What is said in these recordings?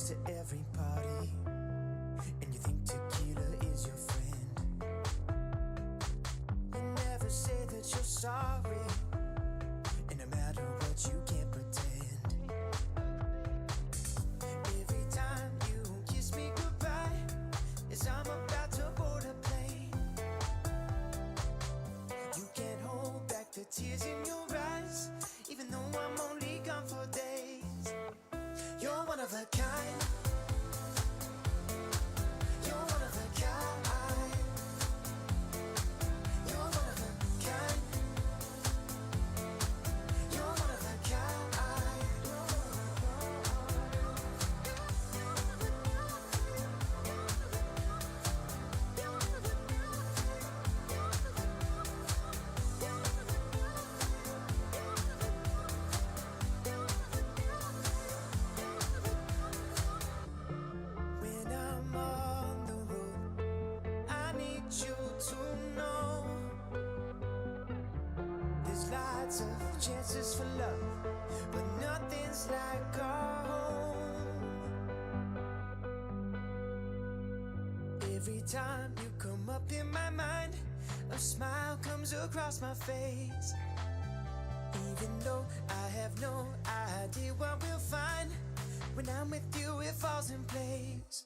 close to every party, and you think tequila is your friend. You never say that you're sorry, and no matter what you can't pretend. Every time you kiss me goodbye, as I'm about to board a plane, you can't hold back the tears in your eyes, even though I'm only gone for days. You're one of a kind. You're one of a kind. You're one of a kind. You're one of a kind. When I'm on the road, I need you to know there's lots of chances for love, but nothing's like our home. Every time you come up in my mind, a smile comes across my face. Even though I have no idea what we'll find, when I'm with you it falls in place.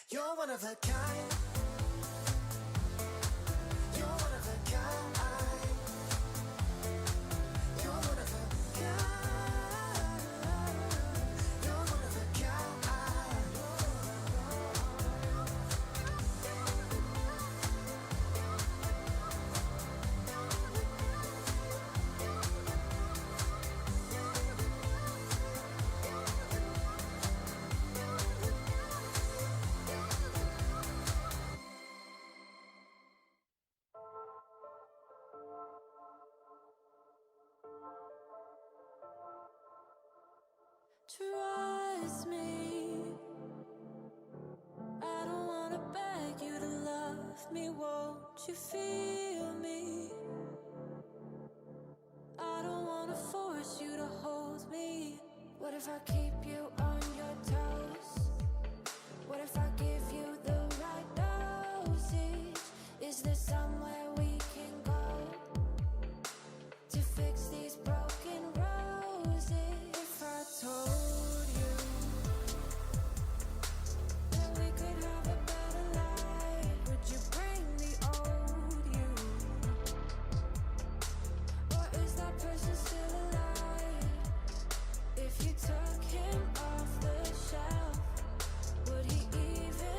You're one of a kind. You're one of a kind. You're one of a kind. You're one of a kind. Trust me, I don't wanna beg you to love me. Won't you feel me? I don't wanna force you to hold me. What if I keep you on your toes? What if I give you the right dosage? Is there somewhere we can go to fix these broken roses? If I told you that we could have a better life, would you bring the old you? Or is that person still alive? If you took him off the shelf, would he even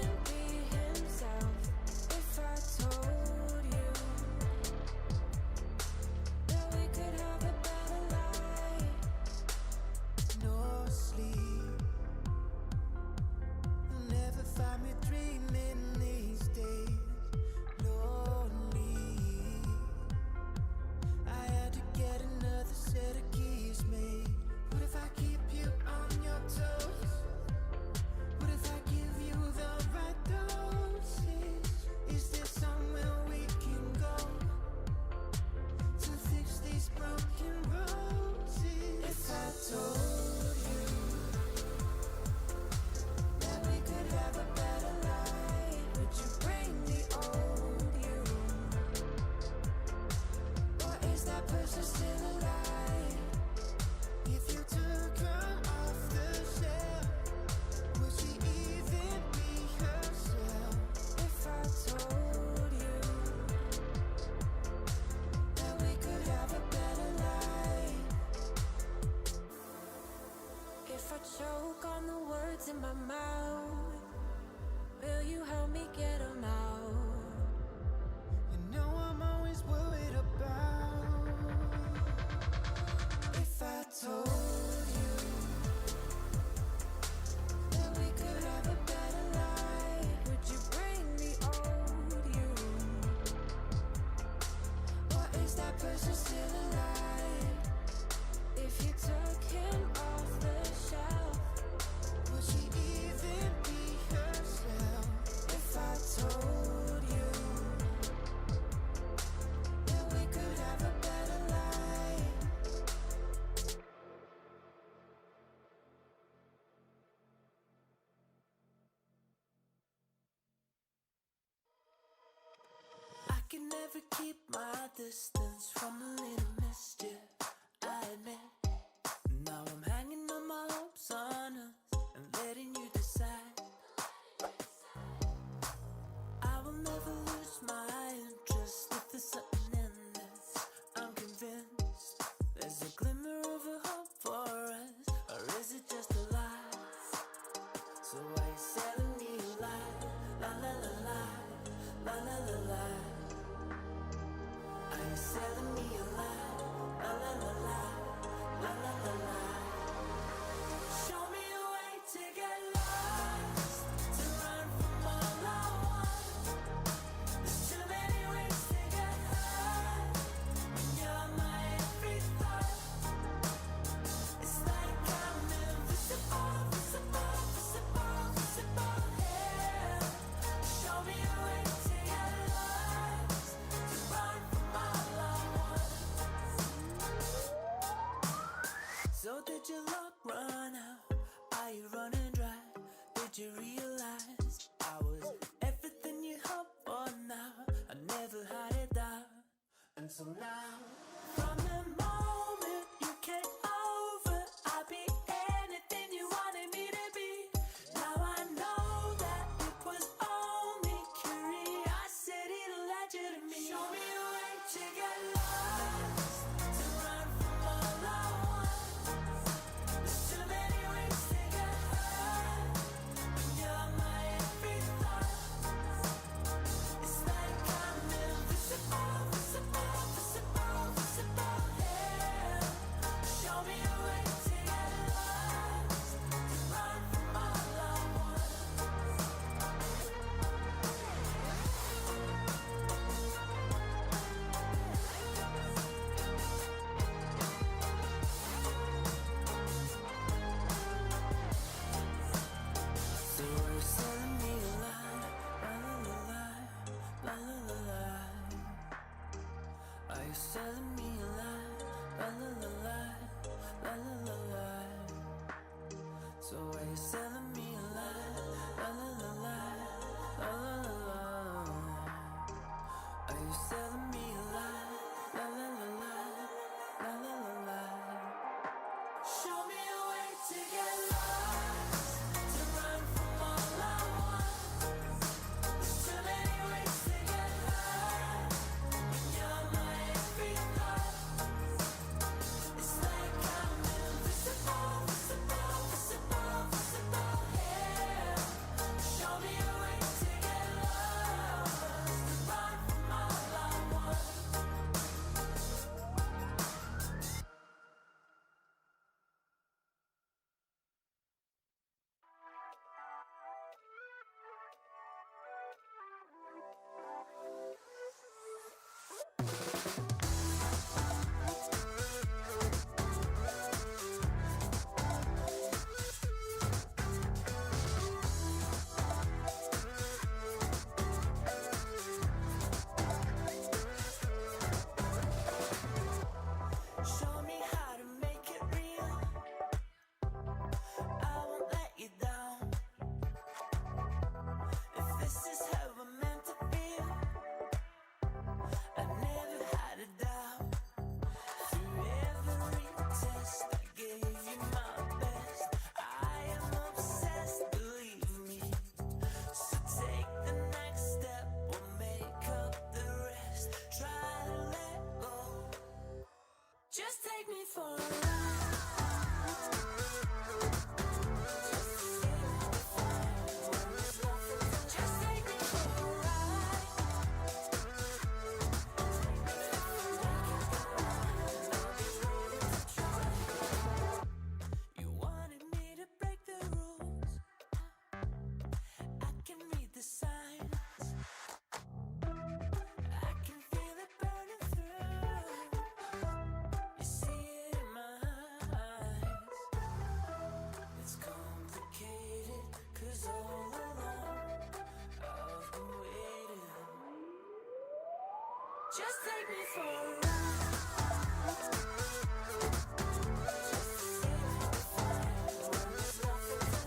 never keep my distance from a little mischief, I admit. Now I'm hanging on my hopes on us and letting you decide. I will never lose my interest if there's something in this. I'm convinced there's a glimmer of a hope for us, or is it just a lie? So why you selling me a lie? La la la la, la la la la. Are you selling me a lie? La la la la, la la la la. Show me a way to get lost, to run from all I want. There's too many ways to get high, when you're my every thought. It's like I'm invisible, visible, visible, visible, yeah. Show me a way to get lost, to run from all I want. So did your luck run out? Are you running dry? Did you realize I was everything you hoped for now? I never had it down until now. From the moment you came over, I'd be anything you wanted me to be. Now I know that it was only curiosity that led you to me. Show me a way to get lost, to run from all I want. There's too many ways to get high, when you're my every thought. It's like I'm invisible, visible, visible, visible, yeah. Show me a way to get lost, to run from all I want. So are you selling me a lie? La la la la, la la la la. Are you selling me a lie? La la la la, la la la la. So are you selling me a lie? La la la la, la la la la. Are you selling me a lie? La la la la, la la la la. Show me a way to get lost, to run from all I want. There's too many ways to get high, when you're my every thought. It's like I'm invisible, visible, visible, visible, yeah. Show me a way to get lost, to run from all I want. Show me how to make it real. I won't let you down. If this is how we're meant to feel, I never had a doubt. Through every test, I gave you my best. I am obsessed, believe me. So take the next step, we'll make up the rest. Try to let go. Just take me for a ride. Just take me for a ride. You wanted me to break the rules. I can read the signs. I can feel it burning through. You see it in my eyes. It's complicated, 'cause all along I've been waiting. Just take me for a ride.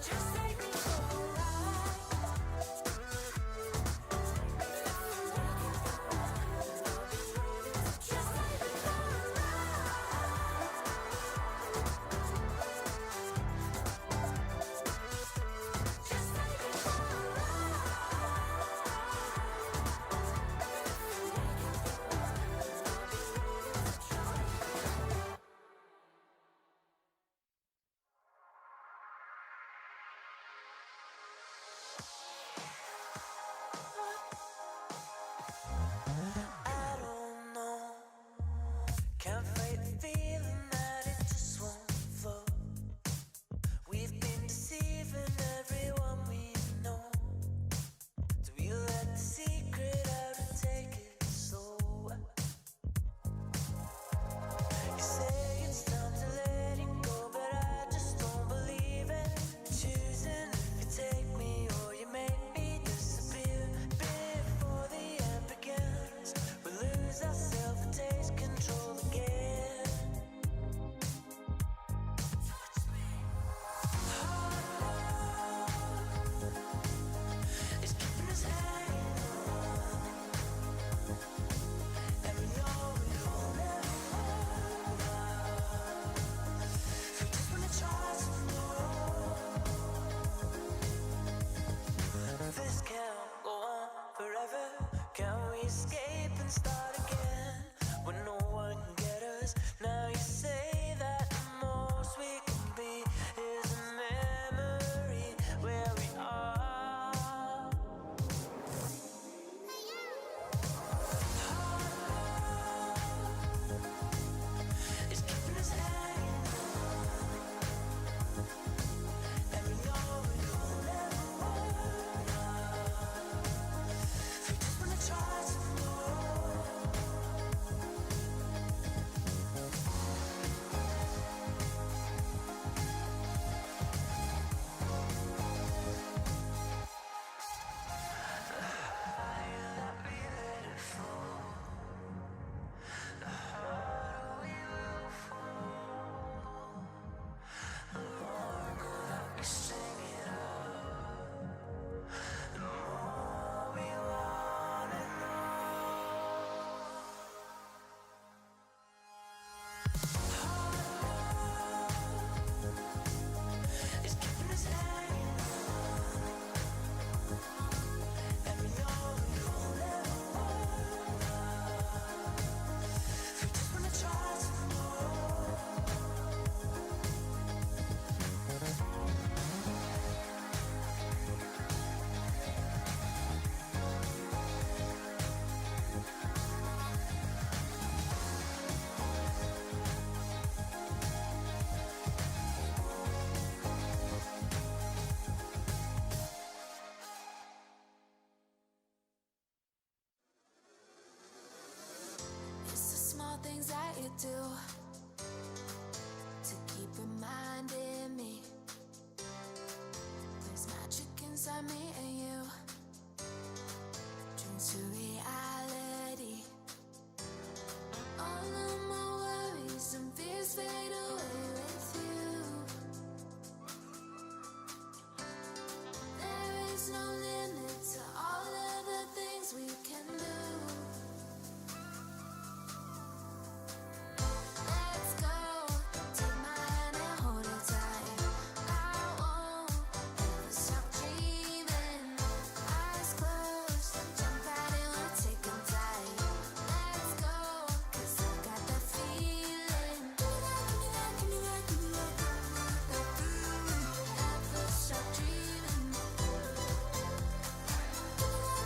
Just take me for a ride. things that you do to keep reminding me there's magic inside me and you. Dreams to reality. All of my worries and fears fade away with you. There is no limit to all of the things we can do. Let's go, take my hand and hold it tight. I won't ever stop dreaming. Eyes closed, jump right in, we're taking tight. Let's go, 'cause I got that feeling. Give me that, give me that, give me that. Never stop dreaming.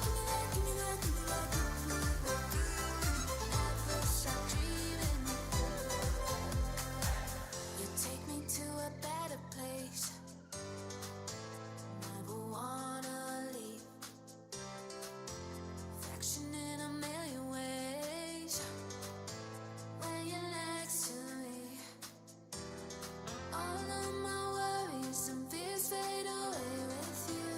Give me that, give me that, give me that, give me that. Never stop dreaming. You take me to a better place. Never wanna leave. Affection in a million ways when you're next to me. All of my worries and fears fade away with you.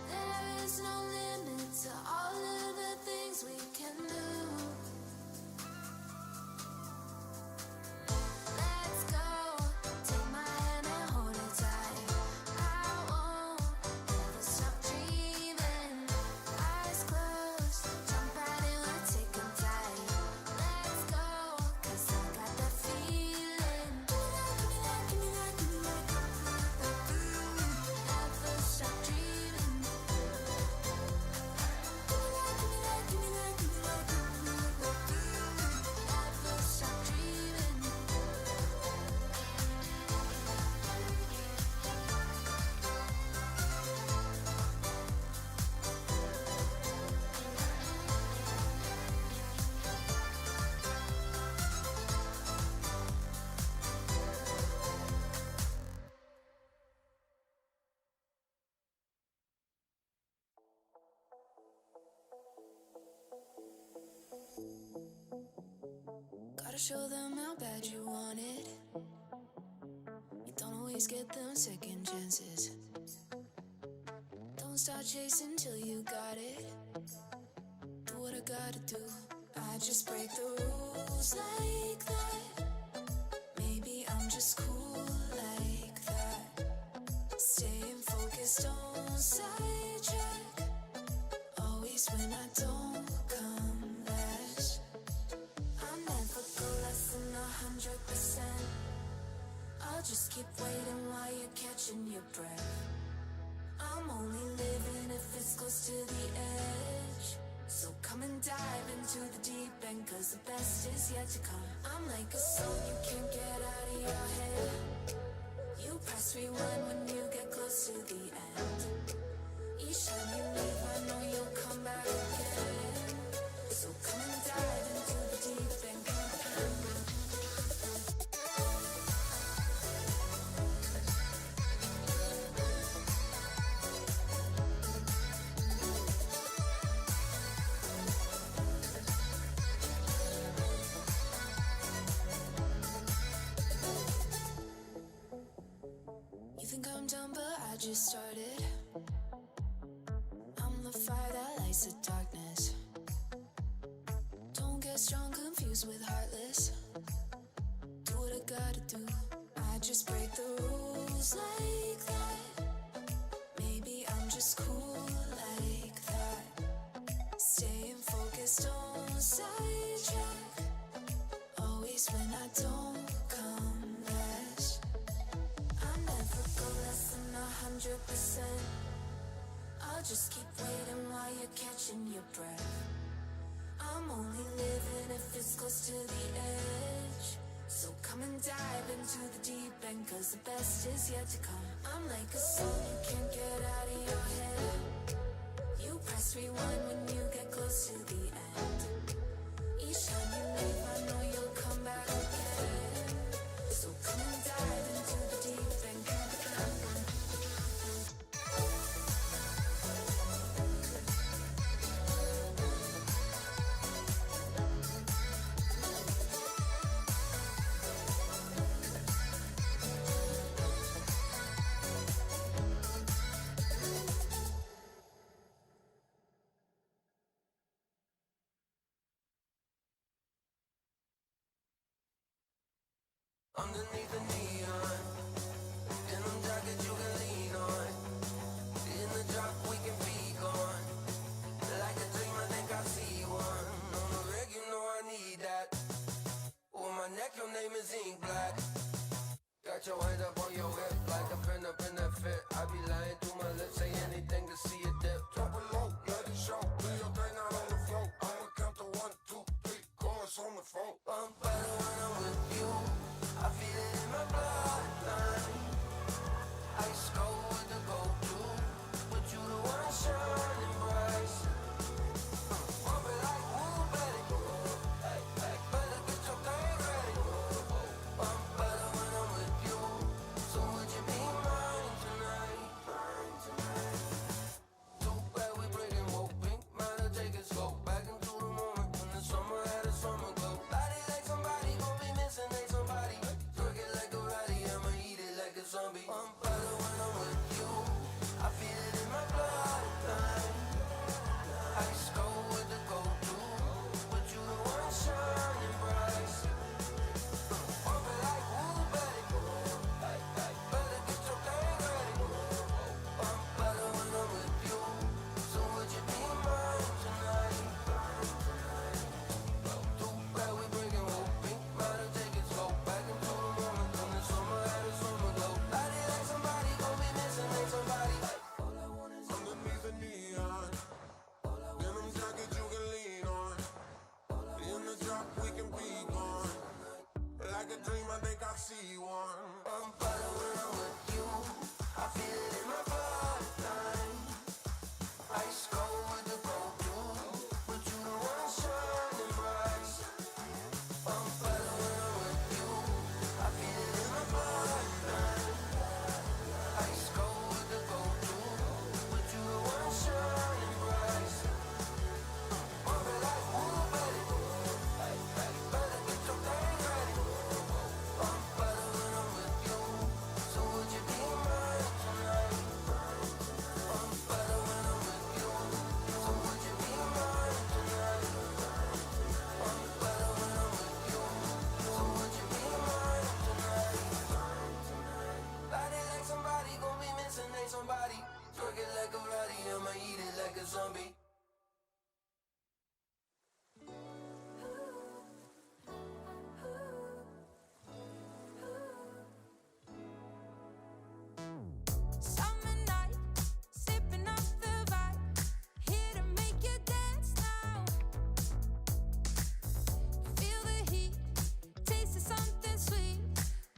There is no limit to all of the things we can do. Let's go, take my hand and hold it tight. I won't ever stop dreaming. Eyes closed, jump right in, we're taking tight. Let's go, 'cause I got that feeling. Give me that, give me that, give me that, give me that, give me that. Never stop dreaming. Give me that, give me that, give me that, give me that, give me that. Never stop dreaming. Gotta show them how bad you want it. You don't always get them second chances. Don't start chasing till you got it. Do what I gotta do. I just break the rules like that. Maybe I'm just cool like that. Staying focused, don't sidetrack. Always when I don't come last. I'll never go less than 100%. I'll just keep waiting while you're catching your breath. I'm only living if it's close to the edge. So come and dive into the deep end, 'cause the best is yet to come. I'm like a song you can't get out of your head. You press rewind when you get close to the end. Each time you leave, I know you'll come back again. So come and dive into the deep end. You think I'm done, but I just started. I'm the fire that lights the darkness. Don't get strong, confused with heartless. Do what I gotta do. I just break the rules like that. Maybe I'm just cool like that. Staying focused, don't sidetrack. Always when I don't come last. I'll never go less than 100%. I'll just keep waiting while you're catching your breath. I'm only living if it's close to the edge. So come and dive into the deep end, 'cause the best is yet to come. I'm like a song you can't get out of your head. You press rewind when you get close to the end. Each time you leave, I know you'll come back again. So come and dive into the deep end. underneath the neon. Denim jacket you can lean on. In the drop we can be gone. Like a dream, I think I see one. On the rig, you know I need that. On my neck, your name is ink black. Got your hand up on your hip like a pin up in that fit. I be lying through my lips, say anything to see it dip. Drop it low, let it show. Do your thing out on the floor. I'ma count to 1, 2, 3, chorus on the phone. I'm better when I'm with you. I feel it in my bloodline. Ice cold with the go-to, but you the one shining bright. Bump it like woo, baby. Better get your thing ready. I'm better when I'm with you. So would you be mine tonight? Too bad we breaking woke pink. Might have taken slow back into the moment when the summer had a summer glow. Body like somebody gon' be missing, ain't somebody. Twerk it like a ratty, I'ma eat it like a zombie. I'm better when I'm with you. I feel it in my bloodline. Ice cold with the go-to, but you the one shining bright. Bump it like woo, baby. Better get your thing ready. I'm better when I'm with you. So would you be mine tonight? Too bad we breaking woke pink. Might have taken slow back into the moment when the summer had a summer glow. Body like somebody gon' be missing, ain't somebody. All I want is underneath the neon. Denim jacket you can lean on. In the drop we can be gone. Like a dream, I think I see one. I'm better when I'm with you. I feel it in my bloodline. Ice cold with the go-to, but you the one shining bright. I'm better when I'm with you. I feel it in my bloodline. Ice cold with the go-to, but you the one shining bright. Bump it like woo, baby. Better get your thing ready. I'm better when I'm with you. So would you be mine tonight? I'm better when I'm with you. So would you be mine tonight? I'm better when I'm with you. So would you be mine tonight? Body like somebody gon' be missing, ain't somebody. Twerk it like a ratty, I'ma eat it like a zombie. Summer night, sipping up the vibe, here to make you dance now. Feel the heat, taste of something sweet.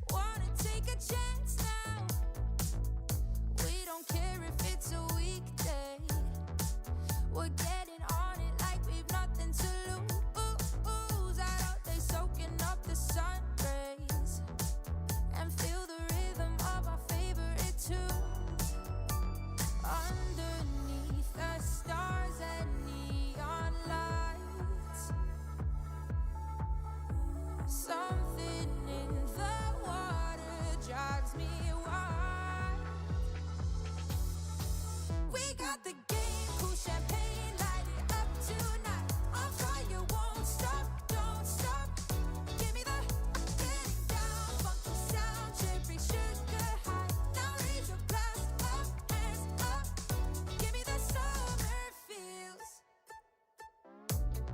Wanna take a chance now. We don't care if it's a weekday. We're getting on it like we've nothing to lose. Out all day soaking up the sun rays and feel the rhythm of our favorite tunes. Underneath the stars and neon lights, something in the water drives me wild. We got the game, cool champagne, light it up tonight. Our fire won't stop, don't stop. Give me the getting down, funky sound, cherry sugar high. Now raise your glass up, hands up. Give me the summer feels.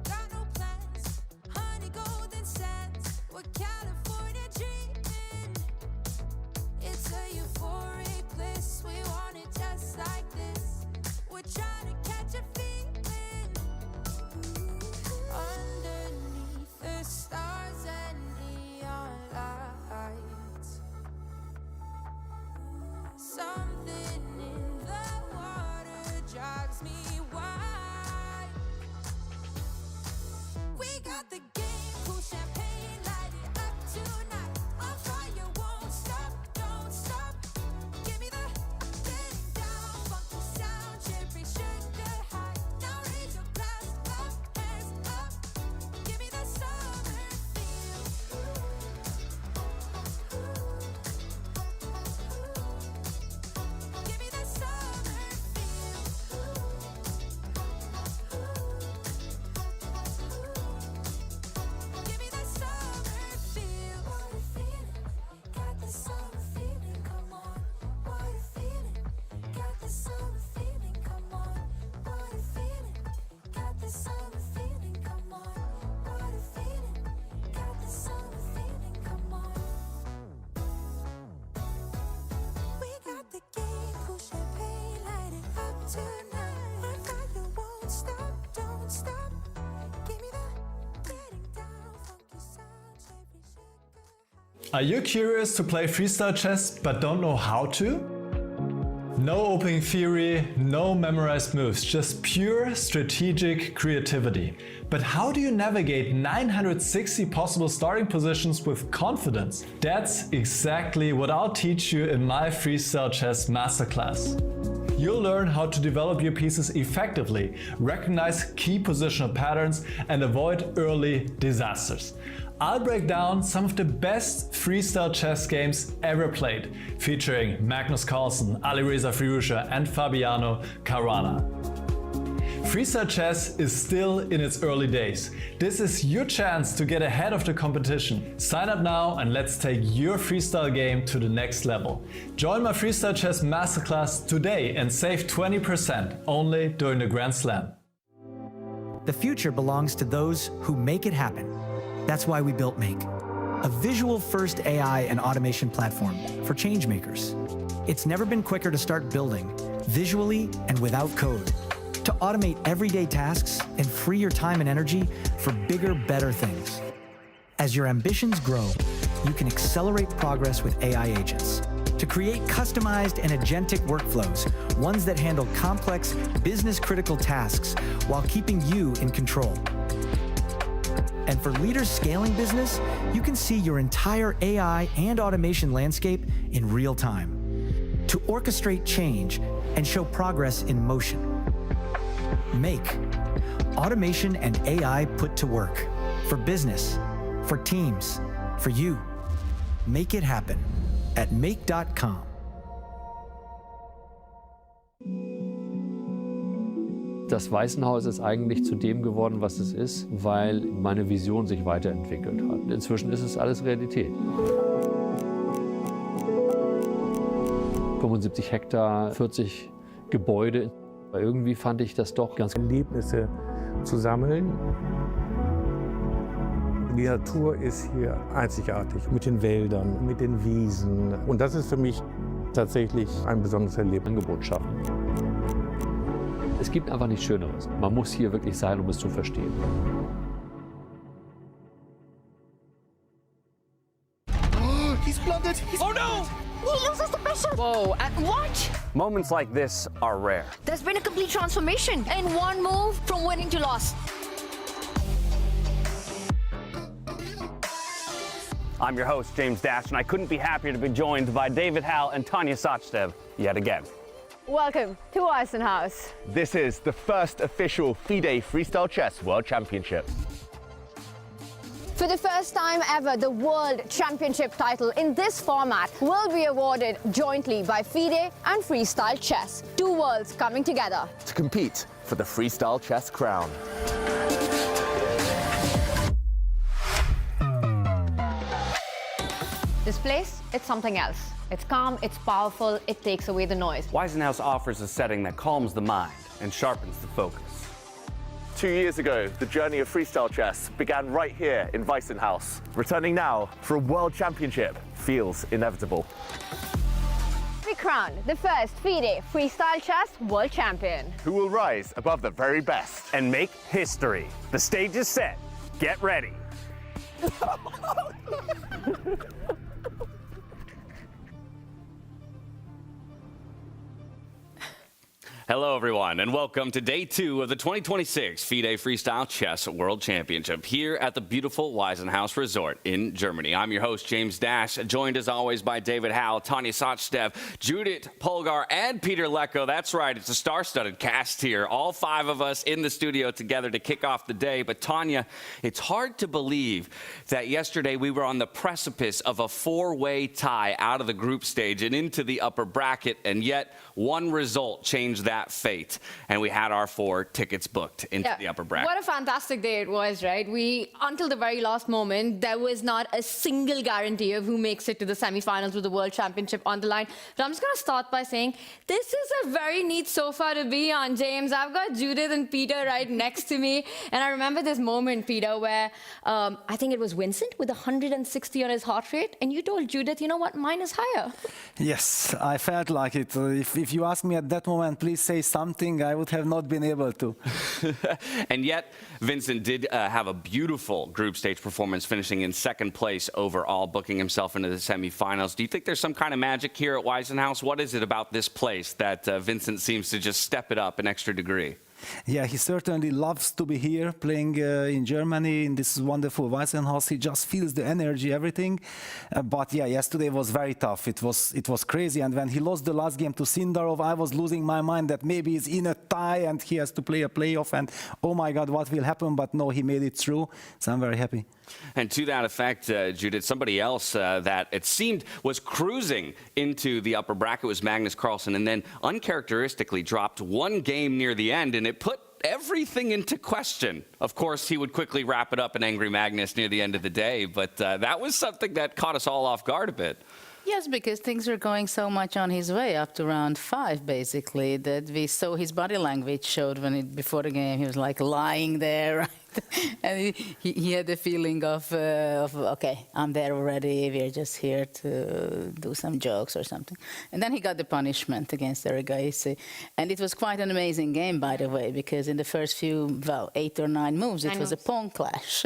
Got no plans, honey golden sands. We're California dreaming. It's a euphoric bliss. We want it just like this. We're trying to catch a tonight. My fire won't stop, don't stop. Give me that getting down, funky sounds, every shaker. Are you curious to play freestyle chess but don't know how to? No opening theory, no memorized moves, just pure strategic creativity. But how do you navigate 960 possible starting positions with confidence? That's exactly what I'll teach you in my Freestyle Chess Masterclass. You'll learn how to develop your pieces effectively, recognize key positional patterns, and avoid early disasters. I'll break down some of the best freestyle chess games ever played, featuring Magnus, Carlsen, Alireza Firouzja and Fabiano, Caruana. Freestyle chess is still in its early days. This is your chance to get ahead of the competition. Sign up now and let's take your freestyle game to the next level. Join my Freestyle Chess Masterclass today and save 20% only during the Grand Slam. The future belongs to those who make it happen. That's why we built Make, a visual-first AI and automation platform for changemakers. It's never been quicker to start building, visually and without code, to automate everyday tasks and free your time and energy for bigger, better things. As your ambitions grow, you can accelerate progress with AI agents to create customized and agentic workflows, ones that handle complex, business-critical tasks while keeping you in control. And for leaders scaling business, you can see your entire AI and automation landscape in real time to orchestrate change and show progress in motion. Make automation and AI put to work for business, for teams, for you. Make it happen at make.com. Das Waisenhaus ist eigentlich zu dem geworden, was es ist, weil meine Vision sich weiterentwickelt hat. Inzwischen ist es alles Realität. 75 Hektar, 40 Gebäude. Aber irgendwie fand ich das doch ganz Erlebnisse zu sammeln. Die Natur ist hier einzigartig mit den Wäldern, mit den Wiesen. Und das ist für mich tatsächlich ein besonderes Erlebnis. Angebot schaffen. Es gibt einfach nichts Schöneres. Man muss hier wirklich sein, um es zu verstehen. He's blundered. Oh no! He loses the bishop! Whoa, what? Moments like this are rare. There's been a complete transformation in one move from winning to loss. I'm your host, James Dash, and I couldn't be happier to be joined by David Hal and Tanya Sachdev yet again. Welcome to Waisenhaus. This is the first official FIDE Freestyle Chess World Championship. For the first time ever, the World Championship title in this format will be awarded jointly by FIDE and Freestyle Chess, two worlds coming together To compete for the Freestyle Chess crown. This place, it's something else. It's calm, it's powerful, it takes away the noise. Waisenhaus offers a setting that calms the mind and sharpens the focus. 2 years ago, the journey of freestyle chess began right here in Waisenhaus. Returning now for a world championship feels inevitable. We crown the first FIDE Freestyle Chess World Champion. Who will rise above the very best? And make history. The stage is set. Get ready. Hello, everyone, and welcome to day 2 of the 2026 FIDE Freestyle Chess World Championship here at the beautiful Waisenhaus Resort in Germany. I'm your host, James Dash, joined as always by David Hal, Tanya Sachdev, Judith Polgar, and Peter Lecko. That's right, it's a star-studded cast here, all 5 of us in the studio together to kick off the day. But Tanya, it's hard to believe that yesterday we were on the precipice of a 4-way tie out of the group stage and into the upper bracket, and yet one result changed that fate, and we had our 4 tickets booked into the upper bracket. What a fantastic day it was, right? Until the very last moment, there was not a single guarantee of who makes it to the semifinals with the World Championship on the line. But I'm just going to start by saying, this is a very neat sofa to be on, James. I've got Judith and Peter right next to me, and I remember this moment, Peter, where I think it was Vincent with 160 on his heart rate, and you told Judith, you know what, mine is higher. Yes, I felt like it. If you ask me at that moment, please say something, I would have not been able to. And yet, Vincent did have a beautiful group stage performance, finishing in second place overall, booking himself into the semifinals. Do you think there's some kind of magic here at Waisenhaus? What is it about this place that Vincent seems to just step it up an extra degree? Yeah, he certainly loves to be here, playing in Germany in this wonderful Waisenhaus. He just feels the energy, everything. But yeah, yesterday was very tough. It was crazy. And when he lost the last game to Sindarov, I was losing my mind that maybe he's in a tie and he has to play a playoff. And oh my God, what will happen? But no, he made it through. So I'm very happy. And to that effect, Judith, somebody else that it seemed was cruising into the upper bracket was Magnus Carlsen, and then uncharacteristically dropped one game near the end, and it put everything into question. Of course, he would quickly wrap it up in Angry Magnus near the end of the day, but that was something that caught us all off guard a bit. Yes, because things were going so much on his way up to round 5, basically, that we saw his body language showed before the game. He was like lying there, right? And he had the feeling of, okay, I'm there already, we're just here to do some jokes or something. And then he got the punishment against Lagrave. And it was quite an amazing game, by the way, because in the first few, 8 or 9 moves, it was a pawn clash.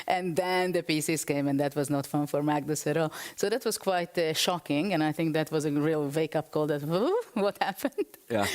And then the pieces came, and that was not fun for Magnus at all. So that was quite shocking, and I think that was a real wake-up call that, what happened? Yeah,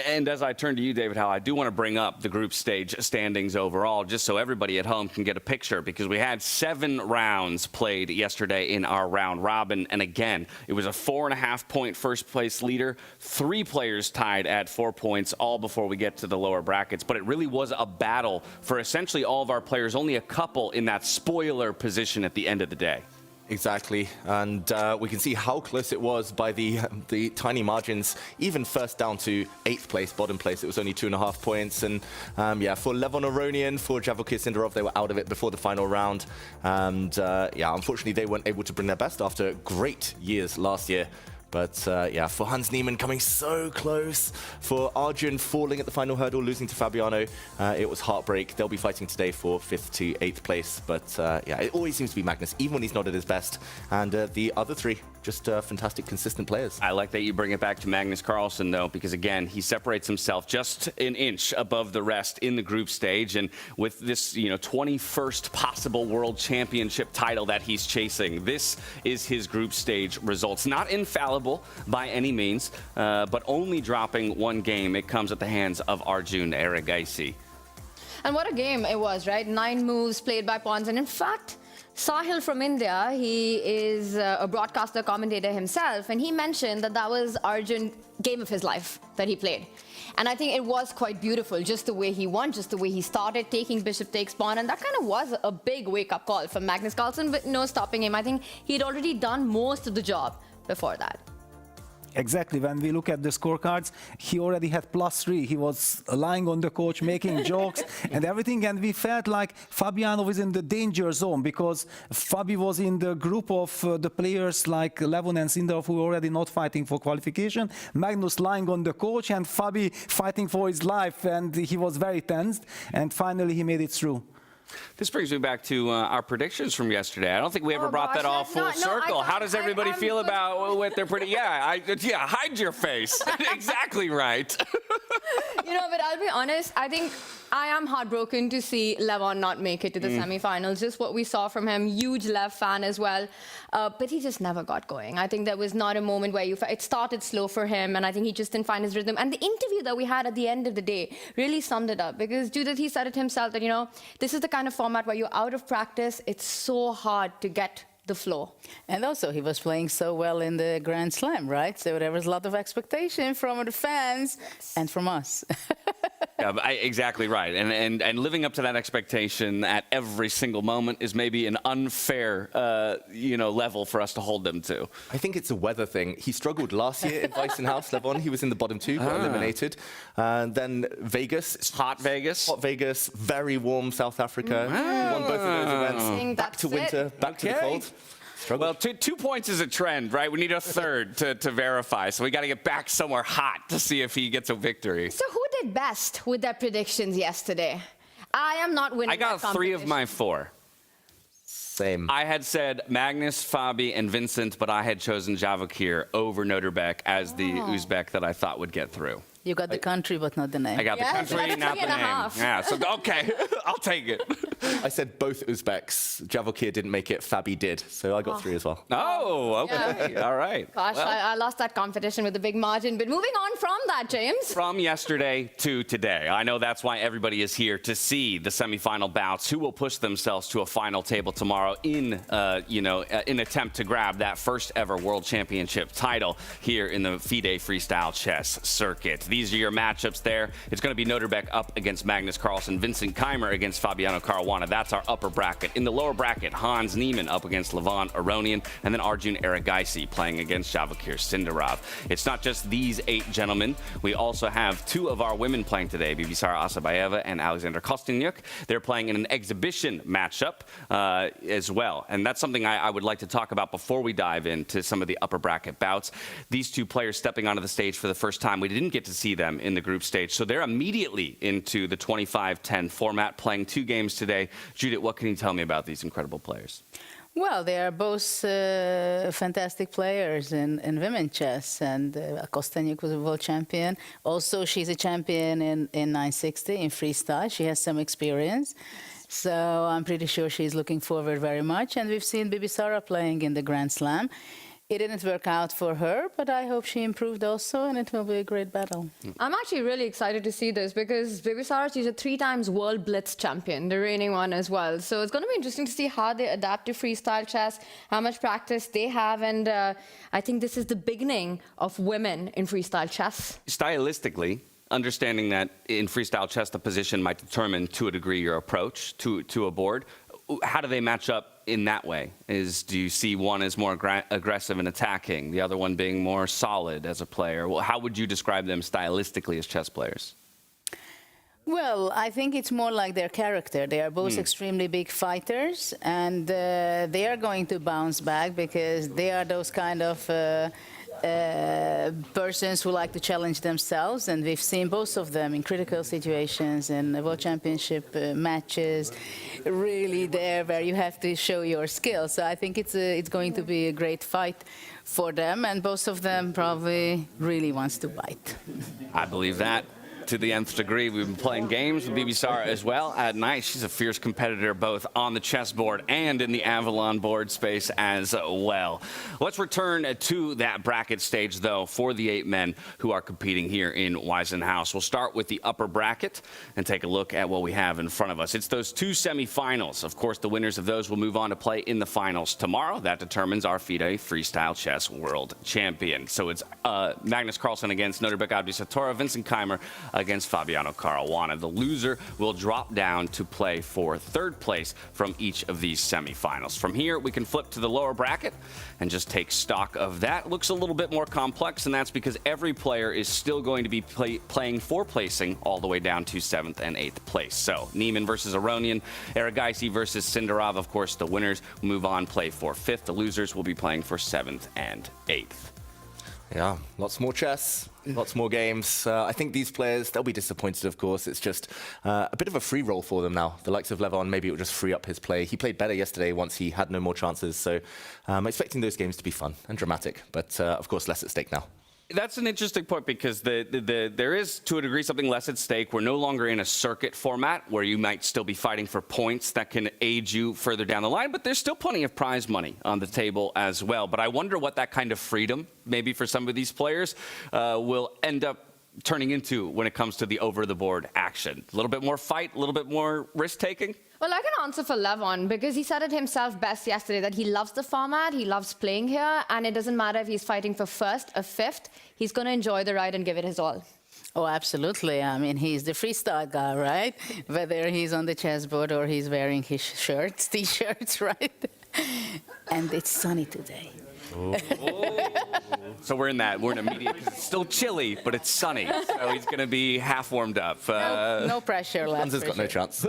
and as I turn to you, David Howe, I do want to bring up the group stage standings overall, just so everybody at home can get a picture, because we had 7 rounds played yesterday in our round robin, and again, it was a 4.5-point first-place leader, 3 players tied at 4 points, all before we get to the lower brackets, but it really was a battle for essentially all of our players, only a couple in that spoiler position at the end of the day. Exactly, and we can see how close it was by the tiny margins. Even first down to 8th place, bottom place, it was only 2.5 points. And yeah, for Levon Aronian, for Vachier-Lagrave, they were out of it before the final round. And yeah, unfortunately, they weren't able to bring their best after great years last year. But yeah, for Hans Niemann coming so close, for Arjun falling at the final hurdle, losing to Fabiano, it was heartbreak. They'll be fighting today for 5th to 8th place. But yeah, it always seems to be Magnus, even when he's not at his best. And the other 3, just fantastic, consistent players. I like that you bring it back to Magnus Carlsen, though, because again, he separates himself just an inch above the rest in the group stage. And with this, 21st possible world championship title that he's chasing, this is his group stage results. Not infallible by any means, but only dropping 1 game. It comes at the hands of Arjun Lagrave. And what a game it was, right? 9 moves played by pawns. And in fact, Sahil from India, he is a broadcaster commentator himself, and he mentioned that that was Arjun's game of his life that he played. And I think it was quite beautiful, just the way he won, just the way he started taking bishop takes pawn, and that kind of was a big wake-up call for Magnus Carlsen, but no stopping him. I think he'd already done most of the job before that. Exactly. When we look at the scorecards, he already had +3. He was lying on the couch, making jokes and everything. And we felt like Fabiano was in the danger zone, because Fabi was in the group of the players like Levon and Sindarov, who were already not fighting for qualification. Magnus lying on the couch and Fabi fighting for his life. And he was very tensed. And finally, he made it through. This brings me back to our predictions from yesterday. I don't think we ever brought that all full circle. How does everybody feel about what they're pretty? Yeah, hide your face. Exactly right. But I'll be honest, I think I am heartbroken to see Levon not make it to the semifinals. Just what we saw from him, huge Lev fan as well. But he just never got going. I think there was not a moment where it started slow for him, and I think he just didn't find his rhythm. And the interview that we had at the end of the day really summed it up, because Judith, he said it himself that, this is the kind of format where you're out of practice. It's so hard to get the flow. And also, he was playing so well in the Grand Slam, right? So there was a lot of expectation from the fans and from us. Yeah, exactly right. And living up to that expectation at every single moment is maybe an unfair, level for us to hold them to. I think it's a weather thing. He struggled last year in Waisenhaus, Levon. He was in the bottom 2, got eliminated. Then Vegas. Hot Vegas. Hot Vegas. Very warm South Africa. He won both of those events. Back to winter, back to the cold. Well, 2 points is a trend, right? We need a third to verify. So we got to get back somewhere hot to see if he gets a victory. So who did best with their predictions yesterday? I am not winning. I got 3 of my 4. Same. I had said Magnus, Fabi, and Vincent, but I had chosen Vachier over Nodirbek as the Uzbek that I thought would get through. You got the country, but not the name. I got the country, not the name. Yeah, so okay, I'll take it. I said both Uzbeks. Vachier didn't make it, Fabi did. So I got 3 as well. Oh, okay. Yeah. All right. Gosh, Well, I lost that competition with a big margin. But moving on from that, James. from yesterday to today. I know that's why everybody is here to see the semifinal bouts, who will push themselves to a final table tomorrow in attempt to grab that first ever World Championship title here in the FIDE Freestyle Chess circuit. These are your matchups there. It's going to be Nodirbek up against Magnus, Carlsen, Vincent, Keymer against Fabiano, Caruana. That's our upper bracket. In the lower bracket, Hans Niemann up against Levon Aronian, and then Arjun Erigaisi playing against Vachier-Lagrave. It's not just these 8 gentlemen. We also have 2 of our women playing today, Bibisara Asabayeva and Alexander Kostyniuk. They're playing in an exhibition matchup as well. And that's something I would like to talk about before we dive into some of the upper bracket bouts. These 2 players stepping onto the stage for the first time. We didn't get to see them in the group stage, so they're immediately into the 25-10 format, playing 2 games today. Judith, what can you tell me about these incredible players? Well, they are both fantastic players in women's chess, and Kostyniuk was a world champion. Also, she's a champion in 960 in freestyle. She has some experience. So I'm pretty sure she's looking forward very much. And we've seen Bibisara playing in the Grand Slam. It didn't work out for her, but I hope she improved also, and it will be a great battle. I'm actually really excited to see this because Bibisara, she's a 3 times World Blitz champion, the reigning one as well. So it's going to be interesting to see how they adapt to freestyle chess, how much practice they have, and I think this is the beginning of women in freestyle chess. Stylistically, understanding that in freestyle chess the position might determine to a degree your approach to a board, how do they match up in that way? Do you see one as more aggressive and attacking, the other one being more solid as a player? Well, how would you describe them stylistically as chess players? Well, I think it's more like their character. They are both extremely big fighters, and they are going to bounce back because they are those kind of persons who like to challenge themselves, and we've seen both of them in critical situations in World Championship matches, really there where you have to show your skill. So I think it's going to be a great fight for them, and both of them probably really wants to bite. I believe that to the nth degree. We've been playing games with Bibisara as well at night. She's a fierce competitor both on the chessboard and in the Avalon board space as well. Let's return to that bracket stage, though, for the 8 men who are competing here in Weisenhaus. We'll start with the upper bracket and take a look at what we have in front of us. It's those 2 semifinals. Of course, the winners of those will move on to play in the finals tomorrow. That determines our FIDE Freestyle Chess World Champion. So it's Magnus Carlsen against Nodirbek Abdusattorov, Vincent Keymer against Fabiano Caruana. The loser will drop down to play for 3rd place from each of these semifinals. From here, we can flip to the lower bracket and just take stock of that. Looks a little bit more complex, and that's because every player is still going to be playing for placing all the way down to 7th and 8th place. So Niemann versus Aronian, Erigaisi versus Sindarov. Of course, the winners move on, play for 5th. The losers will be playing for 7th and 8th. Yeah, lots more chess, lots more games. I think these players, they'll be disappointed, of course. It's just a bit of a free roll for them now. The likes of Levon, maybe it will just free up his play. He played better yesterday once he had no more chances. So I'm expecting those games to be fun and dramatic, but of course less at stake now. That's an interesting point because there is, to a degree, something less at stake. We're no longer in a circuit format where you might still be fighting for points that can aid you further down the line, but there's still plenty of prize money on the table as well. But I wonder what that kind of freedom, maybe for some of these players, will end up turning into when it comes to the over-the-board action. A little bit more fight, a little bit more risk-taking? Well, I can answer for Levon because he said it himself best yesterday that he loves the format, he loves playing here, and it doesn't matter if he's fighting for 1st or 5th, he's going to enjoy the ride and give it his all. Oh, absolutely. I mean, he's the freestyle guy, right? Whether he's on the chessboard or he's wearing his shirts, t-shirts, right? And it's sunny today. So we're in a media, because it's still chilly, but it's sunny. So he's going to be half warmed up. No pressure left. Hans has got no chance.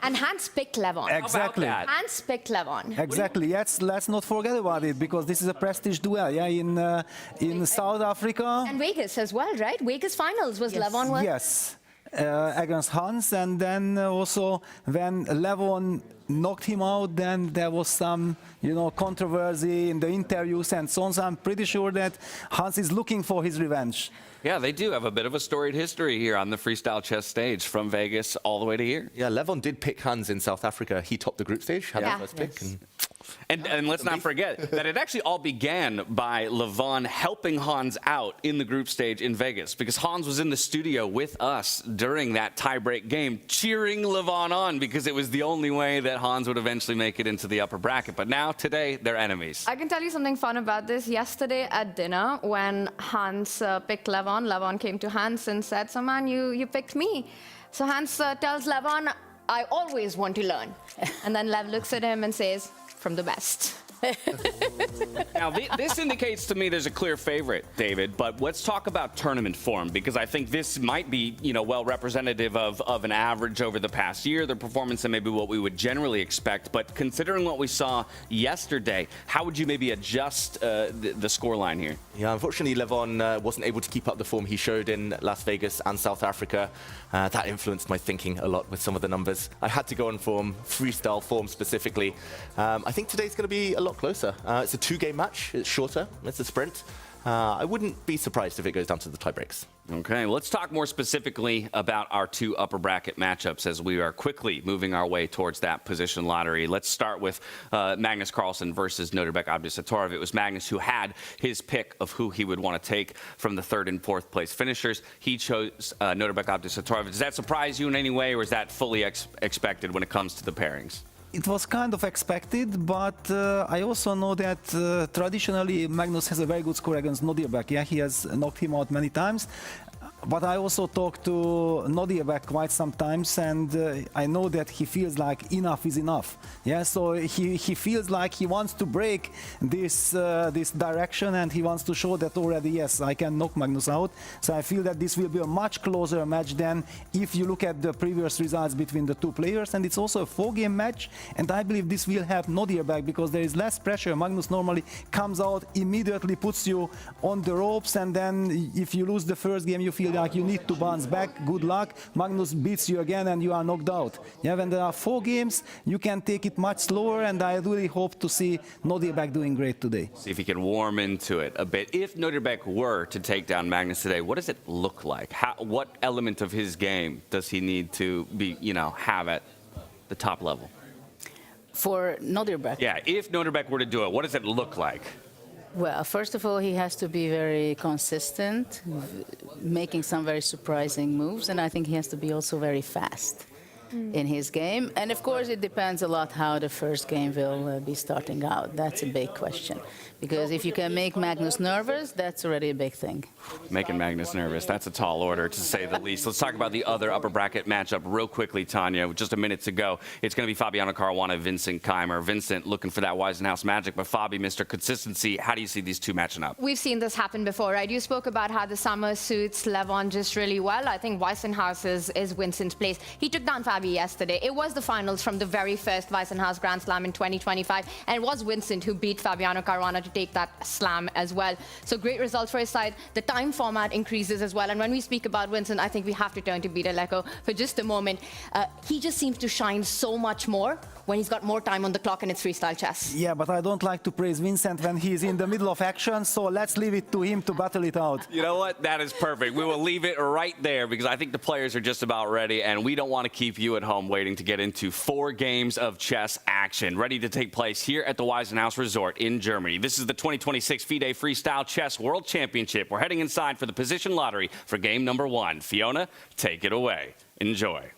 And Hans picked Levon. Exactly. Hans picked Levon. Exactly. Let's not forget about it, because this is a prestige duel, yeah, in South Africa. And Vegas as well, right? Vegas finals was Levon with. Yes. against Hans, and then also when Levon knocked him out, then there was some, controversy in the interviews and so on. So I'm pretty sure that Hans is looking for his revenge. Yeah, they do have a bit of a storied history here on the freestyle chess stage, from Vegas all the way to here. Yeah, Levon did pick Hans in South Africa. He topped the group stage, had the first pick. And let's not forget that it actually all began by Levon helping Hans out in the group stage in Vegas, because Hans was in the studio with us during that tiebreak game, cheering Levon on, because it was the only way that Hans would eventually make it into the upper bracket. But now, today, they're enemies. I can tell you something fun about this. Yesterday at dinner, when Hans picked Levon came to Hans and said, "So man, you picked me." So Hans tells Levon, "I always want to learn." And then Lev looks at him and says, "From the best." Now, this indicates to me there's a clear favorite, David, but let's talk about tournament form, because I think this might be, well representative of an average over the past year, the performance, and maybe what we would generally expect. But considering what we saw yesterday, how would you maybe adjust the scoreline here? Yeah, unfortunately, Levon wasn't able to keep up the form he showed in Las Vegas and South Africa. That influenced my thinking a lot with some of the numbers. I had to go on form, freestyle form specifically. I think today's going to be a lot closer. It's a two-game match. It's shorter. It's a sprint. I wouldn't be surprised if it goes down to the tiebreaks. Okay, let's talk more specifically about our two upper bracket matchups as we are quickly moving our way towards that position lottery. Let's start with Magnus Carlsen versus Nodirbek Abdusattorov. It was Magnus who had his pick of who he would want to take from the third and fourth place finishers. He chose Nodirbek Abdusattorov. Does that surprise you in any way, or is that fully expected when it comes to the pairings? It was kind of expected, but I also know that traditionally Magnus has a very good score against Nodirbek. Yeah, he has knocked him out many times. But I also talked to Nodirbek quite sometimes, and I know that he feels like enough is enough. Yeah, so he feels like he wants to break this direction, and he wants to show that already, yes, I can knock Magnus out. So I feel that this will be a much closer match than if you look at the previous results between the two players. And it's also a 4-game match, and I believe this will help Nodirbek because there is less pressure. Magnus normally comes out, immediately puts you on the ropes, and then if you lose the first game, you feel like you need to bounce back. Good luck. Magnus beats you again and you are knocked out. Yeah, when there are 4 games, you can take it much slower, and I really hope to see Nodirbek doing great today. See if he can warm into it a bit. If Nodirbek were to take down Magnus today, what does it look like? What element of his game does he need to be, have at the top level? For Nodirbek? Yeah, if Nodirbek were to do it, what does it look like? Well, first of all, he has to be very consistent, making some very surprising moves, and I think he has to be also very fast in his game. And of course, it depends a lot how the first game will be starting out. That's a big question. Because if you can make Magnus nervous, that's already a big thing. Making Magnus nervous, that's a tall order, to say the least. Let's talk about the other upper bracket matchup real quickly, Tanya. With just a minute to go. It's going to be Fabiano Caruana, Vincent Keymer. Vincent looking for that Weisenhouse magic, but Fabi, Mr. Consistency, how do you see these two matching up? We've seen this happen before, right? You spoke about how the summer suits Levon just really well. I think Weisenhouse is Vincent's place. He took down Fabi yesterday. It was the finals from the very first Weisenhouse Grand Slam in 2025, and it was Vincent who beat Fabiano Caruana to take that slam as well. So great results for his side. The time format increases as well. And when we speak about Vincent, I think we have to turn to Vachier-Lagrave for just a moment. He just seems to shine so much more when he's got more time on the clock and it's freestyle chess. Yeah, but I don't like to praise Vincent when he's in the middle of action, so let's leave it to him to battle it out. You know what? That is perfect. We will leave it right there because I think the players are just about ready, and we don't want to keep you at home waiting to get into 4 games of chess action ready to take place here at the Weisenhouse Resort in Germany. This is the 2026 FIDE Freestyle Chess World Championship. We're heading inside for the position lottery for game number 1. Fiona, take it away. Enjoy.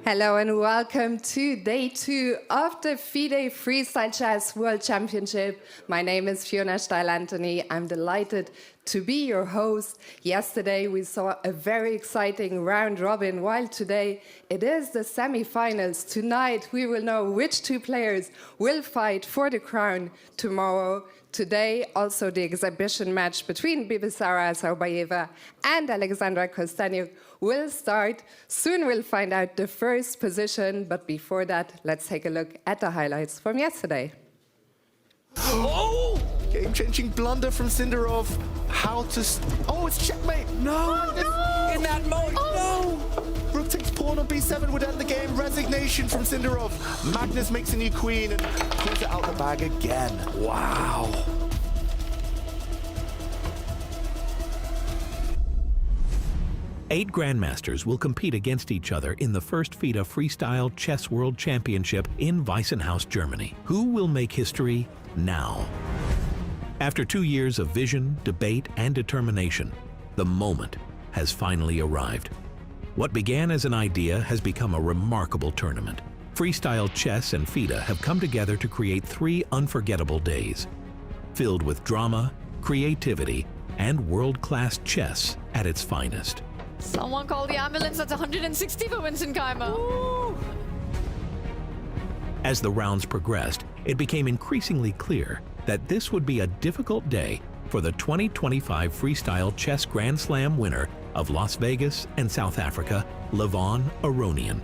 Hello and welcome to day 2 of the FIDE Freestyle Chess World Championship. My name is Fiona Steil-Anthony. I'm delighted to be your host. Yesterday we saw a very exciting round robin, while today it is the semifinals. Tonight we will know which two players will fight for the crown tomorrow. Today also the exhibition match between Bibisara Saubayeva and Alexandra Kosteniuk will start. Soon we'll find out the first position, but before that, let's take a look at the highlights from yesterday. Oh! Game-changing blunder from Sindarov. Oh, it's checkmate! No! no! In that mode, no! Rook takes pawn on b7 would end the game. Resignation from Sindarov. Magnus makes a new queen and pulls it out the bag again. Wow! Eight grandmasters will compete against each other in the first FIDE Freestyle Chess World Championship in Weissenhaus, Germany. Who will make history now? After 2 years of vision, debate, and determination, the moment has finally arrived. What began as an idea has become a remarkable tournament. Freestyle Chess and FIDE have come together to create 3 unforgettable days, filled with drama, creativity, and world-class chess at its finest. Someone call the ambulance. That's 160 for Vincent Keymer. As the rounds progressed, it became increasingly clear that this would be a difficult day for the 2025 Freestyle Chess Grand Slam winner of Las Vegas and South Africa, Levon Aronian.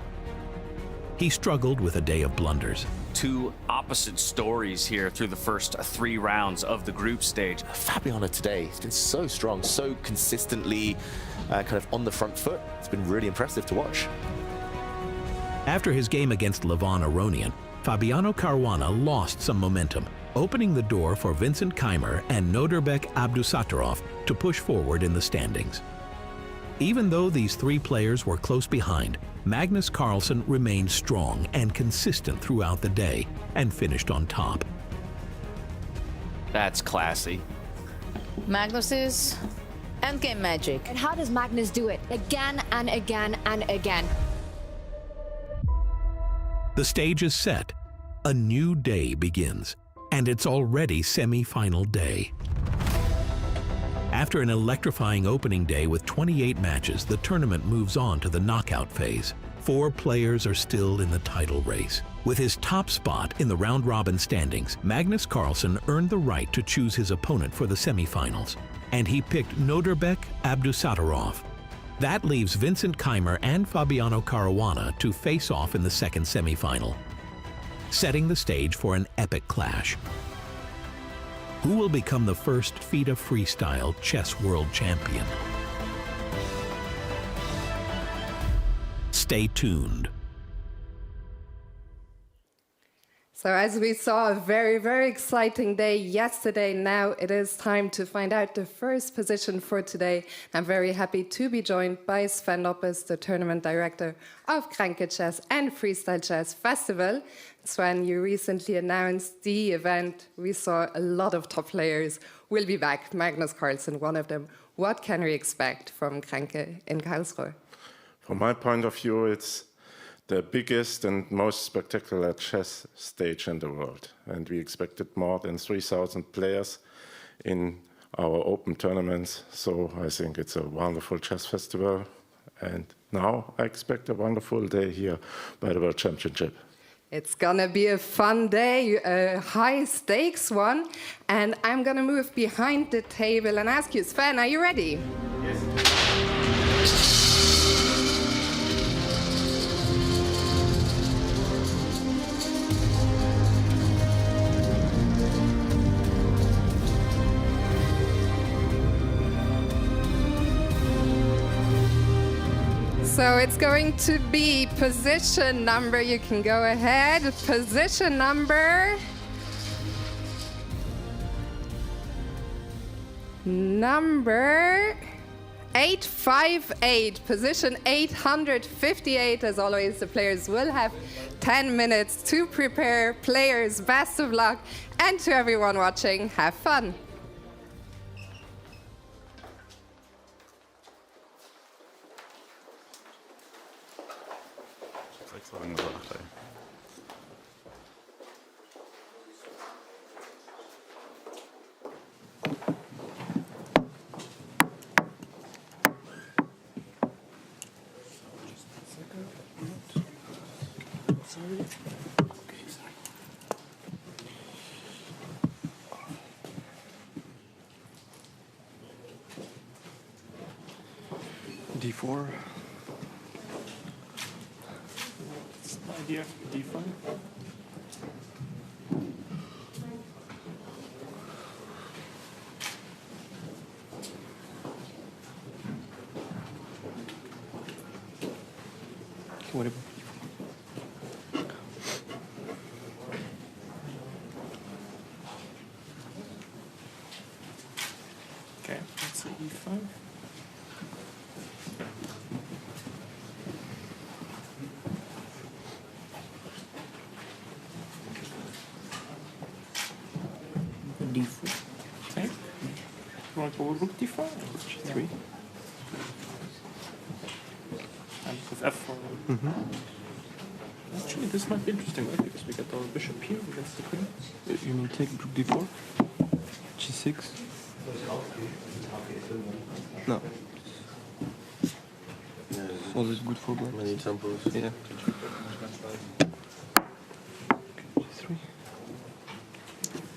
He struggled with a day of blunders. Two opposite stories here through the first 3 rounds of the group stage. Fabiano today has been so strong, so consistently kind of on the front foot. It's been really impressive to watch. After his game against Levon Aronian, Fabiano Caruana lost some momentum, opening the door for Vincent Keymer and Nodirbek Abdusattorov to push forward in the standings. Even though these 3 players were close behind, Magnus Carlsen remained strong and consistent throughout the day and finished on top. That's classy. Magnus's endgame magic. And how does Magnus do it? Again and again and again. The stage is set. A new day begins, and it's already semi-final day. After an electrifying opening day with 28 matches, the tournament moves on to the knockout phase. 4 players are still in the title race. With his top spot in the round-robin standings, Magnus Carlsen earned the right to choose his opponent for the semifinals, and he picked Nodirbek Abdusattorov. That leaves Vincent Keymer and Fabiano Caruana to face off in the second semifinal, setting the stage for an epic clash. Who will become the first FIDE Freestyle Chess World Champion? Stay tuned. So as we saw, a very, very exciting day yesterday. Now it is time to find out the first position for today. I'm very happy to be joined by Sven Loppes, the tournament director of Kränke Chess and Freestyle Chess Festival. Sven, you recently announced the event. We saw a lot of top players will be back. Magnus Carlsen, one of them. What can we expect from Kränke in Karlsruhe? From my point of view, it's the biggest and most spectacular chess stage in the world. And we expected more than 3,000 players in our open tournaments. So I think it's a wonderful chess festival. And now I expect a wonderful day here by the World Championship. It's gonna be a fun day, a high stakes one. And I'm gonna move behind the table and ask you, Sven, are you ready? Yes. So it's going to be position number, you can go ahead, position number 858, position 858. As always, the players will have 10 minutes to prepare. Players, best of luck, and to everyone watching, have fun. D4. That's the idea. D5. What about okay, that's E5. D4. Okay. You want to go rook D5? H3. And with F4. Actually, this might be interesting, right? Because we get our bishop here against the queen. You mean take rook D4? G6? No. All is good for black. Many tempos. Yeah. G3.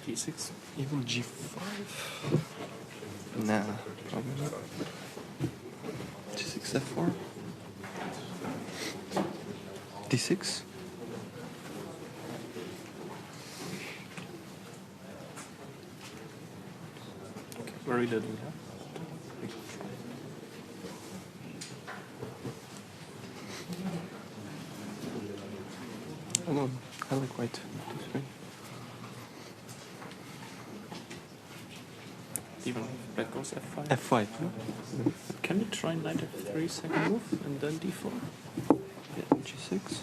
G6. Even G5. Nah, probably not. G6, F4. D6. Okay, very deadly, huh? Oh no, I like white. D3. Even black goes F5. F5, no? Can we try knight F3 second move and then D4? Yeah, G6.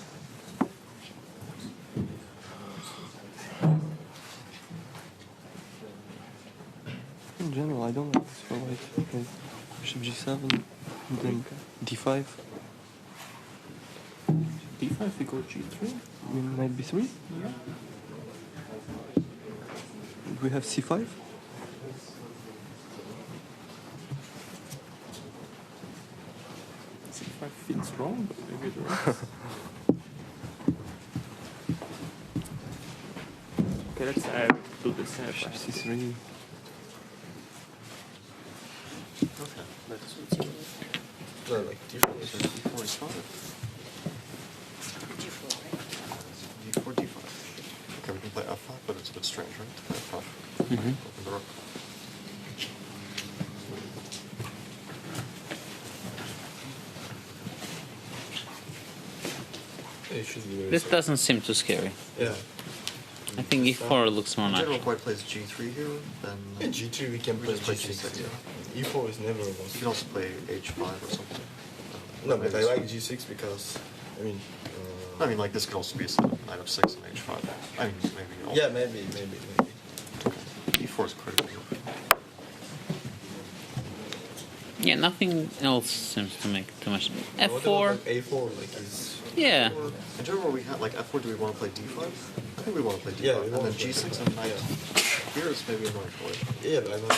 In general, I don't like this for white. Okay. Bishop G7, and then D5. D5, we go G3. I mean, knight B3. Yeah. And we have C5. C5 feels wrong, but maybe it works. Okay, let's do this. Bishop C3. Okay, let's see. No, like D4 is fine. D4, D5. Okay, we can play F5, but it's a bit strange, right? F5. Mm-hmm. Open the rook. This doesn't seem too scary. Yeah. I think E4 looks more In general, natural. white plays G3 here, then... Yeah, G3 we can play G6. Yeah. E4 is never a must. You can also play H5 or something. No, but I like G6 because, I mean... I mean, like, this could also be a knight of 6 and H5. I mean, maybe... Also. Yeah, maybe. E4 is critical. Yeah, nothing else seems to make too much. What about, F4. like, A4, like, is... Yeah. In general, we have, like, F4, do we want to play D5? I think we want to play D5. Yeah, we and want then to play G6 and knight. Here is maybe annoying for it. Yeah, but I want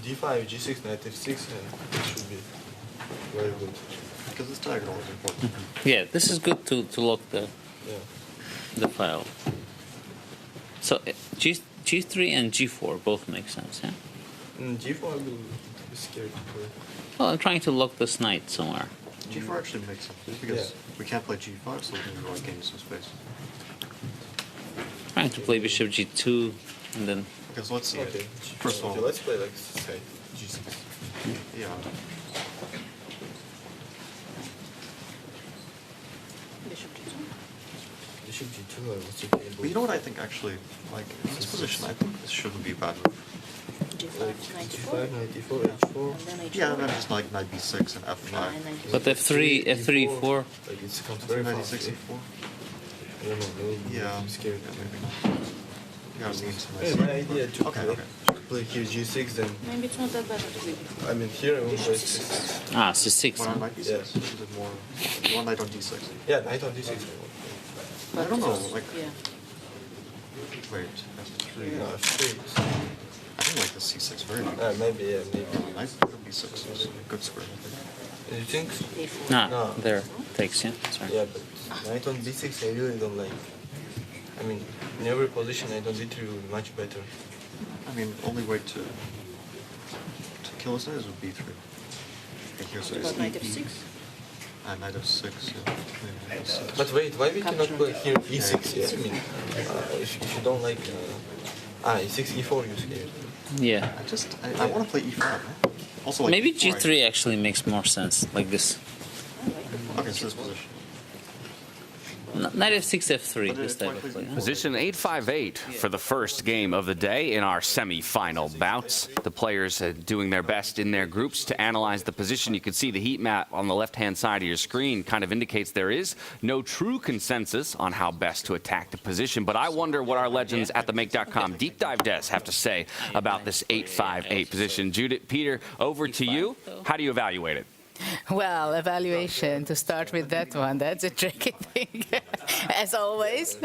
D5, G6, knight F6, and it should be very good. Because this diagonal is important. Yeah, this is good to lock the file. So G3 and G4 both make sense, yeah? G4 I will be scared to play. Well, I'm trying to lock this knight somewhere. G4 actually makes sense because we can't play G5, so we can like gain some space. Trying to play bishop G2 and then. Because let's see. Okay. First of all, let's play like say G6. Yeah. Bishop G2, I was thinking. But you know what I think actually, like in this position, I think this shouldn't be a bad move. Like G5, knight D4, H4. Yeah, then just like knight B6 and F5. But F3, F3, 4. Like it comes very fast. Knight E6, E4. I don't know. Maybe I'm scared. Yeah, maybe not. You gotta lean some. Yeah, my idea to okay. play here G6, then. Maybe it's not that bad. I mean here I won't play C6. Ah, C6. One on knight B6. Is it more? One knight on D6. Yeah, knight on D6. I don't know. Like. Yeah. Wait. F3. No, F3. I don't like the C6 very much. Maybe. Knight B6 is a good square. You think? Nah, there. Takes, yeah. Sorry. Yeah, but knight on b6 I really don't like. I mean, in every position I don't d3 would be much better. I mean, only way to kill his knight is with b3. And here's About knight f6? Knight of 6, yeah. Maybe f6. But wait, why we cannot play here e6? Yeah? I mean, if you don't like e6, e4 you scared. Yeah. I want to play e5. Man. Also, like Maybe e4, G3 actually makes more sense, like this. Okay, so this position. Knight f6, f3, this type of play. Position 8-5-8 for the first game of the day in our semi-final bouts. The players doing their best in their groups to analyze the position. You can see the heat map on the left-hand side of your screen kind of indicates there is no true consensus on how best to attack the position. But I wonder what our legends at themake.com Deep Dive Desk have to say about this 8-5-8 position. Judith, Peter, over to you. How do you evaluate it? Well, evaluation, to start with that one, that's a tricky thing, as always.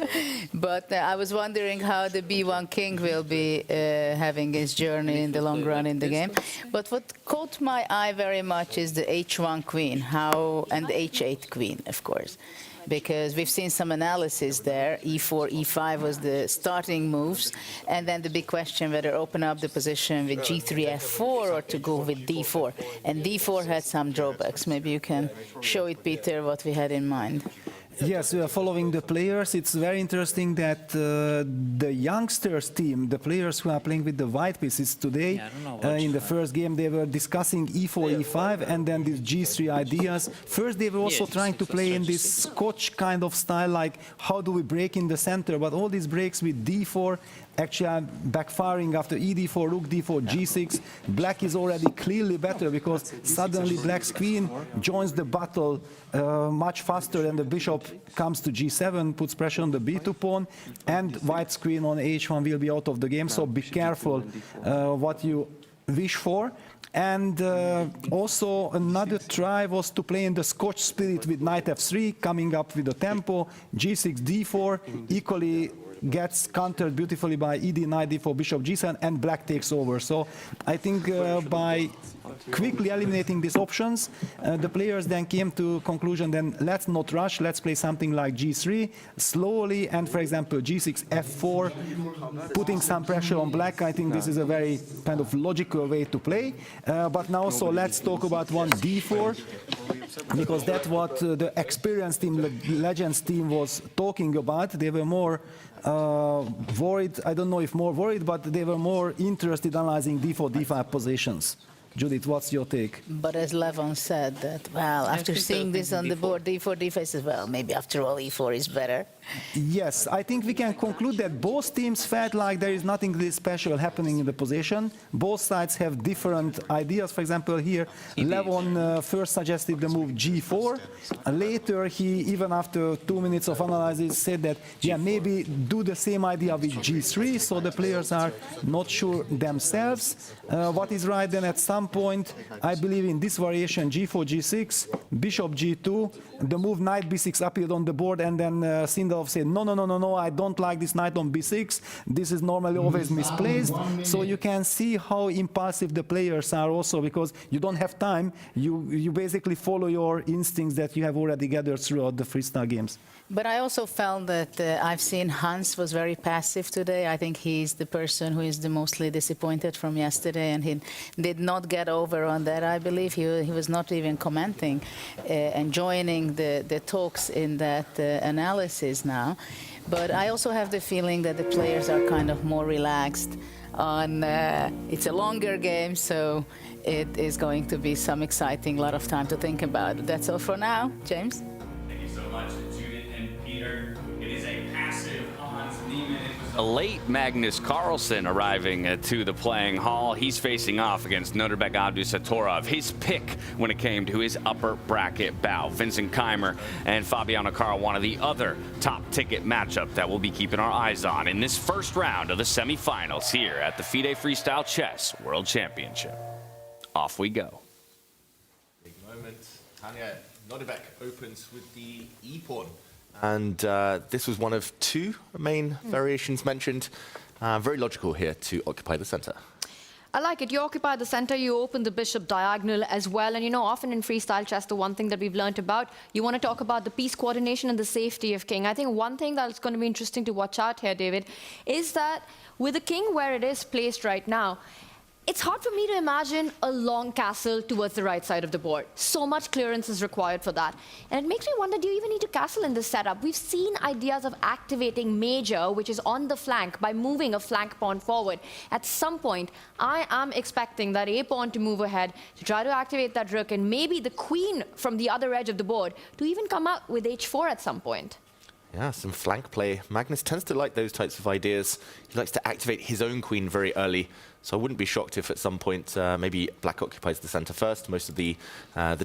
But I was wondering how the b1 king will be having his journey in the long run in the game. But what caught my eye very much is the h1 queen, and the h8 queen, of course. Because we've seen some analysis there. E4, E5 was the starting moves, and then the big question whether open up the position with G3, F4 or to go with D4. And D4 had some drawbacks. Maybe you can show it, Peter, what we had in mind. Yes, we are following the players. It's very interesting that the youngsters team, the players who are playing with the white pieces today, in the first game, they were discussing E4, E5, and then these G3 ideas. First, they were also trying to play in this Scotch kind of style, like how do we break in the center? But all these breaks with D4 actually are backfiring after ED4, Rook D4, G6. Black is already clearly better because suddenly Black's queen joins the battle much faster, and the bishop comes to G7, puts pressure on the B2 pawn, and White's queen on H1 will be out of the game. So be careful what you wish for. And also another try was to play in the Scotch spirit with knight f3, coming up with the tempo, G6, D4, equally gets countered beautifully by ED, knight d4, bishop g7, and black takes over. So I think by quickly eliminating these options, the players then came to conclusion, then let's not rush, let's play something like g3 slowly, and for example g6, f4, putting some pressure on black. I think this is a very kind of logical way to play. But now, so let's talk about one d4, because that's what the experienced team, the Legends team was talking about. They were more worried, I don't know if more worried, but they were more interested in analyzing d4, d5 positions. Judith, what's your take? But as Levon said, that, well, after seeing this on the board, d4, d5 says, well, maybe after all, e4 is better. Yes, I think we can conclude that both teams felt like there is nothing really special happening in the position. Both sides have different ideas. For example, here, Levon first suggested the move g4. Later, he, even after 2 minutes of analysis, said that, yeah, maybe do the same idea with g3, so the players are not sure themselves what is right. Then at some point, I believe in this variation, g4, g6, bishop g2, the move knight b6 appeared on the board, and then Sindarov said, no, I don't like this knight on b6. This is normally always misplaced. So you can see how impulsive the players are also, because you don't have time. You basically follow your instincts that you have already gathered throughout the freestyle games. But I also felt that I've seen Hans was very passive today. I think he's the person who is the mostly disappointed from yesterday, and he did not get over on that. I believe he was not even commenting and joining the talks in that analysis now. But I also have the feeling that the players are kind of more relaxed on, it's a longer game, so it is going to be some exciting, lot of time to think about. That's all for now. James? Thank you so much, Judith and Peter. It is a passive Hans Niemann. It was a late Magnus Carlsen arriving to the playing hall. He's facing off against Nodirbek Abdusattorov. His pick when it came to his upper bracket bout. Vincent Keymer and Fabiano Caruana, the other top ticket matchup that we'll be keeping our eyes on in this first round of the semifinals here at the FIDE Freestyle Chess World Championship. Off we go. Big moment. Tanya, Nodirbek opens with the e-pawn. And this was one of two main variations mentioned. Very logical here to occupy the center. I like it. You occupy the center, you open the bishop diagonal as well. And you know, often in freestyle chess, the one thing that we've learned about, you want to talk about the piece coordination and the safety of king. I think one thing that's going to be interesting to watch out here, David, is that with the king where it is placed right now, it's hard for me to imagine a long castle towards the right side of the board. So much clearance is required for that. And it makes me wonder, do you even need to castle in this setup? We've seen ideas of activating major, which is on the flank, by moving a flank pawn forward. At some point, I am expecting that a pawn to move ahead to try to activate that rook, and maybe the queen from the other edge of the board to even come out with h4 at some point. Yeah, some flank play. Magnus tends to like those types of ideas. He likes to activate his own queen very early. So I wouldn't be shocked if at some point maybe black occupies the center first. Most of the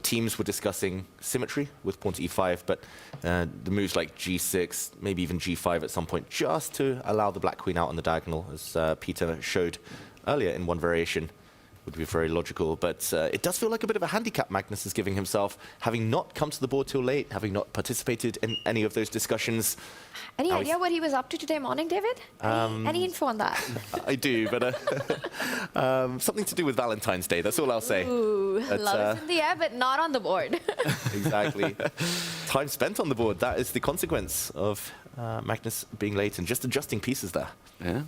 teams were discussing symmetry with pawn to e5, but the moves like g6, maybe even g5 at some point, just to allow the black queen out on the diagonal, as Peter showed earlier in one variation, would be very logical. But it does feel like a bit of a handicap Magnus is giving himself, having not come to the board till late, having not participated in any of those discussions. Any idea what he was up to today morning, David? Any info on that? I do, but something to do with Valentine's Day, that's all I'll say. Ooh, love is in the air, but not on the board. Exactly. Time spent on the board, that is the consequence of Magnus being late and just adjusting pieces there. Yeah.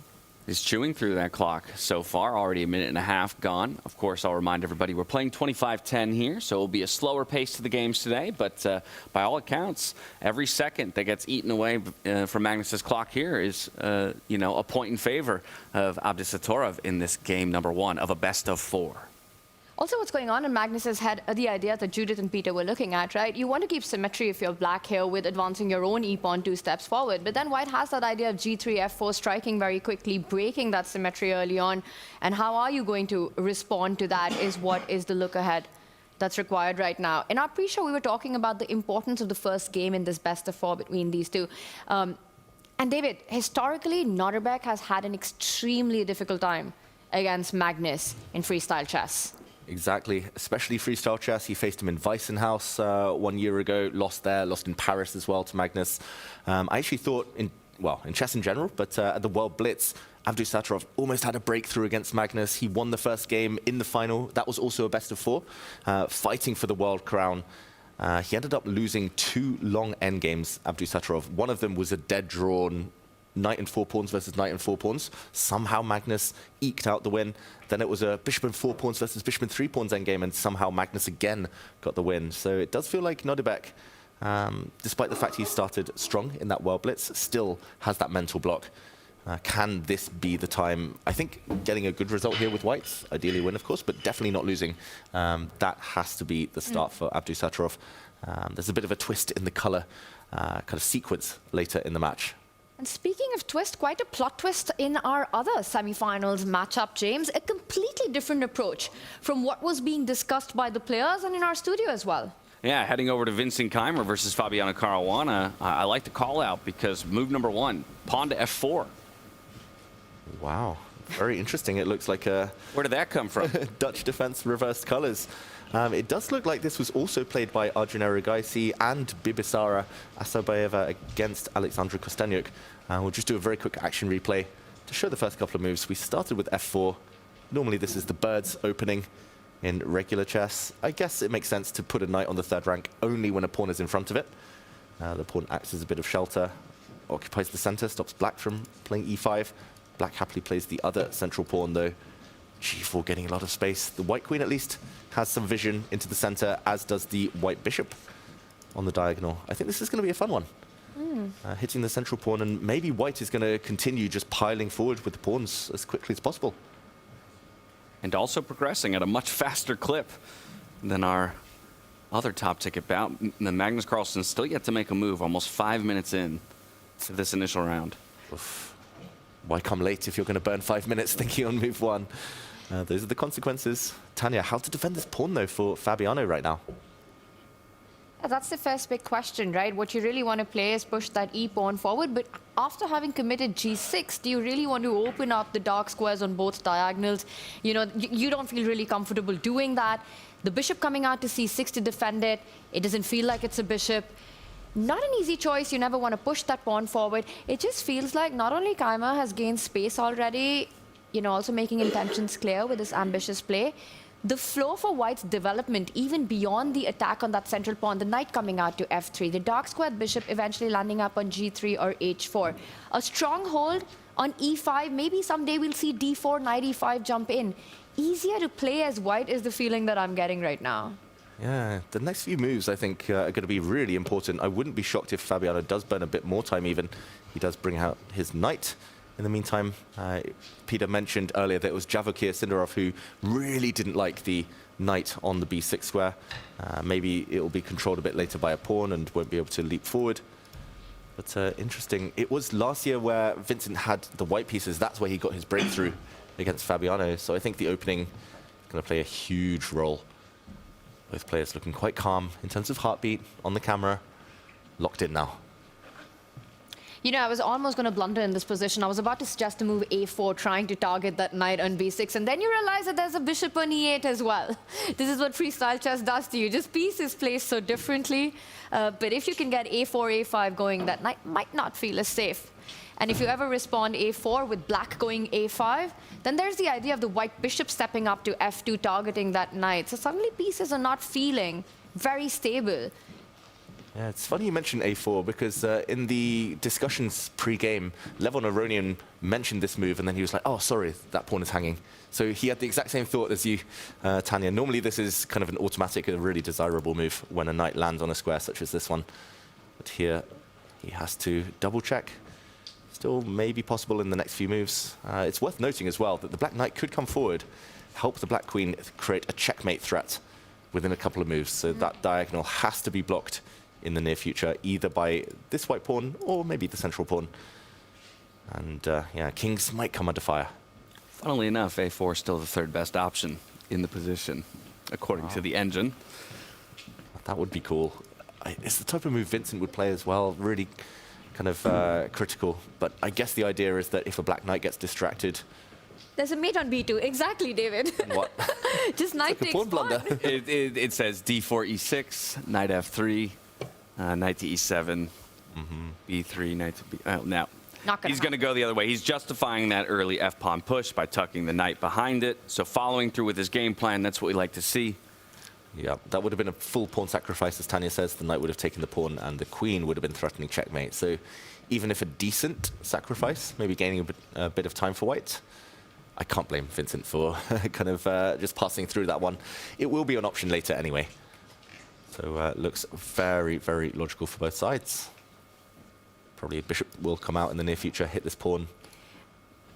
He's chewing through that clock so far, already a minute and a half gone. Of course, I'll remind everybody we're playing 25-10 here, so it'll be a slower pace to the games today. But by all accounts, every second that gets eaten away from Magnus's clock here is, you know, a point in favor of Abdusattorov in this game number 1 of a best of 4. Also, what's going on in Magnus's head are the idea that Judith and Peter were looking at, right? You want to keep symmetry if you're black here with advancing your own e-pawn 2 steps forward. But then white has that idea of g3, f4, striking very quickly, breaking that symmetry early on. And how are you going to respond to that is what is the look ahead that's required right now. In our pre-show, we were talking about the importance of the first game in this best of 4 between these two. And David, historically, Nodirbek has had an extremely difficult time against Magnus in freestyle chess. Exactly, especially freestyle chess. He faced him in Weissenhaus 1 year ago, lost there, lost in Paris as well to Magnus. I actually thought, in chess in general, but at the World Blitz, Abdusattorov almost had a breakthrough against Magnus. He won the first game in the final. That was also a best of 4, fighting for the world crown. He ended up losing 2 long endgames, Abdusattorov. One of them was a dead-drawn knight and 4 pawns versus knight and 4 pawns. Somehow Magnus eked out the win. Then it was a bishop and 4 pawns versus bishop and 3 pawns endgame, and somehow Magnus again got the win. So it does feel like Nodirbek, despite the fact he started strong in that World Blitz, still has that mental block. Can this be the time? I think getting a good result here with whites, ideally win, of course, but definitely not losing. That has to be the start for Abdusattorov. There's a bit of a twist in the color kind of sequence later in the match. And speaking of twist, quite a plot twist in our other semifinals matchup, James. A completely different approach from what was being discussed by the players and in our studio as well. Yeah, heading over to Vincent Keymer versus Fabiano Caruana. I like the call out because move number 1, pawn to f4. Wow, very interesting. It looks like a... Where did that come from? Dutch defense reversed colors. It does look like this was also played by Arjun Erigaisi and Bibisara Asabayeva against Alexandra Kostenyuk. We'll just do a very quick action replay to show the first couple of moves. We started with f4. Normally this is the birds opening in regular chess. I guess it makes sense to put a knight on the 3rd rank only when a pawn is in front of it. The pawn acts as a bit of shelter, occupies the center, stops black from playing e5. Black happily plays the other central pawn though. g4 getting a lot of space. The white queen at least has some vision into the center, as does the white bishop on the diagonal. I think this is going to be a fun one. Hitting the central pawn, and maybe white is going to continue just piling forward with the pawns as quickly as possible. And also progressing at a much faster clip than our other top ticket bout. The Magnus Carlsen still yet to make a move, almost 5 minutes in to this initial round. Oof. Why come late if you're going to burn 5 minutes thinking on move 1? Those are the consequences. Tanya, how to defend this pawn, though, for Fabiano right now? That's the first big question, right? What you really want to play is push that e-pawn forward, but after having committed g6, do you really want to open up the dark squares on both diagonals? You know, you don't feel really comfortable doing that. The bishop coming out to c6 to defend it, it doesn't feel like it's a bishop. Not an easy choice. You never want to push that pawn forward. It just feels like not only Keymer has gained space already, also making intentions clear with this ambitious play. The flow for White's development, even beyond the attack on that central pawn, the knight coming out to f3, the dark squared bishop eventually landing up on g3 or h4. A stronghold on e5, maybe someday we'll see d4, knight e5 jump in. Easier to play as White is the feeling that I'm getting right now. Yeah, the next few moves, I think, are going to be really important. I wouldn't be shocked if Fabiano does burn a bit more time even. He does bring out his knight. In the meantime, Peter mentioned earlier that it was Vachier-Lagrave who really didn't like the knight on the b6 square. Maybe it will be controlled a bit later by a pawn and won't be able to leap forward. But interesting. It was last year where Vincent had the white pieces. That's where he got his breakthrough against Fabiano. So I think the opening is going to play a huge role. Both players looking quite calm in terms of heartbeat on the camera. Locked in now. I was almost going to blunder in this position. I was about to suggest a move a4, trying to target that knight on b6, and then you realize that there's a bishop on e8 as well. This is what freestyle chess does to you. Just pieces placed so differently. But if you can get a4, a5 going, that knight might not feel as safe. And if you ever respond a4 with black going a5, then there's the idea of the white bishop stepping up to f2, targeting that knight. So suddenly pieces are not feeling very stable. Yeah, it's funny you mentioned a4 because in the discussions pre-game, Levon Aronian mentioned this move and then he was like, oh, sorry, that pawn is hanging. So he had the exact same thought as you, Tanya. Normally this is kind of an automatic, a really desirable move when a knight lands on a square such as this one. But here he has to double check. Still maybe possible in the next few moves. It's worth noting as well that the black knight could come forward, help the black queen create a checkmate threat within a couple of moves. So that diagonal has to be blocked in the near future, either by this white pawn or maybe the central pawn. And yeah, kings might come under fire. Funnily enough, a4 is still the third best option in the position, according to the engine. That would be cool. It's the type of move Vincent would play as well, really kind of critical. But I guess the idea is that if a black knight gets distracted... There's a mate on b2. Exactly, David. What? Just knight takes pawn. Blunder. It says d4, e6, knight f3, knight to e7, b3, knight to b... Oh, now, he's going to go the other way. He's justifying that early f-pawn push by tucking the knight behind it. So following through with his game plan, that's what we like to see. Yeah, that would have been a full pawn sacrifice, as Tanya says. The knight would have taken the pawn and the queen would have been threatening checkmate. So even if a decent sacrifice, maybe gaining a bit of time for white, I can't blame Vincent for kind of just passing through that one. It will be an option later anyway. So it looks very, very logical for both sides. Probably a bishop will come out in the near future, hit this pawn.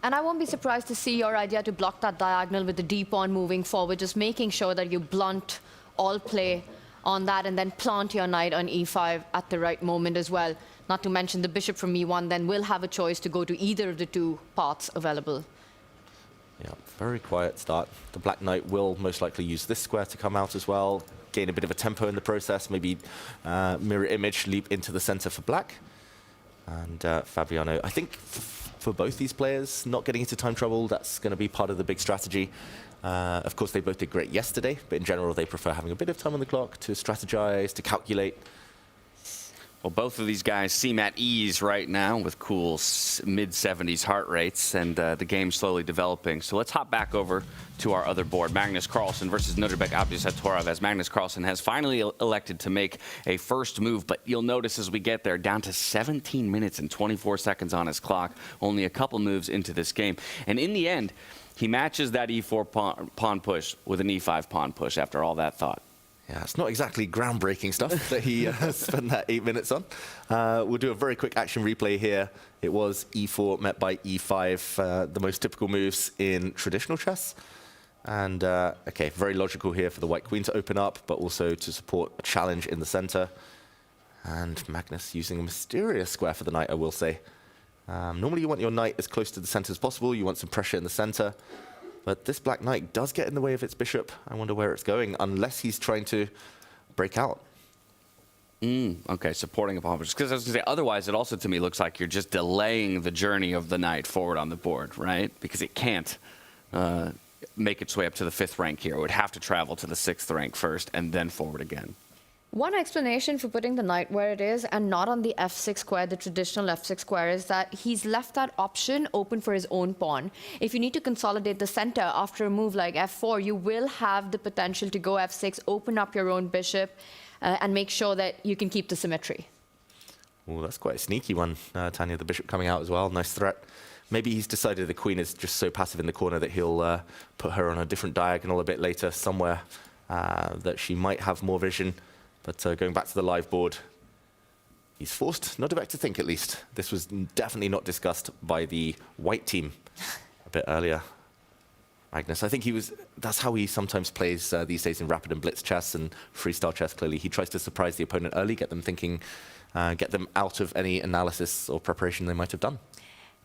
And I won't be surprised to see your idea to block that diagonal with the d pawn moving forward, just making sure that you blunt all play on that and then plant your knight on e5 at the right moment as well. Not to mention the bishop from e1 then will have a choice to go to either of the two paths available. Yeah, very quiet start. The black knight will most likely use this square to come out as well, gain a bit of a tempo in the process, maybe mirror image, leap into the center for black. And Fabiano, I think for both these players, not getting into time trouble, that's going to be part of the big strategy. Of course, they both did great yesterday, but in general, they prefer having a bit of time on the clock to strategize, to calculate. Well, both of these guys seem at ease right now with cool mid-70s heart rates and the game slowly developing. So let's hop back over to our other board. Magnus Carlsen versus Nodirbek Abdusattorov, as Magnus Carlsen has finally elected to make a first move. But you'll notice as we get there, down to 17 minutes and 24 seconds on his clock, only a couple moves into this game. And in the end, he matches that e4 pawn push with an e5 pawn push after all that thought. Yeah, it's not exactly groundbreaking stuff that he spent that 8 minutes on. We'll do a very quick action replay here. It was e4 met by e5, the most typical moves in traditional chess. And, okay, very logical here for the white queen to open up, but also to support a challenge in the center. And Magnus using a mysterious square for the knight, I will say. Normally you want your knight as close to the center as possible. You want some pressure in the center. But this black knight does get in the way of its bishop. I wonder where it's going, unless he's trying to break out. Okay, supporting a pawn push. Because I was going to say, otherwise it also to me looks like you're just delaying the journey of the knight forward on the board, right? Because it can't make its way up to the 5th rank here. It would have to travel to the 6th rank first and then forward again. One explanation for putting the knight where it is and not on the f6 square, the traditional f6 square, is that he's left that option open for his own pawn. If you need to consolidate the center after a move like f4, you will have the potential to go f6, open up your own bishop, and make sure that you can keep the symmetry. Oh, that's quite a sneaky one, Tanya, the bishop coming out as well. Nice threat. Maybe he's decided the queen is just so passive in the corner that he'll put her on a different diagonal a bit later, somewhere that she might have more vision. But going back to the live board, he's forced Nodirbek to think, at least. This was definitely not discussed by the white team a bit earlier. Magnus, I think that's how he sometimes plays these days in rapid and blitz chess and freestyle chess, clearly. He tries to surprise the opponent early, get them thinking, get them out of any analysis or preparation they might have done.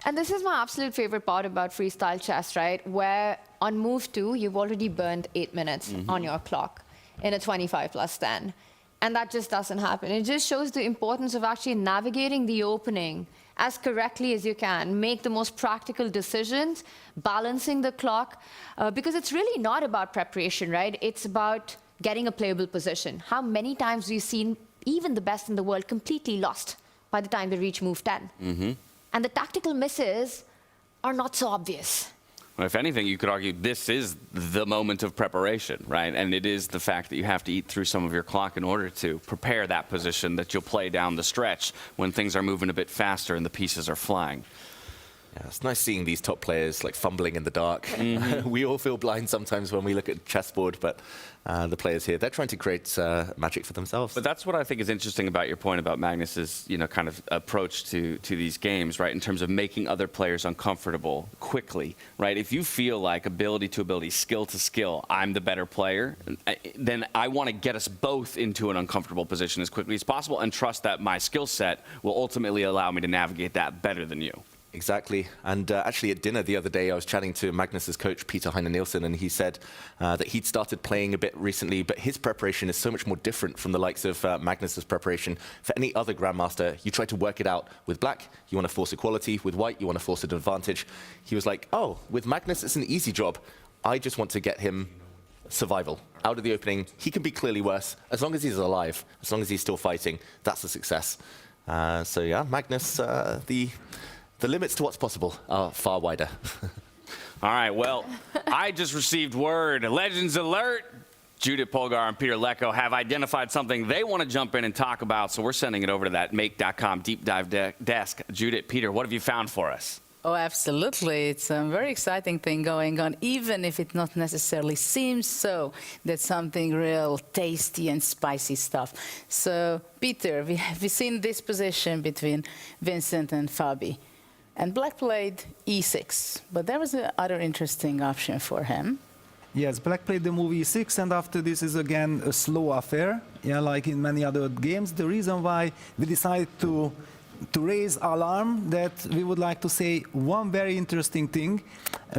And this is my absolute favorite part about freestyle chess, right? Where on move 2, you've already burned 8 minutes on your clock in a 25+10. And that just doesn't happen. It just shows the importance of actually navigating the opening as correctly as you can, make the most practical decisions, balancing the clock, because it's really not about preparation, right? It's about getting a playable position. How many times we've seen even the best in the world completely lost by the time they reach move 10. And the tactical misses are not so obvious. Well, if anything, you could argue this is the moment of preparation, right? And it is the fact that you have to eat through some of your clock in order to prepare that position that you'll play down the stretch when things are moving a bit faster and the pieces are flying. Yeah, it's nice seeing these top players like fumbling in the dark. We all feel blind sometimes when we look at chessboard, but the players here, they're trying to create magic for themselves. But that's what I think is interesting about your point about Magnus's, kind of approach to these games, right? In terms of making other players uncomfortable quickly, right? If you feel like ability to ability, skill to skill, I'm the better player, then I want to get us both into an uncomfortable position as quickly as possible and trust that my skill set will ultimately allow me to navigate that better than you. Exactly. And actually at dinner the other day, I was chatting to Magnus's coach, Peter Heine-Nielsen, and he said that he'd started playing a bit recently, but his preparation is so much more different from the likes of Magnus's preparation. For any other grandmaster, you try to work it out. With black, you want to force equality. With white, you want to force an advantage. He was like, oh, with Magnus, it's an easy job. I just want to get him survival. Out of the opening, he can be clearly worse. As long as he's alive, as long as he's still fighting, that's a success. So yeah, Magnus, the limits to what's possible are far wider. All right, well, I just received word. Legends alert! Judith Polgar and Peter Lecko have identified something they want to jump in and talk about, so we're sending it over to that make.com deep dive desk. Judith, Peter, what have you found for us? Oh, absolutely. It's a very exciting thing going on, even if it not necessarily seems so. That's something real tasty and spicy stuff. So, Peter, we've seen this position between Vincent and Fabi. And black played e6, but there was another interesting option for him. Yes, black played the move e6, and after this is again a slow affair, yeah, like in many other games. The reason why we decided to raise alarm, that we would like to say one very interesting thing,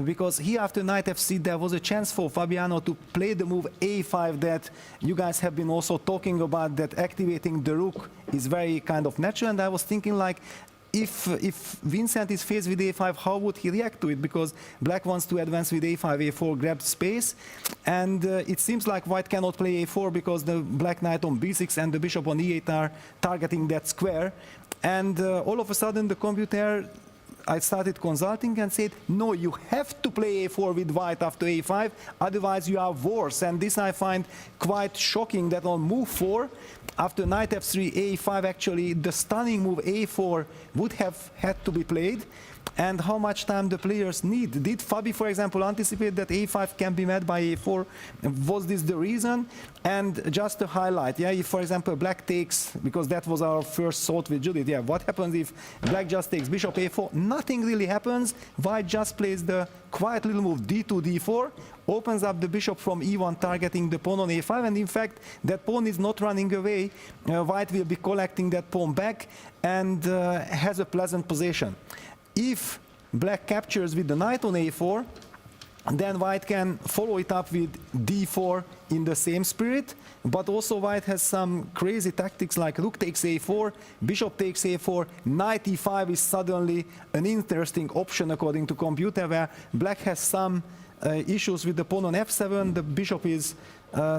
because here after knight f6 there was a chance for Fabiano to play the move a5 that you guys have been also talking about, that activating the rook is very kind of natural, and I was thinking like, if Vincent is faced with a5, how would he react to it? Because black wants to advance with a5, a4, grab space, and it seems like white cannot play a4 because the black knight on b6 and the bishop on e8 are targeting that square. And all of a sudden the computer, I started consulting and said, no, you have to play a4 with white after a5, otherwise you are worse. And this I find quite shocking, that on move 4, after knight f3, a5, actually the stunning move a4 would have had to be played. And how much time the players need. Did Fabi, for example, anticipate that a5 can be met by a4? Was this the reason? And just to highlight, yeah, if, for example, black takes, because that was our first thought with Judith, yeah, what happens if black just takes bishop a4? Nothing really happens. White just plays the quiet little move d2, d4, opens up the bishop from e1, targeting the pawn on a5, and in fact, that pawn is not running away. White will be collecting that pawn back and has a pleasant position. If black captures with the knight on a4, then white can follow it up with d4 in the same spirit, but also white has some crazy tactics like rook takes a4, bishop takes a4, knight e5 is suddenly an interesting option according to computer, where black has some issues with the pawn on f7, the bishop is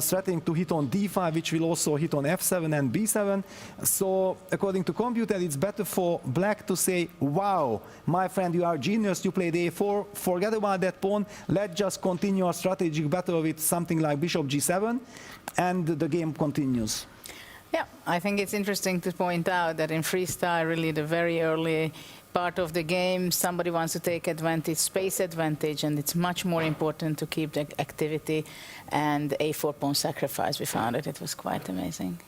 threatening to hit on d5, which will also hit on f7 and b7. So according to computer, it's better for black to say, wow, my friend, you are genius, you played a4, forget about that pawn, let's just continue our strategic battle with something like bishop g7, and the game continues. Yeah, I think it's interesting to point out that in freestyle, really the very early part of the game, somebody wants to take advantage, space advantage, and it's much more important to keep the activity. And a4 pawn sacrifice, we found it was quite amazing.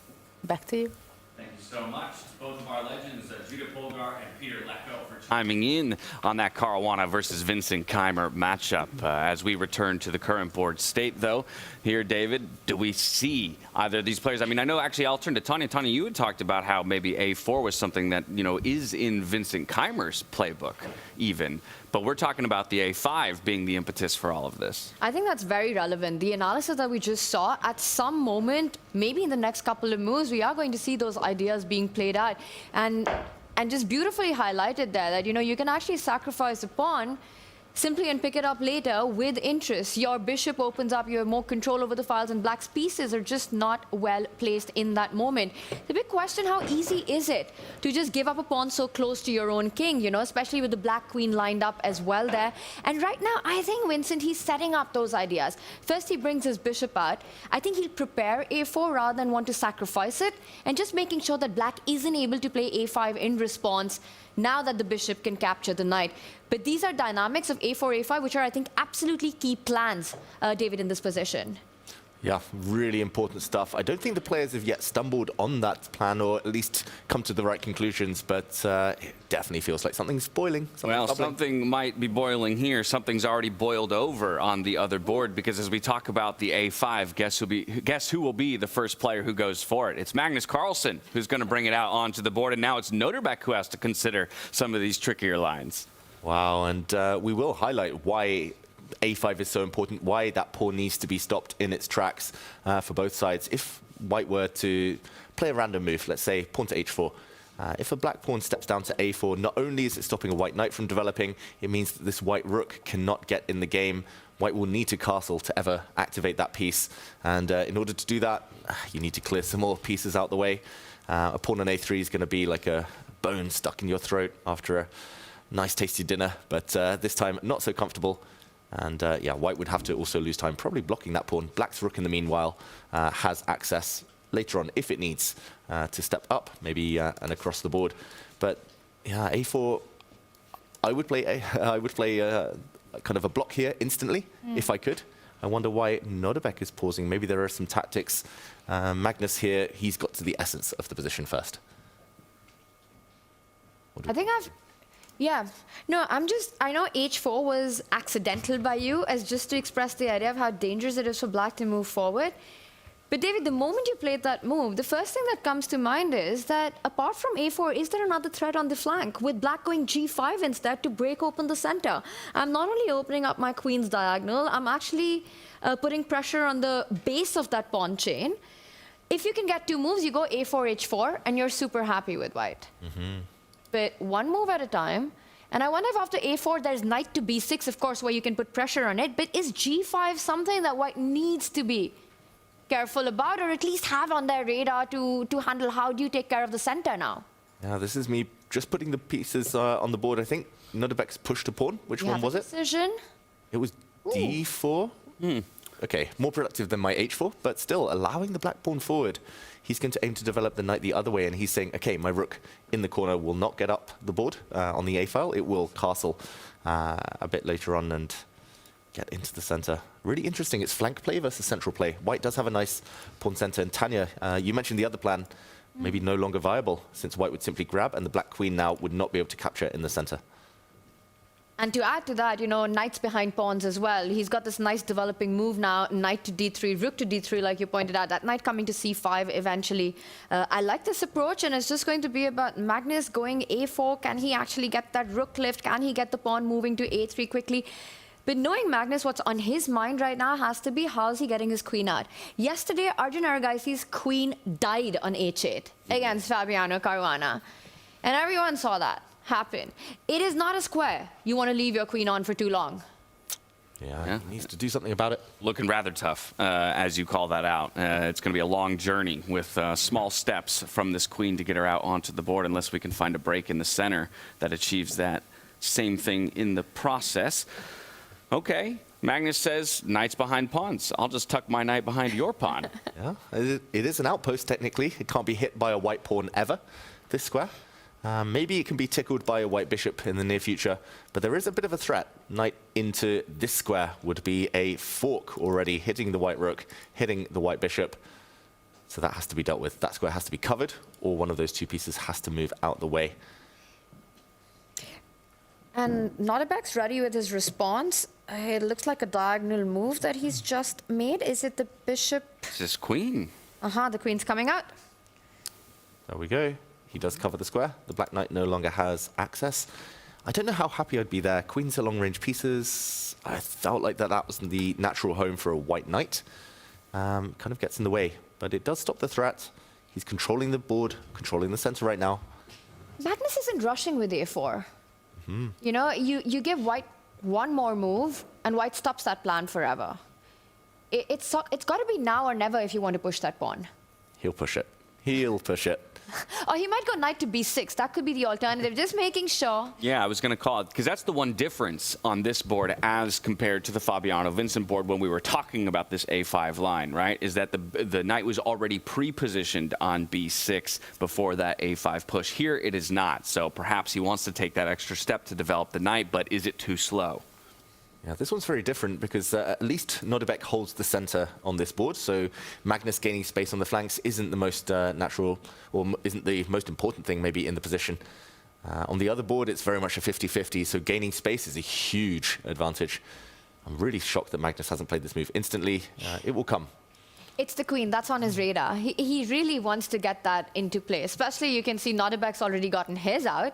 Back to you. Thank you so much to both of our legends, Judah Polgar and Peter Lecko, for chiming in on that Caruana versus Vincent Keymer matchup. As we return to the current board state, though, here, David, do we see either of these players? I mean, I know actually I'll turn to Tanya. Tanya, you had talked about how maybe a4 was something that, you know, is in Vincent Keymer's playbook even. But we're talking about the a5 being the impetus for all of this. I think that's very relevant. The analysis that we just saw, at some moment, maybe in the next couple of moves, we are going to see those ideas being played out. And just beautifully highlighted there that, you know, you can actually sacrifice a pawn simply and pick it up later with interest. Your bishop opens up, you have more control over the files, and black's pieces are just not well placed in that moment. The big question, how easy is it to just give up a pawn so close to your own king, you know, especially with the black queen lined up as well there. And right now, I think Vincent, he's setting up those ideas. First, he brings his bishop out. I think he'll prepare a4 rather than want to sacrifice it, and just making sure that black isn't able to play a5 in response now that the bishop can capture the knight. But these are dynamics of a4, a5, which are, I think, absolutely key plans, David, in this position. Yeah, really important stuff. I don't think the players have yet stumbled on that plan, or at least come to the right conclusions, but it definitely feels like something's boiling. Something might be boiling here. Something's already boiled over on the other board, because as we talk about the a5, guess who will be the first player who goes for it? It's Magnus Carlsen who's going to bring it out onto the board, and now it's Nodirbek who has to consider some of these trickier lines. Wow, and we will highlight why a5 is so important, why that pawn needs to be stopped in its tracks for both sides. If white were to play a random move, let's say pawn to h4, if a black pawn steps down to a4, not only is it stopping a white knight from developing, it means that this white rook cannot get in the game. White will need to castle to ever activate that piece, and in order to do that, you need to clear some more pieces out the way. A pawn on a3 is going to be like a bone stuck in your throat after a nice tasty dinner, but this time not so comfortable. And yeah, white would have to also lose time, probably blocking that pawn. Black's rook, in the meanwhile, has access later on, if it needs, to step up, maybe and across the board. But yeah, a4, I would play kind of a block here instantly, if I could. I wonder why Nodirbek is pausing. Maybe there are some tactics. Magnus here, he's got to the essence of the position first. Yeah. No, I know h4 was accidental by you, as just to express the idea of how dangerous it is for black to move forward. But David, the moment you played that move, the first thing that comes to mind is that apart from a4, is there another threat on the flank, with black going g5 instead to break open the center? I'm not only opening up my queen's diagonal, I'm actually putting pressure on the base of that pawn chain. If you can get two moves, you go a4, h4, and you're super happy with white. But one move at a time. And I wonder if after a4, there's knight to b6, of course, where you can put pressure on it. But is g5 something that white needs to be careful about, or at least have on their radar to handle? How do you take care of the center now? Yeah, this is me just putting the pieces on the board. I think Nodirbek's pushed a pawn. Which one was it? Decision? It was d4. Okay, more productive than my h4, but still allowing the black pawn forward. He's going to aim to develop the knight the other way, and he's saying, okay, my rook in the corner will not get up the board on the a file. It will castle a bit later on and get into the center. Really interesting. It's flank play versus central play. White does have a nice pawn center. And Tanya, you mentioned the other plan, maybe no longer viable, since white would simply grab, and the black queen now would not be able to capture it in the center. And to add to that, you know, knights behind pawns as well. He's got this nice developing move now, knight to d3, rook to d3, like you pointed out, that knight coming to c5 eventually. I like this approach, and it's just going to be about Magnus going a4. Can he actually get that rook lift? Can he get the pawn moving to a3 quickly? But knowing Magnus, what's on his mind right now has to be, how's he getting his queen out? Yesterday, Arjun Aragaisi's queen died on h8 against Fabiano Caruana. And everyone saw that happen. It is not a square you want to leave your queen on for too long. Yeah, he needs to do something about it. Looking rather tough, as you call that out. It's going to be a long journey with small steps from this queen to get her out onto the board, unless we can find a break in the center that achieves that same thing in the process. Okay, Magnus says, knight's behind pawns. I'll just tuck my knight behind your pawn. Yeah, it is an outpost technically. It can't be hit by a white pawn ever, this square. Maybe it can be tickled by a white bishop in the near future, but there is a bit of a threat. Knight into this square would be a fork already, hitting the white rook, hitting the white bishop. So that has to be dealt with. That square has to be covered, or one of those two pieces has to move out the way. And Nodirbek's ready with his response. It looks like a diagonal move that he's just made. Is it the bishop? It's his queen. The queen's coming out. There we go. He does cover the square. The black knight no longer has access. I don't know how happy I'd be there. Queens are long-range pieces. I felt like that was the natural home for a white knight. Kind of gets in the way, but it does stop the threat. He's controlling the board, controlling the center right now. Magnus isn't rushing with a4. You know, you give white one more move, and white stops that plan forever. It's got to be now or never if you want to push that pawn. He'll push it. He'll push it. Or he might go knight to b6. That could be the alternative. Just making sure. Yeah, I was going to call it, because that's the one difference on this board as compared to the Fabiano Vincent board when we were talking about this a5 line, right? Is that the knight was already pre-positioned on b6 before that a5 push. Here it is not. So perhaps he wants to take that extra step to develop the knight, but is it too slow? Yeah, this one's very different because at least Nodirbek holds the center on this board, so Magnus gaining space on the flanks isn't the most natural, or isn't the most important thing maybe in the position. On the other board, it's very much a 50-50, so gaining space is a huge advantage. I'm really shocked that Magnus hasn't played this move instantly. It will come. It's the queen. That's on his radar. He really wants to get that into play, especially you can see Nodirbek's already gotten his out.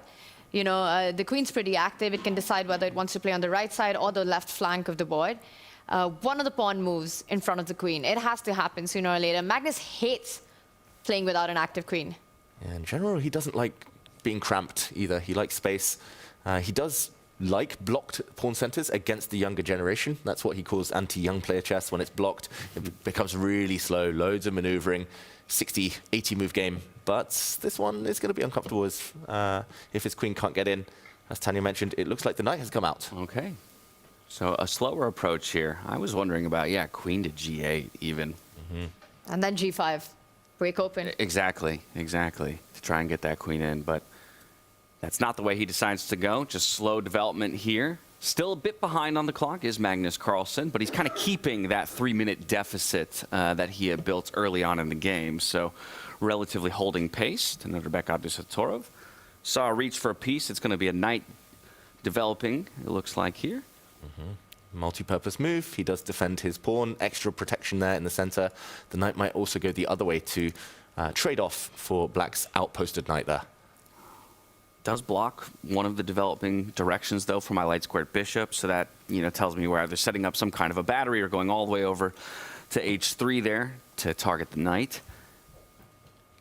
You know, the queen's pretty active. It can decide whether it wants to play on the right side or the left flank of the board. One of the pawn moves in front of the queen. It has to happen sooner or later. Magnus hates playing without an active queen. Yeah, in general, he doesn't like being cramped either. He likes space. He does like blocked pawn centers against the younger generation. That's what he calls anti-young player chess. When it's blocked, it becomes really slow, loads of maneuvering, 60, 80 move game. But this one is going to be uncomfortable if his queen can't get in. As Tanya mentioned, it looks like the knight has come out. Okay. So a slower approach here. I was wondering about, queen to g8 even. And then g5, break open. Exactly, to try and get that queen in. But that's not the way he decides to go. Just slow development here. Still a bit behind on the clock is Magnus Carlsen, but he's kind of keeping that 3-minute deficit that he had built early on in the game. So relatively holding pace to Nodirbek Abdusattorov. Saw a reach for a piece. It's going to be a knight developing, it looks like here. Multi-purpose move. He does defend his pawn. Extra protection there in the center. The knight might also go the other way to trade off for black's outposted knight there. Does block one of the developing directions, though, for my light-squared bishop. So that, tells me we're either setting up some kind of a battery or going all the way over to h3 there to target the knight.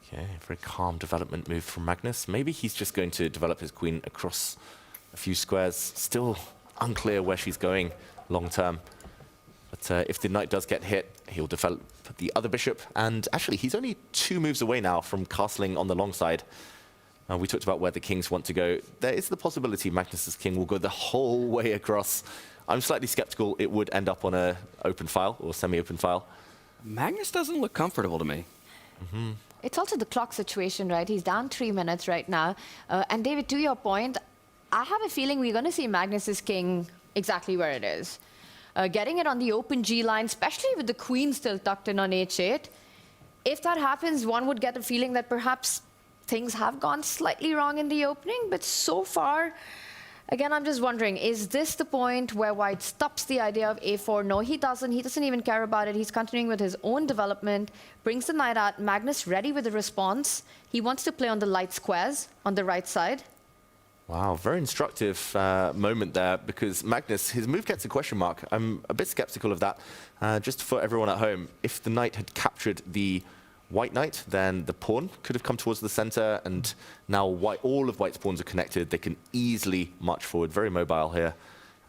Okay, very calm development move from Magnus. Maybe he's just going to develop his queen across a few squares. Still unclear where she's going long term. But if the knight does get hit, he'll develop the other bishop. And actually, he's only 2 moves away now from castling on the long side. We talked about where the kings want to go. There is the possibility Magnus's king will go the whole way across. I'm slightly skeptical it would end up on an open file or semi-open file. Magnus doesn't look comfortable to me. It's also the clock situation, right? He's down 3 minutes right now. And David, to your point, I have a feeling we're going to see Magnus's king exactly where it is. Getting it on the open G line, especially with the queen still tucked in on h8. If that happens, one would get the feeling that perhaps things have gone slightly wrong in the opening, but so far, again, I'm just wondering, is this the point where white stops the idea of a4? No, he doesn't. He doesn't even care about it. He's continuing with his own development, brings the knight out. Magnus ready with a response. He wants to play on the light squares on the right side. Wow, very instructive moment there, because Magnus, his move gets a question mark. I'm a bit skeptical of that. Just for everyone at home, if the knight had captured the white knight, then the pawn could have come towards the center, and now all of white's pawns are connected. They can easily march forward, very mobile here.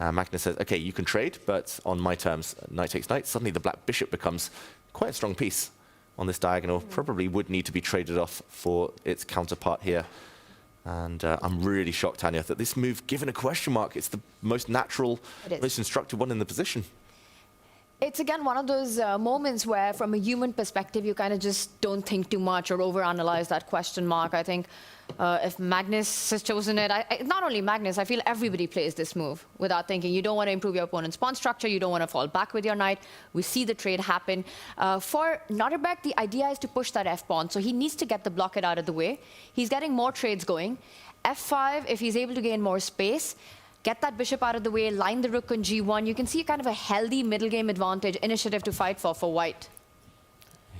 Magnus says, okay, you can trade, but on my terms, knight takes knight. Suddenly the black bishop becomes quite a strong piece on this diagonal. Probably would need to be traded off for its counterpart here. And I'm really shocked, Tanya, that this move, given a question mark, it's the most natural, most instructive one in the position. It's again one of those moments where, from a human perspective, you kind of just don't think too much or overanalyze that question mark. I think if Magnus has chosen it, not only Magnus, I feel everybody plays this move without thinking. You don't want to improve your opponent's pawn structure. You don't want to fall back with your knight. We see the trade happen. For Nodirbek, the idea is to push that f-pawn, so he needs to get the blockade out of the way. He's getting more trades going. f5, if he's able to gain more space, get that bishop out of the way, line the rook on g1. You can see kind of a healthy middle game advantage, initiative to fight for white.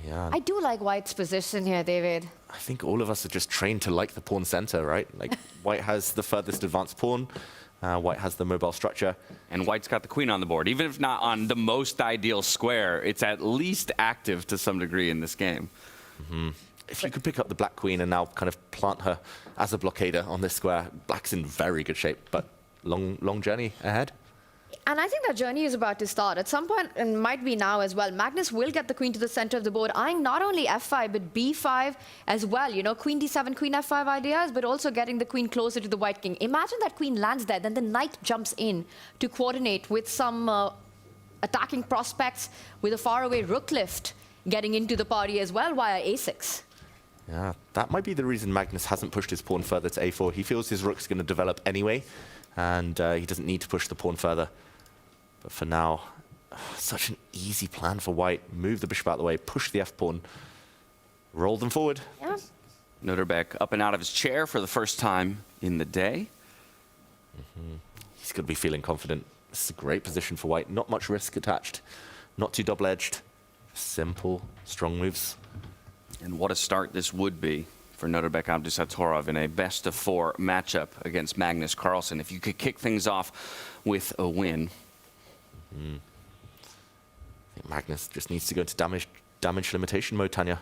Yeah. I do like white's position here, David. I think all of us are just trained to like the pawn center, right? Like, white has the furthest advanced pawn. White has the mobile structure. And white's got the queen on the board. Even if not on the most ideal square, it's at least active to some degree in this game. Mm-hmm. If you could pick up the black queen and now kind of plant her as a blockader on this square, black's in very good shape, but long journey ahead. And I think that journey is about to start. At some point, and might be now as well, Magnus will get the queen to the center of the board, eyeing not only f5, but b5 as well. You know, queen d7, queen f5 ideas, but also getting the queen closer to the white king. Imagine that queen lands there, then the knight jumps in to coordinate with some attacking prospects with a faraway rook lift getting into the party as well via a6. Yeah, that might be the reason Magnus hasn't pushed his pawn further to a4. He feels his rook's going to develop anyway, and he doesn't need to push the pawn further. But for now, such an easy plan for white. Move the bishop out of the way, push the f-pawn, roll them forward. Yeah. Nodirbek up and out of his chair for the first time in the day. Mm-hmm. He's going to be feeling confident. This is a great position for white. Not much risk attached. Not too double-edged. Simple, strong moves. And what a start this would be for Nodirbek Abdusattorov in a best-of-4 matchup against Magnus Carlsen. If you could kick things off with a win. Mm-hmm. I think Magnus just needs to go into damage limitation mode, Tanya.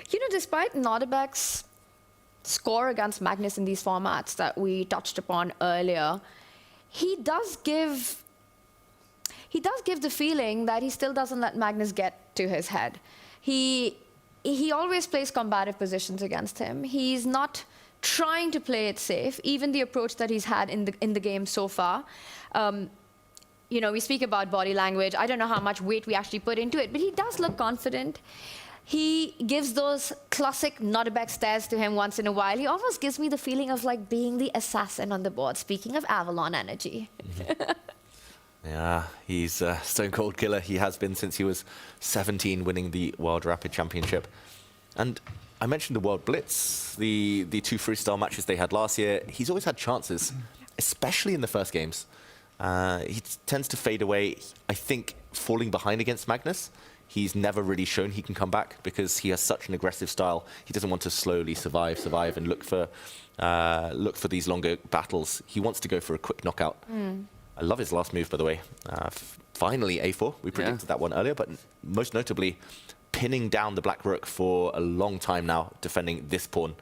You know, despite Nodirbek's score against Magnus in these formats that we touched upon earlier, he does give the feeling that he still doesn't let Magnus get to his head. He always plays combative positions against him. He's not trying to play it safe, even the approach that he's had in the game so far. You know, we speak about body language. I don't know how much weight we actually put into it, but he does look confident. He gives those classic Nodirbek stares to him once in a while. He almost gives me the feeling of like being the assassin on the board, speaking of Avalon energy. Mm-hmm. Yeah, he's a stone cold killer. He has been since he was 17, winning the World Rapid Championship. And I mentioned the World Blitz, the 2 freestyle matches they had last year. He's always had chances, especially in the first games. He tends to fade away, I think, falling behind against Magnus. He's never really shown he can come back because he has such an aggressive style. He doesn't want to slowly survive and look for these longer battles. He wants to go for a quick knockout. Mm. I love his last move, by the way. Finally, a4. We predicted that one earlier, but most notably, pinning down the black rook for a long time now, defending this pawn.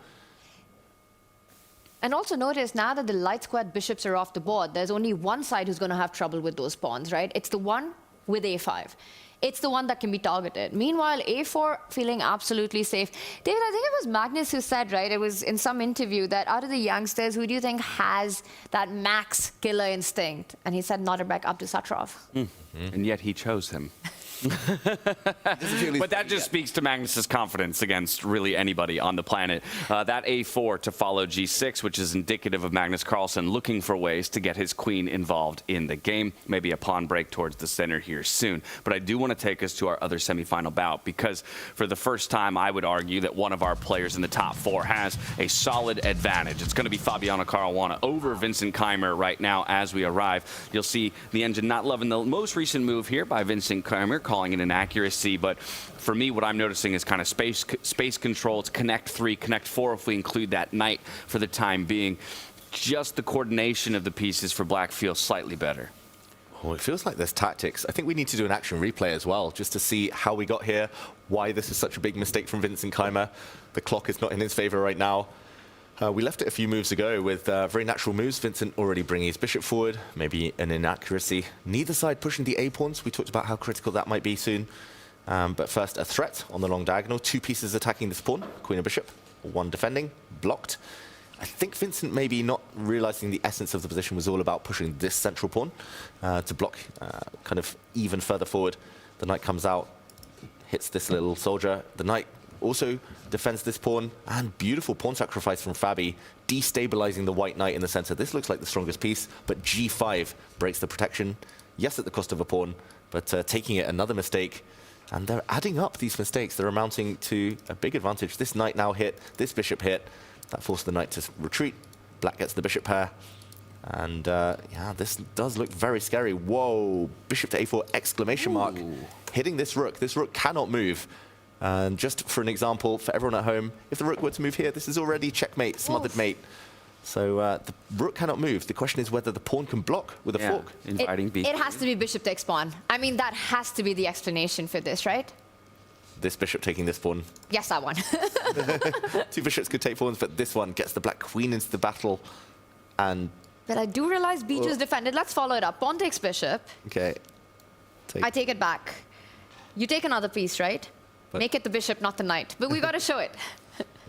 And also notice now that the light squared bishops are off the board, there's only one side who's going to have trouble with those pawns, right? It's the one with a5. It's the one that can be targeted. Meanwhile, a4 feeling absolutely safe. David, I think it was Magnus who said, right, it was in some interview, that out of the youngsters, who do you think has that max killer instinct? And he said Nodirbek Abdusattorov. Mm-hmm. And yet he chose him. But that just speaks to Magnus's confidence against really anybody on the planet. That a4 to follow g6, which is indicative of Magnus Carlsen looking for ways to get his queen involved in the game. Maybe a pawn break towards the center here soon. But I do want to take us to our other semifinal bout, because for the first time, I would argue that one of our players in the top 4 has a solid advantage. It's going to be Fabiano Caruana over Vincent Keymer right now as we arrive. You'll see the engine not loving the most recent move here by Vincent Keymer, calling it an accuracy, but for me, what I'm noticing is kind of space control. It's connect 3, connect 4 if we include that knight for the time being. Just the coordination of the pieces for black feels slightly better. Oh, it feels like there's tactics. I think we need to do an action replay as well, just to see how we got here, why this is such a big mistake from Vincent Keymer. The clock is not in his favor right now. We left it a few moves ago with very natural moves. Vincent already bringing his bishop forward, maybe an inaccuracy. Neither side pushing the A-pawns. We talked about how critical that might be soon. But first, a threat on the long diagonal. 2 pieces attacking this pawn, queen and bishop. 1 defending, blocked. I think Vincent maybe not realizing the essence of the position was all about pushing this central pawn to block kind of even further forward. The knight comes out, hits this little soldier. The knight also defends this pawn, and beautiful pawn sacrifice from Fabi, destabilizing the white knight in the center. This looks like the strongest piece, but G5 breaks the protection. Yes, at the cost of a pawn, but taking it another mistake. And they're adding up these mistakes. They're amounting to a big advantage. This knight now hit, this bishop hit. That forced the knight to retreat. Black gets the bishop pair. And yeah, this does look very scary. Whoa, bishop to a4, exclamation mark. Hitting this rook. This rook cannot move. And just for an example, for everyone at home, if the rook were to move here, this is already checkmate, smothered mate. So the rook cannot move. The question is whether the pawn can block with a fork. It has to be bishop takes pawn. I mean, that has to be the explanation for this, right? This bishop taking this pawn. Yes, that one. 2 bishops could take pawns, but this one gets the black queen into the battle. And but I do realize b2 is defended. Let's follow it up. Pawn takes bishop. Okay. I take it back. You take another piece, right? But make it the bishop, not the knight. But we got to show it.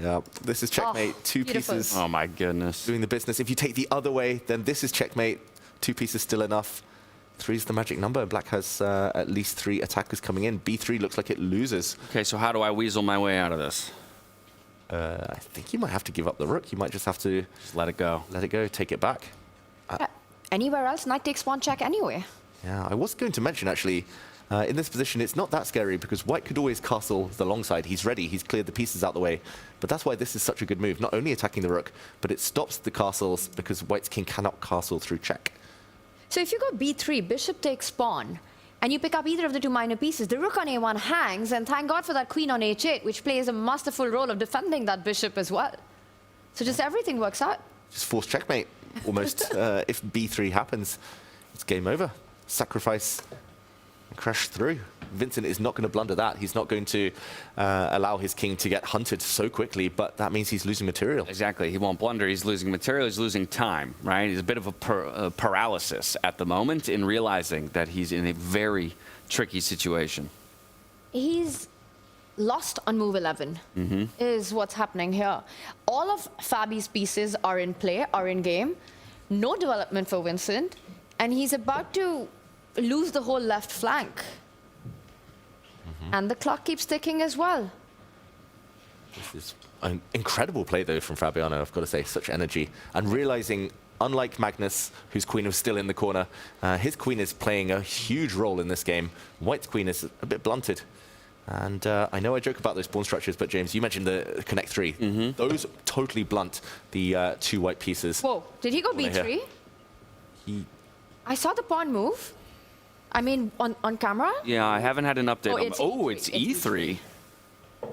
Yeah, this is checkmate. 2 beautiful. pieces. Oh my goodness. Doing the business. If you take the other way, then this is checkmate. 2 pieces still enough. 3 is the magic number. Black has at least 3 attackers coming in. B3 looks like it loses. Okay, so how do I weasel my way out of this? I think you might have to give up the rook. You might just have to just let it go. Let it go. Take it back. Anywhere else, knight takes pawn check anyway. Yeah, I was going to mention actually, in this position, it's not that scary because white could always castle the long side. He's ready. He's cleared the pieces out the way. But that's why this is such a good move. Not only attacking the rook, but it stops the castles because white's king cannot castle through check. So if you go b3, bishop takes pawn, and you pick up either of the 2 minor pieces, the rook on a1 hangs, and thank God for that queen on h8, which plays a masterful role of defending that bishop as well. So just everything works out. Just force checkmate, almost. If b3 happens, it's game over. Sacrifice and crash through. Vincent is not going to blunder that. He's not going to allow his king to get hunted so quickly, but that means he's losing material. Exactly. He won't blunder. He's losing material. He's losing time, right? He's a bit of a paralysis at the moment in realizing that he's in a very tricky situation. He's lost on move 11, is what's happening here. All of Fabi's pieces are in play, are in game. No development for Vincent, and he's about to lose the whole left flank. And the clock keeps ticking as well. This is an incredible play, though, from Fabiano, I've got to say. Such energy. And realizing, unlike Magnus, whose queen was still in the corner, his queen is playing a huge role in this game. White's queen is a bit blunted. And I know I joke about those pawn structures, but James, you mentioned the connect 3. Those totally blunt the 2 white pieces. Whoa, did he go b3? I saw the pawn move. I mean, on camera? Yeah, I haven't had an update. It's E3.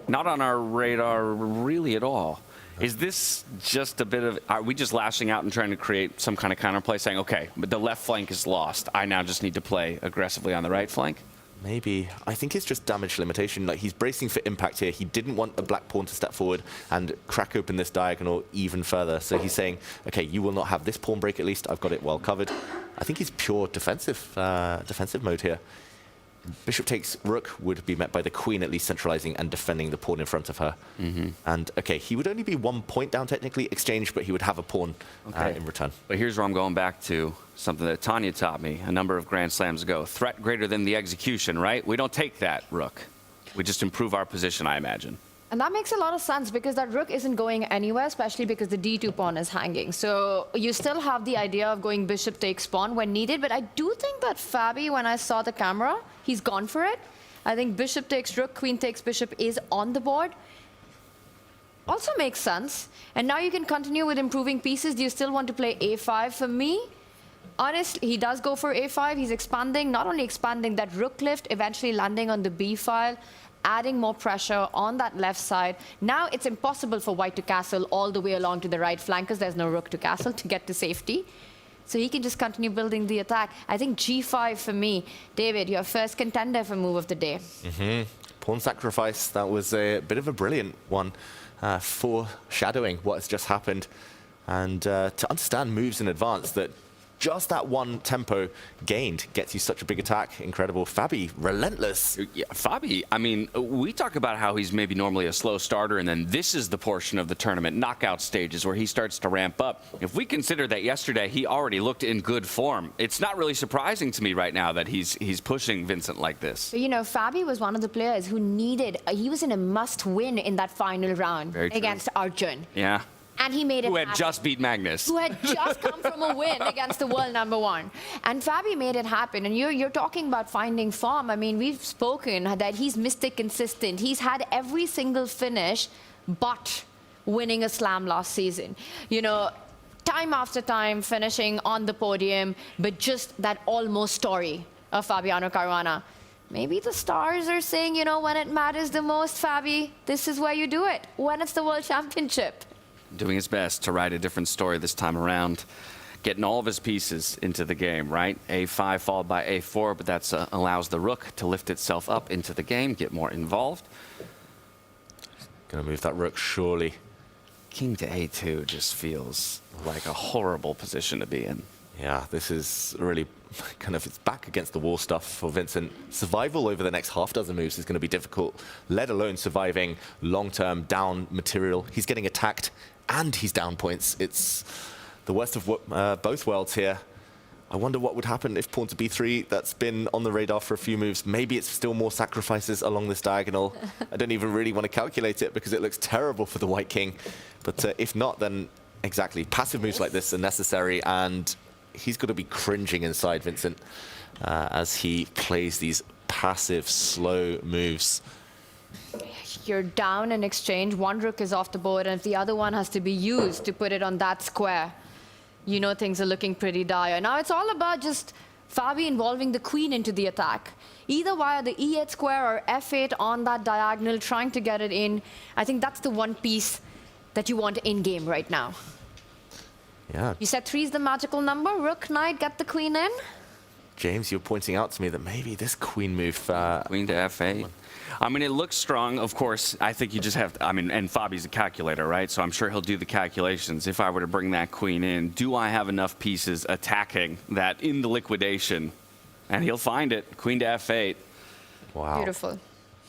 Not on our radar really at all. Is this just a bit of, are we just lashing out and trying to create some kind of counterplay, saying, okay, but the left flank is lost. I now just need to play aggressively on the right flank? Maybe. I think it's just damage limitation. Like, he's bracing for impact here. He didn't want a black pawn to step forward and crack open this diagonal even further. So he's saying, okay, you will not have this pawn break at least. I've got it well covered. I think he's pure defensive mode here. Bishop takes rook would be met by the queen at least centralizing and defending the pawn in front of her. And, okay, he would only be 1 point down technically exchange, but he would have a pawn in return. But here's where I'm going back to something that Tanya taught me a number of Grand Slams ago. Threat greater than the execution, right? We don't take that rook. We just improve our position, I imagine. And that makes a lot of sense because that rook isn't going anywhere, especially because the d2 pawn is hanging. So you still have the idea of going bishop takes pawn when needed, but I do think that Fabi, when I saw the camera, he's gone for it. I think bishop takes rook, queen takes bishop is on the board. Also makes sense. And now you can continue with improving pieces. Do you still want to play a5? For me, honestly, he does go for a5. He's expanding, not only expanding that rook lift, eventually landing on the b file, adding more pressure on that left side. Now it's impossible for white to castle all the way along to the right flank because there's no rook to castle to get to safety. So he can just continue building the attack. I think g5 for me. David, your first contender for move of the day. Pawn sacrifice, that was a bit of a brilliant one. foreshadowing what has just happened, and to understand moves in advance that just that one tempo gained gets you such a big attack. Incredible. Fabi, relentless. Yeah, Fabi, I mean, we talk about how he's maybe normally a slow starter, and then this is the portion of the tournament, knockout stages, where he starts to ramp up. If we consider that yesterday he already looked in good form, it's not really surprising to me right now that he's pushing Vincent like this. You know, Fabi was one of the players who needed, he was in a must-win in that final round against Arjun. Yeah. And he made it Who had happen. just beat Magnus. Who had just come from a win against the world #1. And Fabi made it happen. And you're talking about finding form. I mean, we've spoken that he's Mr. Consistent. He's had every single finish but winning a slam last season. You know, time after time finishing on the podium, but just that almost story of Fabiano Caruana. Maybe the stars are saying, you know, when it matters the most, Fabi, this is where you do it, when it's the World Championship. Doing his best to write a different story this time around. Getting all of his pieces into the game, right? A5 followed by A4, but that allows the rook to lift itself up into the game, get more involved. Gonna move that rook, surely. King to A2 just feels like a horrible position to be in. Yeah, this is really kind of, it's back against the wall stuff for Vincent. Survival over the next half dozen moves is going to be difficult, let alone surviving long-term down material. He's getting attacked and he's down points. It's the worst of both worlds here. I wonder what would happen if pawn to B3, that's been on the radar for a few moves. Maybe it's still more sacrifices along this diagonal. I don't even really want to calculate it because it looks terrible for the white king. But if not, then exactly, passive moves like this are necessary, and he's got to be cringing inside, Vincent, as he plays these passive, slow moves. You're down in exchange, one rook is off the board, and if the other one has to be used to put it on that square, you know things are looking pretty dire. Now it's all about just Fabi involving the queen into the attack, either via the E8 square or F8 on that diagonal, trying to get it in. I think that's the one piece that you want in game right now. Yeah. You said 3 is the magical number. Rook, knight, get the queen in. James, you're pointing out to me that maybe this queen move... Queen to F8. I mean, it looks strong, of course. I think you just have to, I mean, and Fabi's a calculator, right? So I'm sure he'll do the calculations. If I were to bring that queen in, do I have enough pieces attacking that in the liquidation? And he'll find it. Queen to F8. Wow. Beautiful.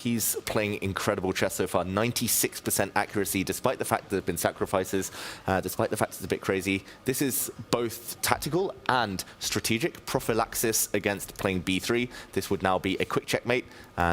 He's playing incredible chess so far. 96% accuracy, despite the fact there have been sacrifices, despite the fact it's a bit crazy. This is both tactical and strategic. Prophylaxis against playing B3. This would now be a quick checkmate.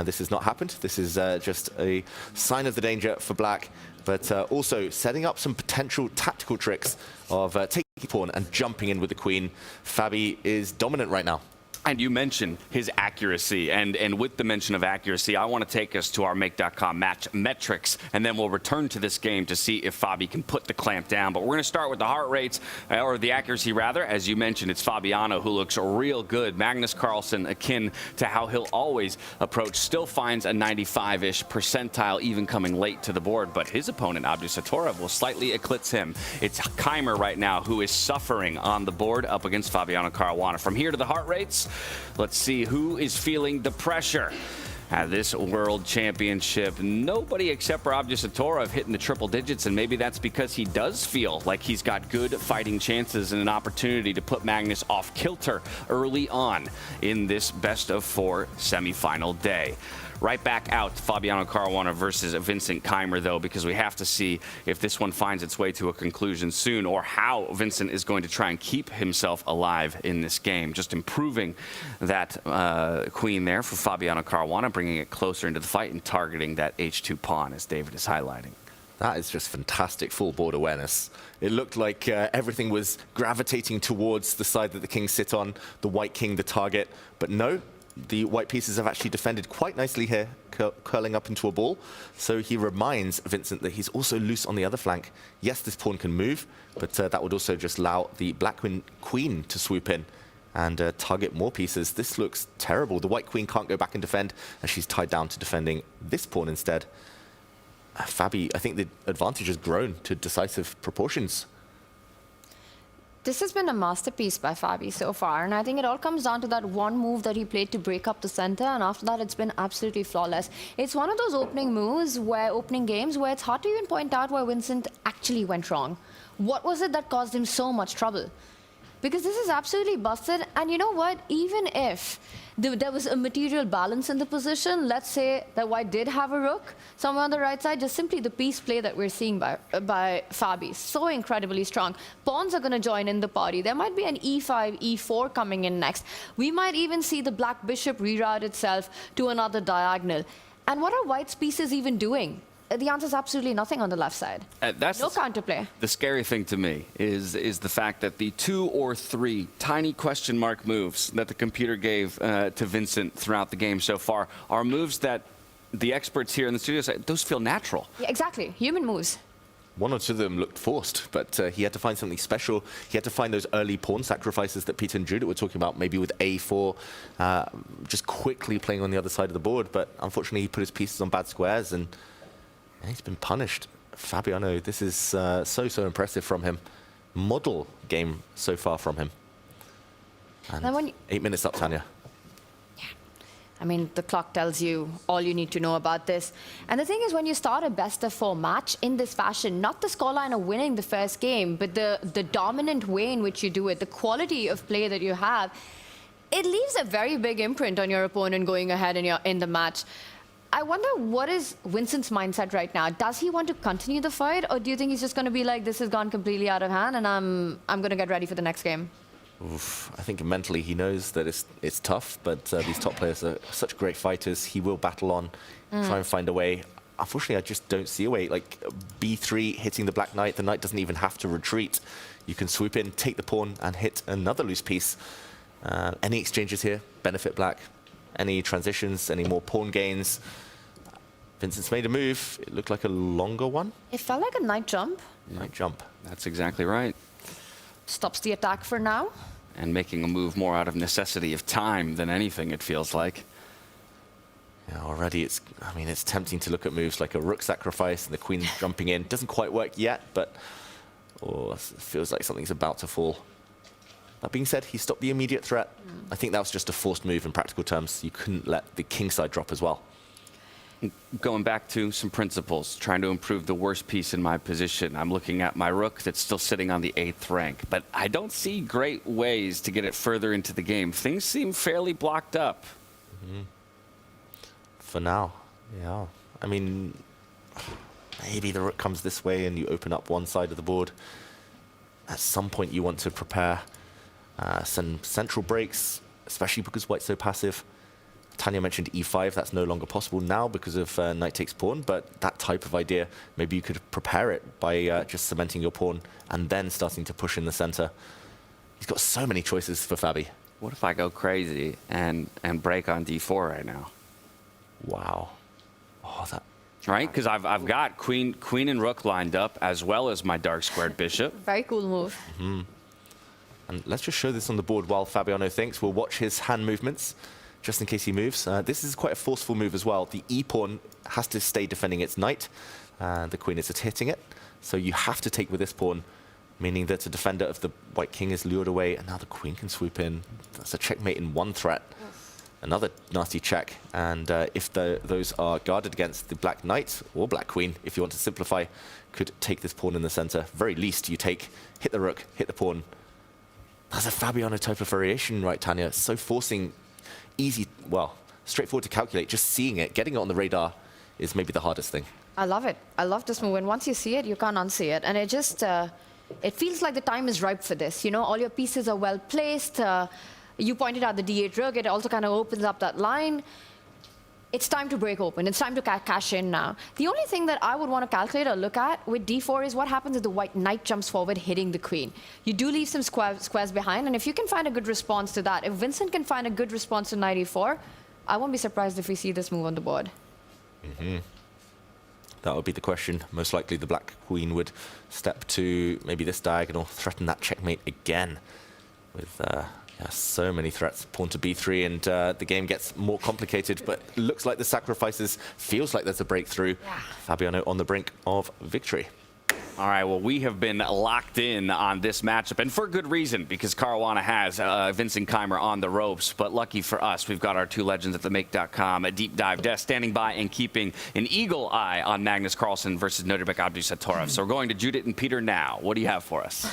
This has not happened. This is just a sign of the danger for black, but also setting up some potential tactical tricks of taking pawn and jumping in with the queen. Fabi is dominant right now. And you mentioned his accuracy, and with the mention of accuracy, I want to take us to our Make.com match metrics, and then we'll return to this game to see if Fabi can put the clamp down. But we're going to start with the heart rates, or the accuracy rather. As you mentioned, it's Fabiano who looks real good. Magnus Carlsen, akin to how he'll always approach, still finds a 95-ish percentile, even coming late to the board. But his opponent, Abdusattorov, will slightly eclipse him. It's Keymer right now who is suffering on the board up against Fabiano Caruana. From here to the heart rates, let's see who is feeling the pressure at this World Championship. Nobody except for Abdusattorov hitting the triple digits, and maybe that's because he does feel like he's got good fighting chances and an opportunity to put Magnus off kilter early on in this best-of-4 semifinal day. Right back out to Fabiano Caruana versus Vincent Keymer, though, because we have to see if this one finds its way to a conclusion soon, or how Vincent is going to try and keep himself alive in this game. Just improving that queen there for Fabiano Caruana, bringing it closer into the fight and targeting that H2 pawn, as David is highlighting. That is just fantastic full board awareness. It looked like everything was gravitating towards the side that the kings sit on, the white king, the target, but no. The white pieces have actually defended quite nicely here, curling up into a ball. So he reminds Vincent that he's also loose on the other flank. Yes, this pawn can move, but that would also just allow the black queen to swoop in and target more pieces. This looks terrible. The white queen can't go back and defend, and she's tied down to defending this pawn instead. Fabi, I think the advantage has grown to decisive proportions. This has been a masterpiece by Fabi so far, and I think it all comes down to that one move that he played to break up the center, and after that it's been absolutely flawless. It's one of those opening games where it's hard to even point out where Vincent actually went wrong. What was it that caused him so much trouble? Because this is absolutely busted, and you know what? Even if there was a material balance in the position, let's say that white did have a rook somewhere on the right side, just simply the piece play that we're seeing by Fabi, so incredibly strong. Pawns are going to join in the party. There might be an e5, e4 coming in next. We might even see the black bishop reroute itself to another diagonal. And what are white's pieces even doing? The answer is absolutely nothing on the left side. That's no counterplay. The scary thing to me is the fact that the 2 or 3 tiny question mark moves that the computer gave to Vincent throughout the game so far are moves that the experts here in the studio say, those feel natural. Yeah, exactly. Human moves. 1 or 2 of them looked forced, but he had to find something special. He had to find those early pawn sacrifices that Peter and Judith were talking about, maybe with a4, just quickly playing on the other side of the board. But unfortunately, he put his pieces on bad squares, and he's been punished. Fabiano, this is so impressive from him. Model game so far from him. And 8 minutes up, Tanya. I mean, the clock tells you all you need to know about this. And the thing is, when you start a best-of-4 match in this fashion, not the scoreline of winning the first game, but the dominant way in which you do it, the quality of play that you have, it leaves a very big imprint on your opponent going ahead in the match. I wonder, what is Vincent's mindset right now? Does he want to continue the fight, or do you think he's just going to be like, this has gone completely out of hand, and I'm going to get ready for the next game? Oof, I think mentally he knows that it's tough, but these top players are such great fighters. He will battle on, try and find a way. Unfortunately, I just don't see a way. Like b3 hitting the black knight, the knight doesn't even have to retreat. You can swoop in, take the pawn, and hit another loose piece. Any exchanges here benefit black. Any transitions, any more pawn gains. Vincent's made a move. It looked like a longer one. It felt like a knight jump. Knight jump. That's exactly right. Stops the attack for now. And making a move more out of necessity of time than anything, it feels like. Yeah, already it's tempting to look at moves like a rook sacrifice and the queen jumping in. Doesn't quite work yet, but it feels like something's about to fall. That being said, he stopped the immediate threat. I think that was just a forced move in practical terms. You couldn't let the kingside drop as well. Going back to some principles, trying to improve the worst piece in my position. I'm looking at my rook that's still sitting on the 8th rank, but I don't see great ways to get it further into the game. Things seem fairly blocked up. For now, yeah. I mean, maybe the rook comes this way and you open up one side of the board. At some point you want to prepare some central breaks, especially because white's so passive. Tanya mentioned e5, that's no longer possible now because of knight takes pawn, but that type of idea, maybe you could prepare it by just cementing your pawn and then starting to push in the center. He's got so many choices for Fabi. What if I go crazy and break on d4 right now? Wow. Oh, that... Right, because I've got queen and rook lined up, as well as my dark squared bishop. Very cool move. And let's just show this on the board while Fabiano thinks. We'll watch his hand movements, just in case he moves. This is quite a forceful move as well. The e-pawn has to stay defending its knight. The queen is hitting it. So you have to take with this pawn, meaning that a defender of the white king is lured away, and now the queen can swoop in. That's a checkmate in one threat. Another nasty check. And if those are guarded against, the black knight, or black queen, if you want to simplify, could take this pawn in the center. Very least, you hit the rook, hit the pawn. That's a Fabiano type of variation, right, Tanya? So forcing... easy, well, straightforward to calculate. Just seeing it, getting it on the radar is maybe the hardest thing. I love it. I love this move. And once you see it, you can't unsee it. And it just, it feels like the time is ripe for this. You know, all your pieces are well placed. You pointed out the d8 rook. It also kind of opens up that line. It's time to break open. It's time to cash in now. The only thing that I would want to calculate or look at with d4 is what happens if the white knight jumps forward, hitting the queen. You do leave some squares behind, and if you can find a good response to that, if Vincent can find a good response to knight e4, I won't be surprised if we see this move on the board. That would be the question. Most likely the black queen would step to maybe this diagonal, threaten that checkmate again with... yeah, so many threats. Pawn to b3, and the game gets more complicated, but looks like the sacrifices, feels like there's a breakthrough. Yeah. Fabiano on the brink of victory. All right, well, we have been locked in on this matchup, and for good reason, because Caruana has Vincent Keymer on the ropes. But lucky for us, we've got our two legends at themake.com, a deep dive desk, standing by and keeping an eagle eye on Magnus Carlsen versus Nodirbek Abdusattorov. So we're going to Judith and Peter now. What do you have for us?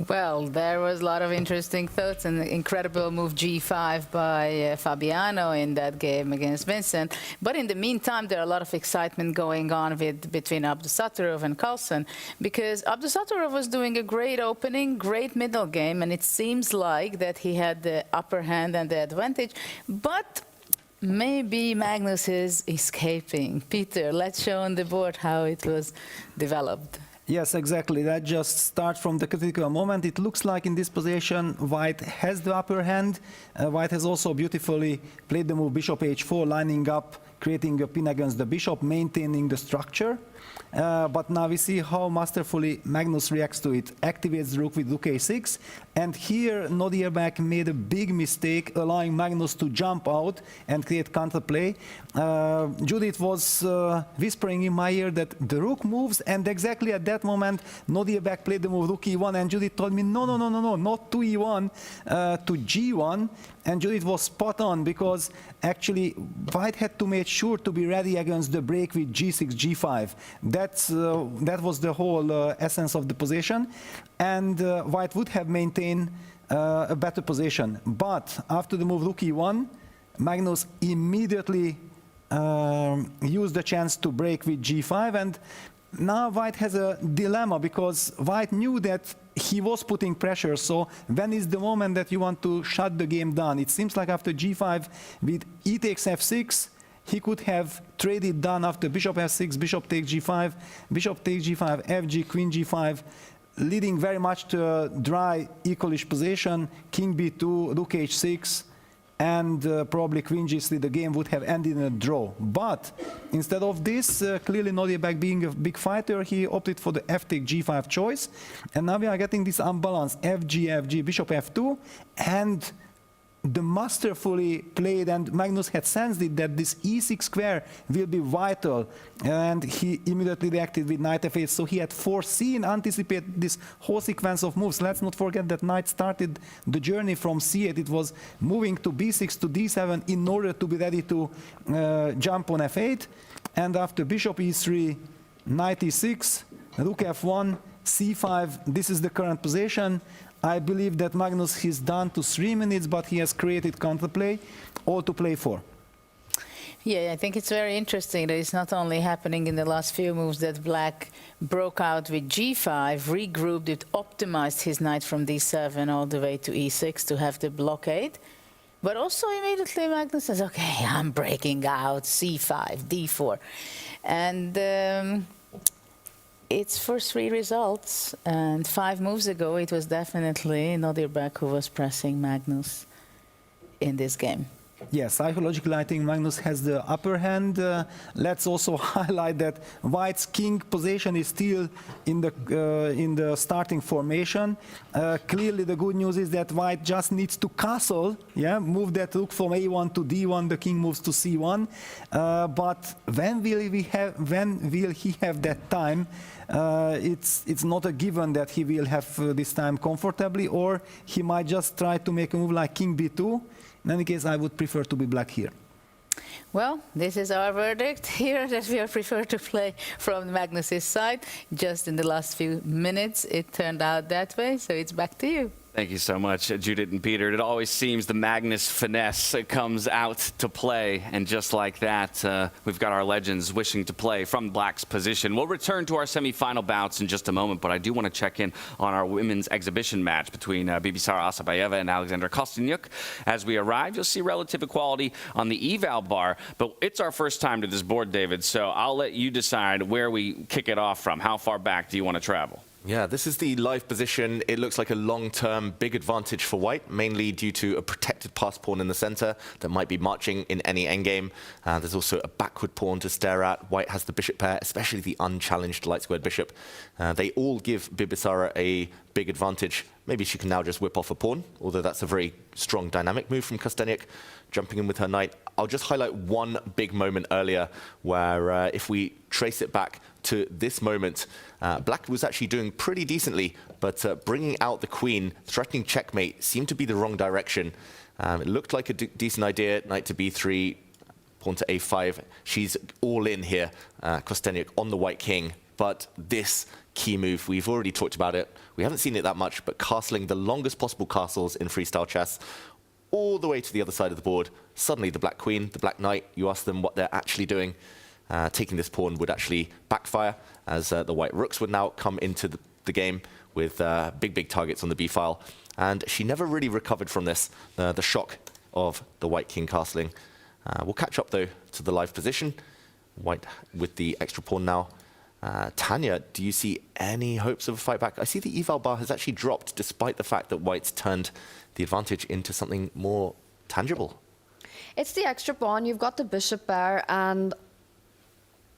Well, there was a lot of interesting thoughts and the incredible move G5 by Fabiano in that game against Vincent. But in the meantime, there are a lot of excitement going on between Abdusattorov and Carlsen, because Abdusattorov was doing a great opening, great middle game, and it seems like that he had the upper hand and the advantage. But maybe Magnus is escaping. Peter, let's show on the board how it was developed. Yes, exactly. That just starts from the critical moment. It looks like in this position, White has the upper hand. White has also beautifully played the move bishop h4, lining up, creating a pin against the bishop, maintaining the structure. But now we see how masterfully Magnus reacts to it. Activates the rook with rook a6. And here Nodirbek made a big mistake, allowing Magnus to jump out and create counterplay. Judith was whispering in my ear that the rook moves, and exactly at that moment Nodirbek played the move rook e1, and Judith told me, no, not to e1, to g1. And Judith was spot on, because actually White had to make sure to be ready against the break with g6, g5. That was the whole essence of the position, and White would have maintained a better position. But after the move rook e1, Magnus immediately used the chance to break with g5, and now White has a dilemma, because White knew that he was putting pressure. So when is the moment that you want to shut the game down? It seems like after g5 with e takes f6, he could have traded down after bishop f6, bishop takes g5, bishop takes g5, fg, queen g5, leading very much to a dry equalish position, king b2, rook h6, and probably queen g3, the game would have ended in a draw. But instead of this, clearly Nodirbek being a big fighter, he opted for the f take g5 choice. And now we are getting this unbalance, fg, bishop f2, and the masterfully played, and Magnus had sensed it, that this e6 square will be vital, and he immediately reacted with knight f8. So he had foreseen, anticipated this whole sequence of moves. Let's not forget that knight started the journey from c8. It was moving to b6 to d7 in order to be ready to jump on f8. And after bishop e3, knight e6, rook f1, c5, this is the current position. I believe that Magnus is down to 3 minutes, but he has created counterplay, all to play for. Yeah, I think it's very interesting that it's not only happening in the last few moves that Black broke out with g5, regrouped it, optimized his knight from d7 all the way to e6 to have the blockade, but also immediately Magnus says, okay, I'm breaking out, c5, d4. And it's for 3 results, and 5 moves ago it was definitely Nodirbek who was pressing Magnus in this game. Yes, psychologically I think Magnus has the upper hand. Let's also highlight that White's king position is still in the starting formation. Clearly the good news is that White just needs to castle, move that rook from a1 to d1, the king moves to c1. But when will he have that time? It's not a given that he will have this time comfortably, or he might just try to make a move like king b2. In any case, I would prefer to be Black here. Well, this is our verdict here, that we prefer to play from Magnus's side. Just in the last few minutes, it turned out that way, so it's back to you. Thank you so much, Judith and Peter. It always seems the Magnus finesse comes out to play, and just like that, we've got our legends wishing to play from Black's position. We'll return to our semi-final bouts in just a moment, but I do want to check in on our women's exhibition match between Bibisara Asabayeva and Alexandra Kostyniuk. As we arrive, you'll see relative equality on the eval bar, but it's our first time to this board, David, so I'll let you decide where we kick it off from. How far back do you want to travel? Yeah, this is the live position. It looks like a long-term big advantage for White, mainly due to a protected pass pawn in the center that might be marching in any endgame. There's also a backward pawn to stare at. White has the bishop pair, especially the unchallenged light-squared bishop. They all give Bibisara a big advantage Maybe she can now just whip off a pawn, although that's a very strong dynamic move from Kosteniuk, jumping in with her knight. I'll just highlight one big moment earlier where if we trace it back to this moment, Black was actually doing pretty decently, but bringing out the queen, threatening checkmate, seemed to be the wrong direction. It looked like a decent idea, knight to b3, pawn to a5. She's all in here, Kosteniuk, on the white king. But this key move, we've already talked about it. We haven't seen it that much, but castling the longest possible castles in freestyle chess all the way to the other side of the board. Suddenly the black queen, the black knight, you ask them what they're actually doing. Taking this pawn would actually backfire, as the white rooks would now come into the game with big targets on the b file. And she never really recovered from this, the shock of the white king castling. We'll catch up, though, to the live position. White with the extra pawn now. Tanya, do you see any hopes of a fight back? I see the eval bar has actually dropped, despite the fact that White's turned the advantage into something more tangible. It's the extra pawn. You've got the bishop pair, and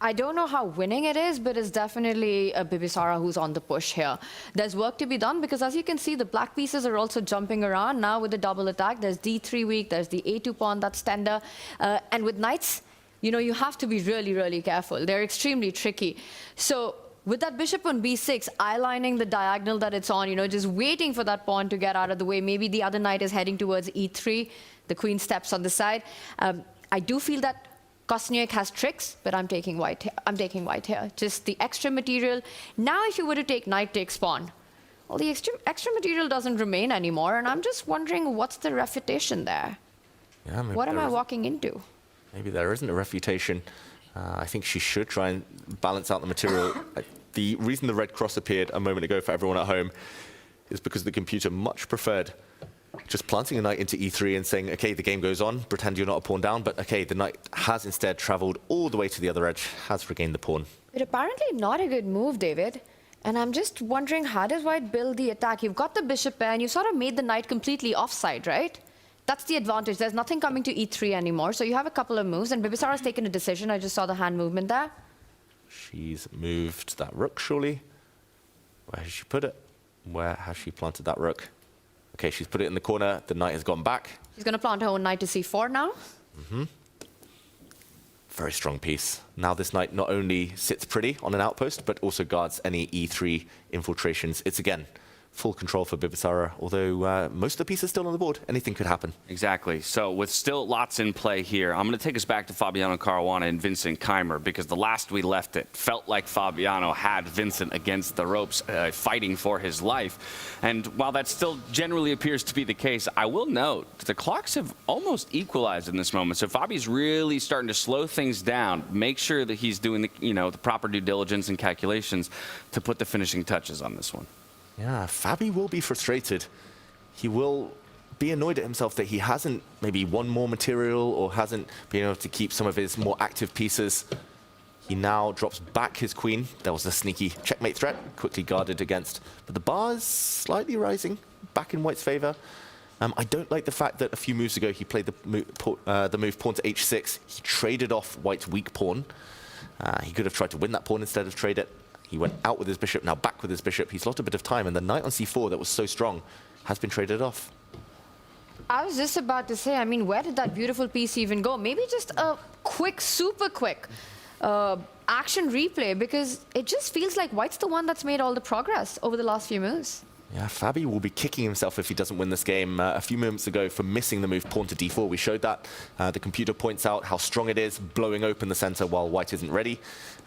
I don't know how winning it is, but it's definitely a Bibisara who's on the push here. There's work to be done, because as you can see, the black pieces are also jumping around now with the double attack. There's d3 weak, there's the a2 pawn that's tender, and with knights, you know, you have to be really careful. They're extremely tricky. So with that bishop on b6, eye-lining the diagonal that it's on, you know, just waiting for that pawn to get out of the way. Maybe the other knight is heading towards e3. The queen steps on the side. I do feel that Kosteniuk has tricks, but I'm taking white here. Just the extra material. Now if you were to take knight takes pawn, well, the extra material doesn't remain anymore, and I'm just wondering what's the refutation there? Yeah, what am I walking into? Maybe there isn't a refutation. I think she should try and balance out the material. The reason the red cross appeared a moment ago for everyone at home is because the computer much preferred just planting a knight into e3 and saying, okay, the game goes on, pretend you're not a pawn down, but okay, the knight has instead traveled all the way to the other edge, has regained the pawn. But apparently not a good move, David. And I'm just wondering, how does White build the attack? You've got the bishop pair, and you sort of made the knight completely offside, right? That's the advantage. There's nothing coming to e3 anymore, so you have a couple of moves, and Bibisara's taken a decision. I just saw the hand movement there. She's moved that rook, surely. Where has she put it? Where has she planted that rook? Okay, she's put it in the corner. The knight has gone back. She's going to plant her own knight to c4 now. Very strong piece. Now this knight not only sits pretty on an outpost, but also guards any e3 infiltrations. It's, again, full control for Bibisara, although most of the pieces still on the board. Anything could happen. Exactly. So with still lots in play here, I'm going to take us back to Fabiano Caruana and Vincent Keymer, because the last we left it felt like Fabiano had Vincent against the ropes, fighting for his life. And while that still generally appears to be the case, I will note that the clocks have almost equalized in this moment. So Fabi's really starting to slow things down, make sure that he's doing the, the proper due diligence and calculations to put the finishing touches on this one. Yeah, Fabi will be frustrated. He will be annoyed at himself that he hasn't maybe won more material or hasn't been able to keep some of his more active pieces. He now drops back his queen. There was a sneaky checkmate threat, quickly guarded against. But the bar is slightly rising, back in White's favor. I don't like the fact that a few moves ago he played the move pawn to h6. He traded off White's weak pawn. He could have tried to win that pawn instead of trade it. He went out with his bishop, now back with his bishop. He's lost a bit of time, and the knight on c4 that was so strong has been traded off. I was just about to say, I mean, where did that beautiful piece even go? Maybe just a quick, super quick action replay, because it just feels like White's the one that's made all the progress over the last few moves. Yeah, Fabi will be kicking himself if he doesn't win this game. A few moments ago, for missing the move pawn to d4, we showed that. The computer points out how strong it is, blowing open the center while White isn't ready.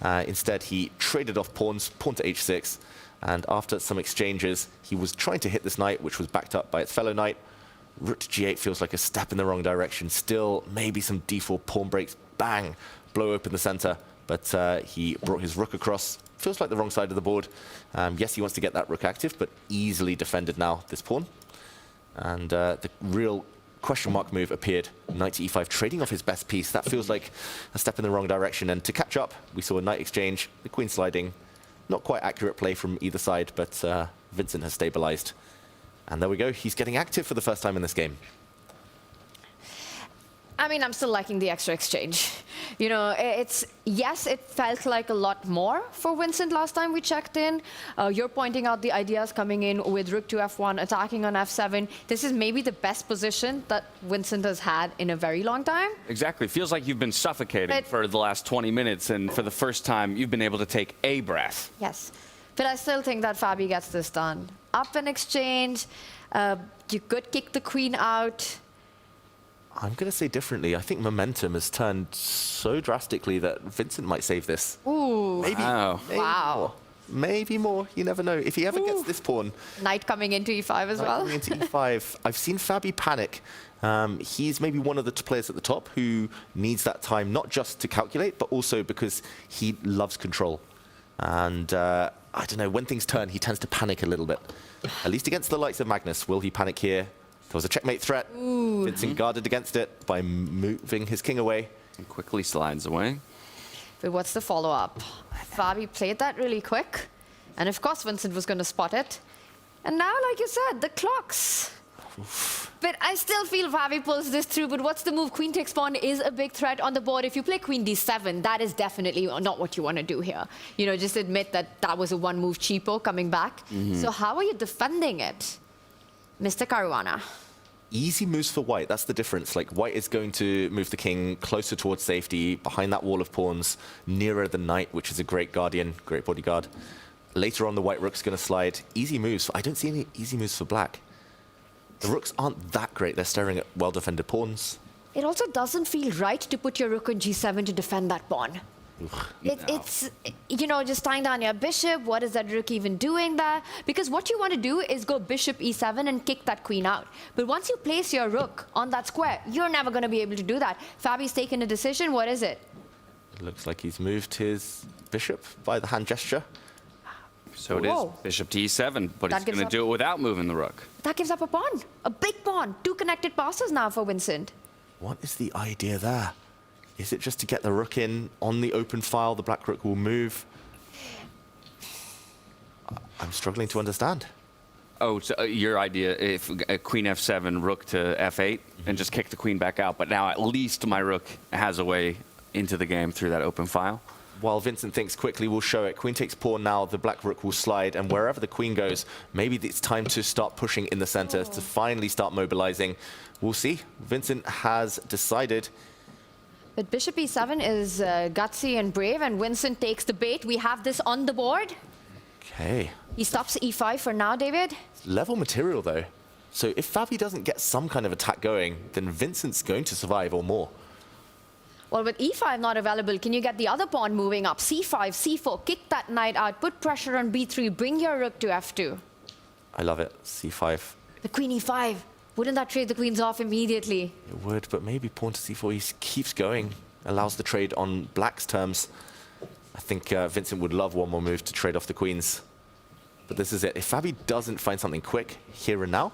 Instead, he traded off pawns, pawn to h6, and after some exchanges, he was trying to hit this knight, which was backed up by its fellow knight. Rook to g8 feels like a step in the wrong direction. Still, maybe some d4 pawn breaks, bang, blow open the center, but he brought his rook across. Feels like the wrong side of the board. Yes, he wants to get that rook active, but easily defended now, this pawn. And the real question mark move appeared. Knight to e5, trading off his best piece. That feels like a step in the wrong direction. And to catch up, we saw a knight exchange, the queen sliding. Not quite accurate play from either side, but Vincent has stabilized. And there we go. He's getting active for the first time in this game. I mean, I'm still liking the extra exchange. You know, yes, it felt like a lot more for Vincent last time we checked in. You're pointing out the ideas coming in with rook to f1, attacking on f7. This is maybe the best position that Vincent has had in a very long time. Exactly. Feels like you've been suffocating for the last 20 minutes, and for the first time, you've been able to take a breath. Yes. But I still think that Fabi gets this done. Up in exchange, you could kick the queen out. I'm going to say differently. I think momentum has turned so drastically that Vincent might save this. Ooh. Maybe. Wow. Maybe more. Maybe more. You never know. If he ever gets this pawn. Knight coming into e5 as well. Coming into e5. I've seen Fabi panic. He's maybe one of the players at the top who needs that time, not just to calculate, but also because he loves control. And I don't know, when things turn, he tends to panic a little bit. At least against the likes of Magnus. Will he panic here? There was a checkmate threat. Ooh. Vincent guarded against it by moving his king away. And quickly slides away. But what's the follow-up? Fabi played that really quick. And of course, Vincent was going to spot it. And now, like you said, the clocks. Oof. But I still feel Fabi pulls this through. But what's the move? Queen takes pawn is a big threat on the board. If you play queen d7, that is definitely not what you want to do here. You know, just admit that that was a one-move cheapo coming back. So how are you defending it, Mr. Caruana? Easy moves for white, that's the difference. Like, white is going to move the king closer towards safety, behind that wall of pawns, nearer the knight, which is a great guardian, great bodyguard. Later on, the white rook's going to slide. Easy moves. I don't see any easy moves for black. The rooks aren't that great. They're staring at well-defended pawns. It also doesn't feel right to put your rook on g7 to defend that pawn. It's, you know, just tying down your bishop. What is that rook even doing there? Because what you want to do is go bishop e7 and kick that queen out. But once you place your rook on that square, you're never going to be able to do that. Fabi's taken a decision. What is it? It looks like he's moved his bishop by the hand gesture. So it is bishop to e7, but he's going to do it without moving the rook. That gives up a pawn. A big pawn. 2 connected passes now for Vincent. What is the idea there? Is it just to get the rook in on the open file? The black rook will move. I'm struggling to understand. Oh, so your idea, if queen f7, rook to f8, and just kick the queen back out. But now at least my rook has a way into the game through that open file. While Vincent thinks quickly, we'll show it. Queen takes pawn now, the black rook will slide, and wherever the queen goes, maybe it's time to start pushing in the center, to finally start mobilizing. We'll see. Vincent has decided. But bishop e7 is gutsy and brave, and Vincent takes the bait. We have this on the board. Okay. He stops e5 for now, David. Level material, though. So if Fabi doesn't get some kind of attack going, then Vincent's going to survive or more. Well, with e5 not available, can you get the other pawn moving up? c5, c4, kick that knight out, put pressure on b3, bring your rook to f2. I love it. c5. But queen e5, wouldn't that trade the queens off immediately? It would, but maybe pawn to c4, he keeps going, allows the trade on black's terms. I think Vincent would love one more move to trade off the queens. But this is it. If Fabi doesn't find something quick here and now,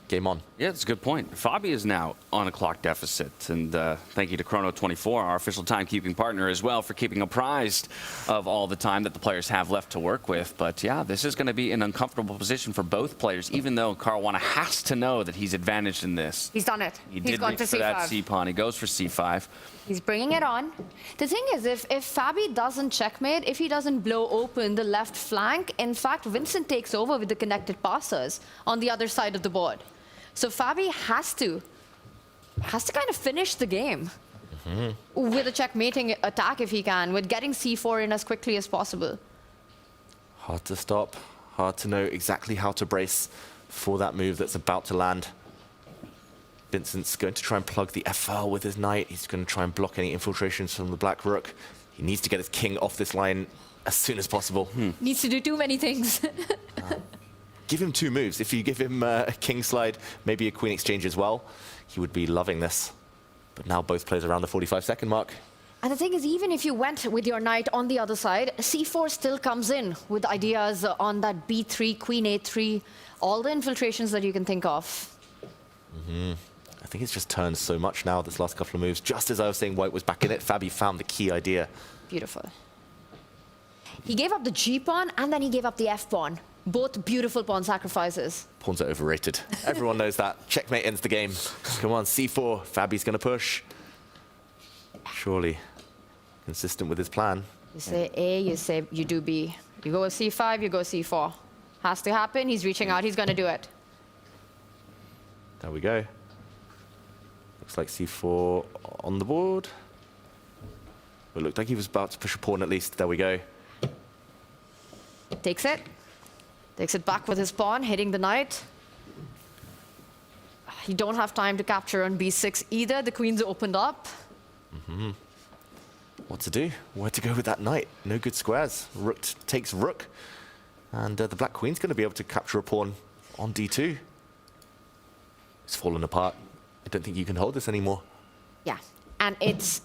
game on. Yeah, that's a good point. Fabi is now on a clock deficit. And thank you to Chrono24, our official timekeeping partner as well, for keeping apprised of all the time that the players have left to work with. But yeah, this is going to be an uncomfortable position for both players, even though Caruana has to know that he's advantaged in this. He's done it. He's gone to c5. That c-pawn. He goes for c5. He's bringing it on. The thing is, if Fabi doesn't checkmate, if he doesn't blow open the left flank, in fact, Vincent takes over with the connected passers on the other side of the board. So Fabi has to kind of finish the game with a checkmating attack if he can, with getting c4 in as quickly as possible. Hard to stop, hard to know exactly how to brace for that move that's about to land. Vincent's going to try and plug the f-file with his knight. He's going to try and block any infiltrations from the black rook. He needs to get his king off this line as soon as possible. Needs to do too many things. Give him 2 moves. If you give him a king slide, maybe a queen exchange as well, he would be loving this. But now both players around the 45-second mark. And the thing is, even if you went with your knight on the other side, c4 still comes in with ideas on that b3, queen a3, all the infiltrations that you can think of. I think it's just turned so much now, this last couple of moves. Just as I was saying white was back in it, Fabi found the key idea. Beautiful. He gave up the g-pawn, and then he gave up the f-pawn. Both beautiful pawn sacrifices. Pawns are overrated. Everyone knows that. Checkmate ends the game. Come on, c4. Fabi's going to push. Surely. Consistent with his plan. You say A, you do B. You go with C5, you go C4. Has to happen. He's reaching out. He's going to do it. There we go. Looks like C4 on the board. It looked like he was about to push a pawn at least. There we go. Takes it. Takes it back with his pawn, hitting the knight. You don't have time to capture on B6 either. The queen's opened up. Mm-hmm. What to do? Where to go with that knight? No good squares. Rook takes rook. And the black queen's going to be able to capture a pawn on D2. It's fallen apart. I don't think you can hold this anymore. Yeah, and it's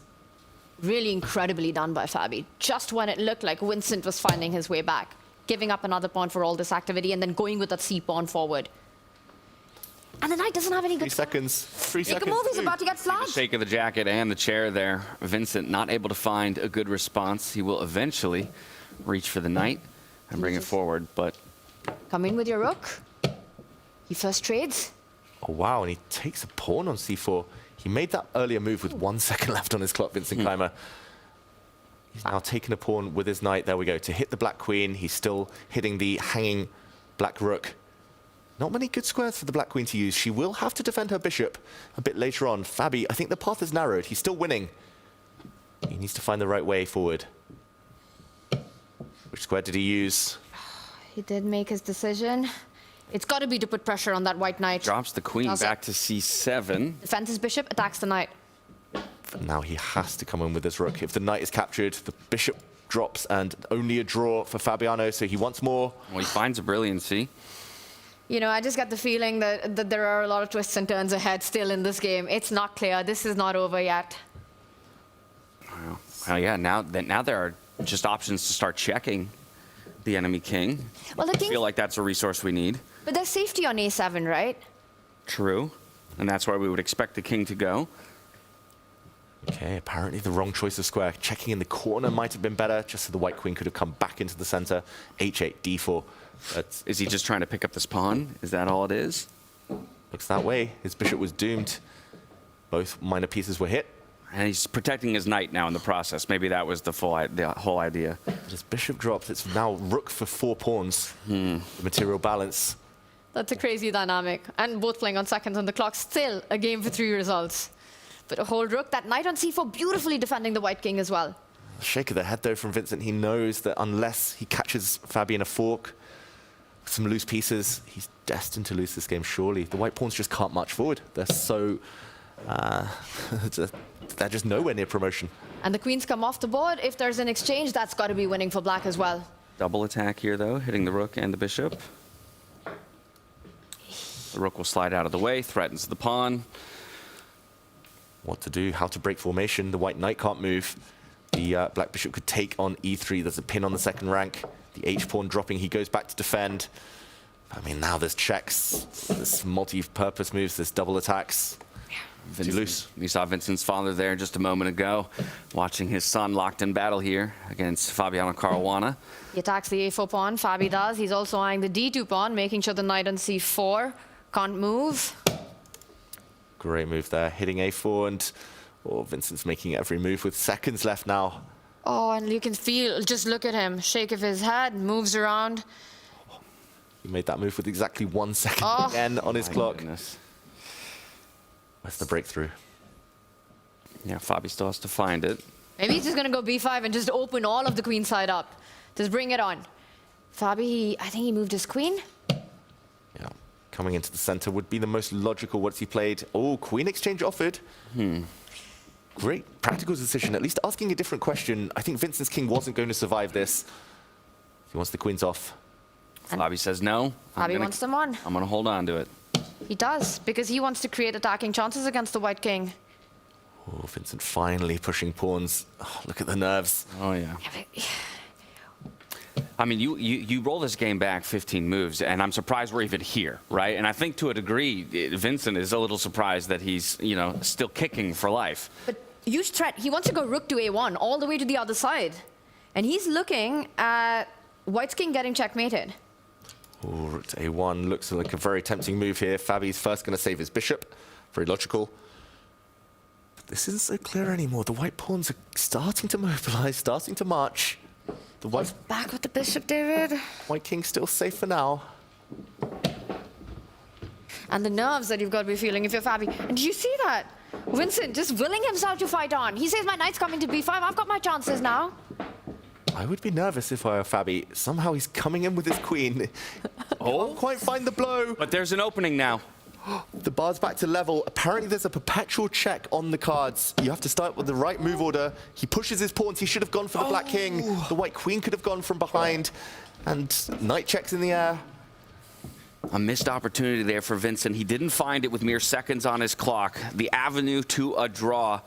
really incredibly done by Fabi. Just when it looked like Vincent was finding his way back, giving up another pawn for all this activity, and then going with that C pawn forward. And the knight doesn't have any good... 3 seconds. 3 Make seconds. a move, he's about to get The flagged. shake of the jacket and the chair there. Vincent not able to find a good response. He will eventually reach for the knight and bring it forward, but... Come in with your rook. He first trades. Oh, wow, and he takes a pawn on C4. He made that earlier move with 1 second left on his clock, Vincent Keymer. He's now taken a pawn with his knight. There we go. To hit the black queen, he's still hitting the hanging black rook. Not many good squares for the black queen to use. She will have to defend her bishop a bit later on. Fabi, I think the path is narrowed. He's still winning. He needs to find the right way forward. Which square did he use? He did make his decision. It's got to be to put pressure on that white knight. Drops the queen back to C7. Defends his bishop, attacks the knight. But now he has to come in with his rook. If the knight is captured, the bishop drops and only a draw for Fabiano, so he wants more. Well, he finds a brilliancy. You know, I just got the feeling that there are a lot of twists and turns ahead still in this game. It's not clear. This is not over yet. Well, yeah, now there are just options to start checking the enemy king. Well, the king... I feel like that's a resource we need. But there's safety on A7, right? True. And that's where we would expect the king to go. Okay, apparently the wrong choice of square. Checking in the corner might have been better, just so the white queen could have come back into the center. H8, D4. Is he just trying to pick up this pawn? Is that all it is? Looks that way. His bishop was doomed. Both minor pieces were hit. And he's protecting his knight now in the process. Maybe that was the whole idea. His bishop drops. It's now rook for 4 pawns. The material balance. That's a crazy dynamic. And both playing on seconds on the clock. Still a game for 3 results. But a whole rook. That knight on C4 beautifully defending the white king as well. Shake of the head, though, from Vincent. He knows that unless he catches Fabi in a fork, some loose pieces, he's destined to lose this game, surely. The white pawns just can't march forward. They're so... they're just nowhere near promotion. And the queens come off the board. If there's an exchange, that's got to be winning for black as well. Double attack here, though, hitting the rook and the bishop. The rook will slide out of the way, threatens the pawn. What to do, how to break formation. The white knight can't move. The black bishop could take on E3. There's a pin on the second rank. The H-pawn dropping, he goes back to defend. I mean, now there's checks, there's multi-purpose moves, there's double attacks. Loose. We saw Vincent's father there just a moment ago, watching his son locked in battle here against Fabiano Caruana. He attacks the A4 pawn, Fabi does. He's also eyeing the D2 pawn, making sure the knight on C4 can't move. Great move there, hitting A4, and Vincent's making every move with seconds left now. Oh, and you can feel, just look at him, shake of his head, moves around. He made that move with exactly 1 second again on his clock. Goodness. Where's the breakthrough? Yeah, Fabi still has to find it. Maybe he's just going to go B5 and just open all of the queen side up. Just bring it on. Fabi, I think he moved his queen. Yeah, coming into the center would be the most logical. What's he played? Oh, queen exchange offered. Great practical decision, at least asking a different question. I think Vincent's king wasn't going to survive this. He wants the queens off. Fabi says no. Fabi wants them on. I'm going to hold on to it. He does, because he wants to create attacking chances against the white king. Oh, Vincent finally pushing pawns. Oh, look at the nerves. Oh, yeah. I mean, you roll this game back 15 moves, and I'm surprised we're even here, right? And I think to a degree, Vincent is a little surprised that he's, you know, still kicking for life. But huge threat. He wants to go rook to A1, all the way to the other side. And he's looking at white's king getting checkmated. Oh, rook to A1 looks like a very tempting move here. Fabi's first going to save his bishop. Very logical. This isn't so clear anymore. The white pawns are starting to mobilize, starting to march. The white Back with the bishop, David. White king still safe for now. And the nerves that you've got to be feeling if you're Fabi. And do you see that? Vincent just willing himself to fight on. He says, my knight's coming to b5. I've got my chances now. I would be nervous if I were Fabi. Somehow he's coming in with his queen. Can't quite find the blow. But there's an opening now. The bar's back to level. Apparently there's a perpetual check on the cards. You have to start with the right move order. He pushes his pawns. He should have gone for the black king. The white queen could have gone from behind. And knight checks in the air. A missed opportunity there for Vincent. He didn't find it with mere seconds on his clock. The avenue to a draw.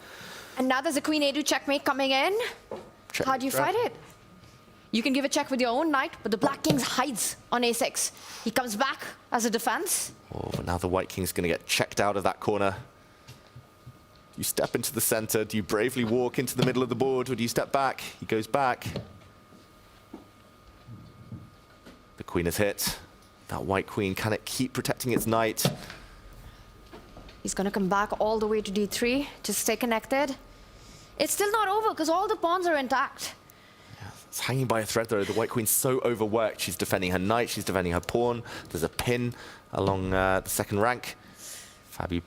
And now there's a queen a2 checkmate coming in. How do you fight it? You can give a check with your own knight, but the black king hides on a6. He comes back as a defense. Oh, but now the white king's going to get checked out of that corner. You step into the center. Do you bravely walk into the middle of the board, or do you step back? He goes back. The queen is hit. That white queen, can it keep protecting its knight? He's going to come back all the way to d3. Just stay connected. It's still not over because all the pawns are intact. It's hanging by a thread, though. The white queen's so overworked. She's defending her knight. She's defending her pawn. There's a pin along the second rank. Fabi,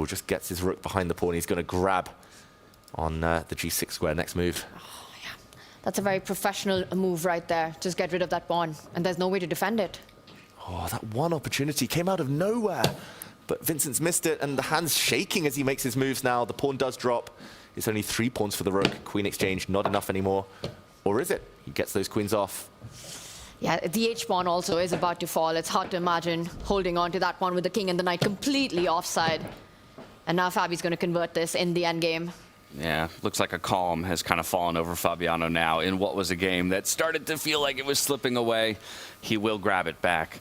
just gets his rook behind the pawn. He's going to grab on the g6 square next move. Oh, yeah. That's a very professional move right there. Just get rid of that pawn. And there's no way to defend it. Oh, that one opportunity came out of nowhere. But Vincent's missed it, and the hand's shaking as he makes his moves now. The pawn does drop. It's only 3 pawns for the rook. Queen exchange, not enough anymore. Or is it? He gets those queens off. Yeah, the h-pawn also is about to fall. It's hard to imagine holding on to that pawn with the king and the knight completely offside. And now Fabi's going to convert this in the endgame. Yeah, looks like a calm has kind of fallen over Fabiano now in what was a game that started to feel like it was slipping away. He will grab it back.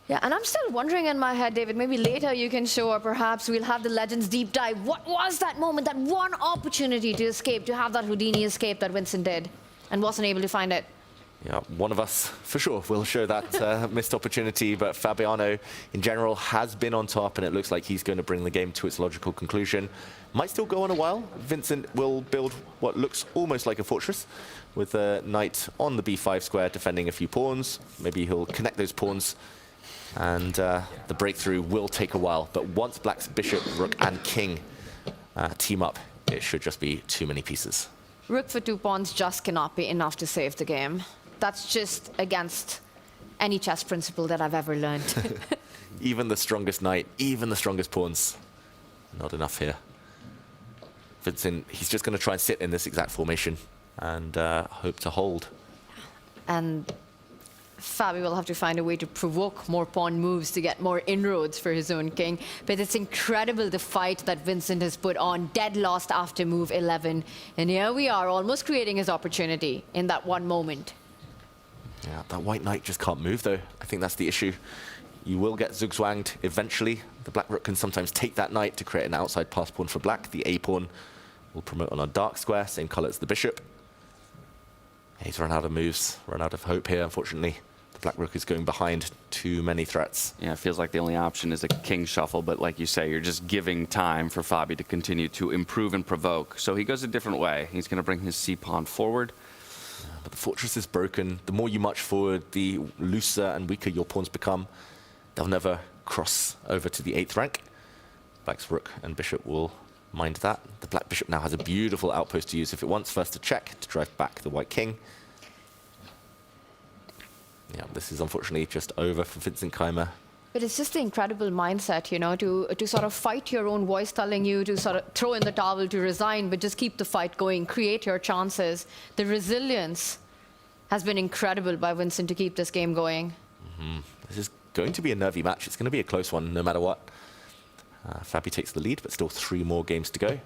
Yeah, and I'm still wondering in my head, David, maybe later you can show, or perhaps we'll have the Legends deep dive. What was that moment, that one opportunity to escape, to have that Houdini escape that Vincent did and wasn't able to find it? Yeah, one of us, for sure, will show that missed opportunity, but Fabiano, in general, has been on top, and it looks like he's going to bring the game to its logical conclusion. Might still go on a while. Vincent will build what looks almost like a fortress, with the knight on the b5 square defending a few pawns. Maybe he'll connect those pawns, and the breakthrough will take a while. But once Black's bishop, rook, and king team up, it should just be too many pieces. Rook for 2 pawns just cannot be enough to save the game. That's just against any chess principle that I've ever learned. Even the strongest knight, even the strongest pawns, not enough here. Vincent, he's just going to try and sit in this exact formation and hope to hold. And Fabi will have to find a way to provoke more pawn moves to get more inroads for his own king. But it's incredible the fight that Vincent has put on, dead lost after move 11. And here we are, almost creating his opportunity in that one moment. Yeah, that white knight just can't move, though. I think that's the issue. You will get zugzwanged eventually. The black rook can sometimes take that knight to create an outside pass pawn for black. The a pawn will promote on a dark square, same color as the bishop. He's run out of moves, run out of hope here, unfortunately. The black rook is going behind too many threats. Yeah, it feels like the only option is a king shuffle, but like you say, you're just giving time for Fabi to continue to improve and provoke. So he goes a different way. He's going to bring his c-pawn forward. But the fortress is broken. The more you march forward, the looser and weaker your pawns become. They'll never cross over to the 8th rank. Black's rook and bishop will mind that. The black bishop now has a beautiful outpost to use if it wants. First to check to drive back the white king. Yeah, this is unfortunately just over for Vincent Keymer. But it's just the incredible mindset, you know, to sort of fight your own voice telling you to sort of throw in the towel, to resign, but just keep the fight going, create your chances. The resilience has been incredible by Vincent to keep this game going. This is going to be a nervy match. It's going to be a close one no matter what. Fabi takes the lead, but still 3 more games to go.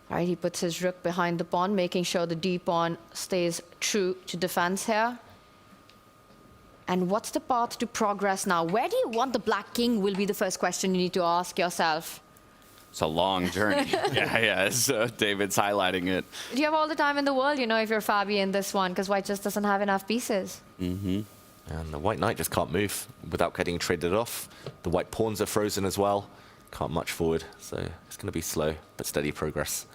Right, he puts his rook behind the pawn, making sure the d-pawn stays true to defense here. And what's the path to progress now? Where do you want the black king will be the first question you need to ask yourself. It's a long journey. yeah, so David's highlighting it. Do you have all the time in the world, you know, if you're Fabi in this one, because white just doesn't have enough pieces. And the white knight just can't move without getting traded off. The white pawns are frozen as well. can't march forward. So it's going to be slow but steady progress.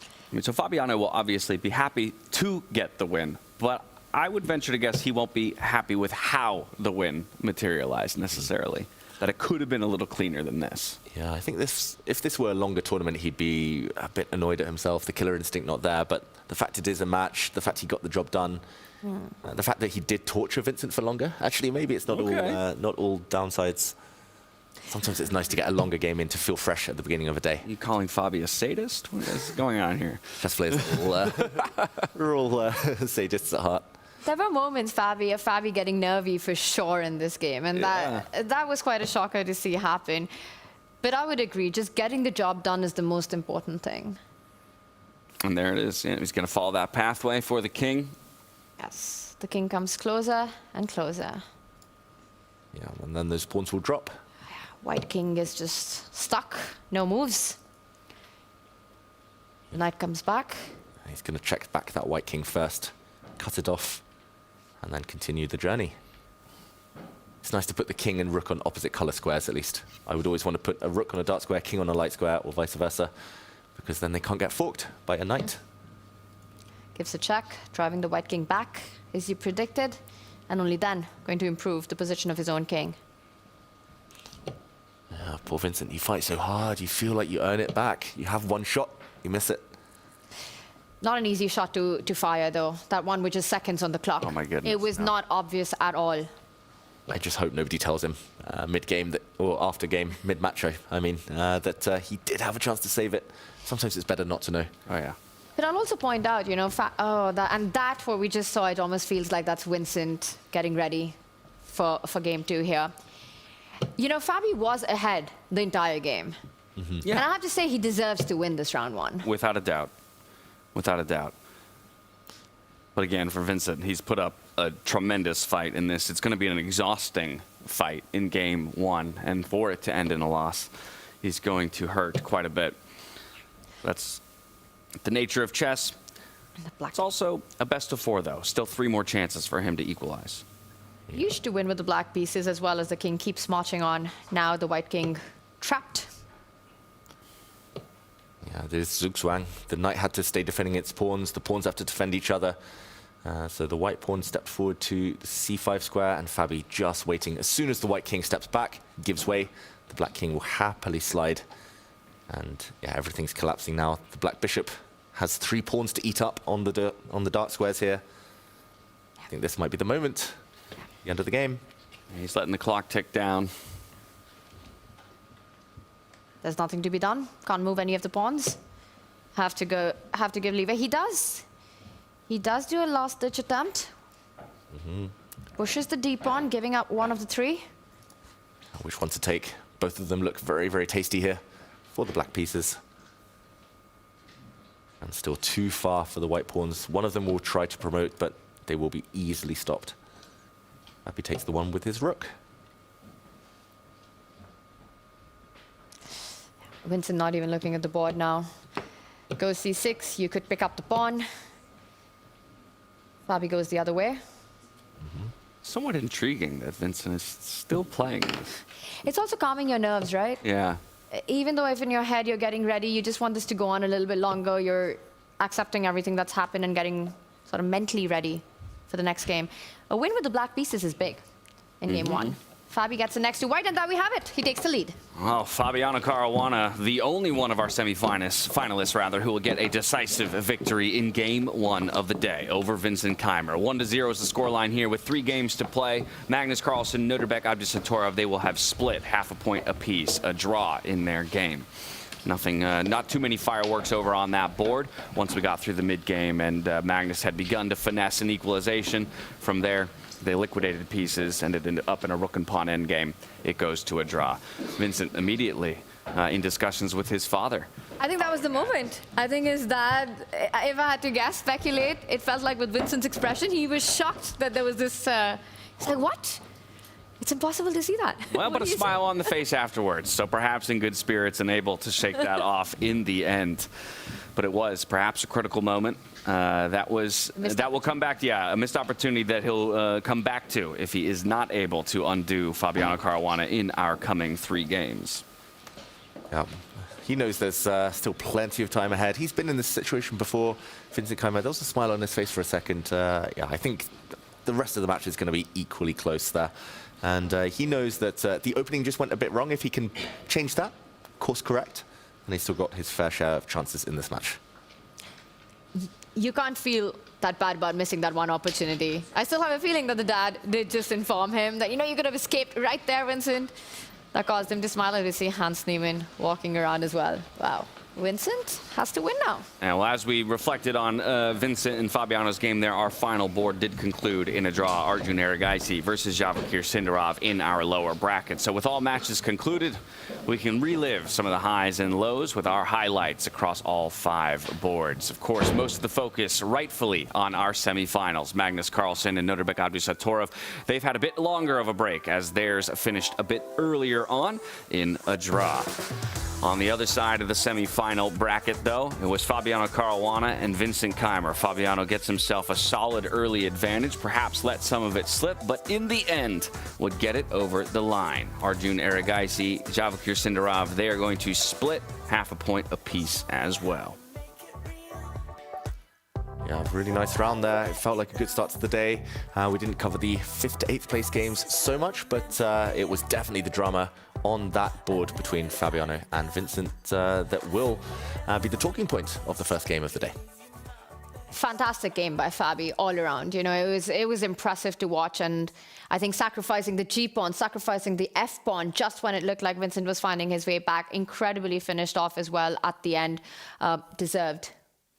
I mean, so Fabiano will obviously be happy to get the win, but I would venture to guess he won't be happy with how the win materialized necessarily. That it could have been a little cleaner than this. Yeah, I think if this were a longer tournament, he'd be a bit annoyed at himself, the killer instinct not there. But the fact it is a match, the fact he got the job done, the fact that he did torture Vincent for longer, actually maybe it's not all downsides. Sometimes it's nice to get a longer game in to feel fresh at the beginning of a day. You calling Fabi a sadist? What is going on here? Chess players are all sadists at heart. There were moments, of Fabi getting nervy for sure in this game, and that was quite a shocker to see happen. But I would agree, just getting the job done is the most important thing. And there it is. Yeah, he's going to follow that pathway for the king. Yes, the king comes closer and closer. Yeah, and then those pawns will drop. White king is just stuck, no moves. Knight comes back. He's going to check back that white king first, cut it off, and then continue the journey. It's nice to put the king and rook on opposite color squares, at least. I would always want to put a rook on a dark square, king on a light square, or vice versa, because then they can't get forked by a knight. Gives a check, driving the white king back, as you predicted, and only then going to improve the position of his own king. Yeah, poor Vincent, you fight so hard, you feel like you earn it back. You have one shot, you miss it. Not an easy shot to fire, though. That one which is seconds on the clock. Oh, my goodness. It was not obvious at all. I just hope nobody tells him mid-game, or after game, mid-match, I mean, that he did have a chance to save it. Sometimes it's better not to know. Oh, yeah. But I'll also point out, you know, what we just saw, it almost feels like that's Vincent getting ready for game 2 here. You know, Fabi was ahead the entire game. Yeah. And I have to say he deserves to win this round 1. Without a doubt. Without a doubt. But again, for Vincent, he's put up a tremendous fight in this. It's going to be an exhausting fight in game 1. And for it to end in a loss, he's going to hurt quite a bit. That's the nature of chess. It's also a best of 4, though. Still 3 more chances for him to equalize. Used to win with the black pieces as well as the king keeps marching on. Now the white king trapped. Yeah, there's Zugzwang. The knight had to stay defending its pawns. The pawns have to defend each other. So the white pawn stepped forward to the c5 square, and Fabi just waiting. As soon as the white king steps back, gives way, the black king will happily slide. And yeah, everything's collapsing now. The black bishop has 3 pawns to eat up on the dark squares here. I think this might be the moment. The end of the game. He's letting the clock tick down. There's nothing to be done. Can't move any of the pawns. Have to give leeway. He does do a last-ditch attempt. Pushes the d pawn, giving up one of the 3. Which one to take? Both of them look very, very tasty here for the black pieces. And still too far for the white pawns. One of them will try to promote, but they will be easily stopped. Fabi takes the one with his rook. Vincent not even looking at the board now. Goes c6, you could pick up the pawn. Fabi goes the other way. Somewhat intriguing that Vincent is still playing this. It's also calming your nerves, right? Yeah. Even though if in your head you're getting ready, you just want this to go on a little bit longer, you're accepting everything that's happened and getting sort of mentally ready for the next game. A win with the black pieces is big in game 1. Fabi gets the next to white, and there we have it. He takes the lead. Well, Fabiano Caruana, the only one of our finalists, who will get a decisive victory in game 1 of the day over Vincent Keymer. 1-0 is the scoreline here with 3 games to play. Magnus, Carlsen, Nodirbek, Abdusattorov, they will have split half a point apiece, a draw in their game. Nothing, not too many fireworks over on that board once we got through the mid-game, and Magnus had begun to finesse an equalization. From there, they liquidated pieces, and it ended up in a rook and pawn endgame. It goes to a draw. Vincent immediately in discussions with his father. I think that was the moment. I think his dad, if I had to guess, speculate, it felt like with Vincent's expression, he was shocked that there was this, he's like, what? It's impossible to see that. Well, but a smile on the face afterwards, so perhaps in good spirits and able to shake that off in the end. But it was perhaps a critical moment. That will come back, a missed opportunity that he'll come back to if he is not able to undo Fabiano Caruana in our coming 3 games. Yeah. He knows there's still plenty of time ahead. He's been in this situation before. Vincent Keymer, there was a smile on his face for a second. Yeah, I think the rest of the match is going to be equally close there. And he knows that the opening just went a bit wrong. If he can change that, course correct, and he's still got his fair share of chances in this match. You can't feel that bad about missing that one opportunity. I still have a feeling that the dad did just inform him that, you know, you could have escaped right there, Vincent. That caused him to smile, and we see Hans Niemann walking around as well. Wow. Vincent has to win now. And well, as we reflected on Vincent and Fabiano's game there, our final board did conclude in a draw. Arjun Erigaisi versus Vachier-Lagrave in our lower bracket. So with all matches concluded, we can relive some of the highs and lows with our highlights across all 5 boards. Of course, most of the focus rightfully on our semifinals. Magnus Carlsen and Nodirbek Abdusattorov, they've had a bit longer of a break as theirs finished a bit earlier on in a draw. On the other side of the semi-final bracket, though, it was Fabiano Caruana and Vincent Keymer. Fabiano gets himself a solid early advantage, perhaps let some of it slip, but in the end would get it over the line. Arjun Erigaisi, Vachier-Lagrave, they are going to split half a point apiece as well. Yeah, really nice round there. It felt like a good start to the day. We didn't cover the 5th to 8th place games so much, but it was definitely the drama on that board between Fabiano and Vincent that will be the talking point of the first game of the day. Fantastic game by Fabi all around. You know, it was impressive to watch, and I think sacrificing the G pawn, sacrificing the F pawn just when it looked like Vincent was finding his way back, incredibly finished off as well at the end. Deserved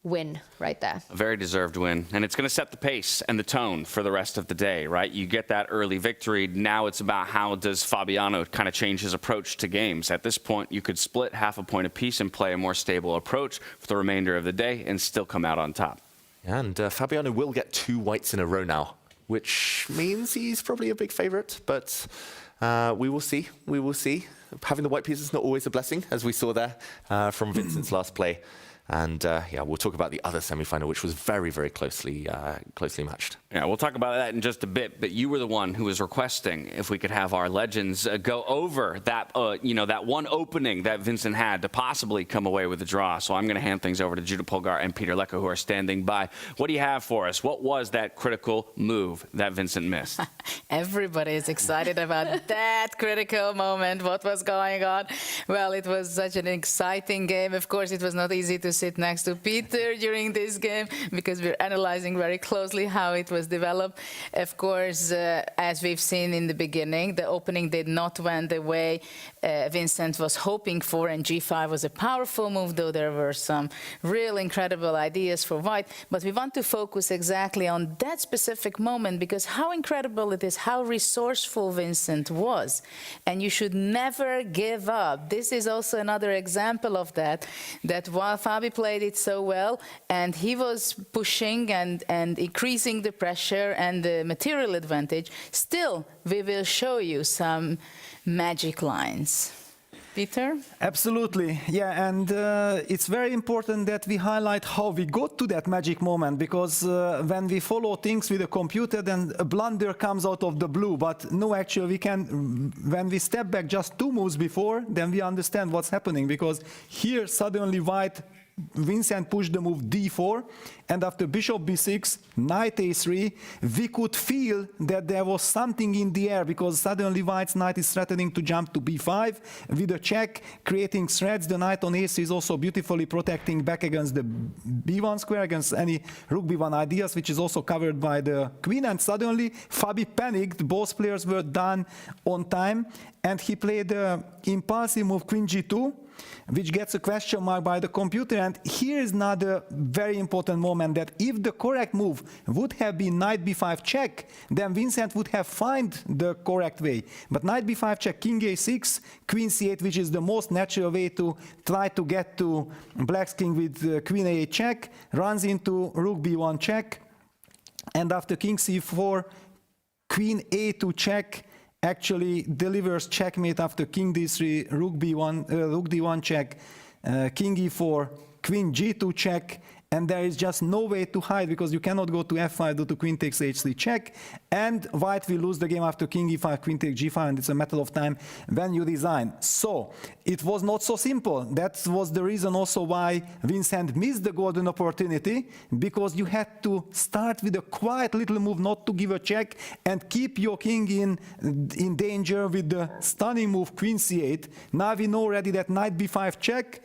win right there. A very deserved win, and it's going to set the pace and the tone for the rest of the day, right? You get that early victory. Now it's about how does Fabiano kind of change his approach to games. At this point, you could split half a point apiece and play a more stable approach for the remainder of the day and still come out on top. And Fabiano will get 2 whites in a row now, which means he's probably a big favorite, but we will see. We will see. Having the white piece is not always a blessing, as we saw there from Vincent's last play. And yeah, we'll talk about the other semi-final, which was very, very closely matched. Yeah, we'll talk about that in just a bit. But you were the one who was requesting if we could have our legends go over that, that one opening that Vincent had to possibly come away with a draw. So I'm going to hand things over to Judah Polgar and Peter Lecco, who are standing by. What do you have for us? What was that critical move that Vincent missed? Everybody is excited about that critical moment. What was going on? Well, it was such an exciting game. Of course, it was not easy to sit next to Peter during this game because we're analyzing very closely how it was developed. Of course, as we've seen in the beginning, the opening did not went the way Vincent was hoping for, and G5 was a powerful move, though there were some real incredible ideas for white. But we want to focus exactly on that specific moment because how incredible it is, how resourceful Vincent was. And you should never give up. This is also another example of that while Fabi played it so well, and he was pushing and increasing the pressure and the material advantage, still we will show you some magic lines. Peter? Absolutely, yeah, and it's very important that we highlight how we got to that magic moment, because when we follow things with a computer, then a blunder comes out of the blue, but no, actually we can, when we step back just 2 moves before, then we understand what's happening, because here suddenly white, Vincent pushed the move d4, and after bishop b6, knight a3, we could feel that there was something in the air, because suddenly white's knight is threatening to jump to b5 with a check, creating threats. The knight on a3 is also beautifully protecting back against the b1 square, against any rook b1 ideas, which is also covered by the queen. And suddenly Fabi panicked. Both players were done on time, and he played the impulsive move queen g2, which gets a question mark by the computer. And here is another very important moment, that if the correct move would have been knight b5 check, then Vincent would have found the correct way. But knight b5 check, king a6, queen c8, which is the most natural way to try to get to black's king with queen a8 check, runs into rook b1 check, and after king c4, queen a2 check, actually delivers checkmate after king d3, rook b1, rook d1 check, king e4, queen g2 check, and there is just no way to hide because you cannot go to f5 due to queen takes h3 check, and white will lose the game after king e5, queen takes g5, and it's a matter of time when you resign. So it was not so simple. That was the reason also why Vincent missed the golden opportunity, because you had to start with a quiet little move, not to give a check, and keep your king in danger with the stunning move queen c8. Now we know already that knight b5 check,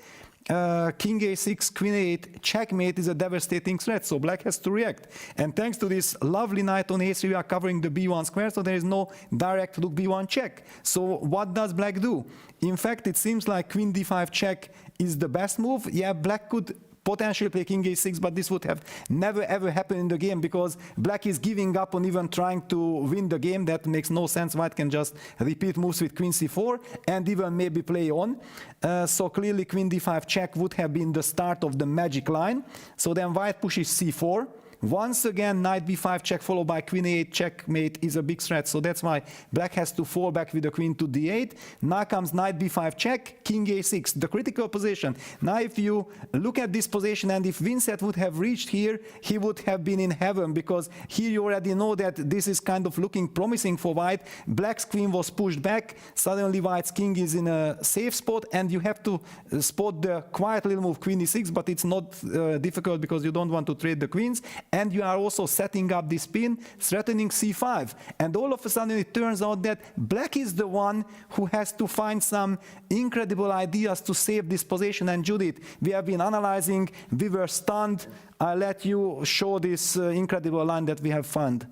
king a6, queen a8, checkmate is a devastating threat, so black has to react. And thanks to this lovely knight on a3, we are covering the b1 square, so there is no direct rook b1 check. So what does black do? In fact, it seems like queen d5 check is the best move. Yeah, black could potentially play king a6, but this would have never ever happened in the game because black is giving up on even trying to win the game. That makes no sense. White can just repeat moves with queen c4 and even maybe play on. So clearly queen d5 check would have been the start of the magic line. So then white pushes c4. Once again, knight b5 check followed by queen a8 checkmate is a big threat, so that's why black has to fall back with the queen to d8. Now comes knight b5 check, king a6, the critical position. Now if you look at this position, and if Vincent would have reached here, he would have been in heaven, because here you already know that this is kind of looking promising for white. Black's queen was pushed back, suddenly white's king is in a safe spot, and you have to spot the quiet little move queen e6, but it's not difficult because you don't want to trade the queens. And you are also setting up this pin, threatening c5. And all of a sudden it turns out that black is the one who has to find some incredible ideas to save this position. And Judith, we have been analyzing, we were stunned. I'll let you show this incredible line that we have found.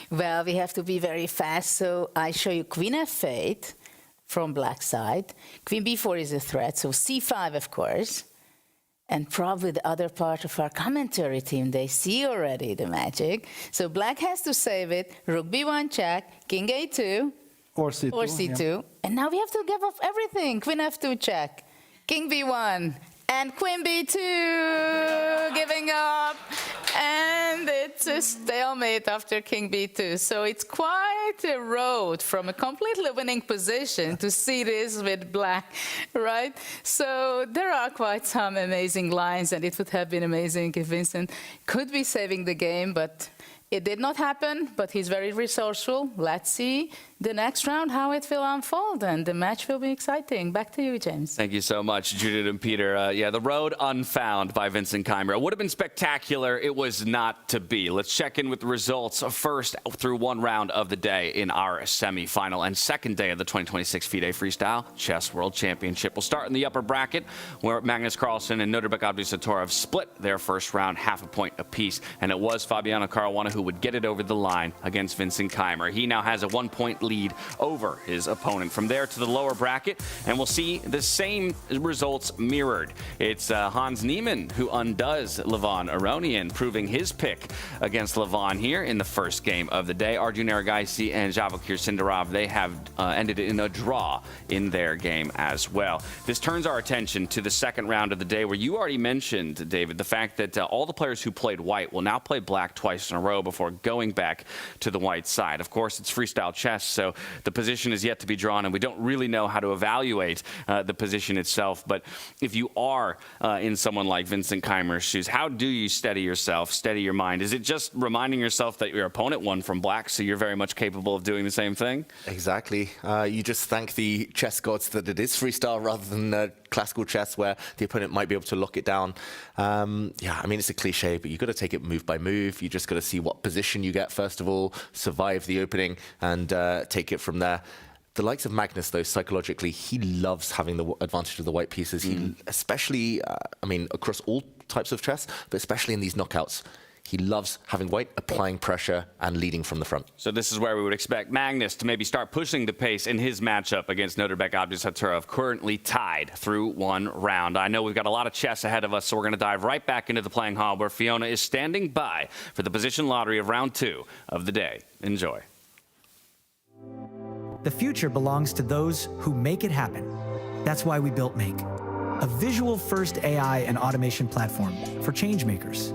Well, we have to be very fast, so I show you queen f8 from black side. Queen b4 is a threat, so c5, of course. And probably the other part of our commentary team, they see already the magic. So black has to save it. Rook b1 check, king a2. Or c2. Or c2. Yeah. And now we have to give off everything. Queen f2 check, king b1, and queen b2, giving up. And it's a stalemate after king b2. So it's quite a road from a completely winning position to see this with black, right? So there are quite some amazing lines, and it would have been amazing if Vincent could be saving the game, but it did not happen, but he's very resourceful. Let's see the next round, how it will unfold, and the match will be exciting. Back to you, James. Thank you so much, Judith and Peter. Yeah, the road unfound by Vincent Keymer. It would have been spectacular. It was not to be. Let's check in with the results first through one round of the day in our semifinal and second day of the 2026 FIDE Freestyle Chess World Championship. We'll start in the upper bracket, where Magnus, Carlsen, and Nodirbek Abdusattorov split their first round half a point apiece, and it was Fabiano Caruana who would get it over the line against Vincent Keymer. He now has a 1-point lead over his opponent. From there to the lower bracket, and we'll see the same results mirrored. It's Hans Niemann who undoes Levon Aronian, proving his pick against Levon here in the first game of the day. Arjun Erigaisi and Vachier-Lagrave, they have ended in a draw in their game as well. This turns our attention to the second round of the day, where you already mentioned, David, the fact that all the players who played white will now play black twice in a row before going back to the white side. Of course, it's freestyle chess, so the position is yet to be drawn, and we don't really know how to evaluate the position itself. But if you are in someone like Vincent Keymer's shoes, how do you steady yourself, steady your mind? Is it just reminding yourself that your opponent won from black, so you're very much capable of doing the same thing? Exactly. You just thank the chess gods that it is freestyle rather than classical chess, where the opponent might be able to lock it down. Yeah, I mean, it's a cliche, but you've got to take it move by move. You just got to see what position you get, first of all, survive the opening, and take it from there. The likes of Magnus, though, psychologically, he loves having the advantage of the white pieces. He, especially, I mean, across all types of chess, but especially in these knockouts, he loves having white applying pressure and leading from the front. So this is where we would expect Magnus to maybe start pushing the pace in his matchup against Nodirbek Abdusattorov, currently tied through one round. I know we've got a lot of chess ahead of us, so we're going to dive right back into the playing hall, where Fiona is standing by for the position lottery of round 2 of the day. Enjoy. The future belongs to those who make it happen. That's why we built Make, a visual-first AI and automation platform for change makers.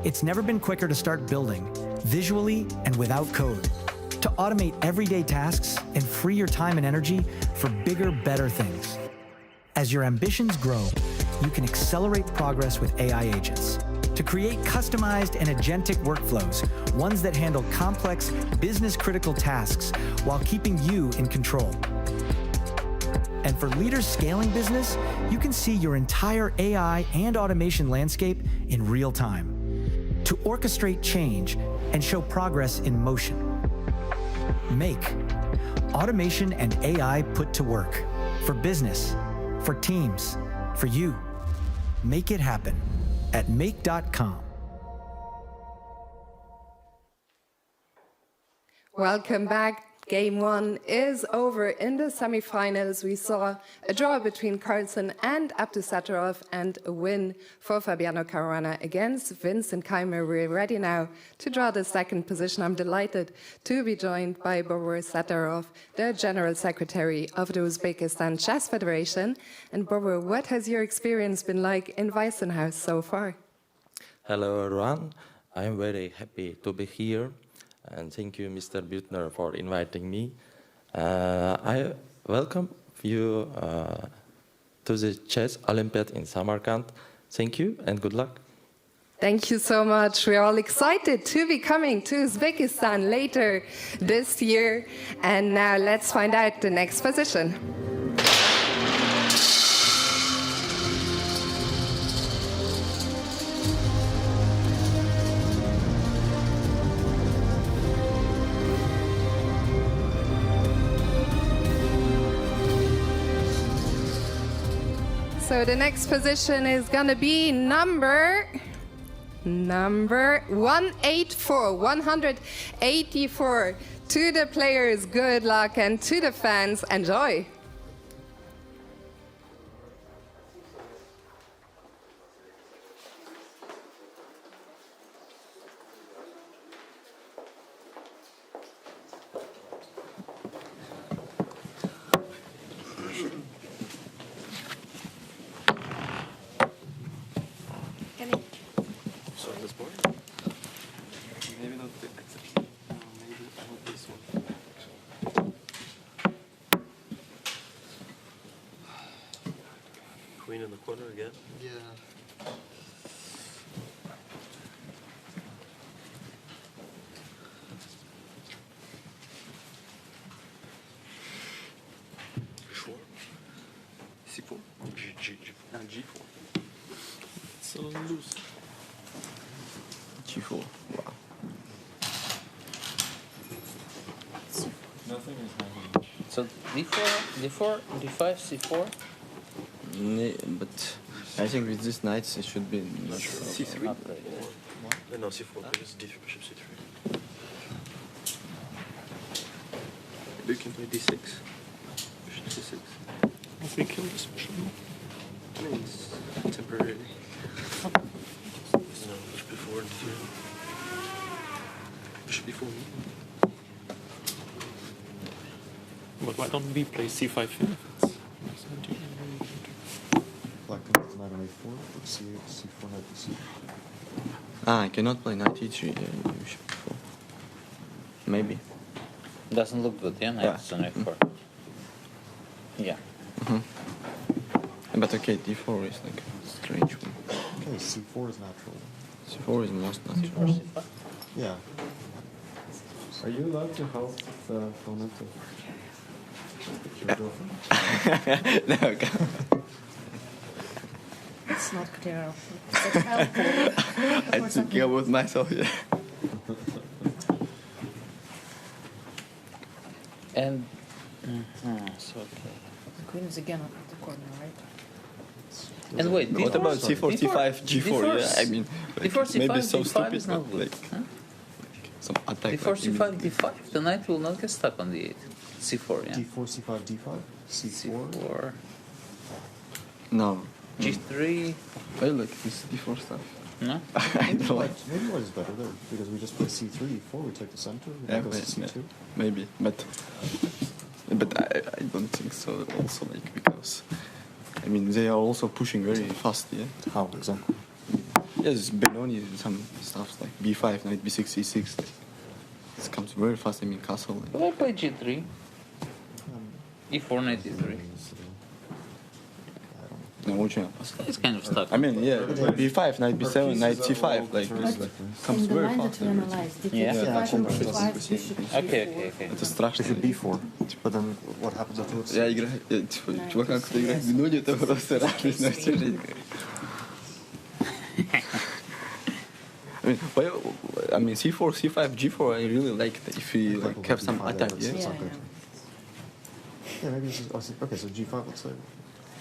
It's never been quicker to start building, visually and without code, to automate everyday tasks and free your time and energy for bigger, better things. As your ambitions grow, you can accelerate progress with AI agents to create customized and agentic workflows, ones that handle complex, business-critical tasks while keeping you in control. And for leaders scaling business, you can see your entire AI and automation landscape in real time to orchestrate change and show progress in motion. Make automation and AI put to work for business, for teams, for you. Make it happen at make.com. Welcome back. Game 1 is over. In the semifinals, we saw a draw between Carlsen and Abdusattorov and a win for Fabiano Caruana against Vincent Keymer. We're ready now to draw the second position. I'm delighted to be joined by Vachier-Lagrave, the General Secretary of the Uzbekistan Chess Federation. And Vachier, what has your experience been like in Weissenhaus so far? Hello, everyone. I'm very happy to be here. And thank you, Mr. Büttner, for inviting me. I welcome you to the Chess Olympiad in Samarkand. Thank you and good luck. Thank you so much. We're all excited to be coming to Uzbekistan later this year. And now let's find out the next position. So the next position is gonna be number 184, 184. To the players, good luck, and to the fans, enjoy. So this board? Maybe not the maybe I want this one. Queen in the corner again? Yeah. Sure. C4? G4. G4. It's so loose. G4. Wow. Nothing is happening. So D4, D4, D5, C4? But I think with these knights it should be natural. C3? No, C4, because bishop C3. Maybe you can play D6. Bishop C6. If we kill this bishop, I mean, it's temporarily. No, bishop before D3. Bishop before me. But why don't we play C5 here? Black comes knight on A4, or C4 knight to C. I cannot play knight E3. Bishop before. Maybe. Doesn't look good, yeah? Knight on A4. Yeah. But okay, D4 is like a strange one. Okay, C4 is natural. C4 is most natural. C4, C5? Yeah. Are you allowed to help the opponent to your girlfriend? No, okay. It's not clear. It's helpful. I think about myself, yeah. And so okay. The queen is again at the corner, right? And wait, what about C4, C5, G4? Yeah, I mean, like, D4, C5, maybe so D5 stupid, is not but good. like some attack. D4, like, C5, D5. The knight will not get stuck on D8. C4, yeah. D4, C5, D5, C4. No. G3. I like this D4 stuff. No? I don't like. Maybe white is better there because we just play C3, E4, we take the center, and that goes to C2. Maybe, but I don't think so. Also, like because I mean they are also pushing very fast. Yeah. How exactly? Yes, Benoni some stuff like B5, knight B6, C6. Like, it comes very fast. I mean castle. Like. Will I play G3? E4, knight E3. It's kind of stuck. I mean, yeah, b5, knight b7, knight c5, like comes the very line that fast. you analyze, did you Yeah. decide on b5, bishop c4? Okay. Это страшно. b4, but then what happens afterwards? Я играю, чувак, кто играет в минуте, это просто радость на всю жизнь. I mean, c4, c5, g4. I really like it if we like have some attack. Yeah. Yeah, maybe this is okay. So g5, let's say.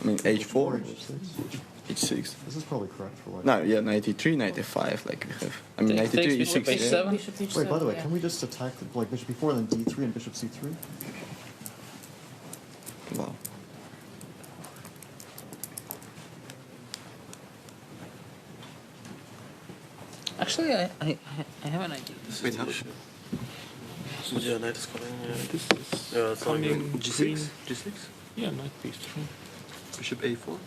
I mean, h4, h6. This is probably correct for like. No, yeah, knight e3, knight e5. Like we have. I mean, knight e3, e6. Yeah. Bishop h7. Wait, by the way, can we just attack like bishop b4 and then d3 and bishop c3? Wow. Actually, I have an idea. Wait, how? Yeah, knight is coming. This is coming g6. G6? Yeah, knight b3. Bishop a4.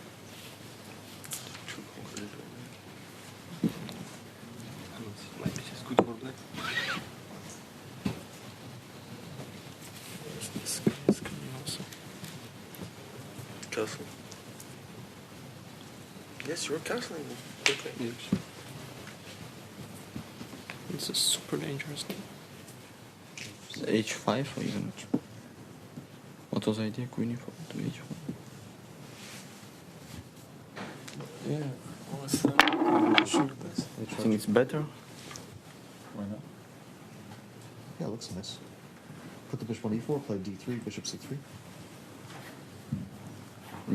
Like this is good for black. This is coming also. Castle. Yes, you're castling. Okay. Yes. This is super dangerous. h5 or even. What was the idea? Queen e4 to h4. Yeah. I think it's better. Why not? Yeah, it looks nice. Put the bishop on e4, play d3, bishop c3.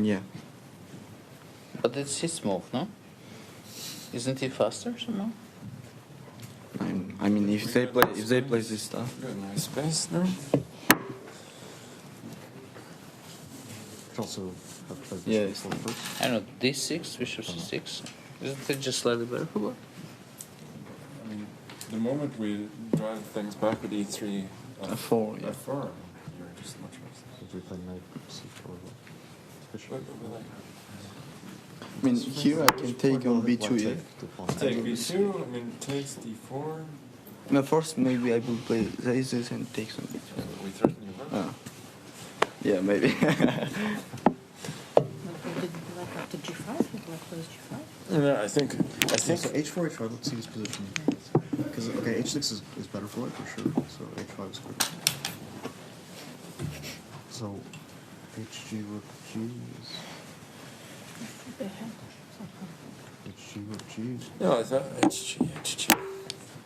Yeah. But it's his move, no? Isn't he faster somehow? I mean, if they play this stuff. Nice space there. Could also have played Yes. bishop b4 first. I don't know, d6, bishop c6. Isn't it just slightly better for black? I mean, the moment we drive things back with e3, f4, yeah. f4, you're just much faster. If we play knight c4, bishop. I mean, here I can take on b2, yeah. Take b2, I mean, takes d4. No, first maybe I will play this and take some b2. We threaten you, huh? Yeah, maybe. After g5, you black plays g5? Yeah, I think. So h4, h5. Let's see this position. Because okay, h6 is better for white for sure. So h5 is good. So hg rook g is. Hg rook g. No, I thought hg.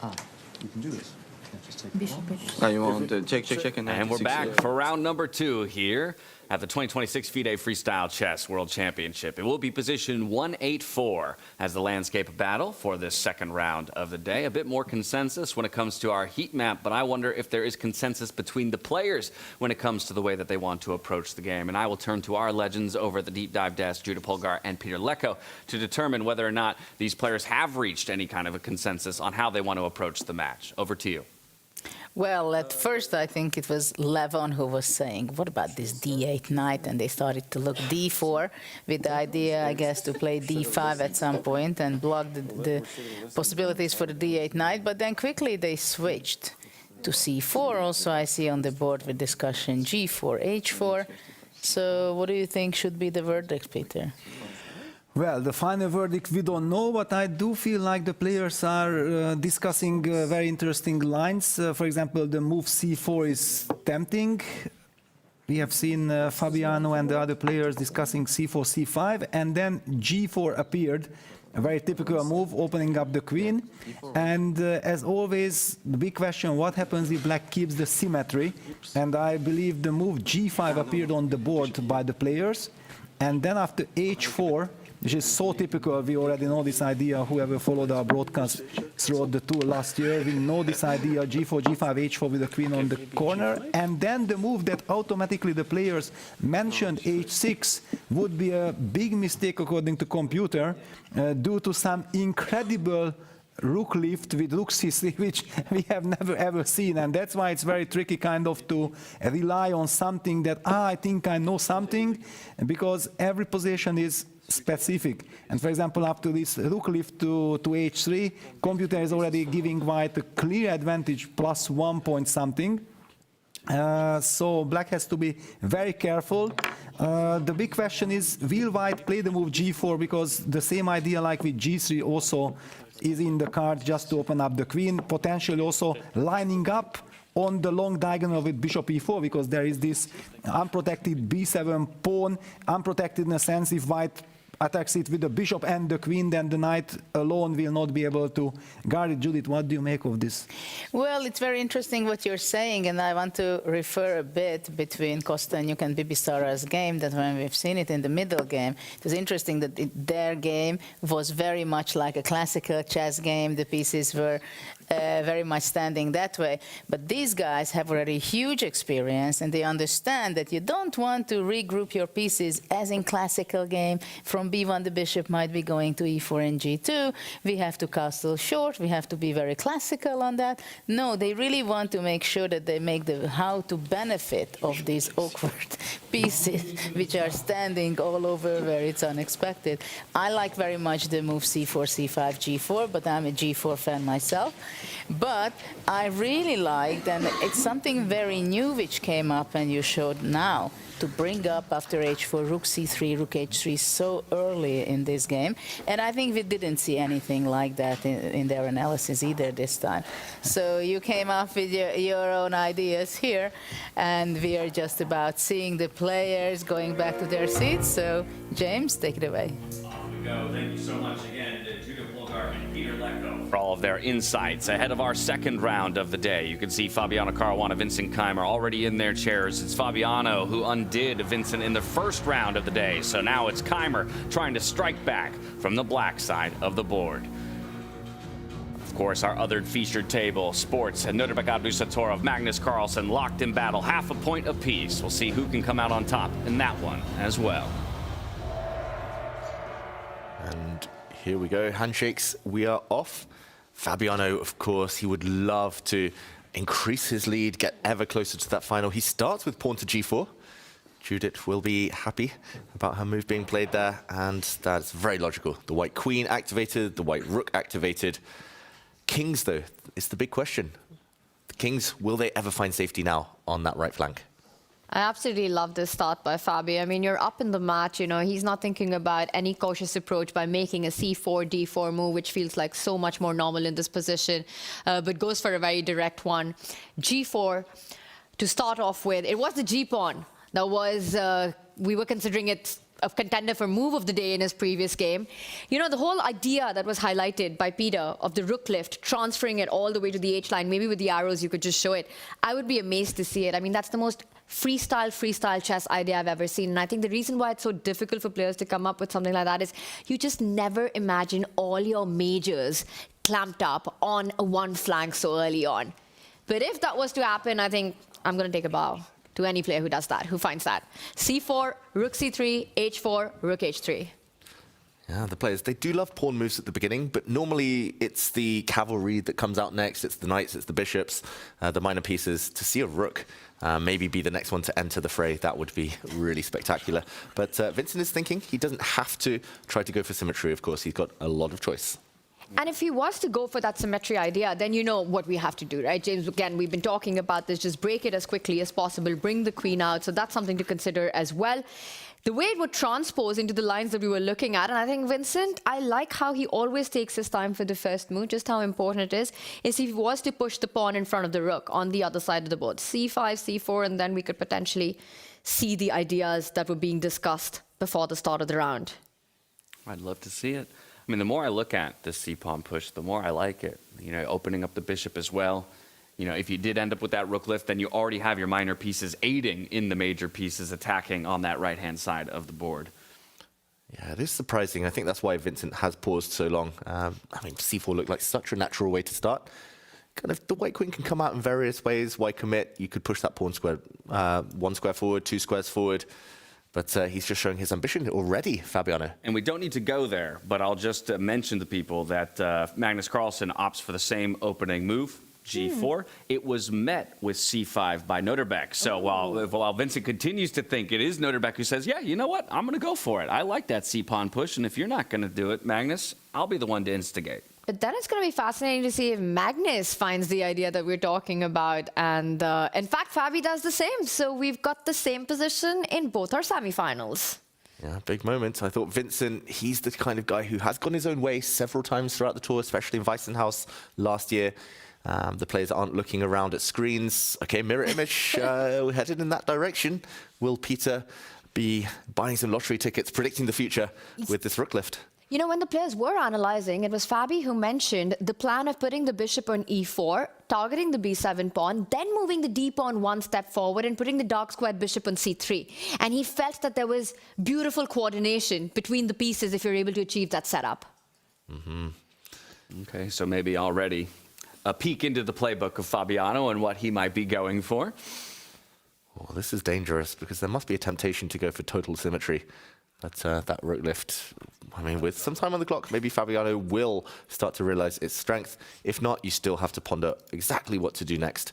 Ah, you can do this. Can't just take Bishop h6. Now you want to check And we're back for round number 2 here at the 2026 FIDE Freestyle Chess World Championship. It will be position 184 as the landscape battle for this second round of the day. A bit more consensus when it comes to our heat map, but I wonder if there is consensus between the players when it comes to the way that they want to approach the game. And I will turn to our legends over at the Deep Dive Desk, Judah Polgar and Peter Lecko, to determine whether or not these players have reached any kind of a consensus on how they want to approach the match. Over to you. Well, at first I think it was Levon who was saying, what about this d8 knight? And they started to look d4 with the idea, I guess, to play d5 at some point and block the possibilities for the d8 knight. But then quickly they switched to c4. Also, I see on the board with discussion g4, h4. So what do you think should be the verdict, Peter? Well, the final verdict we don't know, but I do feel like the players are discussing very interesting lines. For example, the move c4 is tempting. We have seen Fabiano and the other players discussing c4, c5, and then g4 appeared. A very typical move, opening up the queen. And as always, the big question, what happens if black keeps the symmetry? And I believe the move g5 appeared on the board by the players. And then after h4, which is so typical, we already know this idea, whoever followed our broadcast throughout the tour last year, we know this idea, g4, g5, h4 with the queen on the corner, and then the move that automatically the players mentioned, h6, would be a big mistake according to computer, due to some incredible rook lift with rook c3, which we have never ever seen, and that's why it's very tricky kind of to rely on something that, I think I know something, because every position is specific. And for example, after this rook lift to h3, computer is already giving white a clear advantage, +1 point something. So black has to be very careful. The big question is, will White play the move g4? Because the same idea like with g3 also is in the card, just to open up the queen, potentially also lining up on the long diagonal with bishop e4, because there is this unprotected b7 pawn, unprotected in a sense. If White attacks it with the bishop and the queen, then the knight alone will not be able to guard it. Judith, what do you make of this? Well, it's very interesting what you're saying, and I want to refer a bit between Kostyanyuk and Bibisara's game, that when we've seen it in the middle game, it was interesting that their game was very much like a classical chess game. The pieces were very much standing that way. But these guys have already huge experience, and they understand that you don't want to regroup your pieces as in classical game. From b1, the bishop might be going to e4 and g2. We have to castle short. We have to be very classical on that. No, they really want to make sure that they make the how to benefit of these awkward pieces, which are standing all over where it's unexpected. I like very much the move c4, c5, g4, but I'm a g4 fan myself. But I really liked, and it's something very new which came up and you showed now, to bring up after h4, rook c3, rook h3 so early in this game. And I think we didn't see anything like that in their analysis either this time. So you came up with your own ideas here, and we are just about seeing the players going back to their seats. So James, take it away. Off we go. Thank you so much again to Judith and Peter Lecco for all of their insights ahead of our second round of the day. You can see Fabiano Caruana, Vincent Keymer already in their chairs. It's Fabiano who undid Vincent in the first round of the day. So now it's Keymer trying to strike back from the black side of the board. Of course, our other featured table, sports, and Nodirbek, Abdusattorov, Magnus, Carlsen locked in battle, half a point apiece. We'll see who can come out on top in that one as well. And here we go, handshakes, we are off. Fabiano, of course, he would love to increase his lead, get ever closer to that final. He starts with pawn to g4. Judith will be happy about her move being played there, and that's very logical. The white queen activated, the white rook activated. Kings, though, is the big question. The kings, will they ever find safety now on that right flank? I absolutely love this start by Fabi. I mean, you're up in the match, you know, he's not thinking about any cautious approach by making a c4, d4 move, which feels like so much more normal in this position, but goes for a very direct one. g4, to start off with, it was the g-pawn that was, we were considering it a contender for move of the day in his previous game. You know, the whole idea that was highlighted by Peter of the rook lift, transferring it all the way to the h-line, maybe with the arrows you could just show it. I would be amazed to see it. I mean, that's the most freestyle chess idea I've ever seen. And I think the reason why it's so difficult for players to come up with something like that is you just never imagine all your majors clamped up on one flank so early on. But if that was to happen, I think I'm going to take a bow to any player who does that, who finds that. c4, rook c3, h4, rook h3. Yeah, the players, they do love pawn moves at the beginning, but normally it's the cavalry that comes out next. It's the knights, it's the bishops, the minor pieces. To see a rook maybe be the next one to enter the fray, that would be really spectacular. But Vincent is thinking he doesn't have to try to go for symmetry, of course. He's got a lot of choice. And if he was to go for that symmetry idea, then you know what we have to do, right? James, again, we've been talking about this. Just break it as quickly as possible. Bring the queen out. So that's something to consider as well. The way it would transpose into the lines that we were looking at, and I think Vincent, I like how he always takes his time for the first move, just how important it is if he was to push the pawn in front of the rook on the other side of the board. c5, c4, and then we could potentially see the ideas that were being discussed before the start of the round. I'd love to see it. I mean, the more I look at this c-pawn push, the more I like it. You know, opening up the bishop as well. You know, if you did end up with that rook lift, then you already have your minor pieces aiding in the major pieces attacking on that right-hand side of the board. Yeah, it is surprising. I think that's why Vincent has paused so long. I mean, c4 looked like such a natural way to start. Kind of, the white queen can come out in various ways. Why commit? You could push that pawn square, 1 square forward, 2 squares forward. But he's just showing his ambition already, Fabiano. And we don't need to go there, but I'll just mention to people that Magnus Carlsen opts for the same opening move, g4. It was met with c5 by Nodirbek. So while Vincent continues to think it is Nodirbek who says, yeah, you know what, I'm going to go for it. I like that c-pawn push, and if you're not going to do it, Magnus, I'll be the one to instigate. But then it's going to be fascinating to see if Magnus finds the idea that we're talking about. And in fact, Fabi does the same. So we've got the same position in both our semifinals. Yeah, big moment. I thought Vincent, he's the kind of guy who has gone his own way several times throughout the tour, especially in Weissenhaus last year. The players aren't looking around at screens. Okay, mirror image, we're headed in that direction. Will Peter be buying some lottery tickets, predicting the future with this rook lift? You know, when the players were analyzing, it was Fabi who mentioned the plan of putting the bishop on e4, targeting the b7 pawn, then moving the d pawn one step forward and putting the dark squared bishop on c3. And he felt that there was beautiful coordination between the pieces if you're able to achieve that setup. Okay, so maybe already a peek into the playbook of Fabiano and what he might be going for. Well, this is dangerous because there must be a temptation to go for total symmetry. But that rook lift, I mean, with some time on the clock, maybe Fabiano will start to realize its strength. If not, you still have to ponder exactly what to do next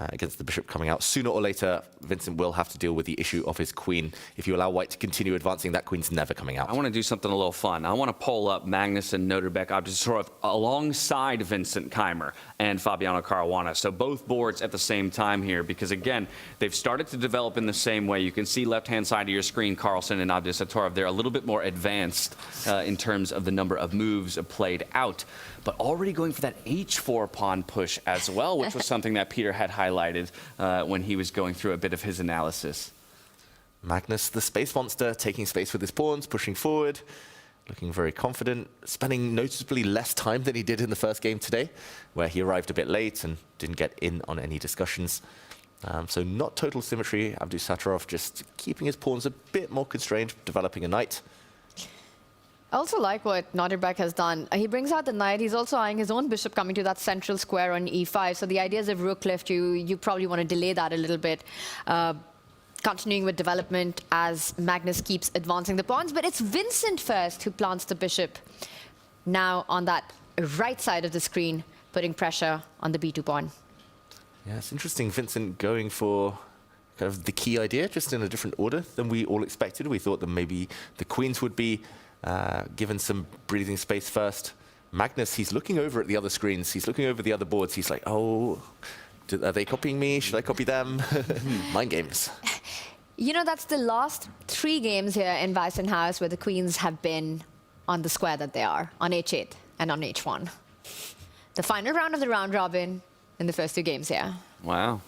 against the bishop coming out. Sooner or later, Vincent will have to deal with the issue of his queen. If you allow white to continue advancing, that queen's never coming out. I want to do something a little fun. I want to poll up Magnus and Nodirbek Abdusattorov alongside Vincent Keymer and Fabiano Caruana. So both boards at the same time here, because again, they've started to develop in the same way. You can see left-hand side of your screen, Carlsen and Abdusattorov. They're a little bit more advanced in terms of the number of moves played out, but already going for that h4 pawn push as well, which was something that Peter had highlighted when he was going through a bit of his analysis. Magnus, the space monster, taking space with his pawns, pushing forward, looking very confident, spending noticeably less time than he did in the first game today, where he arrived a bit late and didn't get in on any discussions. So not total symmetry. Abdusattorov just keeping his pawns a bit more constrained, developing a knight. I also like what Nodirbek has done. He brings out the knight. He's also eyeing his own bishop coming to that central square on e5. So the ideas of rook lift, you probably want to delay that a little bit. Continuing with development as Magnus keeps advancing the pawns. But it's Vincent first who plants the bishop now on that right side of the screen, putting pressure on the b2 pawn. Yeah, it's interesting. Vincent going for kind of the key idea, just in a different order than we all expected. We thought that maybe the queens would be given some breathing space first. Magnus, he's looking over at the other screens. He's looking over the other boards. He's like, oh, are they copying me? Should I copy them? Mind games. You know, that's the last 3 games here in Weissenhaus where the queens have been on the square that they are, on h8 and on h1. The final round of the round robin in the first 2 games here. Wow.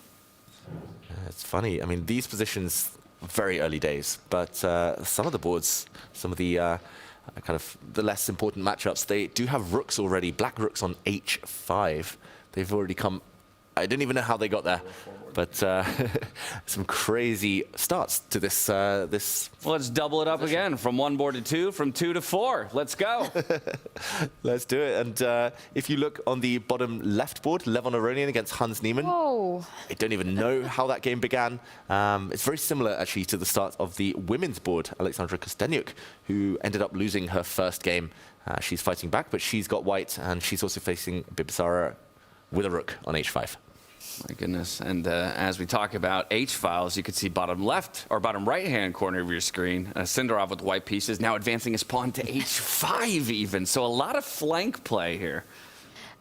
It's funny. I mean, these positions, very early days, but some of the boards, some of the kind of the less important matchups, they do have rooks already. Black rooks on h5. They've already come. I didn't even know how they got there, but some crazy starts to this. Well, let's double it up again from 1 board to 2, from 2 to 4. Let's go. Let's do it. And if you look on the bottom left board, Levon Aronian against Hans Niemann. Whoa. I don't even know how that game began. It's very similar, actually, to the start of the women's board, Alexandra Kostenyuk, who ended up losing her first game. She's fighting back, but she's got white, and she's also facing Bibisara with a rook on h5. My goodness. And as we talk about H-files, you can see bottom left or bottom right-hand corner of your screen, Sindarov with white pieces, now advancing his pawn to H5 even. So a lot of flank play here.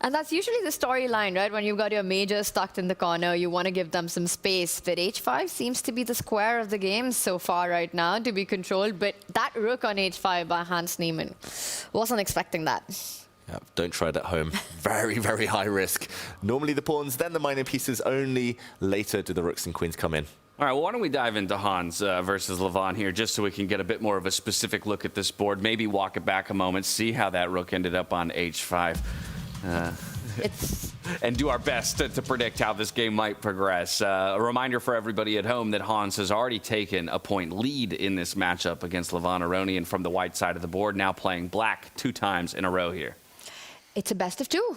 And that's usually the storyline, right? When you've got your major stuck in the corner, you want to give them some space. But h5 seems to be the square of the game so far right now to be controlled. But that rook on h5 by Hans Niemann, wasn't expecting that. Yeah, don't try it at home. Very, very high risk. Normally the pawns, then the minor pieces, only later do the rooks and queens come in. All right, well, why don't we dive into Hans versus Levon here, just so we can get a bit more of a specific look at this board, maybe walk it back a moment, see how that rook ended up on h5. And do our best to predict how this game might progress. A reminder for everybody at home that Hans has already taken a point lead in this matchup against Levon Aronian from the white side of the board, now playing black 2 times in a row here. It's a best of 2.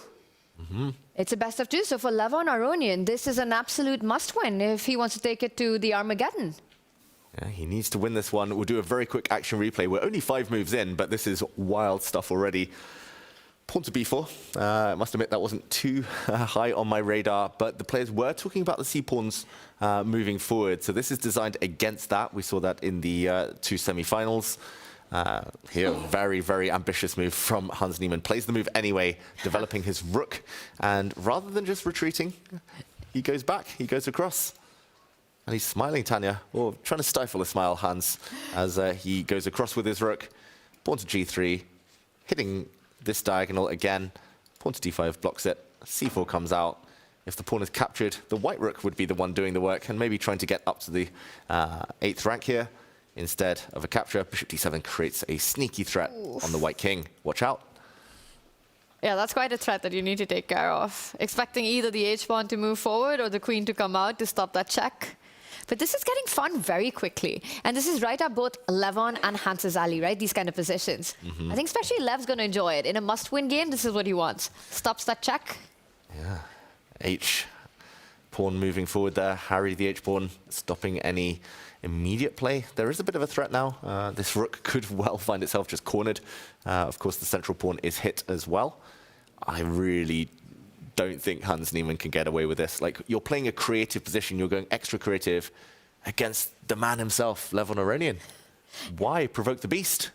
It's a best of 2. So for Levon Aronian, this is an absolute must-win if he wants to take it to the Armageddon. Yeah, he needs to win this one. We'll do a very quick action replay. We're only 5 moves in, but this is wild stuff already. Pawn to b4. I must admit that wasn't too high on my radar, but the players were talking about the c-pawns moving forward. So this is designed against that. We saw that in the 2 semifinals. Here, very, very ambitious move from Hans Niemann. Plays the move anyway, developing his rook. And rather than just retreating, he goes back, he goes across. And he's smiling, Tanya, or trying to stifle a smile, Hans, as he goes across with his rook. Pawn to g3, hitting this diagonal again. Pawn to d5 blocks it. c4 comes out. If the pawn is captured, the white rook would be the one doing the work and maybe trying to get up to the 8th rank here. Instead of a capture, bishop d7 creates a sneaky threat on the white king. Watch out. Yeah, that's quite a threat that you need to take care of. Expecting either the h-pawn to move forward or the queen to come out to stop that check. But this is getting fun very quickly. And this is right up both Levon and Hans's alley, right? These kind of positions. I think especially Lev's going to enjoy it. In a must-win game, this is what he wants. Stops that check. Yeah. H pawn moving forward there. Harry the h-pawn stopping any immediate play. There is a bit of a threat now. This rook could well find itself just cornered. Of course, the central pawn is hit as well. I really don't think Hans Niemann can get away with this. Like, you're playing a creative position, you're going extra creative against the man himself, Levon Aronian. Why provoke the beast?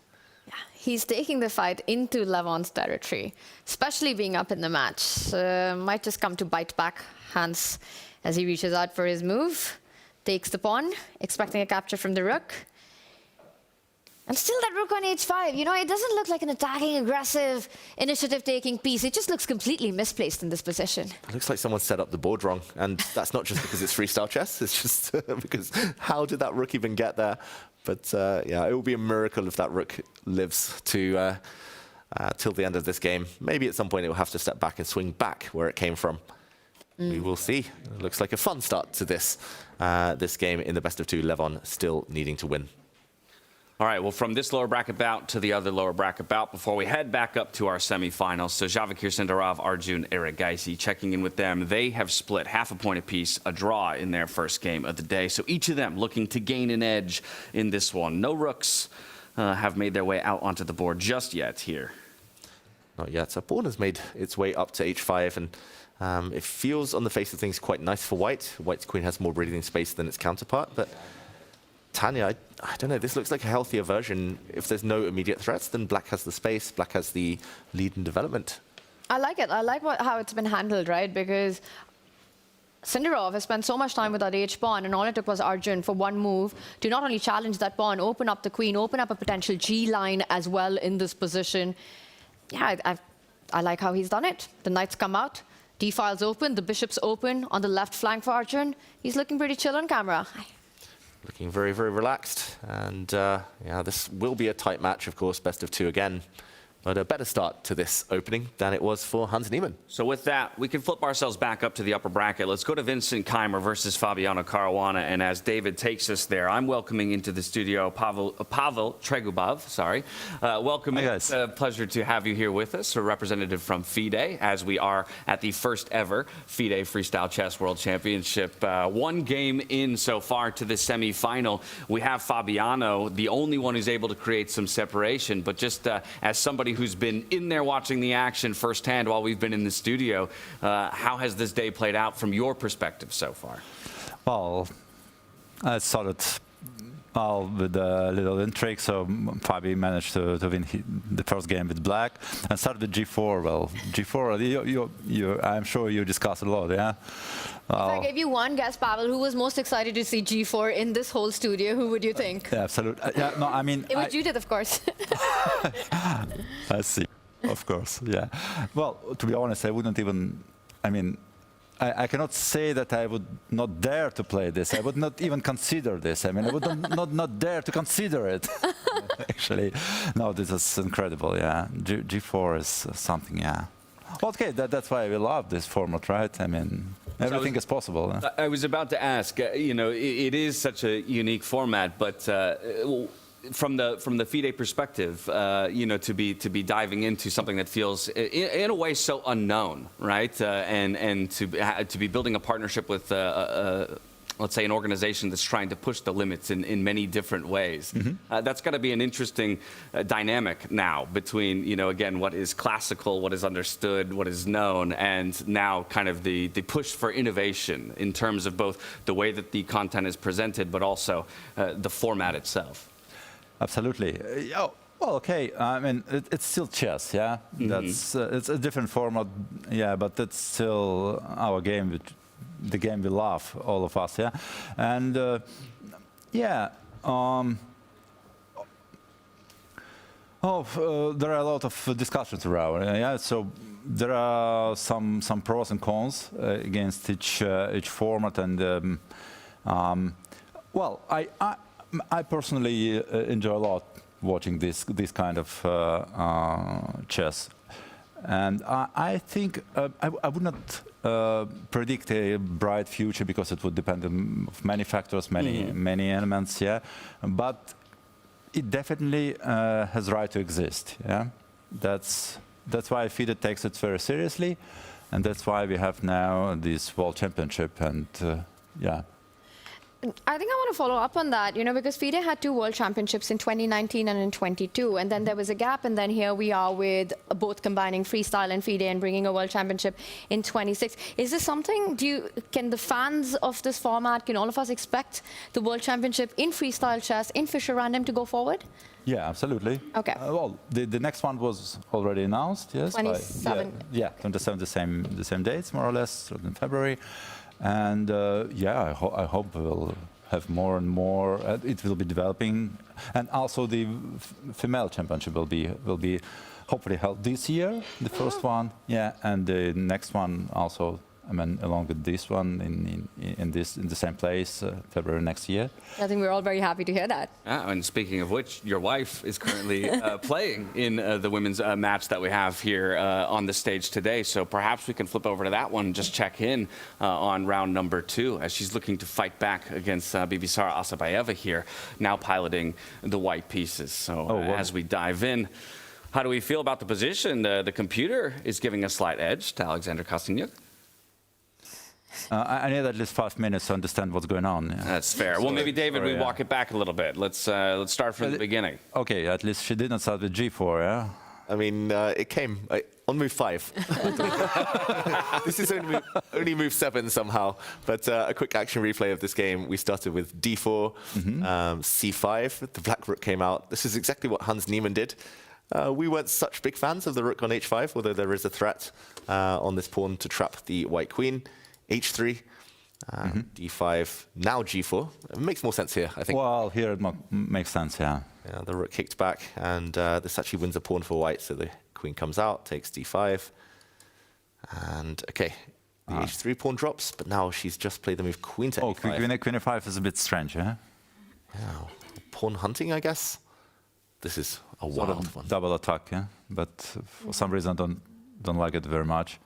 Yeah, he's taking the fight into Levon's territory, especially being up in the match. Might just come to bite back Hans as he reaches out for his move. Takes the pawn, expecting a capture from the rook. And still that rook on h5. You know, it doesn't look like an attacking, aggressive, initiative-taking piece. It just looks completely misplaced in this position. It looks like someone set up the board wrong. And that's not just because it's freestyle chess. It's just because how did that rook even get there? But yeah, it will be a miracle if that rook lives to till the end of this game. Maybe at some point it will have to step back and swing back where it came from. We will see. It looks like a fun start to this game in the best of two. Levon still needing to win. All right, well, from this lower bracket bout to the other lower bracket bout, before we head back up to our semifinals, so Vachier-Lagrave, Arjun, Erigaisi, checking in with them. They have split half a point apiece, a draw in their first game of the day. So each of them looking to gain an edge in this one. No rooks have made their way out onto the board just yet here. Not yet. So pawn has made its way up to h5, and it feels on the face of things quite nice for white. White's queen has more breathing space than its counterpart, but Tanya, I don't know, this looks like a healthier version. If there's no immediate threats, then black has the space, black has the lead in development. I like it. I like how it's been handled, right? Because Sindarov has spent so much time with that h-pawn, and all it took was Arjun for one move to not only challenge that pawn, open up the queen, open up a potential g-line as well in this position. Yeah, I like how he's done it. The knights come out, d-file's open, the bishop's open on the left flank for Arjun. He's looking pretty chill on camera. Looking very, very relaxed. And yeah, this will be a tight match, of course, best of two again. But a better start to this opening than it was for Hans Niemann. So with that, we can flip ourselves back up to the upper bracket. Let's go to Vincent Keymer versus Fabiano Caruana. And as David takes us there, I'm welcoming into the studio Pavel Tregubov. Sorry. Welcome. Hi, guys. It's a pleasure to have you here with us, a representative from FIDE, as we are at the first ever FIDE Freestyle Chess World Championship. One game in so far to the semifinal. We have Fabiano, the only one who's able to create some separation. But just as somebody who's been in there watching the action firsthand while we've been in the studio, how has this day played out from your perspective so far? Well, I started with a little intrigue, so Fabi managed to win the first game with black and started with g4. Well, g4, I'm sure you discussed a lot, yeah? If I gave you one guess, Pavel, who was most excited to see g4 in this whole studio, who would you think? Yeah, absolutely. Yeah, no, I mean... It was Judith, of course. I see, of course, yeah. Well, to be honest, I wouldn't even... I mean, I cannot say that I would not dare to play this. I would not even consider this. I mean, I would not dare to consider it, actually. No, this is incredible, yeah. G4 is something, yeah. Okay, that's why we love this format, right? I mean, everything is possible. I was about to ask, you know, it is such a unique format, but from the FIDE perspective, you know, to be diving into something that feels in a way so unknown, right? And to be building a partnership with let's say an organization that's trying to push the limits in many different ways. Mm-hmm. That's got to be an interesting dynamic now between, you know, again, what is classical, what is understood, what is known, and now kind of the push for innovation in terms of both the way that the content is presented, but also the format itself. Absolutely. Well, okay. I mean, it's still chess, yeah. That's it's a different format, yeah, but it's still our game, the game we love, all of us, yeah. And yeah. There are a lot of discussions around. Yeah, so there are some pros and cons against each format, and well, I personally enjoy a lot watching this kind of chess, and I think I would not predict a bright future because it would depend on many factors, many elements. Yeah, but it definitely has right to exist. Yeah, that's why FIDE takes it very seriously, and that's why we have now this World Championship. And yeah. I think I want to follow up on that, because FIDE had 2 World Championships in 2019 and in 22, and then there was a gap, and then here we are with both combining freestyle and FIDE and bringing a World Championship in 26. Is this something, can the fans of this format, can all of us expect the World Championship in freestyle chess, in Fischer Random to go forward? Yeah, absolutely. Okay. Well, the next one was already announced, yes? 27. Yeah, 27, the same dates, more or less, in February. And yeah, I hope we'll have more and more. It will be developing, and also the female championship will be hopefully held this year. The first one, yeah, and the next one also. I mean, along with this one in the same place, February next year. I think we're all very happy to hear that. And speaking of which, your wife is currently playing in the women's match that we have here on the stage today. So perhaps we can flip over to that one, just check in on round number 2 as she's looking to fight back against Bibisara Asabayeva here, now piloting the white pieces. So as we dive in, how do we feel about the position? The computer is giving a slight edge to Alexander Kostyuk. I need at least 5 minutes to understand what's going on. Yeah. That's fair. Well, maybe David, we walk it back a little bit. Let's start from the beginning. Okay, at least she didn't start with G4, yeah? I mean, it came on move 5. This is only move 7 somehow. But a quick action replay of this game. We started with D4, C5. The black rook came out. This is exactly what Hans Niemann did. We weren't such big fans of the rook on H5, although there is a threat on this pawn to trap the white queen. H3, D5, now G4. It makes more sense here, I think. Well, here it makes sense, yeah. Yeah, the rook kicked back, and this actually wins a pawn for white, so the queen comes out, takes D5. And, okay, the H3 pawn drops, but now she's just played the move queen to A5. Queen A5 is a bit strange, yeah? Yeah, pawn hunting, I guess. This is a wild one. Double attack, yeah? But for some reason, I don't like it very much.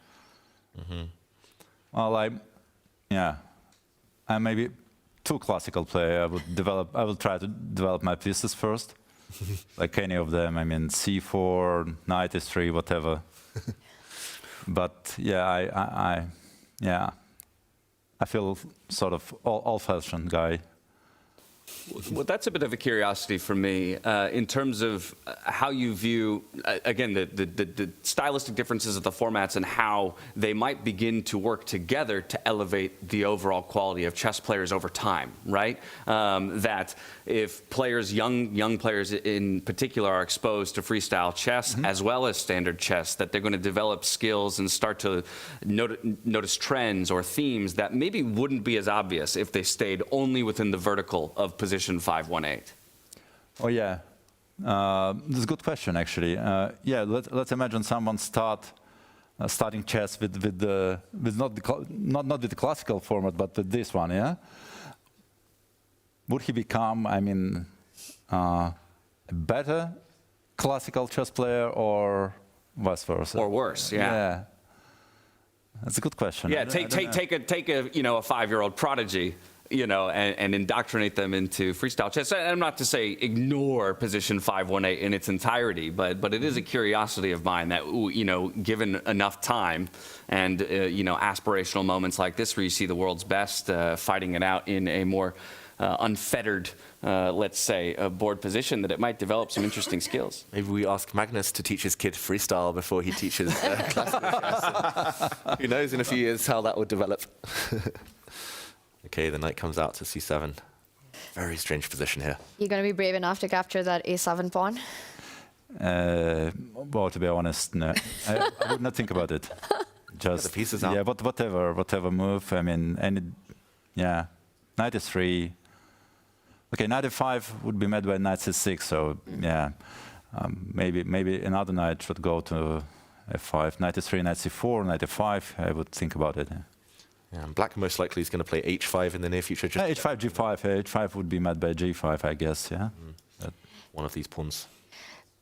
Well, I'm maybe too classical player. I will try to develop my pieces first, like any of them. I mean, C4, knight S3, whatever. But yeah, I feel sort of old-fashioned guy. Well, that's a bit of a curiosity for me in terms of how you view, again, the stylistic differences of the formats and how they might begin to work together to elevate the overall quality of chess players over time, right? That if players, young players in particular, are exposed to freestyle chess as well as standard chess, that they're going to develop skills and start to notice trends or themes that maybe wouldn't be as obvious if they stayed only within the vertical of position 518. Oh yeah, that's a good question actually. Yeah, let's imagine someone starting chess with not with the classical format, but with this one. Yeah, would he become, I mean, a better classical chess player or vice versa? Or worse? Yeah. That's a good question. Yeah, take a 5-year-old prodigy, and indoctrinate them into freestyle chess. And I'm not to say ignore position 518 in its entirety, but it is a curiosity of mine that, given enough time and, aspirational moments like this where you see the world's best fighting it out in a more unfettered, let's say, board position, that it might develop some interesting skills. Maybe we ask Magnus to teach his kid freestyle before he teaches classical chess. Who knows in a few years how that would develop. Okay, the knight comes out to C7. Very strange position here. You're going to be brave enough to capture that A7 pawn? Well, to be honest, no. I would not think about it. Just the pieces out. Yeah, but whatever move. I mean, yeah, knight is 3. Okay, knight f5 would be met by knight c6. So yeah, maybe another knight should go to f5. Knight is 3, knight c4, knight f5. I would think about it. Yeah, and black most likely is going to play h5 in the near future. Just h5, g5. H5 would be met by g5, I guess. Yeah, one of these pawns.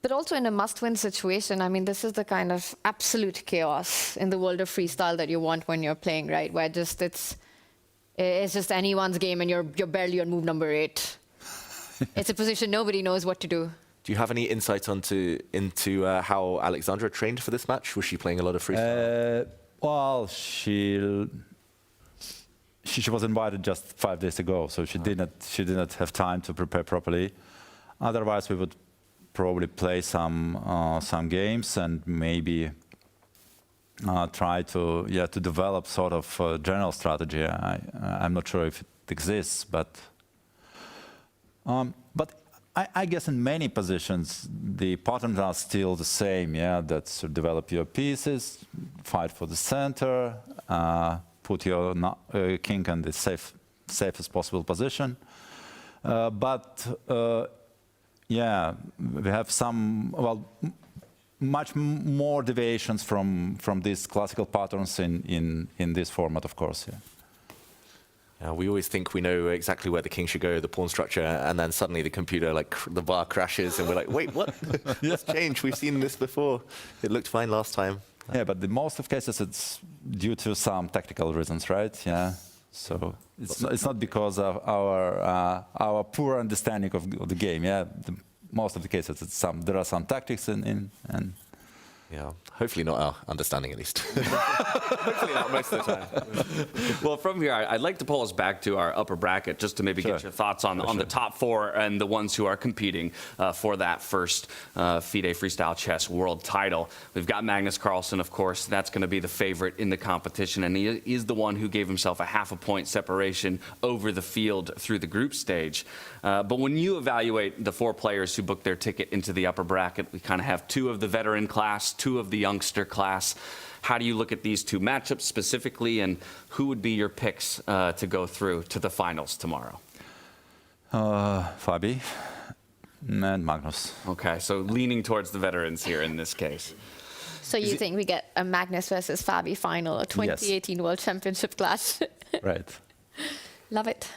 But also in a must-win situation, I mean, this is the kind of absolute chaos in the world of freestyle that you want when you're playing, right? Where just it's just anyone's game and you're barely on move number 8. It's a position nobody knows what to do. Do you have any insight into how Alexandra trained for this match? Was she playing a lot of freestyle? Well, she was invited just 5 days ago, so she did not have time to prepare properly. Otherwise, we would probably play some games and maybe try to develop sort of a general strategy. I'm not sure if it exists, but I guess in many positions the patterns are still the same. Yeah, that's to develop your pieces, fight for the center, put your king in the safest possible position, yeah, we have much more deviations from these classical patterns in this format, of course. Yeah. We always think we know exactly where the king should go, the pawn structure, and then suddenly the computer, the bar crashes, and we're like, wait, what? What's changed? We've seen this before. It looked fine last time. Yeah, but in most of cases it's due to some tactical reasons, right? Yeah. So it's not because of our poor understanding of the game. Yeah, most of the cases there are some tactics in. Yeah, hopefully not our understanding at least. Hopefully not most of the time. Well, from here, I'd like to pull us back to our upper bracket just to maybe get your thoughts on the top 4 and the ones who are competing for that first FIDE Freestyle Chess World title. We've got Magnus Carlsen, of course. That's going to be the favorite in the competition, and he is the one who gave himself a half-a-point separation over the field through the group stage. But when you evaluate the 4 players who booked their ticket into the upper bracket, we kind of have 2 of the veteran class, 2 of the youngster class. How do you look at these 2 matchups specifically, and who would be your picks to go through to the finals tomorrow? Fabi and Magnus. Okay, so leaning towards the veterans here in this case. So you think we get a Magnus versus Fabi final, a 2018 World Championship clash? Right. Love it.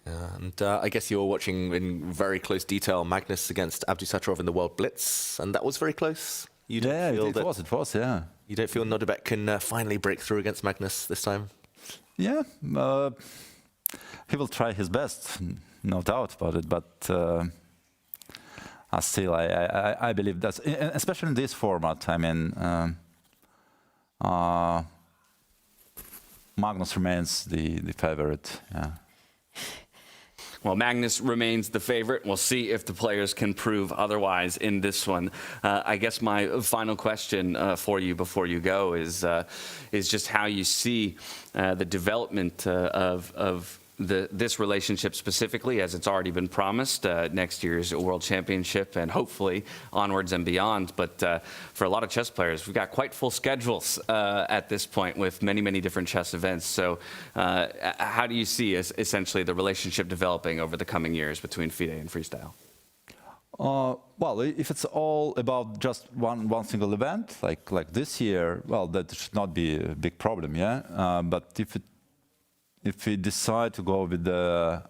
And I guess you were watching in very close detail Magnus against Abdusattorov in the World Blitz, and that was very close. It was, yeah. You don't feel Nodirbek can finally break through against Magnus this time? Yeah, he will try his best, no doubt about it, but still, I believe that, especially in this format, I mean, Magnus remains the favorite, yeah. Well, Magnus remains the favorite. We'll see if the players can prove otherwise in this one. I guess my final question for you before you go is just how you see the development of this relationship specifically, as it's already been promised, next year's World Championship and hopefully onwards and beyond. But for a lot of chess players, we've got quite full schedules at this point with many, many different chess events. So how do you see essentially the relationship developing over the coming years between FIDE and Freestyle? Well, if it's all about just one single event, like this year, well, that should not be a big problem, yeah? But if we decide to go with the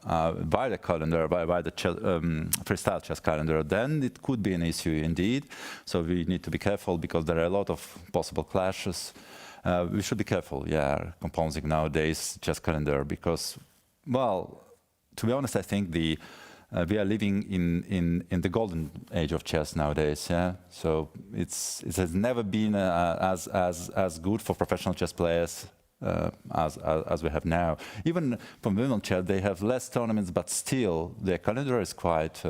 by the calendar, by the freestyle chess calendar, then it could be an issue indeed. So we need to be careful because there are a lot of possible clashes. We should be careful, yeah, composing nowadays chess calendar because, well, to be honest, I think we are living in the golden age of chess nowadays. Yeah, so it has never been as good for professional chess players as we have now. Even from women's chess, they have less tournaments, but still their calendar is quite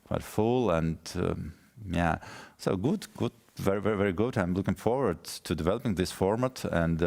quite full and yeah. So good, very, very, very good. I'm looking forward to developing this format and.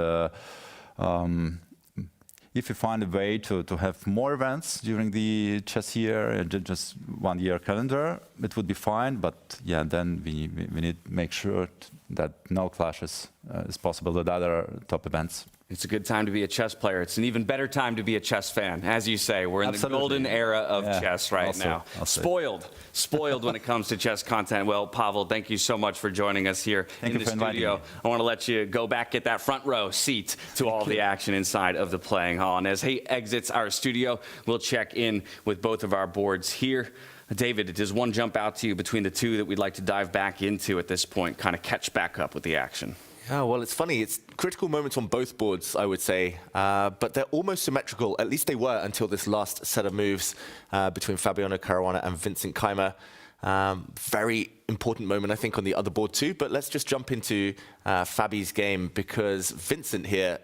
if you find a way to have more events during the chess year and just 1 year calendar, it would be fine. But yeah, then we need to make sure that no clashes is possible with other top events. It's a good time to be a chess player. It's an even better time to be a chess fan. As you say, we're in the golden era of chess right now. Spoiled when it comes to chess content. Well, Pavel, thank you so much for joining us here in the studio. I want to let you go back, get that front row seat to all the action inside of the playing hall. And as he exits our studio, we'll check in with both of our boards here. David, does one jump out to you between the two that we'd like to dive back into at this point, kind of catch back up with the action? Yeah, well, it's funny. It's critical moments on both boards, I would say. But they're almost symmetrical. At least they were until this last set of moves between Fabiano Caruana and Vincent Keymer. Very important moment, I think, on the other board too. But let's just jump into Fabi's game, because Vincent here,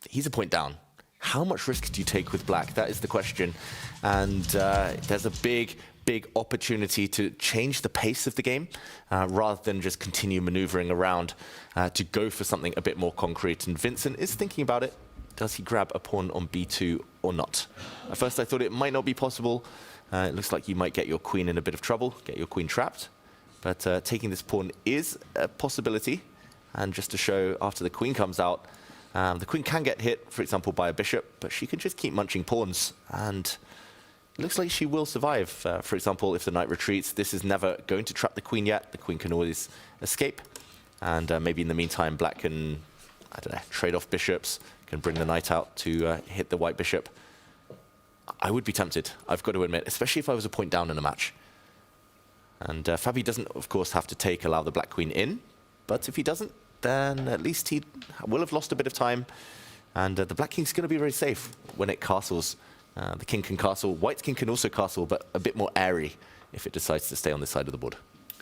he's a point down. How much risk do you take with black? That is the question. And there's a big opportunity to change the pace of the game rather than just continue maneuvering around to go for something a bit more concrete. And Vincent is thinking about it. Does he grab a pawn on b2 or not? At first I thought it might not be possible. It looks like you might get your queen in a bit of trouble, get your queen trapped. But taking this pawn is a possibility. And just to show, after the queen comes out, the queen can get hit, for example, by a bishop, but she can just keep munching pawns. And it looks like she will survive. For example, if the knight retreats, this is never going to trap the queen yet. The queen can always escape. And maybe in the meantime, black can, I don't know, trade off bishops, can bring the knight out to hit the white bishop. I would be tempted, I've got to admit, especially if I was a point down in a match. And Fabi doesn't, of course, have to allow the black queen in. But if he doesn't, then at least he will have lost a bit of time. And the black king's going to be very safe when it castles. The king can castle. White's king can also castle, but a bit more airy if it decides to stay on this side of the board.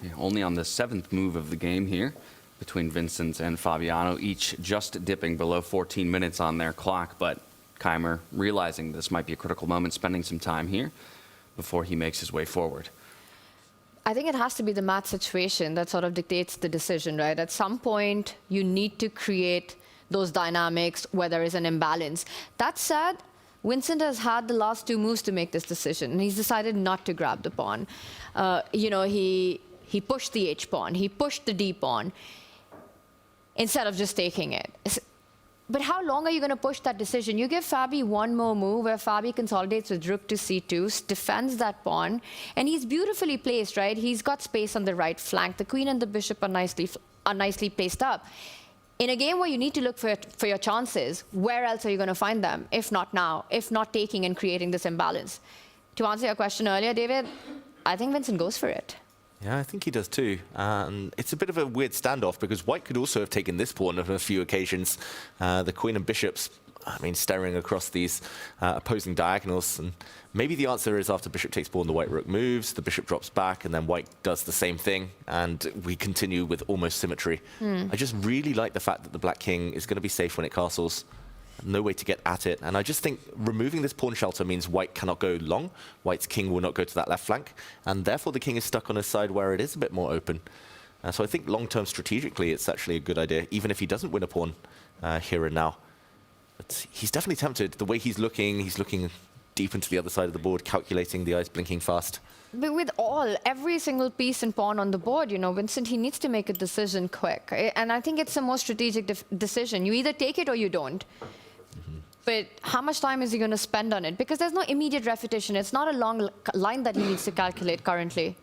Yeah, only on the 7th move of the game here between Vincent and Fabiano, each just dipping below 14 minutes on their clock. But Keymer, realizing this might be a critical moment, spending some time here before he makes his way forward. I think it has to be the match situation that sort of dictates the decision, right? At some point, you need to create those dynamics where there is an imbalance. That said, Vincent has had the last 2 moves to make this decision, and he's decided not to grab the pawn. You know, he pushed the h-pawn, he pushed the d-pawn, instead of just taking it. But how long are you going to push that decision? You give Fabi one more move where Fabi consolidates with rook to c2, defends that pawn, and he's beautifully placed, right? He's got space on the right flank. The queen and the bishop are nicely placed up. In a game where you need to look for your chances, where else are you going to find them, if not now, if not taking and creating this imbalance? To answer your question earlier, David, I think Vincent goes for it. Yeah, I think he does too. It's a bit of a weird standoff because white could also have taken this pawn on a few occasions. The queen and bishops, I mean, staring across these opposing diagonals. And maybe the answer is after bishop takes pawn, the white rook moves, the bishop drops back, and then white does the same thing. And we continue with almost symmetry. I just really like the fact that the black king is going to be safe when it castles. No way to get at it. And I just think removing this pawn shelter means white cannot go long. White's king will not go to that left flank. And therefore the king is stuck on his side where it is a bit more open. So I think long-term strategically, it's actually a good idea, even if he doesn't win a pawn here and now. But he's definitely tempted. The way he's looking deep into the other side of the board, calculating, the eyes blinking fast. But with every single piece and pawn on the board, you know, Vincent, he needs to make a decision quick. And I think it's a more strategic decision. You either take it or you don't. But how much time is he going to spend on it? Because there's no immediate repetition. It's not a long line that he needs to calculate currently.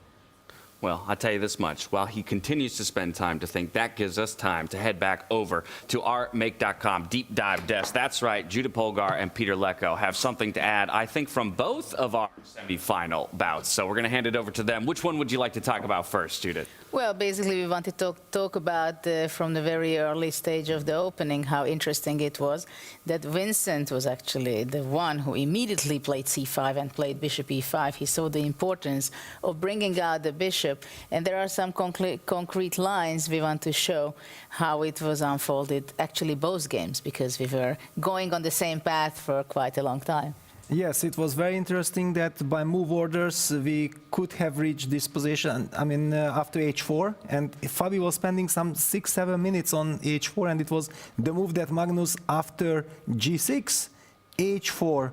Well, I'll tell you this much. While he continues to spend time to think, that gives us time to head back over to our Make.com deep dive desk. That's right, Judah Polgar and Peter Lecko have something to add, I think, from both of our semifinal bouts. So we're going to hand it over to them. Which one would you like to talk about first, Judith? Well, basically, we wanted to talk about, from the very early stage of the opening, how interesting it was that Vincent was actually the one who immediately played c5 and played bishop e5. He saw the importance of bringing out the bishop. And there are some concrete lines we want to show how it was unfolded, actually both games, because we were going on the same path for quite a long time. Yes, it was very interesting that by move orders we could have reached this position, I mean, after h4. And Fabi was spending some 6-7 minutes on h4, and it was the move that Magnus, after g6, h4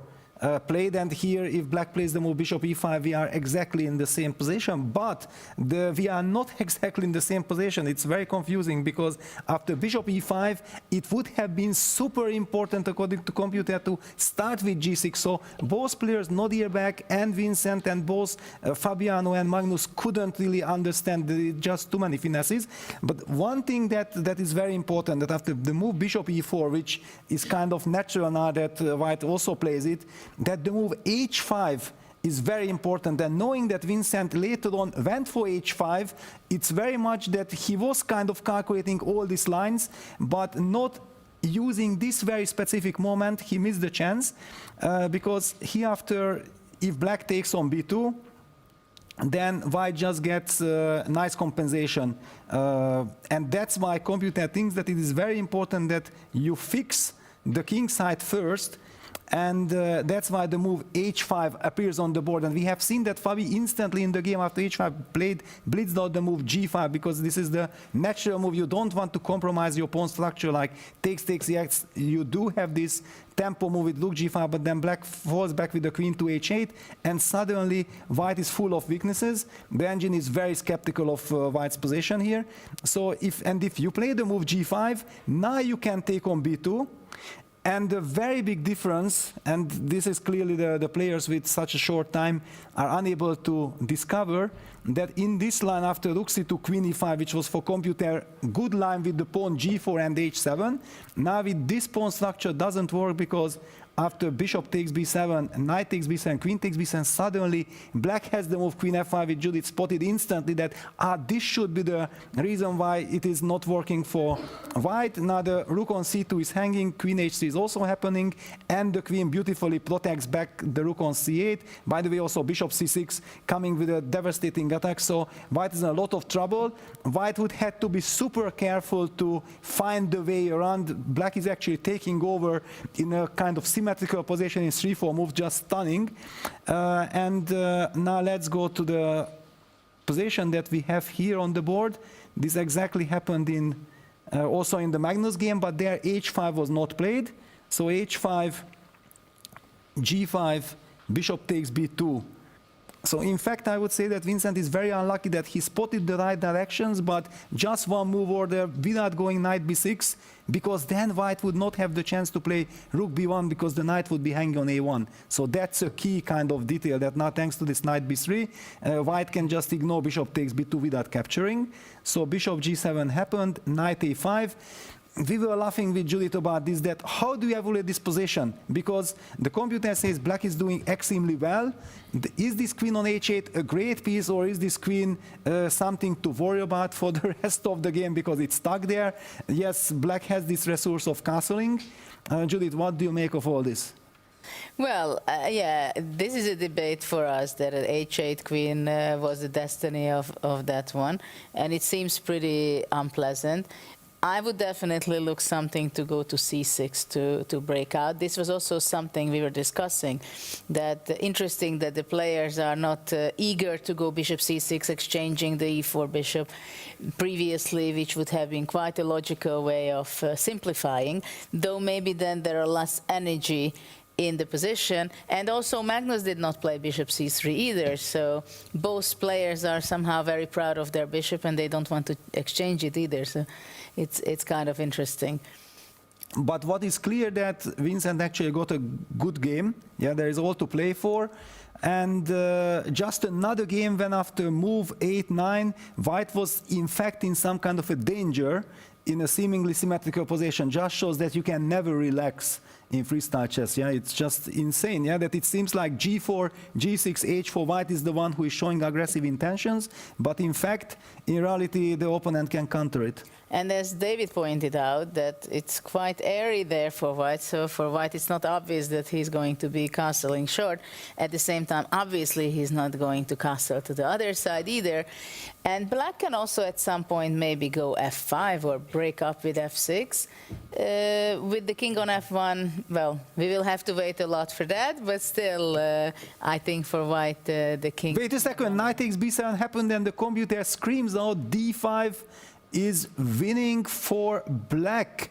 played, and here if black plays the move bishop e5, we are exactly in the same position, but we are not exactly in the same position. It's very confusing because after bishop e5, it would have been super important according to computer to start with g6. So both players, Nodirbek and Vincent, and both Fabiano and Magnus couldn't really understand just too many finesses. But one thing that is very important, that after the move bishop e4, which is kind of natural now that white also plays it, that the move h5 is very important, and knowing that Vincent later on went for h5, it's very much that he was kind of calculating all these lines, but not using this very specific moment. He missed the chance because he after, if black takes on b2, then white just gets nice compensation, and that's why computer thinks that it is very important that you fix the king side first. And that's why the move h5 appears on the board. And we have seen that Fabi instantly in the game after h5 blitzed out the move g5, because this is the natural move. You don't want to compromise your pawn structure like takes, yes. You do have this tempo move with rook g5, but then black falls back with the queen to h8, and suddenly white is full of weaknesses. The engine is very skeptical of white's position here. So if you play the move g5, now you can take on b2. And the very big difference, and this is clearly the players with such a short time are unable to discover, that in this line after rook c2, queen e5, which was for computer good line with the pawn g4 and h7, now with this pawn structure doesn't work, because after bishop takes b7, knight takes b7, queen takes b7, suddenly black has the move queen f5, with Judith spotted instantly that this should be the reason why it is not working for white. Now the rook on c2 is hanging, queen h3 is also happening, and the queen beautifully protects back the rook on c8. By the way, also bishop c6 coming with a devastating attack, so white is in a lot of trouble. White would have to be super careful to find the way around. Black is actually taking over in a kind of symmetrical position in 3-4 move, just stunning. Now let's go to the position that we have here on the board. This exactly happened in also in the Magnus game, but there h5 was not played. So h5, g5, bishop takes b2. So in fact, I would say that Vincent is very unlucky that he spotted the right directions, but just one move order without going knight b6, because then white would not have the chance to play rook b1, because the knight would be hanging on a1. So that's a key kind of detail, that now thanks to this knight b3, white can just ignore bishop takes b2 without capturing. So bishop g7 happened, knight a5. We were laughing with Judith about this, that how do you evaluate this position? Because the computer says black is doing extremely well. Is this queen on h8 a great piece, or is this queen something to worry about for the rest of the game because it's stuck there? Yes, black has this resource of castling. Judith, what do you make of all this? Well, yeah, this is a debate for us, that an h8 queen was the destiny of that one, and it seems pretty unpleasant. I would definitely look something to go to c6 to break out. This was also something we were discussing, that interesting that the players are not eager to go bishop c6, exchanging the e4 bishop previously, which would have been quite a logical way of simplifying, though maybe then there are less energy in the position. And also Magnus did not play bishop c3 either, so both players are somehow very proud of their bishop and they don't want to exchange it either, so it's kind of interesting. But what is clear, that Vincent actually got a good game. Yeah, there is all to play for. And just another game when after move 8-9, white was in fact in some kind of a danger in a seemingly symmetrical position. Just shows that you can never relax in freestyle chess. Yeah, it's just insane. Yeah, that it seems like g4, g6, h4, white is the one who is showing aggressive intentions, but in fact, in reality, the opponent can counter it. And as David pointed out, that it's quite airy there for white, so for white it's not obvious that he's going to be castling short. At the same time, obviously he's not going to castle to the other side either. And black can also at some point maybe go f5 or break up with f6. With the king on f1, well, we will have to wait a lot for that, but still, I think for white, the king... Wait a second, knight takes b7 happened and the computer screams out d5 is winning for black.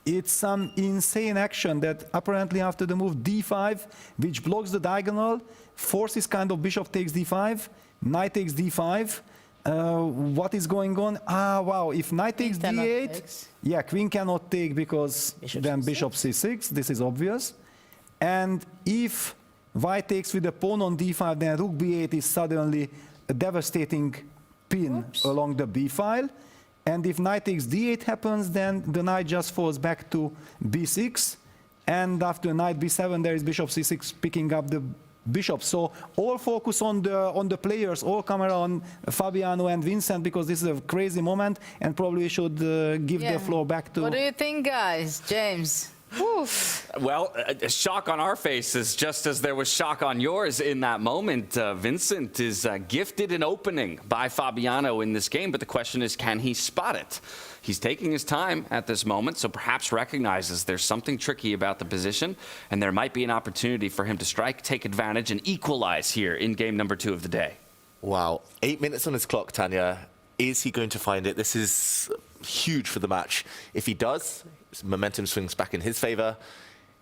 It's some insane action that apparently after the move d5, which blocks the diagonal, forces kind of bishop takes d5, knight takes d5. What is going on? Ah, wow, if knight takes d8, yeah, queen cannot take because then bishop c6, this is obvious. And if white takes with the pawn on d5, then rook b8 is suddenly a devastating pin along the b file. And if knight takes d8 happens, then the knight just falls back to b6. And after knight b7, there is bishop c6 picking up the bishop. So all focus on the players, all camera on Fabiano and Vincent, because this is a crazy moment, and probably we should give the floor back to... What do you think, guys? James? Well, shock on our faces, just as there was shock on yours in that moment. Vincent is gifted an opening by Fabiano in this game, but the question is, can he spot it? He's taking his time at this moment, so perhaps recognizes there's something tricky about the position, and there might be an opportunity for him to strike, take advantage, and equalize here in game number 2 of the day. Wow, 8 minutes on his clock, Tanya. Is he going to find it? This is huge for the match. If he does, momentum swings back in his favor.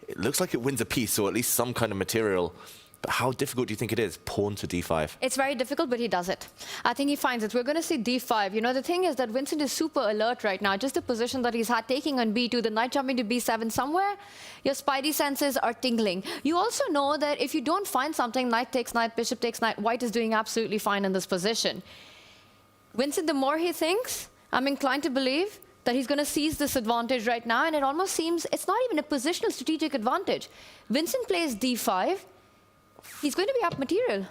It looks like it wins a piece, or at least some kind of material. But how difficult do you think it is, pawn to d5? It's very difficult, but he does it. I think he finds it. We're going to see d5. You know, the thing is that Vincent is super alert right now. Just the position that he's had, taking on b2, the knight jumping to b7, somewhere your spidey senses are tingling. You also know that if you don't find something, knight takes knight, bishop takes knight, white is doing absolutely fine in this position. Vincent, the more he thinks, I'm inclined to believe that he's going to seize this advantage right now, and it almost seems it's not even a positional strategic advantage. Vincent plays d5. He's going to be up material.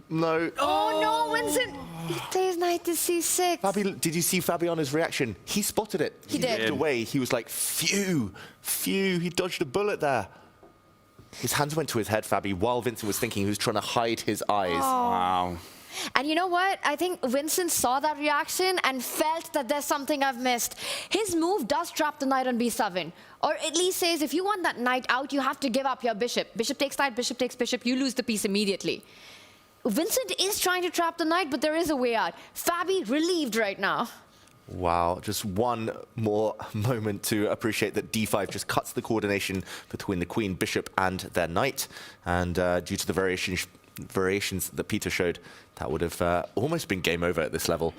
No. Oh, no, Vincent. He plays knight to c6. Did you see Fabiano's reaction? He spotted it. He did. Looked away. He was like, phew, phew. He dodged a bullet there. His hands went to his head, Fabi, while Vincent was thinking he was trying to hide his eyes. Oh. Wow. And you know what? I think Vincent saw that reaction and felt that there's something I've missed. His move does trap the knight on b7. Or at least says, if you want that knight out, you have to give up your bishop. Bishop takes knight, bishop takes bishop, you lose the piece immediately. Vincent is trying to trap the knight, but there is a way out. Fabi relieved right now. Wow, just one more moment to appreciate that d5 just cuts the coordination between the queen, bishop, and their knight. And due to the variations that Peter showed, that would have almost been game over at this level.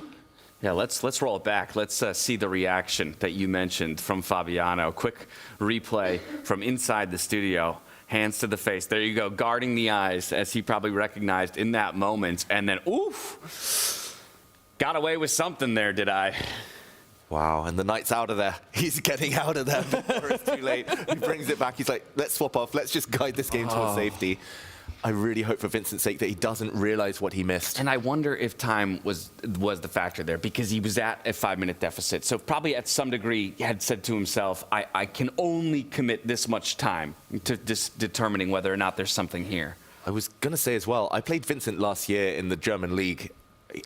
Yeah, let's roll it back. Let's see the reaction that you mentioned from Fabiano. Quick replay from inside the studio. Hands to the face. There you go, guarding the eyes, as he probably recognized in that moment. And then, oof, got away with something there, did I? Wow, and the knight's out of there. He's getting out of there before it's too late. He brings it back. He's like, let's swap off. Let's just guide this game towards safety. I really hope for Vincent's sake that he doesn't realize what he missed. And I wonder if time was the factor there, because he was at a 5-minute deficit. So probably at some degree he had said to himself, I can only commit this much time to determining whether or not there's something here. I was going to say as well, I played Vincent last year in the German league.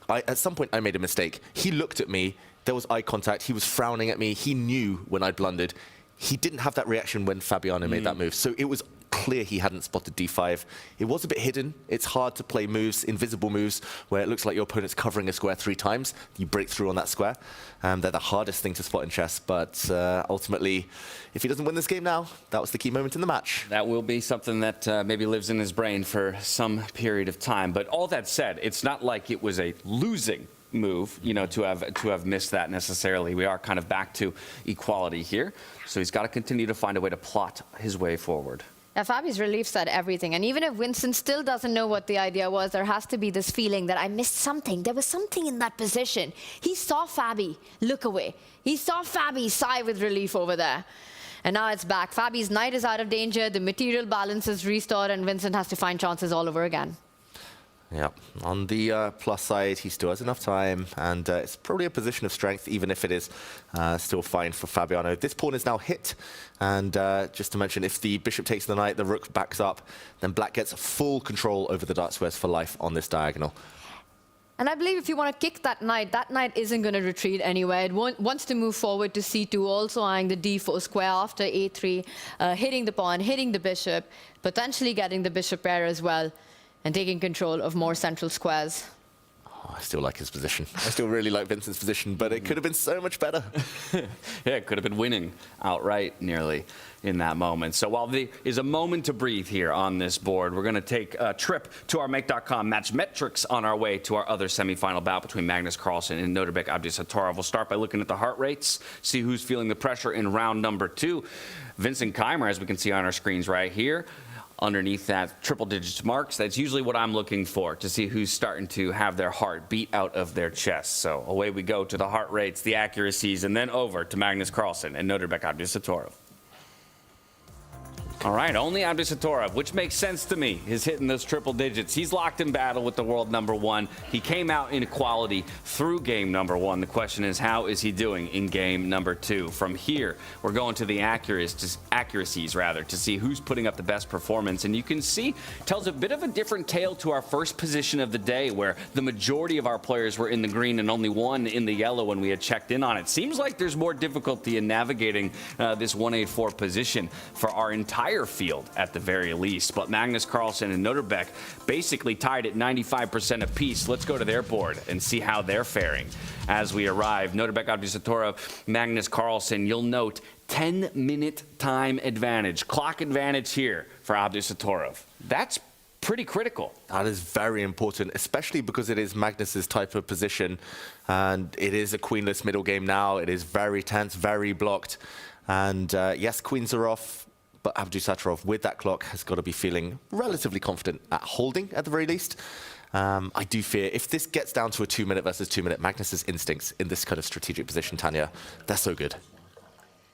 At some point I made a mistake. He looked at me, there was eye contact, he was frowning at me, he knew when I'd blundered. He didn't have that reaction when Fabiano made that move. So it was clear he hadn't spotted d5. It was a bit hidden. It's hard to play moves, invisible moves, where it looks like your opponent's covering a square 3 times. You break through on that square. They're the hardest thing to spot in chess, but ultimately, if he doesn't win this game now, that was the key moment in the match. That will be something that maybe lives in his brain for some period of time. But all that said, it's not like it was a losing move, you know, to have missed that necessarily. We are kind of back to equality here. So he's got to continue to find a way to plot his way forward. Now, Fabi's relief said everything. And even if Vincent still doesn't know what the idea was, there has to be this feeling that I missed something. There was something in that position. He saw Fabi look away. He saw Fabi sigh with relief over there. And now it's back. Fabi's knight is out of danger. The material balance is restored, and Vincent has to find chances all over again. Yeah, on the plus side, he still has enough time, and it's probably a position of strength, even if it is still fine for Fabiano. This pawn is now hit, and just to mention, if the bishop takes the knight, the rook backs up, then black gets full control over the dark squares for life on this diagonal. And I believe if you want to kick that knight isn't going to retreat anywhere. It wants to move forward to c2, also eyeing the d4 square after a3, hitting the pawn, hitting the bishop, potentially getting the bishop pair as well, and taking control of more central squares. I still like his position. I still really like Vincent's position, but it could have been so much better. Yeah, it could have been winning outright nearly in that moment. So while there is a moment to breathe here on this board, we're going to take a trip to our Make.com match metrics on our way to our other semifinal bout between Magnus Carlsen and Nodirbek Abdusattorov. We'll start by looking at the heart rates, see who's feeling the pressure in round number 2. Vincent Keymer, as we can see on our screens right here, underneath that triple digits marks. That's usually what I'm looking for, to see who's starting to have their heart beat out of their chest. So away we go to the heart rates, the accuracies, and then over to Magnus Carlsen and Nodirbek Abdusattorov. All right, only Abdusattorov, which makes sense to me, is hitting those triple digits. He's locked in battle with the world number 1. He came out in equality through game number 1. The question is, how is he doing in game number 2? From here, we're going to the accuracies rather, to see who's putting up the best performance. And you can see, tells a bit of a different tale to our first position of the day, where the majority of our players were in the green and only one in the yellow when we had checked in on it. Seems like there's more difficulty in navigating this 184 position for our entire field at the very least. But Magnus Carlsen and Nodirbek basically tied at 95% apiece. Let's go to their board and see how they're faring as we arrive. Nodirbek Abdusattorov, Magnus Carlsen, you'll note 10-minute time advantage, clock advantage here for Abdusattorov. That's pretty critical. That is very important, especially because it is Magnus's type of position, and it is a queenless middle game now. It is very tense, very blocked, and yes, queens are off. But Abdusattorov, with that clock, has got to be feeling relatively confident at holding, at the very least. I do fear, if this gets down to a 2-minute versus 2-minute, Magnus's instincts in this kind of strategic position, Tanya, they're so good.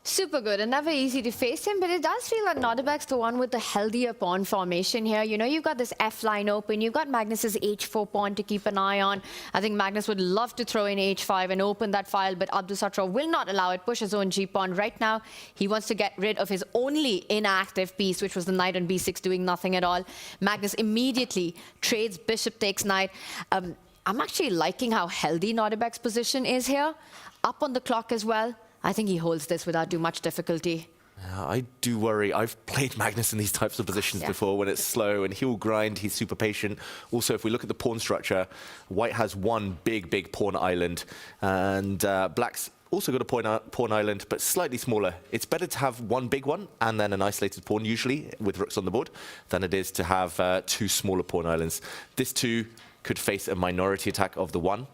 Super good and never easy to face him, but it does feel like Nodirbek's the one with the healthier pawn formation here. You know, you've got this F line open, you've got Magnus's H4 pawn to keep an eye on. I think Magnus would love to throw in H5 and open that file, but Abdusattorov will not allow it, push his own G pawn. Right now, he wants to get rid of his only inactive piece, which was the knight on B6 doing nothing at all. Magnus immediately trades bishop takes knight. I'm actually liking how healthy Nodirbek's position is here. Up on the clock as well. I think he holds this without too much difficulty. I do worry. I've played Magnus in these types of positions before when it's slow, and he'll grind. He's super patient. Also, if we look at the pawn structure, White has one big pawn island, and Black's also got a pawn island, but slightly smaller. It's better to have one big one and then an isolated pawn, usually, with rooks on the board, than it is to have 2 smaller pawn islands. This too could face a minority attack of the 1.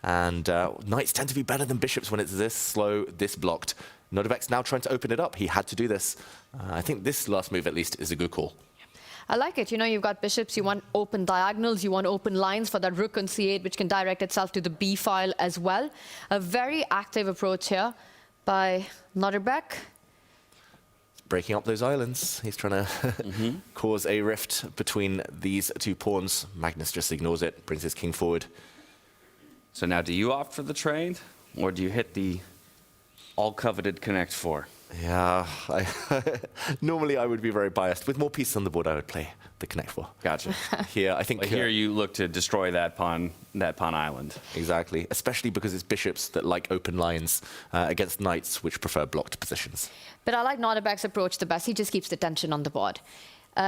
And knights tend to be better than bishops when it's this slow, this blocked. Nodirbek's now trying to open it up. He had to do this. I think this last move, at least, is a good call. I like it. You know, you've got bishops, you want open diagonals, you want open lines for that rook on C8, which can direct itself to the B file as well. A very active approach here by Nodirbek. Breaking up those islands. He's trying to cause a rift between these 2 pawns. Magnus just ignores it, brings his king forward. So now, do you opt for the trade, or do you hit the all-coveted connect 4? Yeah, normally I would be very biased. With more pieces on the board, I would play the connect 4. Gotcha. Here, I think here you look to destroy that pawn island. Exactly, especially because it's bishops that like open lines against knights, which prefer blocked positions. But I like Nodirbek's approach the best. He just keeps the tension on the board.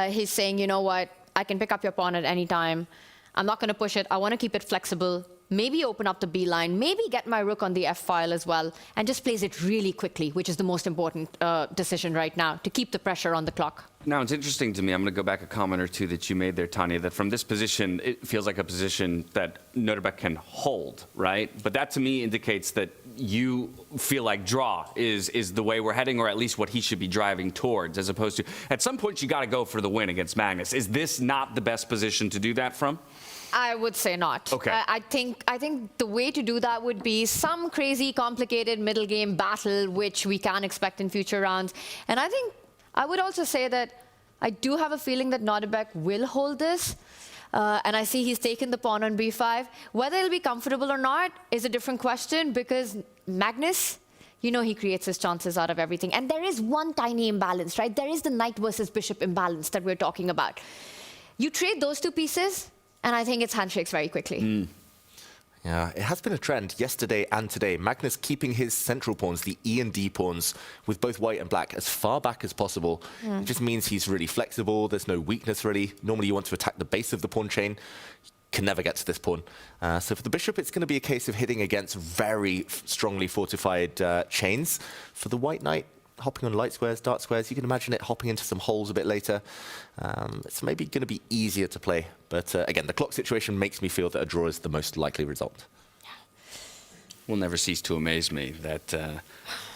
He's saying, you know what, I can pick up your pawn at any time. I'm not going to push it. I want to keep it flexible. Maybe open up the B line, maybe get my rook on the F file as well, and just plays it really quickly, which is the most important decision right now, to keep the pressure on the clock. Now, it's interesting to me, I'm going to go back a comment or two that you made there, Tanya, that from this position, it feels like a position that Nodirbek can hold, right? But that, to me, indicates that you feel like draw is the way we're heading, or at least what he should be driving towards, as opposed to, at some point, you got to go for the win against Magnus. Is this not the best position to do that from? I would say not. Okay. I think the way to do that would be some crazy, complicated middle game battle, which we can expect in future rounds. And I think I would also say that I do have a feeling that Nodirbek will hold this. And I see he's taken the pawn on B5. Whether he'll be comfortable or not is a different question, because Magnus, you know, he creates his chances out of everything. And there is one tiny imbalance, right? There is the knight versus bishop imbalance that we're talking about. You trade those 2 pieces, and I think it's handshakes very quickly. Yeah, it has been a trend yesterday and today. Magnus keeping his central pawns, the E and D pawns, with both white and black as far back as possible. It just means he's really flexible. There's no weakness, really. Normally, you want to attack the base of the pawn chain. can never get to this pawn. So for the bishop, it's going to be a case of hitting against very strongly fortified chains. For the white knight, hopping on light squares, dark squares, you can imagine it hopping into some holes a bit later. It's maybe going to be easier to play. But again, the clock situation makes me feel that a draw is the most likely result. Will never cease to amaze me that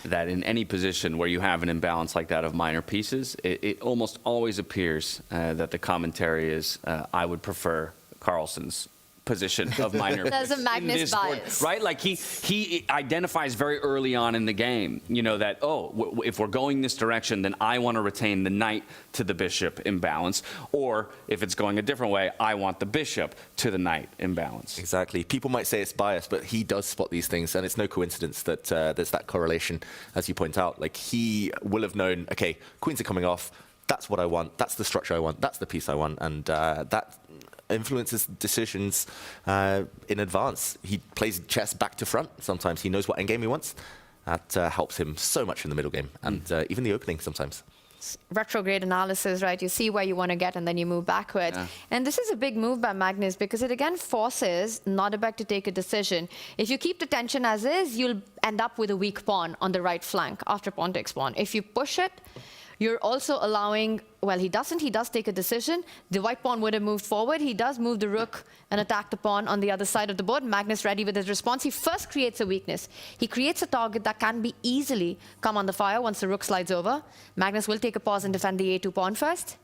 that in any position where you have an imbalance like that of minor pieces, it almost always appears that the commentary is, I would prefer Carlsen's position of minor. There's a Magnus bias. Board, right? Like he identifies very early on in the game, you know, that, oh, if we're going this direction, then I want to retain the knight to the bishop imbalance. Or if it's going a different way, I want the bishop to the knight imbalance. Exactly. People might say it's biased, but he does spot these things, and it's no coincidence that there's that correlation, as you point out. Like, he will have known, okay, queens are coming off, that's what I want, that's the structure I want, that's the piece I want, and that influences decisions in advance. He plays chess back to front. Sometimes he knows what endgame he wants. That helps him so much in the middle game and even the opening sometimes. Retrograde analysis, right? You see where you want to get and then you move backwards. Yeah. And this is a big move by Magnus because it again forces Nodirbek to take a decision. If you keep the tension as is, you'll end up with a weak pawn on the right flank after pawn takes pawn. If you push it, you're also allowing, well, he does take a decision. The white pawn would have moved forward. He does move the rook and attack the pawn on the other side of the board. Magnus ready with his response. He first creates a weakness. He creates a target that can be easily come on the fire once the rook slides over. Magnus will take a pause and defend the a2 pawn first.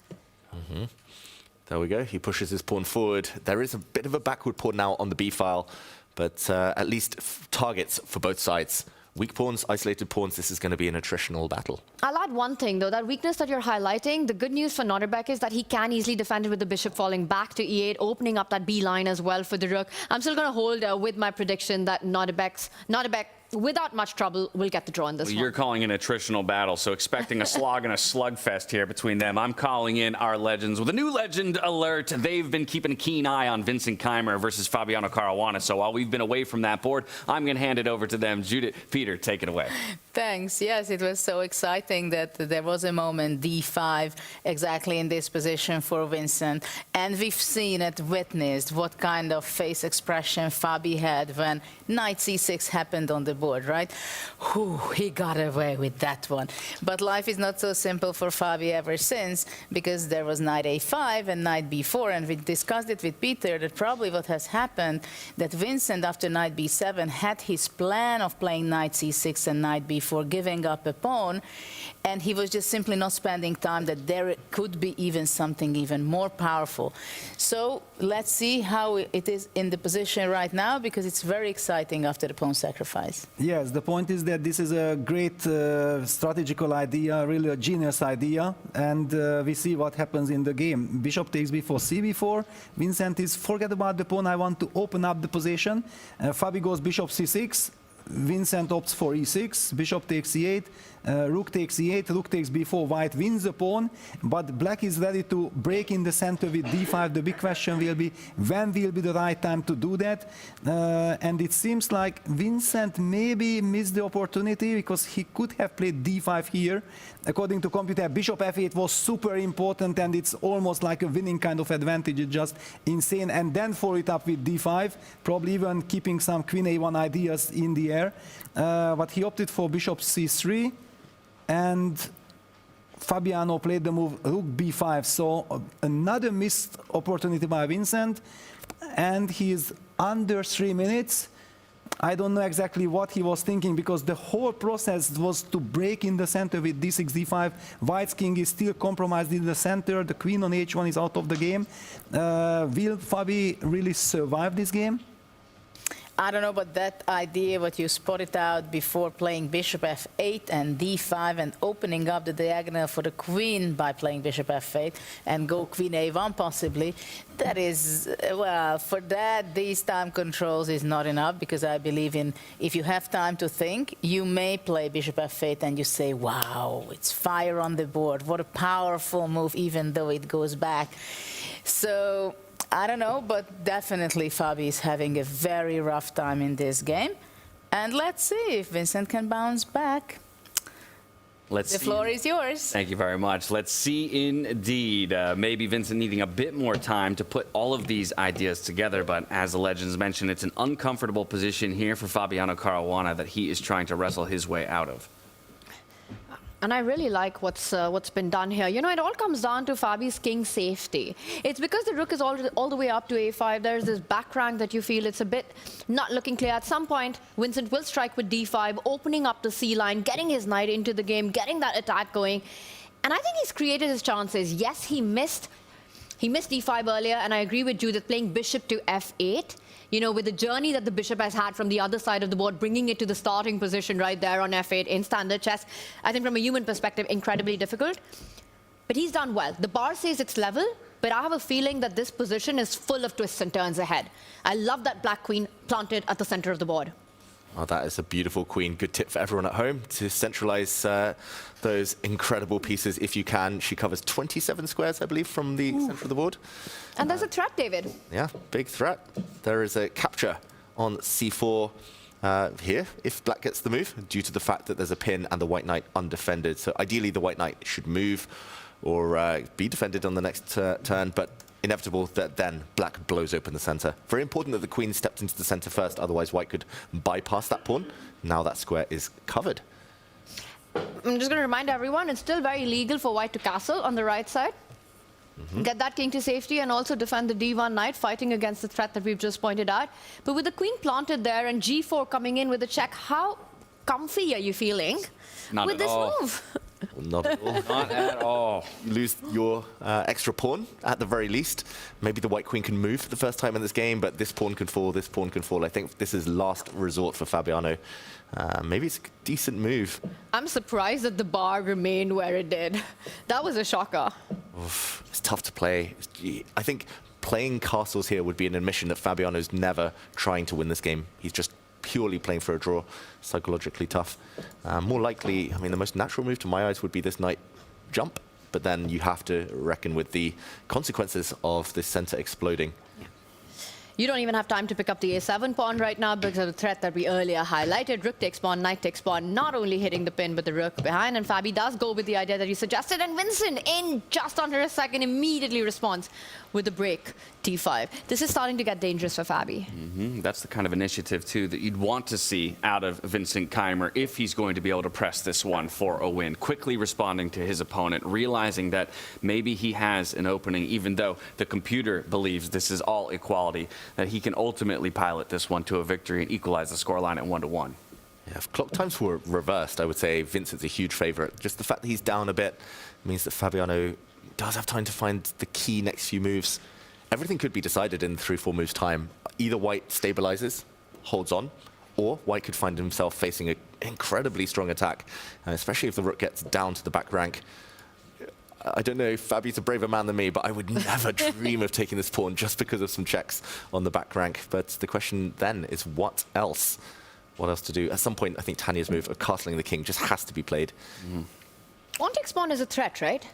There we go. He pushes his pawn forward. There is a bit of a backward pawn now on the b file, but at least targets for both sides. Weak pawns, isolated pawns, this is going to be an attritional battle. I'll add one thing, though. That weakness that you're highlighting, the good news for Nodirbek is that he can easily defend it with the bishop falling back to e8, opening up that b line as well for the rook. I'm still going to hold with my prediction that Nodirbek, without much trouble, will get the draw in this one. You're calling an attritional battle, so expecting a slog and a slugfest here between them. I'm calling in our legends with a new legend alert. They've been keeping a keen eye on Vincent Keymer versus Fabiano Caruana. So while we've been away from that board, I'm going to hand it over to them. Judith, Peter, take it away. Thanks. Yes, it was so exciting that there was a moment, d5, exactly in this position for Vincent. And we've seen it, witnessed what kind of face expression Fabi had when knight c6 happened on the board, right? Whew, he got away with that one. But life is not so simple for Fabi ever since, because there was knight a5 and knight b4, and we discussed it with Peter that probably what has happened, that Vincent after knight b7 had his plan of playing knight c6 and knight b4, giving up a pawn, and he was just simply not spending time that there could be even something even more powerful. So let's see how it is in the position right now, because it's very exciting after the pawn sacrifice. Yes, the point is that this is a great strategical idea, really a genius idea, and we see what happens in the game. Bishop takes b4, c4. Vincent is, forget about the pawn, I want to open up the position. Fabi goes bishop c6. Vincent opts for e6, bishop takes e8, rook takes e8, rook takes b4, white wins the pawn, but black is ready to break in the center with d5. The big question will be, when will be the right time to do that? And it seems like Vincent maybe missed the opportunity, because he could have played d5 here. According to computer, bishop f8 was super important, and it's almost like a winning kind of advantage. It's just insane. And then follow it up with d5, probably even keeping some queen a1 ideas in the air. But he opted for bishop c3, and Fabiano played the move rook b5. So another missed opportunity by Vincent, and he is under 3 minutes. I don't know exactly what he was thinking, because the whole process was to break in the center with d6, d5. White's king is still compromised in the center. The queen on h1 is out of the game. Will Fabi really survive this game? I don't know, but that idea, what you spotted out before playing bishop f8 and d5 and opening up the diagonal for the queen by playing bishop f8 and go queen a1 possibly, that is, well, for that, these time controls is not enough, because I believe in, if you have time to think, you may play bishop f8 and you say, wow, it's fire on the board. What a powerful move, even though it goes back. So I don't know, but definitely Fabi is having a very rough time in this game. And let's see if Vincent can bounce back. Let's The see. floor is yours. Thank you very much. Let's see indeed. Maybe Vincent needing a bit more time to put all of these ideas together, but as the legends mentioned, it's an uncomfortable position here for Fabiano Caruana that he is trying to wrestle his way out of. And I really like what's been done here. You know, it all comes down to Fabi's king safety. It's because the rook is all the way up to a5. There's this back rank that you feel it's a bit not looking clear. At some point, Vincent will strike with d5, opening up the c line, getting his knight into the game, getting that attack going. And I think he's created his chances. Yes, he missed d5 earlier, and I agree with Judith, playing bishop to f8. You know, with the journey that the bishop has had from the other side of the board, bringing it to the starting position right there on f8 in standard chess, I think from a human perspective, incredibly difficult. But he's done well. The bar says it's level, but I have a feeling that this position is full of twists and turns ahead. I love that black queen planted at the center of the board. Oh, that is a beautiful queen. Good tip for everyone at home to centralize those incredible pieces if you can. She covers 27 squares, I believe, from the center of the board. And there's a threat, David. Yeah, big threat. There is a capture on c4 here if black gets the move, due to the fact that there's a pin and the white knight undefended. So ideally, the white knight should move or be defended on the next turn, but inevitable that then black blows open the center. Very important that the queen stepped into the center first, otherwise white could bypass that pawn. Now that square is covered. I'm just going to remind everyone, it's still very legal for white to castle on the right side. Get that king to safety and also defend the d1 knight, fighting against the threat that we've just pointed out. But with the queen planted there and g4 coming in with a check, how comfy are you feeling with this move? Not at all. Not at all. You lose your extra pawn at the very least. Maybe the white queen can move for the first time in this game, but this pawn can fall, this pawn can fall. I think this is last resort for Fabiano. Maybe it's a decent move. I'm surprised that the bar remained where it did. That was a shocker. Oof, it's tough to play. I think playing castles here would be an admission that Fabiano's never trying to win this game. He's just purely playing for a draw. Psychologically tough. More likely, I mean, the most natural move to my eyes would be this knight jump, but then you have to reckon with the consequences of this center exploding. You don't even have time to pick up the a7 pawn right now because of the threat that we earlier highlighted. Rook takes pawn, knight takes pawn, not only hitting the pin, but the rook behind. And Fabi does go with the idea that you suggested. And Vincent, in just under a second, immediately responds with the break, t5. This is starting to get dangerous for Fabi. That's the kind of initiative, too, that you'd want to see out of Vincent Keymer if he's going to be able to press this one for a win. Quickly responding to his opponent, realizing that maybe he has an opening, even though the computer believes this is all equality, that he can ultimately pilot this one to a victory and equalize the scoreline at 1-1. Yeah, if clock times were reversed, I would say Vincent's a huge favorite. Just the fact that he's down a bit means that Fabiano does have time to find the key next few moves. Everything could be decided in 3-4 moves time. Either white stabilizes, holds on, or white could find himself facing an incredibly strong attack, especially if the rook gets down to the back rank. I don't know if Fabi's a braver man than me, but I would never dream of taking this pawn just because of some checks on the back rank. But the question then is what else? What else to do? At some point, I think Tanya's move of castling the king just has to be played. Pawn takes pawn is a threat, right?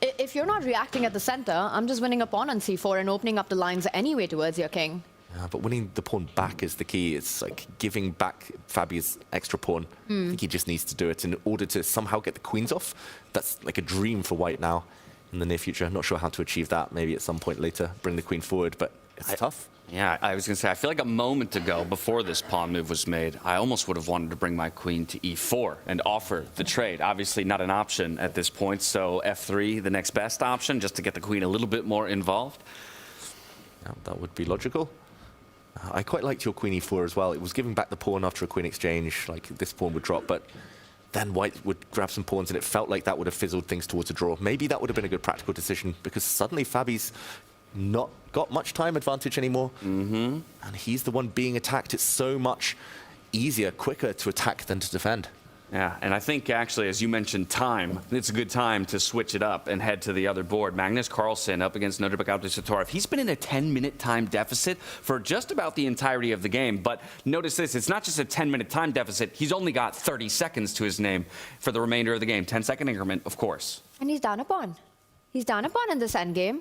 If you're not reacting at the center, I'm just winning a pawn on c4 and opening up the lines anyway towards your king. But winning the pawn back is the key. It's like giving back Fabi's extra pawn. I think he just needs to do it in order to somehow get the queens off. That's like a dream for white now in the near future. I'm not sure how to achieve that. Maybe at some point later, bring the queen forward, but it's tough. Yeah, I was going to say, I feel like a moment ago, before this pawn move was made, I almost would have wanted to bring my queen to e4 and offer the trade. Obviously not an option at this point, so f3, the next best option, just to get the queen a little bit more involved. That would be logical. I quite liked your queen e4 as well. It was giving back the pawn after a queen exchange, like this pawn would drop, but then white would grab some pawns and it felt like that would have fizzled things towards a draw. Maybe that would have been a good practical decision because suddenly Fabi's not got much time advantage anymore. And he's the one being attacked. It's so much easier, quicker to attack than to defend. Yeah, and I think actually, as you mentioned, time, it's a good time to switch it up and head to the other board. Magnus Carlsen up against Nodirbek Abdusattorov. He's been in a 10-minute time deficit for just about the entirety of the game. But notice this, it's not just a 10-minute time deficit. He's only got 30 seconds to his name for the remainder of the game. 10-second increment, of course. And he's down a pawn. He's down a pawn in this endgame.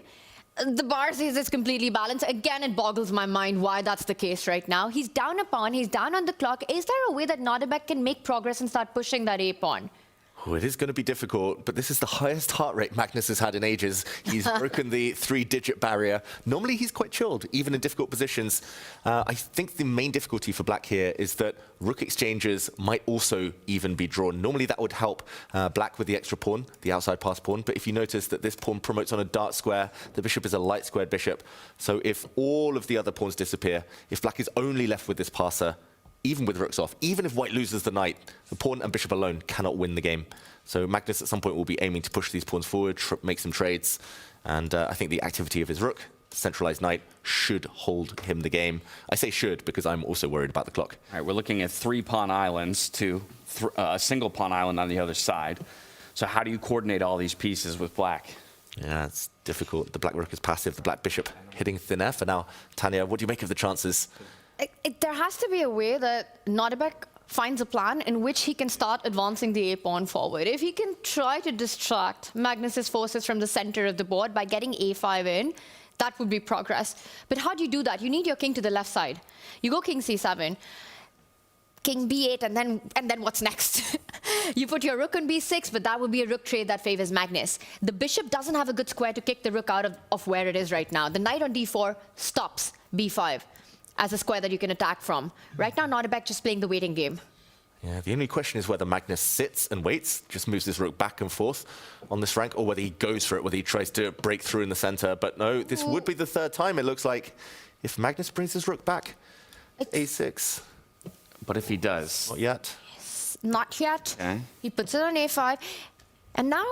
The bar says it's completely balanced. Again, it boggles my mind why that's the case right now. He's down a pawn, he's down on the clock. Is there a way that Nodirbek can make progress and start pushing that a pawn? Oh, it is going to be difficult, but this is the highest heart rate Magnus has had in ages. He's broken the 3-digit barrier. Normally, he's quite chilled, even in difficult positions. I think the main difficulty for black here is that rook exchanges might also even be drawn. Normally, that would help black with the extra pawn, the outside pass pawn. But if you notice that this pawn promotes on a dark square, the bishop is a light squared bishop. So if all of the other pawns disappear, if black is only left with this passer, even with rooks off, even if white loses the knight, the pawn and bishop alone cannot win the game. So Magnus at some point will be aiming to push these pawns forward, make some trades, and I think the activity of his rook, the centralized knight, should hold him the game. I say should because I'm also worried about the clock. All right, we're looking at 3 pawn islands to a single pawn island on the other side. So how do you coordinate all these pieces with black? Yeah, it's difficult. The black rook is passive, the black bishop hitting thin air for now. Tanya, what do you make of the chances? There has to be a way that Nodirbek finds a plan in which he can start advancing the a-pawn forward. If he can try to distract Magnus's forces from the center of the board by getting a5 in, that would be progress. But how do you do that? You need your king to the left side. You go king c7, king b8, and then what's next? You put your rook on b6, but that would be a rook trade that favors Magnus. The bishop doesn't have a good square to kick the rook out of where it is right now. The knight on d4 stops b5. As a square that you can attack from. Right now, Nodirbek just playing the waiting game. Yeah, the only question is whether Magnus sits and waits, just moves his rook back and forth on this rank, or whether he goes for it, whether he tries to break through in the center. But no, this would be the 3rd time, it looks like, if Magnus brings his rook back. a6. But if he does? Not yet. Not yet. Okay. He puts it on a5. And now,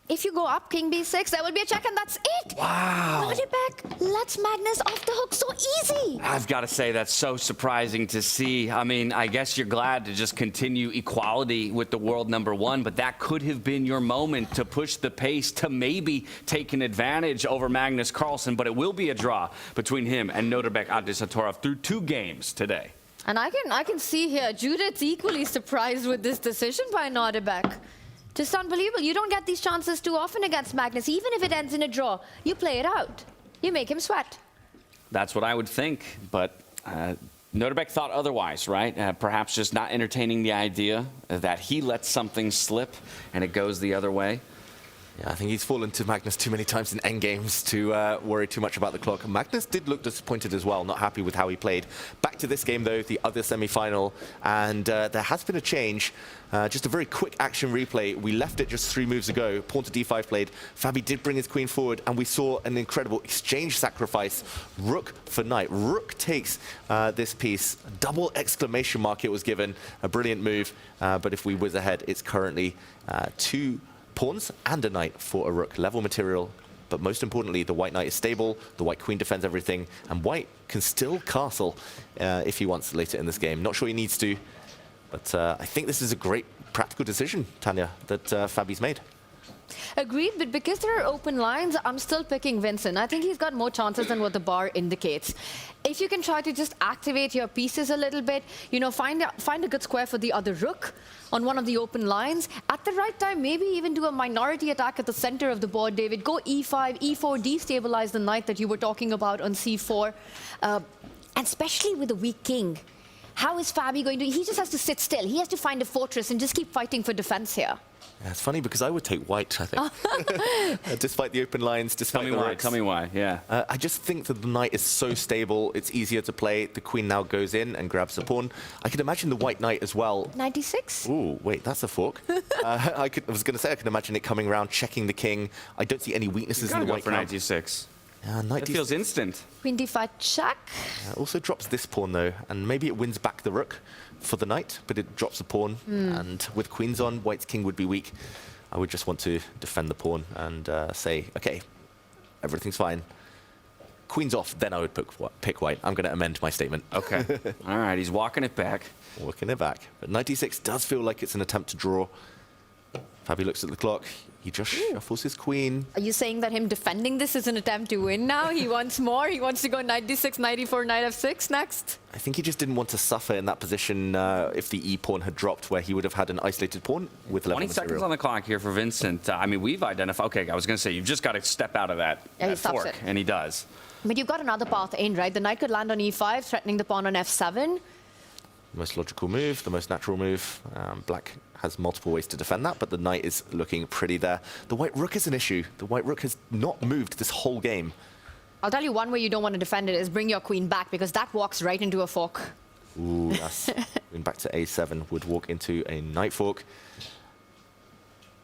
if you go up king b6, there will be a check, and that's it. Wow. Nodirbek lets Magnus off the hook so easy. I've got to say, that's so surprising to see. I mean, I guess you're glad to just continue equality with the world #1, but that could have been your moment to push the pace, to maybe take an advantage over Magnus Carlsen, but it will be a draw between him and Nodirbek Abdusattorov through 2 games today. And I can see here, Judith's equally surprised with this decision by Nodirbek. Just unbelievable. You don't get these chances too often against Magnus. Even if it ends in a draw, you play it out. You make him sweat. That's what I would think, but Nodirbek thought otherwise, right? Perhaps just not entertaining the idea that he lets something slip and it goes the other way. Yeah, I think he's fallen to Magnus too many times in endgames to worry too much about the clock. Magnus did look disappointed as well, not happy with how he played. Back to this game, though, the other semi-final, and there has been a change. Just a very quick action replay. We left it just 3 moves ago. Pawn to d5 played. Fabi did bring his queen forward, and we saw an incredible exchange sacrifice. Rook for knight. Rook takes this piece. Double exclamation mark it was given. A brilliant move, but if we whiz ahead, it's currently 2 pawns and a knight for a rook. Level material, but most importantly, the white knight is stable, the white queen defends everything, and white can still castle if he wants later in this game. Not sure he needs to, but I think this is a great practical decision, Tanya, that Fabi's made. Agreed, but because there are open lines, I'm still picking Vincent. I think he's got more chances than what the bar indicates. If you can try to just activate your pieces a little bit, you know, find a good square for the other rook on one of the open lines. At the right time, maybe even do a minority attack at the center of the board, David. Go e5, e4, destabilize the knight that you were talking about on c4. And especially with a weak king. How is Fabi going to... He just has to sit still. He has to find a fortress and just keep fighting for defense here. Yeah, it's funny because I would take white, I think. Despite the open lines, despite the rooks. Tell me why, yeah. I just think that the knight is so stable, it's easier to play. The queen now goes in and grabs the pawn. I can imagine the white knight as well. 96? Ooh, wait, that's a fork. I was going to say, I can imagine it coming around, checking the king. I don't see any weaknesses in the white for camp. 96. It feels instant. Queen d5 check. Also drops this pawn, though, and maybe it wins back the rook for the knight, but it drops the pawn, and with queens on, white's king would be weak. I would just want to defend the pawn and say, okay, everything's fine. Queen's off, then I would pick white. I'm going to amend my statement. Okay. All right, he's walking it back. Walking it back. But 96 does feel like it's an attempt to draw. Fabi looks at the clock. He just shuffles his queen. Are you saying that him defending this is an attempt to win now? He wants more? He wants to go knight d6, knight e4, knight f6 next? I think he just didn't want to suffer in that position if the e-pawn had dropped, where he would have had an isolated pawn with level 20 seconds on the clock here for Vincent. I mean, we've identified... Okay, I was going to say, you've just got to step out of that, he that stops fork, it. and he does. But you've got another path in, right? The knight could land on e5, threatening the pawn on f7. most logical move, the most natural move. Black has multiple ways to defend that, but the knight is looking pretty there. The white rook is an issue. The white rook has not moved this whole game. I'll tell you one way you don't want to defend it is bring your queen back, because that walks right into a fork. Ooh, yes. Going back to a7 would walk into a knight fork.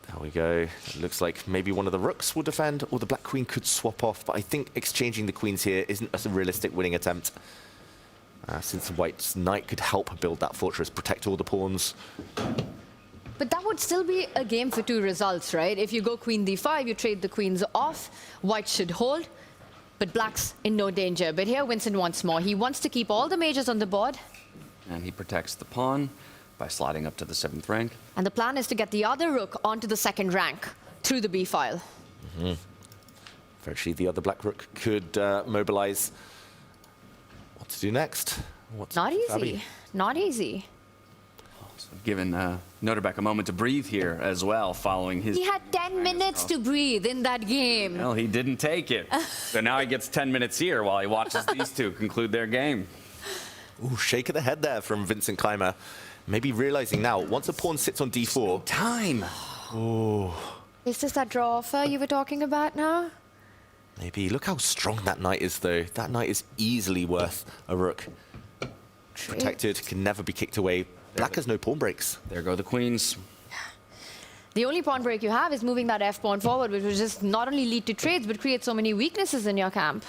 There we go. It looks like maybe one of the rooks will defend, or the black queen could swap off, but I think exchanging the queens here isn't a realistic winning attempt. Since white's knight could help build that fortress, protect all the pawns. But that would still be a game for two results, right? If you go queen d5, you trade the queens off, white should hold, but black's in no danger. But here Vincent wants more. He wants to keep all the majors on the board. And he protects the pawn by sliding up to the 7th rank. And the plan is to get the other rook onto the 2nd rank through the b file. Virtually the other black rook could mobilize. What to do next? Not easy. Fabi? Not easy. So giving Nodirbek a moment to breathe here as well, following his... He had 10 minutes to breathe in that game. Well, he didn't take it. So now he gets 10 minutes here while he watches these two conclude their game. Ooh, shake of the head there from Vincent Keymer. Maybe realizing now, once a pawn sits on d4... Time! Oh. Is this that draw offer you were talking about now? Maybe. Look how strong that knight is, though. That knight is easily worth a rook. Protected, can never be kicked away. Black has no pawn breaks. There go the queens. The only pawn break you have is moving that f-pawn forward, which will just not only lead to trades, but create so many weaknesses in your camp.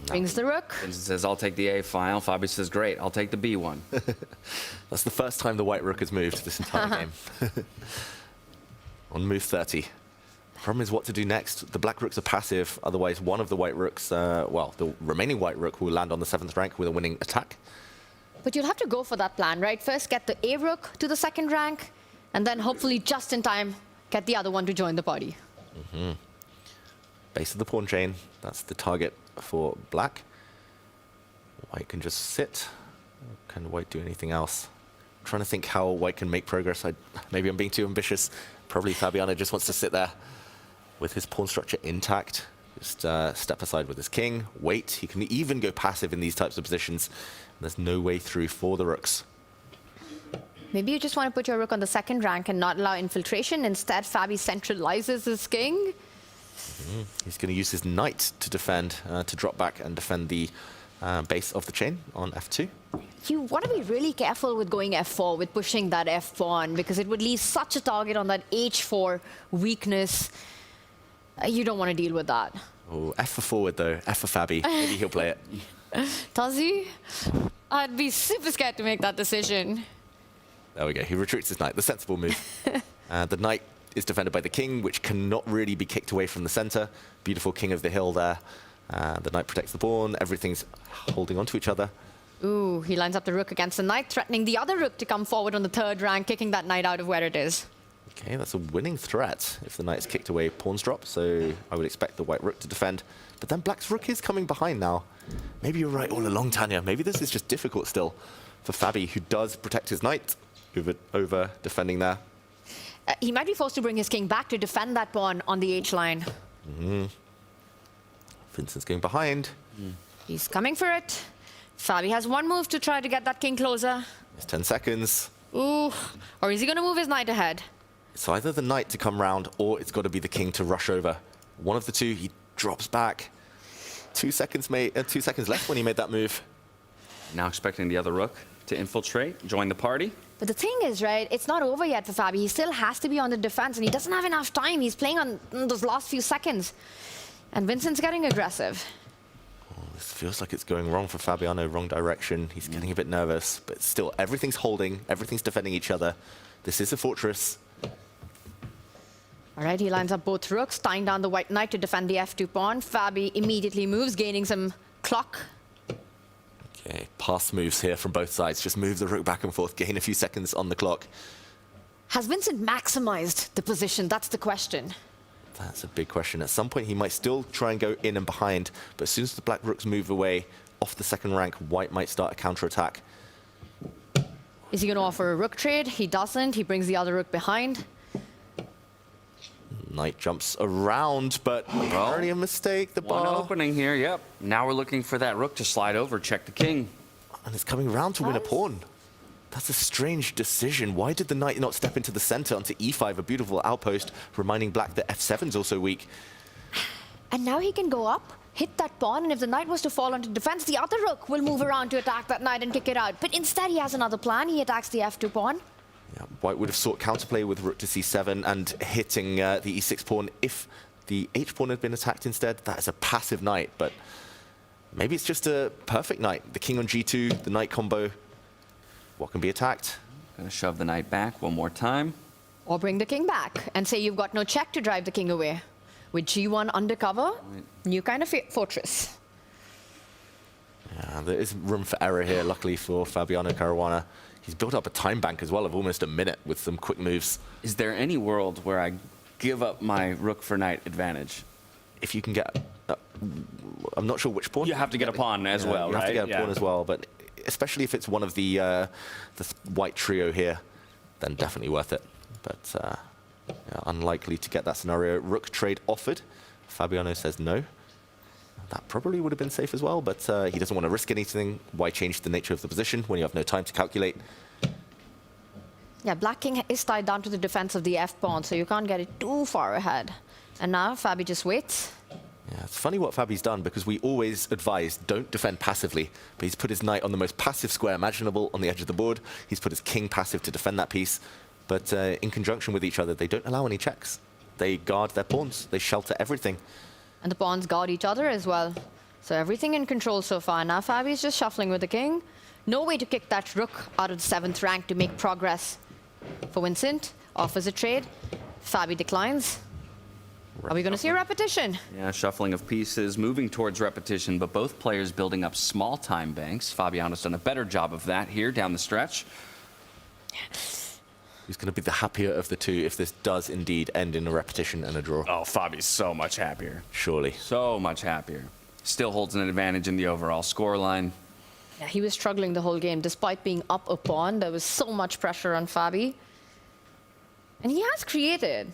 Brings the rook. Vincent says, I'll take the A file. Fabi says, great, I'll take the B one. That's the first time the white rook has moved this entire game. On move 30. Problem is what to do next. The black rooks are passive, otherwise one of the white rooks, well, the remaining white rook will land on the 7th rank with a winning attack. But you'll have to go for that plan, right? First get the A rook to the 2nd rank, and then hopefully just in time get the other one to join the party. Base of the pawn chain, that's the target for black. White can just sit. Can white do anything else? I'm trying to think how white can make progress. Maybe I'm being too ambitious. Probably Fabiano just wants to sit there with his pawn structure intact. Just step aside with his king, wait. He can even go passive in these types of positions. There's no way through for the rooks. Maybe you just want to put your rook on the 2nd rank and not allow infiltration. Instead, Fabi centralizes his king. He's going to use his knight to defend, to drop back and defend the base of the chain on f2. You want to be really careful with going f4, with pushing that f-pawn, because it would leave such a target on that h4 weakness. You don't want to deal with that. Oh, f for forward, though. F for Fabi. Maybe he'll play it. Does he? I'd be super scared to make that decision. There we go. He retreats his knight. The sensible move. The knight is defended by the king, which cannot really be kicked away from the center. Beautiful king of the hill there. The knight protects the pawn. Everything's holding on to each other. Ooh, he lines up the rook against the knight, threatening the other rook to come forward on the 3rd rank, kicking that knight out of where it is. Okay, that's a winning threat if the knight is kicked away, pawns drop, so I would expect the white rook to defend. But then black's rook is coming behind now. Maybe you're right all along, Tanya. Maybe this is just difficult still for Fabi, who does protect his knight over defending there. He might be forced to bring his king back to defend that pawn on the h-line. Vincent's going behind. He's coming for it. Fabi has one move to try to get that king closer. It's 10 seconds. Ooh, or is he going to move his knight ahead? It's either the knight to come round or it's got to be the king to rush over. One of the two, he drops back. 2 seconds left when he made that move. Now expecting the other rook to infiltrate, join the party. But the thing is, right, it's not over yet for Fabi. He still has to be on the defense, and he doesn't have enough time. He's playing on those last few seconds. And Vincent's getting aggressive. Oh, this feels like it's going wrong for Fabiano, wrong direction. He's getting a bit nervous, but still, everything's holding, everything's defending each other. This is a fortress. All right, he lines up both rooks, tying down the white knight to defend the f2 pawn. Fabi immediately moves, gaining some clock. Okay, pass moves here from both sides. Just move the rook back and forth, gain a few seconds on the clock. Has Vincent maximized the position? That's the question. That's a big question. At some point, he might still try and go in and behind, but as soon as the black rooks move away off the 2nd rank, white might start a counterattack. Is he going to offer a rook trade? He doesn't. He brings the other rook behind. Knight jumps around, but already a mistake. The One bar. opening here, yep. Now we're looking for that rook to slide over, check the king. And it's coming round to win a pawn. That's a strange decision. Why did the knight not step into the center onto e5, a beautiful outpost, reminding black that f7's also weak? And now he can go up, hit that pawn, and if the knight was to fall onto defense, the other rook will move around to attack that knight and kick it out. But instead, he has another plan. He attacks the f2 pawn. Yeah, white would have sought counterplay with rook to c7 and hitting the e6 pawn. If the h pawn had been attacked instead, that is a passive knight, but maybe it's just a perfect knight. The king on g2, the knight combo. What can be attacked? Gonna shove the knight back one more time. Or bring the king back and say you've got no check to drive the king away. With g1 undercover, new kind of fortress. Yeah, there is room for error here, luckily for Fabiano Caruana. He's built up a time bank as well of almost a minute with some quick moves. Is there any world where I give up my rook for knight advantage? If you can get... I'm not sure which pawn. You have to get a pawn as well, you right? have to get a pawn as well, but especially if it's one of the white trio here, then definitely worth it. But yeah, unlikely to get that scenario. Rook trade offered. Fabiano says no. That probably would have been safe as well, but he doesn't want to risk anything. Why change the nature of the position when you have no time to calculate? Yeah, black king is tied down to the defense of the f-pawn, so you can't get it too far ahead. And now Fabi just waits. Yeah, it's funny what Fabi's done, because we always advise don't defend passively, but he's put his knight on the most passive square imaginable on the edge of the board. He's put his king passive to defend that piece, but in conjunction with each other, they don't allow any checks. They guard their pawns. They shelter everything. And the pawns guard each other as well. So everything in control so far. Now Fabi's just shuffling with the king. No way to kick that rook out of the 7th rank to make progress. For Vincent, offers a trade. Fabi declines. Are we going to see a repetition? Yeah, shuffling of pieces, moving towards repetition, but both players building up small time banks. Fabiano's done a better job of that here down the stretch. Who's going to be the happier of the two if this does indeed end in a repetition and a draw? Oh, Fabi's so much happier. Surely. So much happier. Still holds an advantage in the overall scoreline. Yeah, he was struggling the whole game. Despite being up a pawn, there was so much pressure on Fabi. And he has created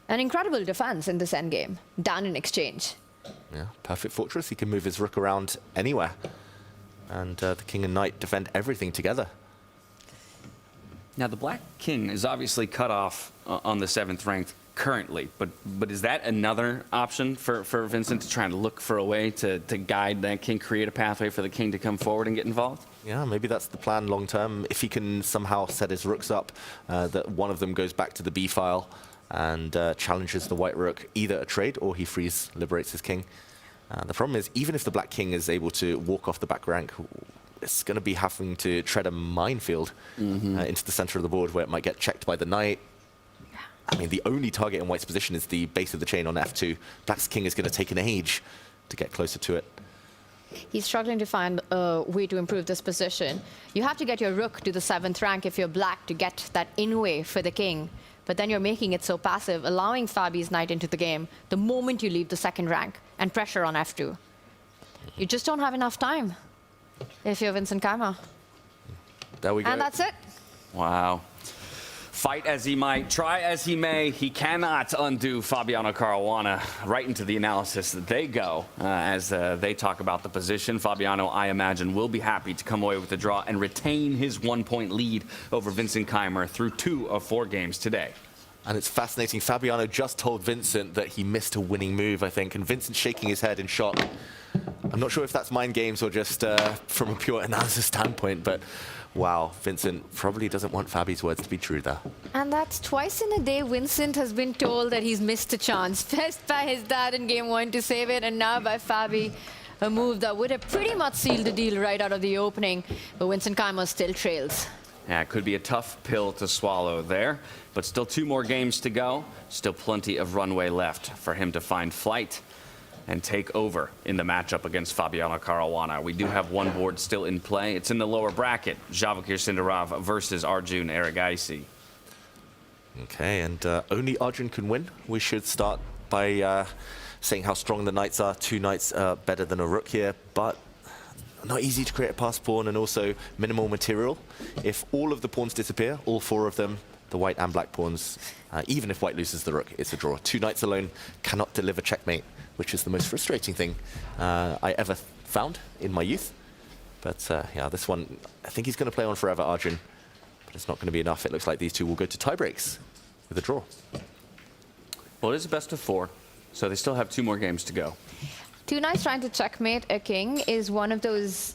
an incredible defense in this endgame, down in exchange. Yeah, perfect fortress. He can move his rook around anywhere. And the king and knight defend everything together. Now, the black king is obviously cut off on the 7th rank currently, but is that another option for Vincent to try and look for a way to guide that king, create a pathway for the king to come forward and get involved? Yeah, maybe that's the plan long term. If he can somehow set his rooks up, that one of them goes back to the b file and challenges the white rook, either a trade or he frees, liberates his king. The problem is, even if the black king is able to walk off the back rank, it's going to be having to tread a minefield into the center of the board where it might get checked by the knight. I mean, the only target in white's position is the base of the chain on f2. Black's king is going to take an age to get closer to it. He's struggling to find a way to improve this position. You have to get your rook to the 7th rank if you're black to get that in-way for the king. But then you're making it so passive, allowing Fabi's knight into the game the moment you leave the 2nd rank and pressure on f2. You just don't have enough time if you're Vincent Keymer. There we go. And that's it. Wow. Fight as he might, try as he may, he cannot undo Fabiano Caruana. Right into the analysis that they go as they talk about the position. Fabiano, I imagine, will be happy to come away with the draw and retain his 1-point lead over Vincent Keymer through 2 of 4 games today. And it's fascinating. Fabiano just told Vincent that he missed a winning move, I think, and Vincent's shaking his head in shock. I'm not sure if that's mind games or just from a pure analysis standpoint, but wow, Vincent probably doesn't want Fabi's words to be true there. And that's twice in a day Vincent has been told that he's missed a chance. First by his dad in game 1 to save it, and now by Fabi, a move that would have pretty much sealed the deal right out of the opening, but Vincent Keymer still trails. Yeah, it could be a tough pill to swallow there, but still 2 more games to go. Still plenty of runway left for him to find flight and take over in the matchup against Fabiano Caruana. We do have one board still in play. It's in the lower bracket. Vachier-Lagrave versus Arjun Erigaisi. Okay, and only Arjun can win. We should start by saying how strong the knights are. 2 knights are better than a rook here, but not easy to create a pass pawn, and also minimal material. If all of the pawns disappear, all 4 of them, the white and black pawns, even if white loses the rook, it's a draw. 2 knights alone cannot deliver checkmate, which is the most frustrating thing I ever found in my youth. But yeah, this one, I think he's going to play on forever, Arjun. But it's not going to be enough. It looks like these two will go to tie breaks with a draw. Well, it is a best of 4, so they still have 2 more games to go. 2 knights trying to checkmate a king is one of those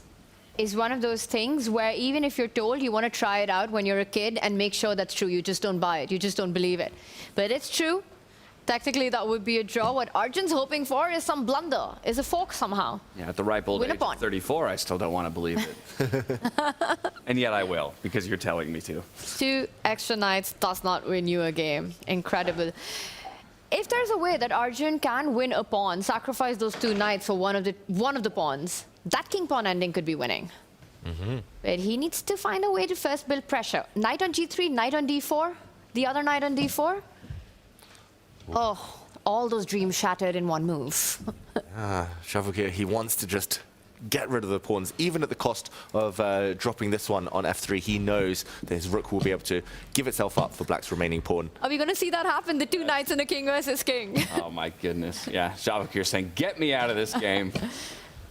things where even if you're told, you want to try it out when you're a kid and make sure that's true. You just don't buy it. You just don't believe it. But it's true. Technically, that would be a draw. What Arjun's hoping for is some blunder, is a fork somehow. Yeah, at the ripe old Win a age pawn. of 34, I still don't want to believe it. And yet I will, because you're telling me to. 2 extra knights does not win you a game. Incredible. If there's a way that Arjun can win a pawn, sacrifice those 2 knights for one of the pawns, that king pawn ending could be winning. But he needs to find a way to first build pressure. Knight on g3, knight on d4, the other knight on d4. Oh, all those dreams shattered in one move. Vachier, he wants to just get rid of the pawns, even at the cost of dropping this one on f3. He knows that his rook will be able to give itself up for black's remaining pawn. Are we going to see that happen? The 2 knights and a king versus king. Oh my goodness. Yeah, Vachier saying, get me out of this game.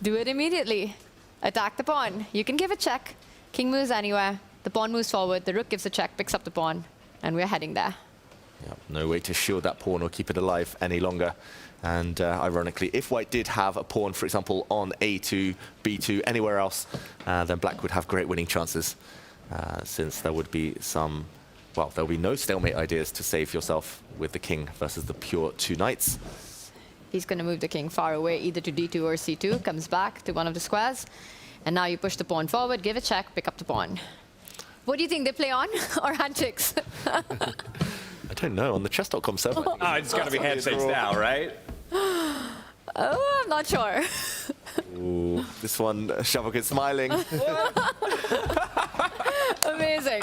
Do it immediately. Attack the pawn. You can give a check. King moves anywhere. The pawn moves forward. The rook gives a check, picks up the pawn. And we're heading there. Yeah, no way to shield that pawn or keep it alive any longer. And ironically, if white did have a pawn, for example, on a2, b2, anywhere else, then black would have great winning chances, since there would be some, well, there will be no stalemate ideas to save yourself with the king versus the pure 2 knights. He's going to move the king far away, either to d2 or c2, comes back to one of the squares. And now you push the pawn forward, give a check, pick up the pawn. What do you think, they play on or handshakes? I don't know, on the chess.com server. Oh, it's got to be handshakes now, right? Oh, I'm not sure. Ooh, this one, Vachier smiling. Amazing.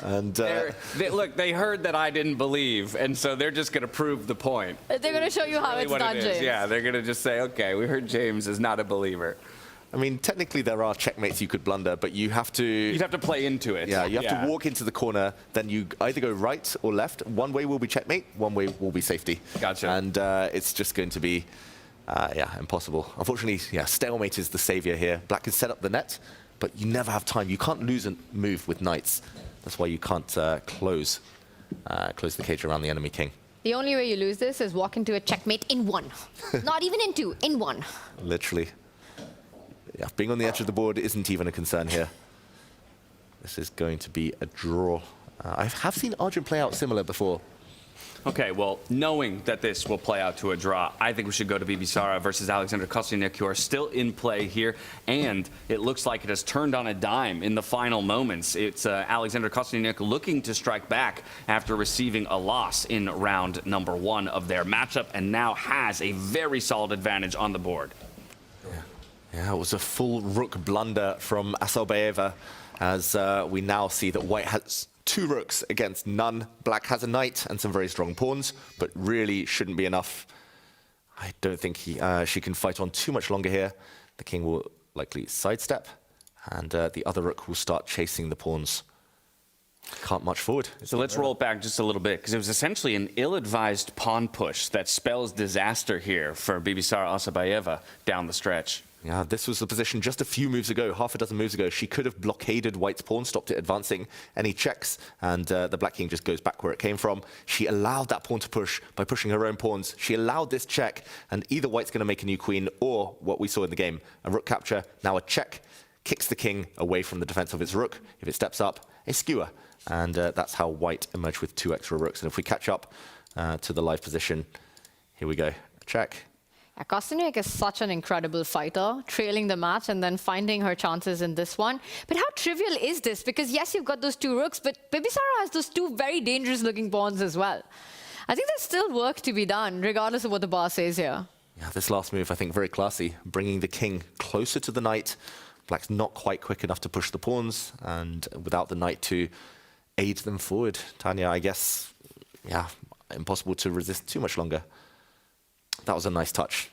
And look, they heard that I didn't believe, and so they're just going to prove the point. They're going to show you how Really it's what done, it is. James. Yeah, they're going to just say, okay, we heard James is not a believer. I mean, technically there are checkmates you could blunder, but you have to... You'd have to play into it. Yeah, you have to walk into the corner, then you either go right or left. One way will be checkmate, one way will be safety. Gotcha. And it's just going to be, impossible. Unfortunately, stalemate is the savior here. Black can set up the net, but you never have time. You can't lose a move with knights. That's why you can't close the cage around the enemy king. The only way you lose this is walk into a checkmate in 1. Not even in 2, in 1. Literally. Yeah, being on the edge of the board isn't even a concern here. This is going to be a draw. I have seen Arjun play out similar before. Okay, well, knowing that this will play out to a draw, I think we should go to Bibisara versus Alexander Kostyuk, who are still in play here, and it looks like it has turned on a dime in the final moments. It's Alexander Kostyuk looking to strike back after receiving a loss in round number 1 of their matchup, and now has a very solid advantage on the board. Yeah, it was a full rook blunder from Abdusattorov, as we now see that white has 2 rooks against none. Black has a knight and some very strong pawns, but really shouldn't be enough. I don't think she can fight on too much longer here. The king will likely sidestep, and the other rook will start chasing the pawns. Can't much forward. So let's roll it back just a little bit, because it was essentially an ill-advised pawn push that spells disaster here for Bibisara Abdusattorov down the stretch. Yeah, this was the position just a few moves ago, half a dozen moves ago. She could have blockaded white's pawn, stopped it advancing any checks, and the black king just goes back where it came from. She allowed that pawn to push by pushing her own pawns. She allowed this check, and either white's going to make a new queen, or what we saw in the game, a rook capture, now a check, kicks the king away from the defense of its rook. If it steps up, a skewer. And that's how white emerged with 2 extra rooks. And if we catch up to the live position, here we go, check. Kostyuk is such an incredible fighter, trailing the match and then finding her chances in this one. But how trivial is this? Because yes, you've got those 2 rooks, but Bibisara has those 2 very dangerous-looking pawns as well. I think there's still work to be done, regardless of what the bar says here. Yeah, this last move, I think, very classy, bringing the king closer to the knight. Black's not quite quick enough to push the pawns, and without the knight to aid them forward. Tanya, I guess, impossible to resist too much longer. That was a nice touch,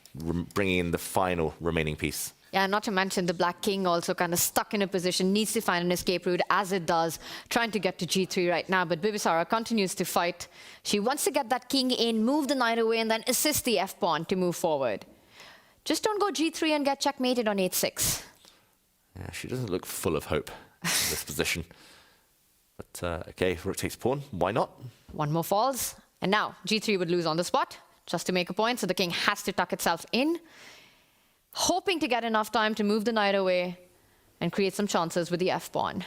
bringing in the final remaining piece. Yeah, not to mention the black king also kind of stuck in a position, needs to find an escape route, as it does, trying to get to g3 right now. But Bibisara continues to fight. She wants to get that king in, move the knight away, and then assist the f-pawn to move forward. Just don't go g3 and get checkmated on h6. Yeah, she doesn't look full of hope in this position. But okay, rook takes pawn. Why not? One more falls. And now g3 would lose on the spot just to make a point. So the king has to tuck itself in, hoping to get enough time to move the knight away and create some chances with the f-pawn.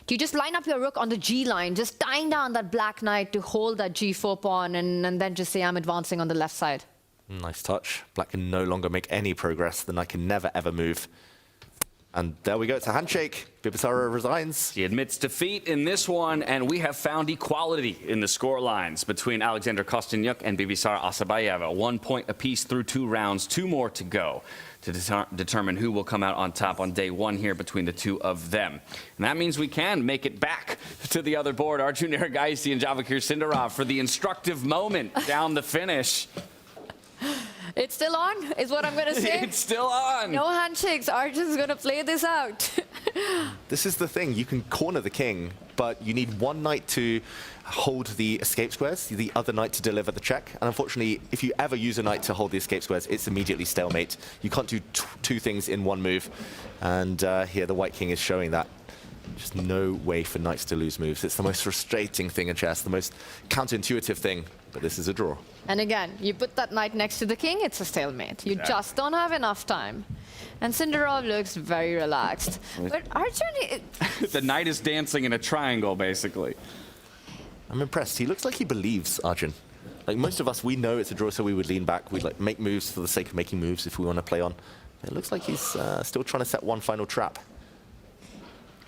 Do you just line up your rook on the g line, just tying down that black knight to hold that g4 pawn and then just say, I'm advancing on the left side? Nice touch. Black can no longer make any progress. The knight can never, ever move. And there we go. It's a handshake. Bibisara resigns. He admits defeat in this one, and we have found equality in the score lines between Alexander Kostyanyuk and Bibisara Asabayeva. 1 point apiece through 2 rounds, 2 more to go to determine who will come out on top on day 1 here between the 2 of them. And that means we can make it back to the other board. Arjun Erigaisi and Vachier-Lagrave for the instructive moment down the finish. It's still on, is what I'm going to say. It's still on. No handshakes. Arjun's going to play this out. This is the thing. You can corner the king, but you need one knight to hold the escape squares, the other knight to deliver the check. And unfortunately, if you ever use a knight to hold the escape squares, it's immediately stalemate. You can't do 2 things in one move. And here, the white king is showing that. Just no way for knights to lose moves. It's the most frustrating thing in chess, the most counterintuitive thing. But this is a draw. And again, you put that knight next to the king, it's a stalemate. You just don't have enough time. And Sindarov looks very relaxed. But Arjun... The knight is dancing in a triangle, basically. I'm impressed. He looks like he believes, Arjun. Like most of us, we know it's a draw, so we would lean back. We'd like make moves for the sake of making moves if we want to play on. It looks like he's still trying to set one final trap.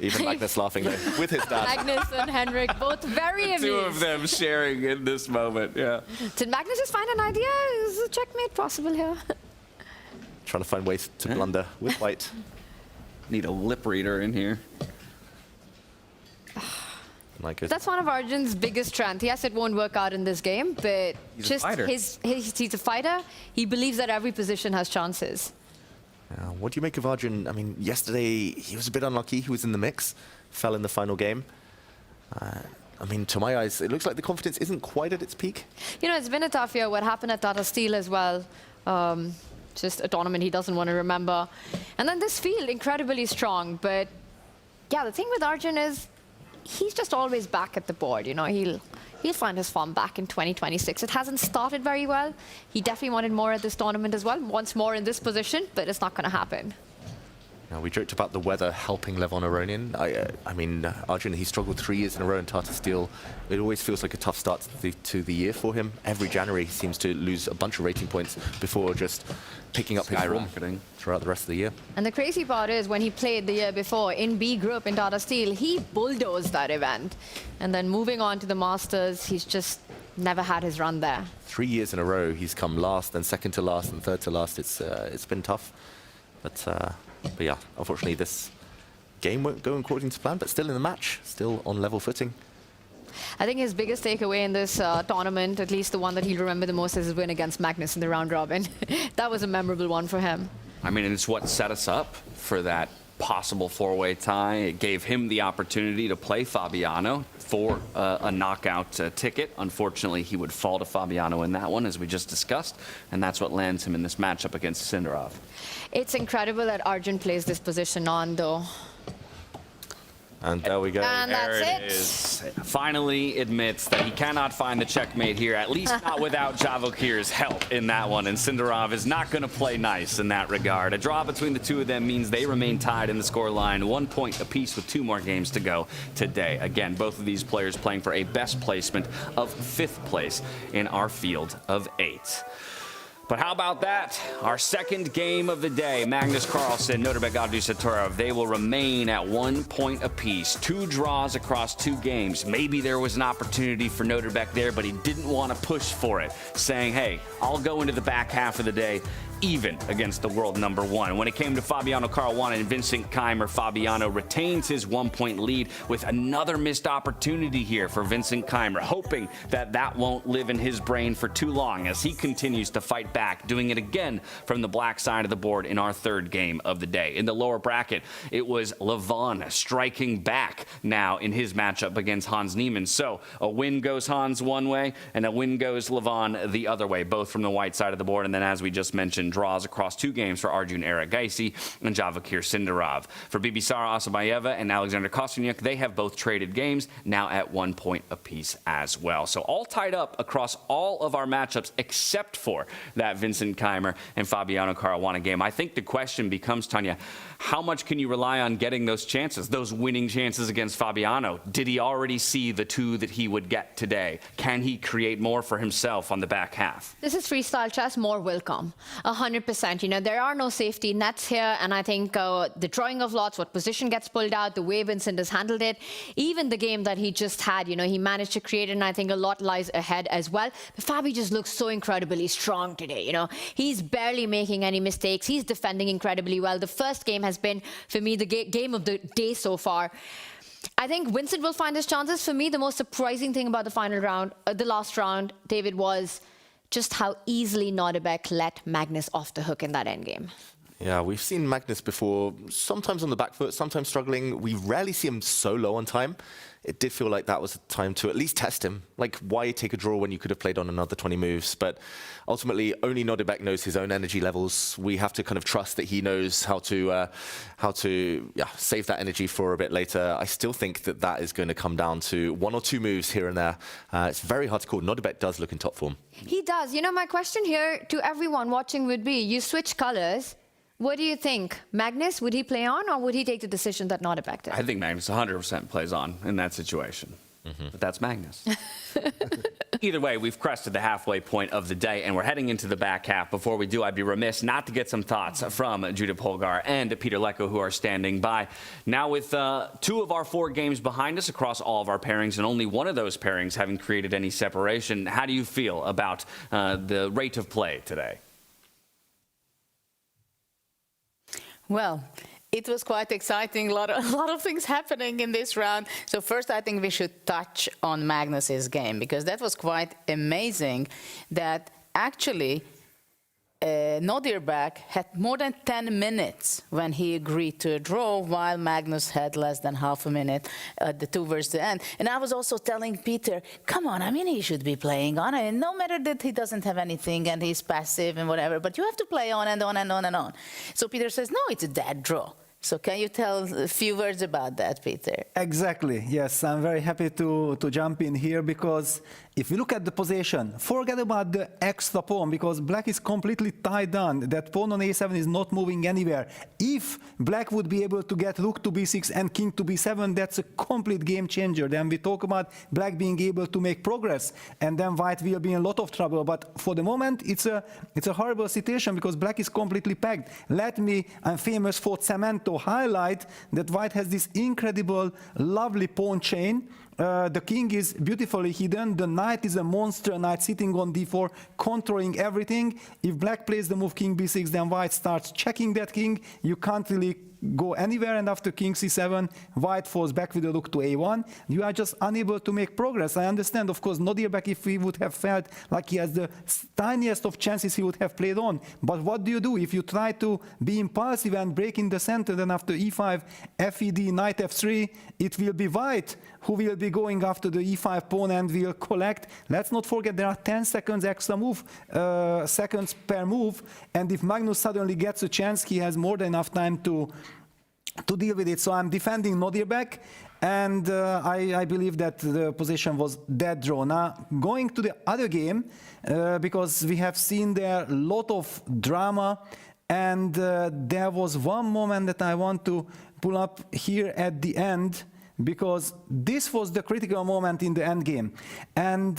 Even Magnus laughing there with his dad. Magnus and Henrik, both very amused. 2 of them sharing in this moment, yeah. Did Magnus just find an idea? Is a checkmate possible here? Trying to find ways to blunder with white. Need a lip reader in here. That's one of Arjun's biggest strengths. Yes, it won't work out in this game, but he's just a fighter. He's a fighter. He believes that every position has chances. What do you make of Arjun? I mean, yesterday he was a bit unlucky. He was in the mix, fell in the final game. I mean, to my eyes, it looks like the confidence isn't quite at its peak. You know, it's been a tough year. What happened at Tata Steel as well. Just a tournament he doesn't want to remember. And then this field, incredibly strong. But yeah, the thing with Arjun is he's just always back at the board. You know, he'll find his form back in 2026. It hasn't started very well. He definitely wanted more at this tournament as well. Wants more in this position, but it's not going to happen. Now, we joked about the weather helping Levon Aronian. I mean, Arjun, he struggled 3 years in a row in Tata Steel. It always feels like a tough start to the year for him. Every January, he seems to lose a bunch of rating points before just picking up his form throughout the rest of the year. And the crazy part is, when he played the year before in B group in Tata Steel, he bulldozed that event. And then moving on to the Masters, he's just never had his run there. 3 years in a row, he's come last, then second to last, and third to last. It's been tough. But yeah, unfortunately, this game won't go according to plan, but still in the match, still on level footing. I think his biggest takeaway in this tournament, at least the one that he'll remember the most, is his win against Magnus in the round robin. That was a memorable one for him. I mean, and it's what set us up for that possible 4-way tie. It gave him the opportunity to play Fabiano for a knockout ticket. Unfortunately, he would fall to Fabiano in that one, as we just discussed, and that's what lands him in this matchup against Sindarov. It's incredible that Arjun plays this position on, though. And there we go. And there that's it is. Finally admits that he cannot find the checkmate here, at least not without Javokir's help in that one. And Sindarov is not going to play nice in that regard. A draw between the 2 of them means they remain tied in the scoreline, 1 point apiece with 2 more games to go today. Again, both of these players playing for a best placement of 5th place in our field of 8. But how about that? Our second game of the day, Magnus Carlsen, Nodirbek Abdusattorov, they will remain at 1 point apiece. 2 draws across 2 games. Maybe there was an opportunity for Nodirbek there, but he didn't want to push for it, saying, hey, I'll go into the back half of the day even against the world number 1. When it came to Fabiano Caruana and Vincent Keymer, Fabiano retains his 1 point lead with another missed opportunity here for Vincent Keymer, hoping that that won't live in his brain for too long as he continues to fight back back, doing it again from the black side of the board in our third game of the day. In the lower bracket, it was Levon striking back now in his matchup against Hans Niemann. So a win goes Hans one way, and a win goes Levon the other way, both from the white side of the board. And then, as we just mentioned, draws across 2 games for Arjun Erigaisi and Vachier-Lagrave. For Bibisara Asabayeva and Alexander Kostyuk, they have both traded games, now at 1 point apiece as well. So all tied up across all of our matchups except for that Vincent Keymer and Fabiano Caruana game. I think the question becomes, Tanya, how much can you rely on getting those chances, those winning chances against Fabiano? Did he already see the 2 that he would get today? Can he create more for himself on the back half? This is freestyle chess, more will come. 100%. You know, there are no safety nets here, and I think the drawing of lots, what position gets pulled out, the way Vincent has handled it, even the game that he just had, you know, he managed to create it, and I think a lot lies ahead as well. But Fabi just looks so incredibly strong today, you know. He's barely making any mistakes. He's defending incredibly well. The first game has been, for me, the game of the day so far. I think Vincent will find his chances. For me, the most surprising thing about the final round, the last round, David, was just how easily Nodirbek let Magnus off the hook in that endgame. Yeah, we've seen Magnus before, sometimes on the back foot, sometimes struggling. We rarely see him so low on time. It did feel like that was a time to at least test him. Like, why take a draw when you could have played on another 20 moves? But ultimately, only Nodirbek knows his own energy levels. We have to kind of trust that he knows how to save that energy for a bit later. I still think that that is going to come down to 1 or 2 moves here and there. It's very hard to call. Nodirbek does look in top form. He does. You know, my question here to everyone watching would be, you switch colors. What do you think? Magnus, would he play on, or would he take the decision that Nodirbek did? I think Magnus 100% plays on in that situation. But that's Magnus. Either way, we've crested the halfway point of the day, and we're heading into the back half. Before we do, I'd be remiss not to get some thoughts from Judah Polgar and Peter Lecko, who are standing by. Now, with 2 of our 4 games behind us across all of our pairings, and only one of those pairings having created any separation, how do you feel about the rate of play today? Well, it was quite exciting, a lot of things happening in this round. So first, I think we should touch on Magnus's game, because that was quite amazing that actually Nodirbek had more than 10 minutes when he agreed to a draw, while Magnus had less than half a minute towards the end. And I was also telling Peter, come on, I mean, he should be playing on. I mean, no matter that he doesn't have anything and he's passive and whatever, but you have to play on and on and on and on. So Peter says, no, it's a dead draw. So can you tell a few words about that, Peter? Exactly, yes. I'm very happy to jump in here, because if you look at the position, forget about the extra pawn, because black is completely tied down. That pawn on a7 is not moving anywhere. If black would be able to get rook to b6 and king to b7, that's a complete game changer. Then we talk about black being able to make progress, and then white will be in a lot of trouble. But for the moment, it's a horrible situation, because black is completely pegged. Let me, I'm famous for Cemento, highlight that white has this incredible, lovely pawn chain. The king is beautifully hidden. The knight is a monster knight sitting on d4, controlling everything. If black plays the move king b6, then white starts checking that king. You can't really go anywhere, and after king c7, white falls back with the rook to a1. You are just unable to make progress. I understand, of course, Nodirbek, if he would have felt like he has the tiniest of chances, he would have played on. But what do? If you try to be impulsive and break in the center, then after e5, FED, knight f3, it will be white who will be going after the e5 pawn and will collect. Let's not forget there are 10 seconds extra move, seconds per move, and if Magnus suddenly gets a chance, he has more than enough time to deal with it. So I'm defending Nodirbek, and I believe that the position was dead draw. Now, going to the other game, because we have seen there a lot of drama, and there was one moment that I want to pull up here at the end, because this was the critical moment in the end game. And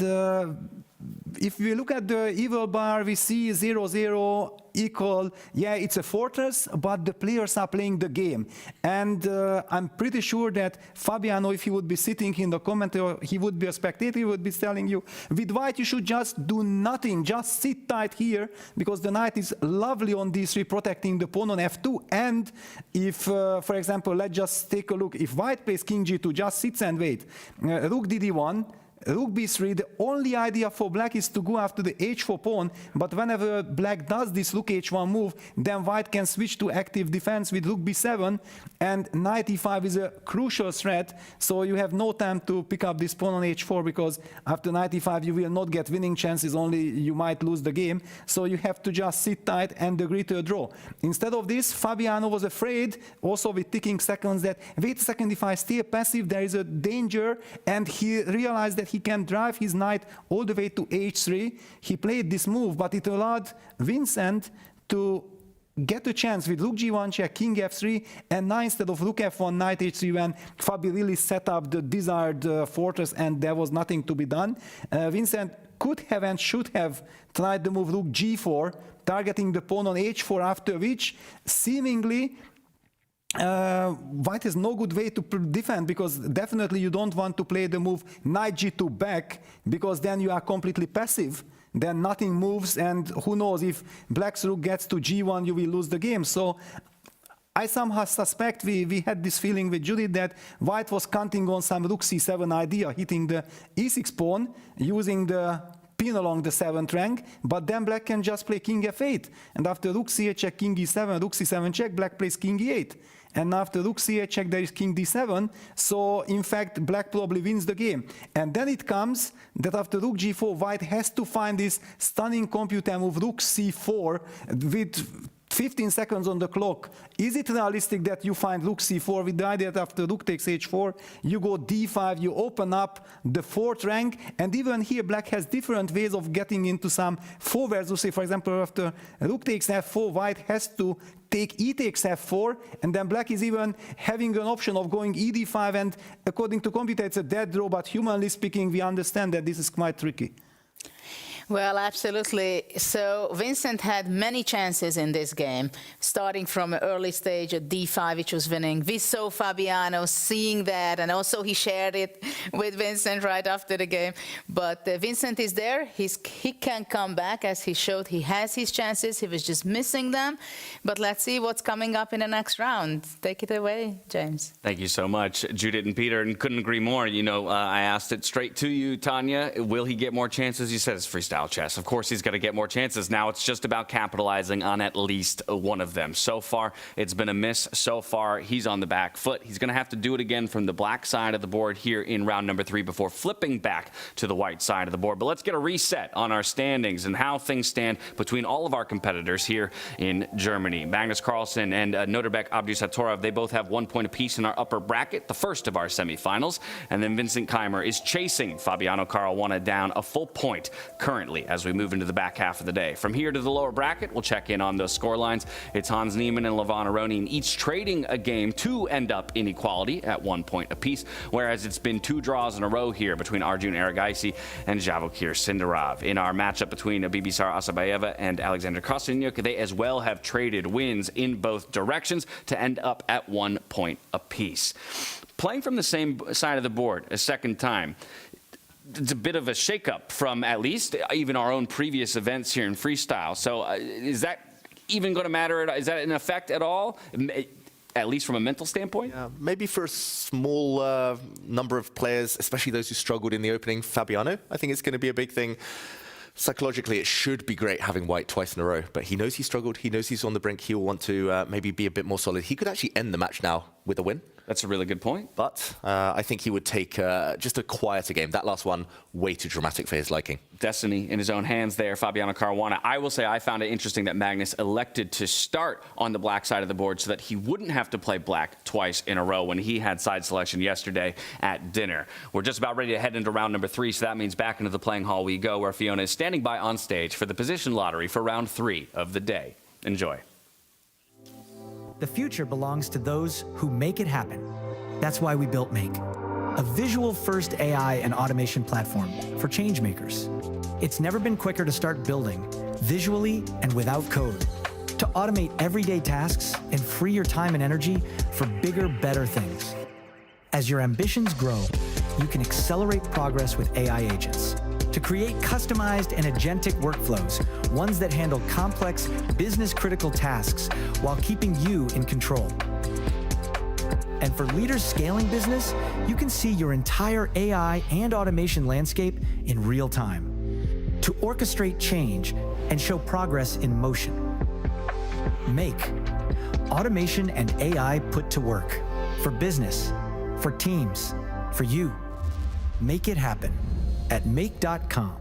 if we look at the evil bar, we see 0-0 equal. Yeah, it's a fortress, but the players are playing the game. And I'm pretty sure that Fabiano, if he would be sitting in the comment, or he would be a spectator, he would be telling you, with white, you should just do nothing, just sit tight here, because the knight is lovely on d3, protecting the pawn on f2. And if, for example, let's just take a look. If white plays king g2, just sits and wait. Rook dd1, rook b3, the only idea for black is to go after the h4 pawn, but whenever black does this rook h1 move, then white can switch to active defense with rook b7, and knight e5 is a crucial threat, so you have no time to pick up this pawn on h4, because after knight e5 you will not get winning chances, only you might lose the game, so you have to just sit tight and agree to a draw. Instead of this, Fabiano was afraid, also with ticking seconds, that wait a second, if I stay passive there is a danger, and he realized that he can drive his knight all the way to h3. He played this move, but it allowed Vincent to get a chance with rook g1 check, king f3, and now instead of rook f1, knight h3, when Fabi really set up the desired fortress and there was nothing to be done, Vincent could have and should have tried the move rook g4, targeting the pawn on h4, after which seemingly white has no good way to defend, because definitely you don't want to play the move knight g2 back, because then you are completely passive. Then nothing moves, and who knows, if black's rook gets to g1, you will lose the game. So I somehow suspect we had this feeling with Judith that white was counting on some rook c7 idea, hitting the e6 pawn, using the pin along the 7th rank, but then black can just play king f8. And after rook c8 check, king e7, rook c7 check, black plays king e8. And after rook c8 check, there is king d7. So in fact, black probably wins the game. And then it comes that after rook g4, white has to find this stunning computer move rook c4 with 15 seconds on the clock. Is it realistic that you find rook c4 with the idea that after rook takes h4, you go d5, you open up the 4th rank, and even here black has different ways of getting into some 4 versus, say, for example, after rook takes f4, white has to take e takes f4, and then black is even having an option of going e d5, and according to computer it's a dead draw, but humanly speaking we understand that this is quite tricky. Well, absolutely. So Vincent had many chances in this game, starting from an early stage at d5, which was winning. We saw Fabiano seeing that, and also he shared it with Vincent right after the game. But Vincent is there. He can come back, as he showed. He has his chances. He was just missing them. But let's see what's coming up in the next round. Take it away, James. Thank you so much, Judith and Peter, and couldn't agree more. You know, I asked it straight to you, Tanya. Will he get more chances? You said it's freestyle chess. Of course he's going to get more chances. Now it's just about capitalizing on at least one of them. So far, it's been a miss. So far, he's on the back foot. He's going to have to do it again from the black side of the board here in round number 3 before flipping back to the white side of the board. But let's get a reset on our standings and how things stand between all of our competitors here in Germany. Magnus Carlsen and Nodirbek Abdusattorov, they both have 1 point apiece in our upper bracket, the first of our semifinals. And then Vincent Keymer is chasing Fabiano Caruana down a full point currently as we move into the back half of the day. From here to the lower bracket, we'll check in on those score lines. It's Hans Niemann and Levon Aronian each trading a game to end up in equality at 1 point apiece, whereas it's been 2 draws in a row here between Arjun Erigaisi and Vachier-Lagrave. In our matchup between Bibisar Asabayeva and Alexander Kostyanyuk, they as well have traded wins in both directions to end up at 1 point apiece. Playing from the same side of the board a second time, it's a bit of a shakeup from at least even our own previous events here in freestyle. So is that even going to matter? Is that an effect at all? At least from a mental standpoint? Yeah, maybe for a small number of players, especially those who struggled in the opening, Fabiano, I think it's going to be a big thing. Psychologically, it should be great having white twice in a row, but he knows he struggled. He knows he's on the brink. He'll want to maybe be a bit more solid. He could actually end the match now with a win. That's a really good point. But I think he would take just a quieter game. That last one, way too dramatic for his liking. Destiny in his own hands there, Fabiano Caruana. I will say I found it interesting that Magnus elected to start on the black side of the board so that he wouldn't have to play black twice in a row when he had side selection yesterday at dinner. We're just about ready to head into round number 3, so that means back into the playing hall we go, where Fiona is standing by on stage for the position lottery for round 3 of the day. Enjoy. The future belongs to those who make it happen. That's why we built Make, a visual-first AI and automation platform for change makers. It's never been quicker to start building, visually and without code, to automate everyday tasks and free your time and energy for bigger, better things. As your ambitions grow, you can accelerate progress with AI agents to create customized and agentic workflows, ones that handle complex, business-critical tasks while keeping you in control. And for leaders scaling business, you can see your entire AI and automation landscape in real time to orchestrate change and show progress in motion. Make automation and AI put to work for business, for teams, for you. Make it happen at make.com.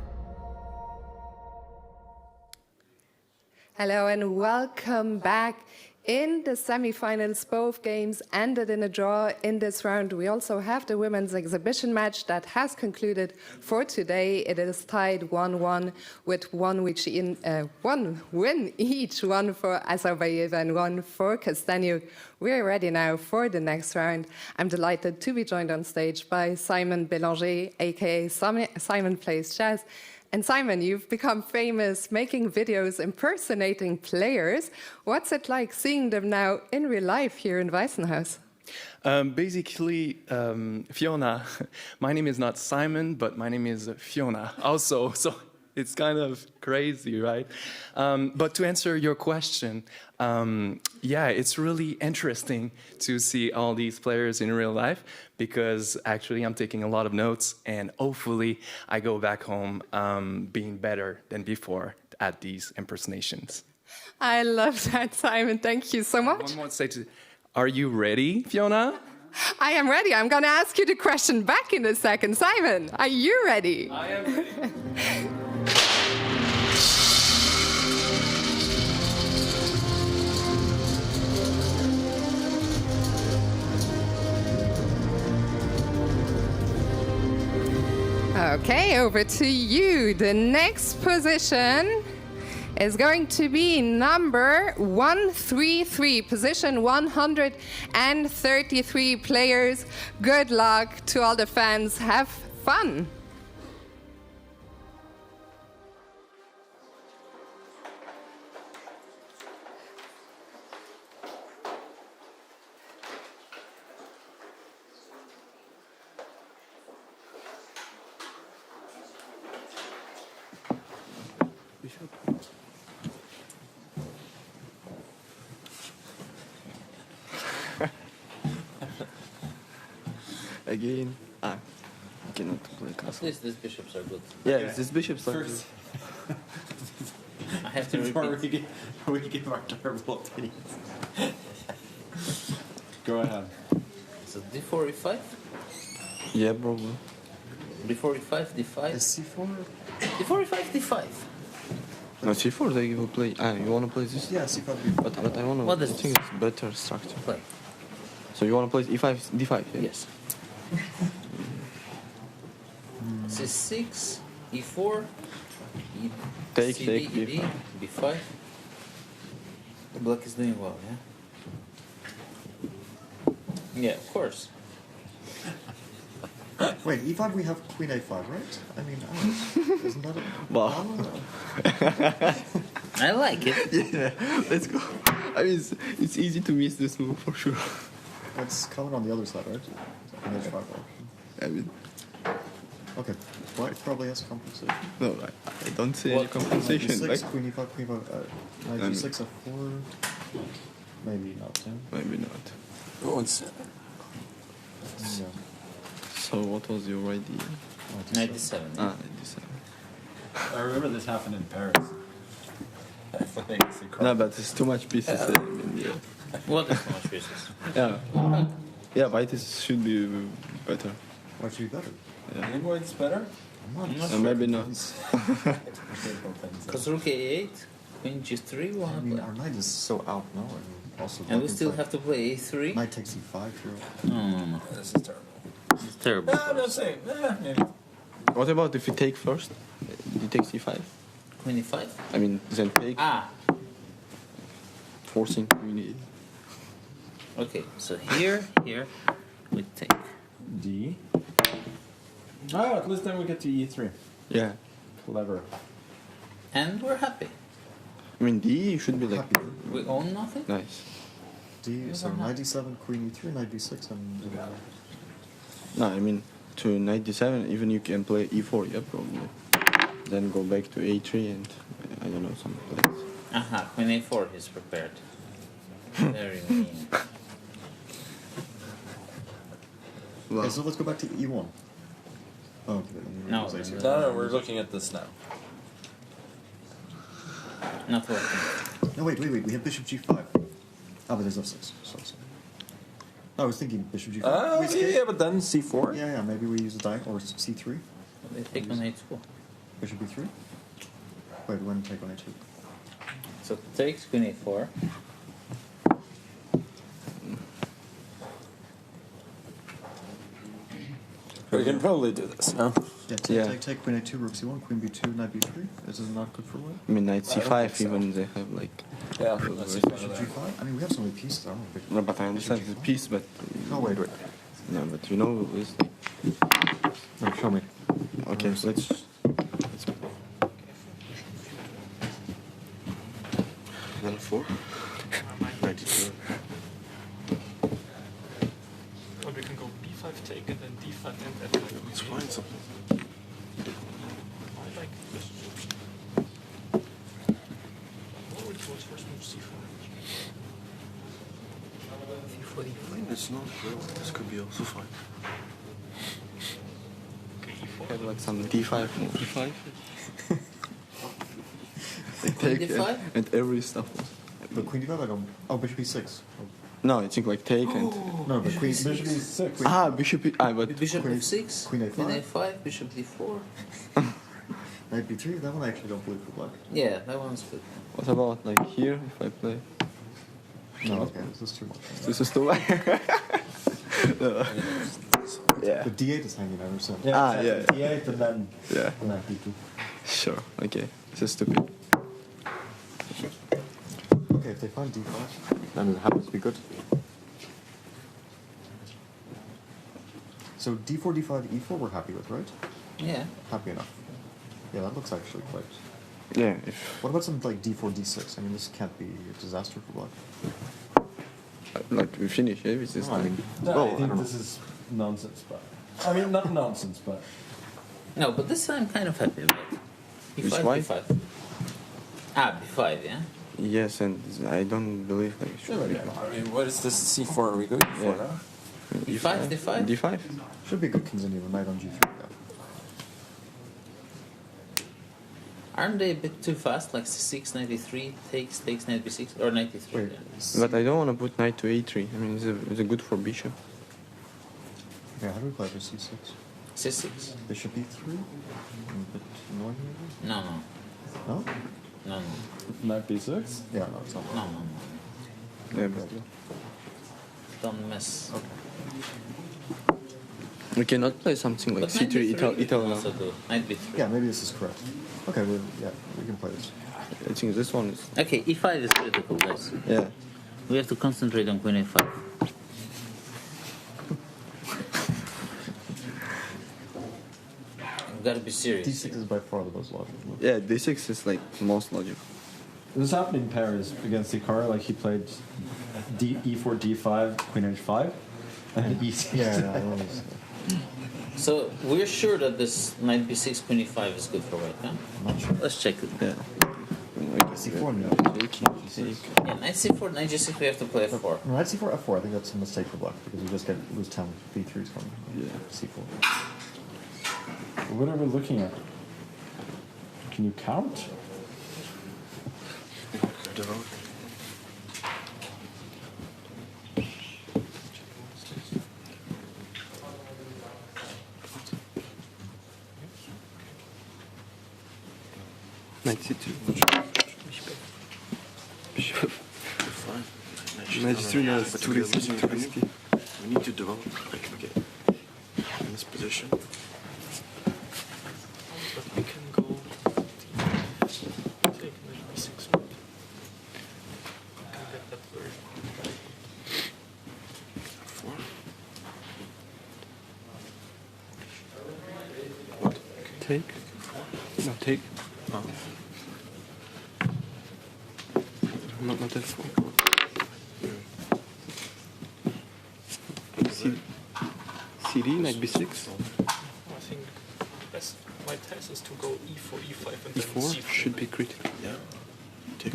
Hello and welcome back. In the semifinals, both games ended in a draw in this round. We also have the women's exhibition match that has concluded for today. It is tied 1-1 with one win each, one for Azarbayev and one for Castaño. We're ready now for the next round. I'm delighted to be joined on stage by Simon Bélanger, aka Simon Plays Chess. And Simon, you've become famous making videos impersonating players. What's it like seeing them now in real life here in Weissenhaus? Basically, Fiona, my name is not Simon, but my name is Fiona also, so it's kind of crazy, right? But to answer your question, yeah, it's really interesting to see all these players in real life because actually I'm taking a lot of notes and hopefully I go back home being better than before at these impersonations. I love that, Simon. Thank you so much. One more say to, are you ready, Fiona? I am ready. I'm going to ask you the question back in a second. Simon, are you ready? I am ready. Okay, over to you. The next position is going to be number 133, position 133 players. Good luck to all the fans. Have fun. Again, I cannot play castle. At least these bishops are good. Yeah, these bishops are good. I have to repeat. We give our terrible opinions. Go ahead. So d4, e5? Yeah, probably. Before e5, d5? C4? D4, e5, d5. No, C4 they will play. You want to play this? Yeah, C5. But I want to. What is I think it's better structure. Play. So you want to play E5, D5? Yeah? Yes. C6, e4, Take, CD, take, ED, b5. The black is doing well, yeah? Yeah, of course. Wait, E5 we have Queen A5, right? I mean, isn't that a Wow. I like it. Yeah, let's go. I mean, it's easy to miss this move for sure. It's coming on the other side, right? An H5 option. I mean, okay. White probably has compensation. no, I don't see any compensation. Knight Like, G6, Queen E5, Queen E5, Knight G6, F4. Maybe not, yeah? maybe not. Yeah. So what was your idea? 97. Ah, 97. I remember this happened in Paris. No, but it's too much pieces. I mean, yeah. What is so much pieces? Yeah. Yeah, white should be better. White should be better? Yeah. You think white's better? Maybe not. Because rook a8, queen g3, I mean, our knight is so out now. And also and we still have to play a3. Knight takes E5 here. No. This is terrible. It's terrible. I'm not saying. Maybe. What about if you take first? You take c5? Queen e5? I mean, then take. Ah. Forcing queen Okay, so here, we take. D. Oh, at least then we get to E3. Yeah. Clever. And we're happy. I mean, D should be like. We own nothing? Nice. D, so knight D7, Queen E3, knight D6, and. No, I mean, to knight d7, even you can play e4, yeah, probably. Then go back to a3 and, I don't know, some plays. Aha, queen a4 is prepared. Very mean. Okay, so let's go back to E1. Oh, okay. No, we're looking at this now. Not working. No, wait. We have bishop G5. Ah, but there's F6. Sorry. I was thinking bishop G5. Yeah, but then C4. Yeah, maybe we use a die or C3. They take on A2. Bishop B3. Wait, when take on A2? So takes queen A4. We can probably do this, no? Yeah, take queen A2, rook C1, queen B2, knight B3. This is not good for white. I mean, knight C5 even, they have like... Yeah, bishop G5? I mean, we have so many pieces. I don't know. No, but I understand the piece, but... Oh, wait. No, but you know, it's... No, show me. Okay, so let's... Then 4. 92. Or we can go B5 take and then D5 and F5. Let's find something. I like this. Or it was first move C4. C4, D5. It's not real. This could be also fine. Okay, E4. Have like some D5 move. D5? Take D5? And every stuff. But queen D5, I don't... Oh, bishop E6. No, I think like take and... No, but queen... Bishop E6. Ah, bishop E... Ah, but... Bishop F6, Queen A5. queen A5, bishop D4. Knight B3, that one I actually don't believe for black. Yeah, that one's good. What about like here, if I play? No, okay, this is too much. This is too much. Yeah. But D8 is hanging out, so... Yeah, D8 and then... Yeah. Knight B2. Sure, okay. This is stupid. Okay, if they find D5, then it happens to be good. So D4, D5, E4 we're happy with, right? Yeah. Happy enough. Yeah, that looks actually quite... Yeah, if... What about something like D4, D6? I mean, this can't be a disaster for black. Like, we finish, yeah, with this time. I think this is nonsense, but... I mean, not nonsense, but... No, but this I'm kind of happy with. Which B5, one? B5. Ah, B5, yeah? Yes, and I don't believe like... I mean, what is this C4? Are we going for now? D5, D5? D5? Should be good kings anyway, knight on G3. Yeah. Aren't they a bit too fast? Like C6, 93, takes knight B6, or 93? Wait, Yeah. But I don't want to put knight to A3. I mean, it's a good for bishop. Yeah, how do we play for C6? C6? Bishop E3? A bit annoying maybe? No. No? No. Knight B6? Yeah, no, it's not. No. Yeah, but... Don't mess. Okay. We cannot play something like But knight C3 B3 we can Italian. also do. Knight B3. Yeah, maybe this is correct. Okay, we can play this. I think this one is... Okay, E5 is critical, guys. Yeah. We have to concentrate on queen A5. We've got to be serious. D6 is by far the most logical move. Yeah, D6 is like most logical. This happened in pairs against Ikara. Like he played E4, D5, Queen H5, and E6. Yeah, no, So we're sure that this knight B6, Queen E5 is good for white, huh? I'm not sure. Let's check it. Yeah. C4, no. Yeah, knight C4, knight G6, we have to play F4. No, knight C4, F4, I think that's a mistake for black because you just lose 10 B3's coming. Yeah. C4. What are we looking at? Can you count? Knight C2. Bishop. Fine. Knight C3 now is too risky. We need to develop, like, okay, in this position. But we can go take knight B6. We can get that very F4. What? Take? No, take. Oh. Not F4. CD, knight B6. I think best my test is to go E4, E5, and then E4 C4. should be critical. Yeah. Take.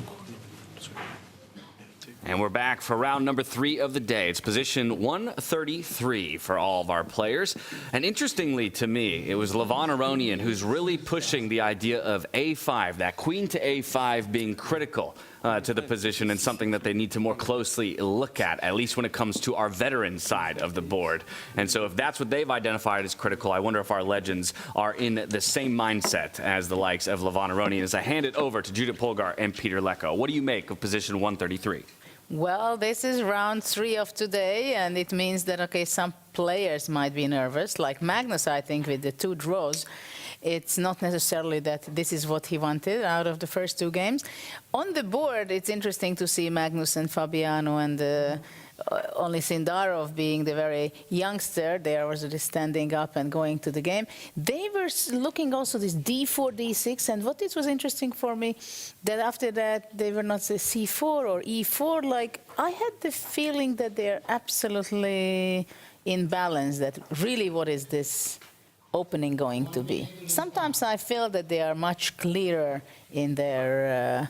And we're back for round number 3 of the day. It's position 133 for all of our players. And interestingly to me, it was Levon Aronian who's really pushing the idea of A5, that queen to A5 being critical to the position and something that they need to more closely look at least when it comes to our veteran side of the board. And so if that's what they've identified as critical, I wonder if our legends are in the same mindset as the likes of Levon Aronian. As I hand it over to Judith Polgar and Peter Leko, what do you make of position 133? Well, this is round 3 of today, and it means that, okay, some players might be nervous, like Magnus, I think, with the 2 draws. It's not necessarily that this is what he wanted out of the first 2 games. On the board, it's interesting to see Magnus and Fabiano and only Sindarov being the very youngster. They are already standing up and going to the game. They were looking also this D4, D6, and what it was interesting for me, that after that they were not the C4 or E4. Like, I had the feeling that they're absolutely in balance, that really what is this opening going to be. Sometimes I feel that they are much clearer in their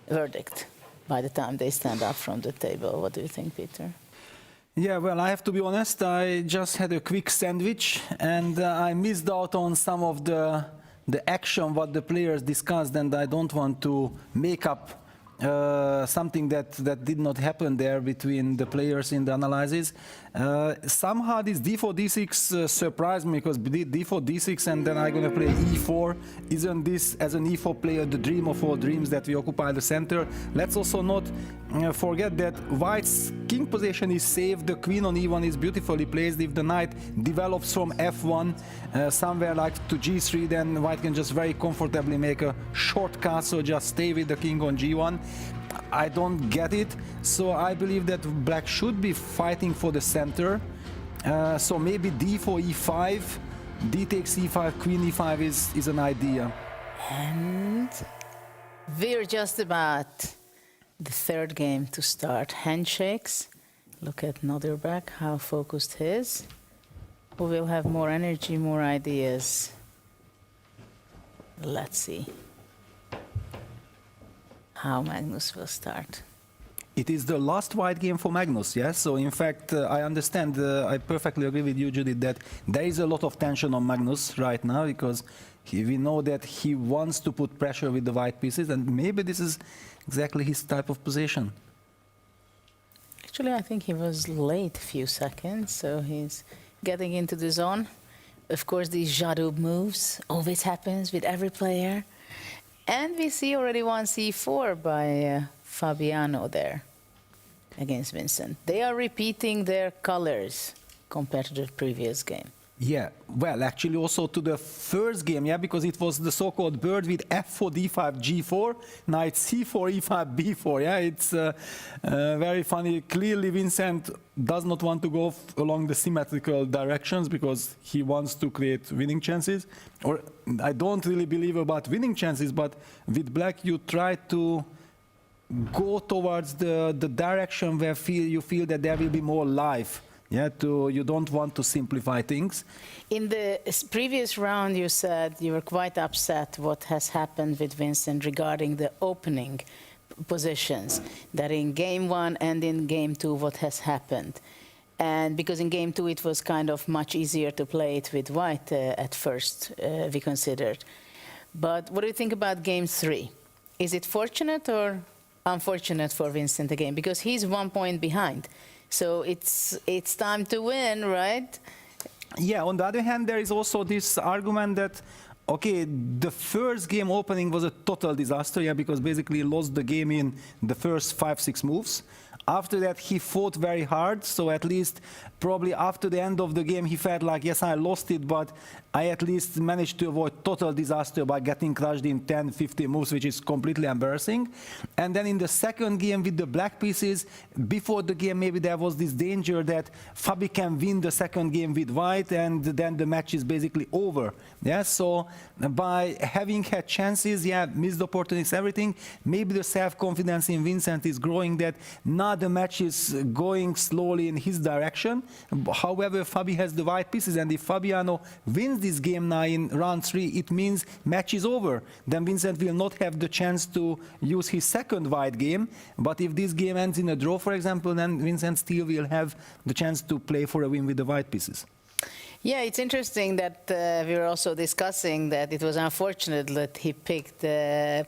verdict by the time they stand up from the table. What do you think, Peter? Yeah, well, I have to be honest, I just had a quick sandwich and I missed out on some of the action what the players discussed, and I don't want to make up something that did not happen there between the players in the analysis. Somehow this d4, d6 surprised me, because d4, d6 and then I'm going to play e4. Isn't this, as an e4 player, the dream of all dreams, that we occupy the center? Let's also not forget that white's king position is safe. The queen on e1 is beautifully placed. If the knight develops from f1 somewhere like to g3, then white can just very comfortably make a short castle, just stay with the king on g1. I don't get it, so I believe that black should be fighting for the center. So maybe d4, e5, d takes e5, queen e5 is an idea. And we're just about the third game to start. Handshakes. Look at Nodirbek, how focused he is. Who will have more energy, more ideas? Let's see how Magnus will start. It is the last white game for Magnus, yes? So in fact, I understand, I perfectly agree with you, Judith, that there is a lot of tension on Magnus right now, because we know that he wants to put pressure with the white pieces, and maybe this is exactly his type of position. Actually, I think he was late a few seconds, so he's getting into the zone. Of course, these Jadub moves always happens with every player. And we see already one c4 by Fabiano there against Vincent. They are repeating their colors compared to the previous game. Yeah, well, actually also to the first game, yeah, because it was the so-called bird with f4, d5, g4, knight c4, e5, b4, yeah, it's very funny. Clearly Vincent does not want to go along the symmetrical directions because he wants to create winning chances. Or I don't really believe about winning chances, but with black you try to go towards the direction where you feel that there will be more life. Yeah, you don't want to simplify things. In the previous round, you said you were quite upset what has happened with Vincent regarding the opening positions, that in game 1 and in game 2 what has happened. And because in game 2 it was kind of much easier to play it with white at first, we considered. But what do you think about game 3? Is it fortunate or unfortunate for Vincent again? Because he's 1 point behind. So it's time to win, right? Yeah, on the other hand, there is also this argument that, okay, the first game opening was a total disaster, yeah, because basically he lost the game in the first 5-6 moves. After that, he fought very hard, so at least probably after the end of the game, he felt like, yes, I lost it, but I at least managed to avoid total disaster by getting crushed in 10-15 moves, which is completely embarrassing. And then in the second game with the black pieces, before the game, maybe there was this danger that Fabi can win the second game with white, and then the match is basically over. Yeah, so by having had chances, yeah, missed opportunities, everything, maybe the self-confidence in Vincent is growing, that not the match is going slowly in his direction. However, Fabi has the white pieces, and if Fabiano wins this game now in round 3, it means match is over. Then Vincent will not have the chance to use his second white game. But if this game ends in a draw, for example, then Vincent still will have the chance to play for a win with the white pieces. Yeah, it's interesting that we were also discussing that it was unfortunate that he picked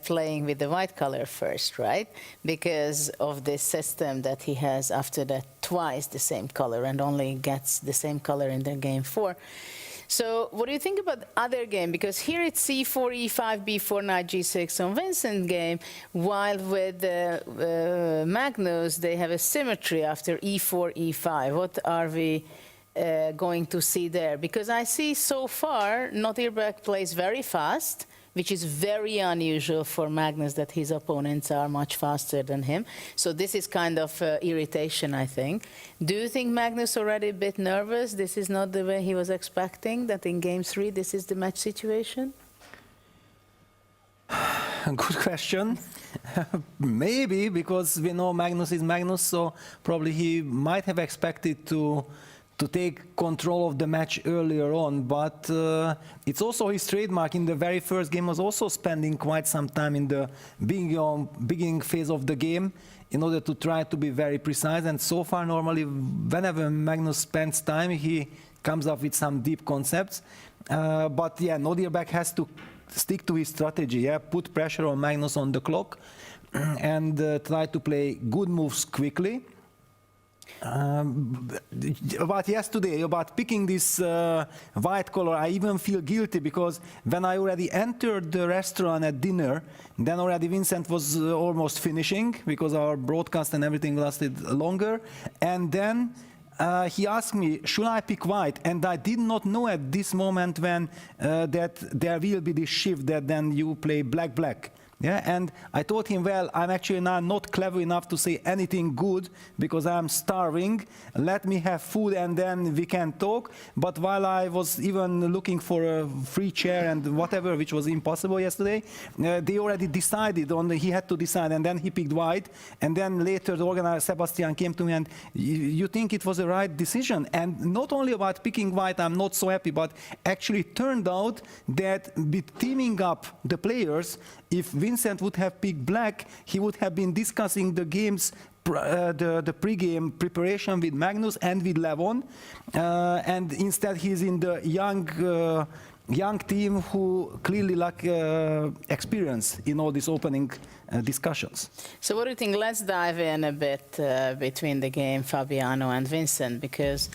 playing with the white color first, right? Because of this system that he has after that twice the same color and only gets the same color in the game 4. So what do you think about the other game? Because here it's c4, e5, b4, knight g6 on Vincent's game, while with Magnus they have a symmetry after e4, e5. What are we going to see there? Because I see so far Nodirbek plays very fast, which is very unusual for Magnus, that his opponents are much faster than him. So this is kind of irritation, I think. Do you think Magnus already a bit nervous? This is not the way he was expecting, that in game 3 this is the match situation? Good question. Maybe, because we know Magnus is Magnus, so probably he might have expected to take control of the match earlier on, but it's also his trademark. In the very first game was also spending quite some time in the beginning phase of the game in order to try to be very precise, and so far normally whenever Magnus spends time he comes up with some deep concepts, but yeah, Nodirbek has to stick to his strategy, yeah? Put pressure on Magnus on the clock and try to play good moves quickly. About yesterday, about picking this white color, I even feel guilty, because when I already entered the restaurant at dinner, then already Vincent was almost finishing, because our broadcast and everything lasted longer, and then he asked me, should I pick white? And I did not know at this moment when that there will be this shift that then you play black-black. Yeah, and I told him, well, I'm actually now not clever enough to say anything good because I'm starving. Let me have food and then we can talk. But while I was even looking for a free chair and whatever, which was impossible yesterday, they already decided on, he had to decide, and then he picked white. And then later the organizer, Sebastian, came to me and, you think it was the right decision? And not only about picking white, I'm not so happy, but actually it turned out that with teaming up the players, if Vincent would have picked black, he would have been discussing the games, the pre-game preparation with Magnus and with Levon, and instead he's in the young team who clearly lack experience in all these opening discussions. So what do you think? Let's dive in a bit between the game Fabiano and Vincent, because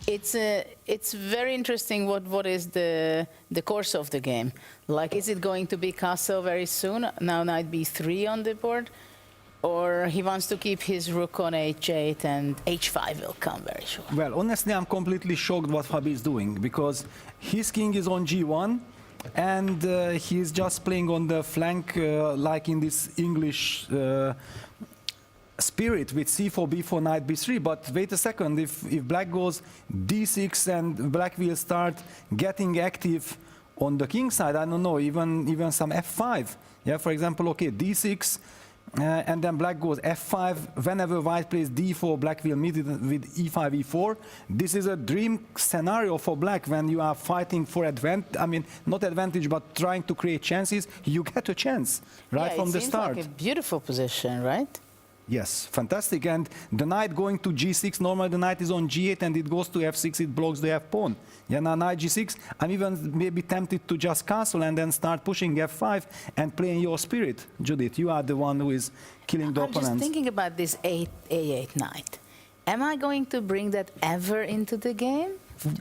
it's very interesting what is the course of the game. Like, is it going to be castle very soon? Now knight b3 on the board, or he wants to keep his rook on h8 and h5 will come very short? Well, honestly, I'm completely shocked what Fabi is doing, because his king is on g1 and he's just playing on the flank like in this English spirit with c4, b4, knight b3. But wait a second, if black goes d6 and black will start getting active on the king side, I don't know, even some f5. Yeah, for example, okay, d6, and then black goes f5. Whenever white plays d4, black will meet it with e5, e4. This is a dream scenario for black when you are fighting for advantage. I mean, not advantage, but trying to create chances. You get a chance right from the start. It seems like a beautiful position, right? Yes, fantastic. And the knight going to g6, normally the knight is on g8 and it goes to f6, it blocks the f pawn. Yeah, now knight g6, I'm even maybe tempted to just castle and then start pushing f5 and playing your spirit. Judith, you are the one who is killing the opponents. I'm just thinking about this a8 knight. Am I going to bring that ever into the game?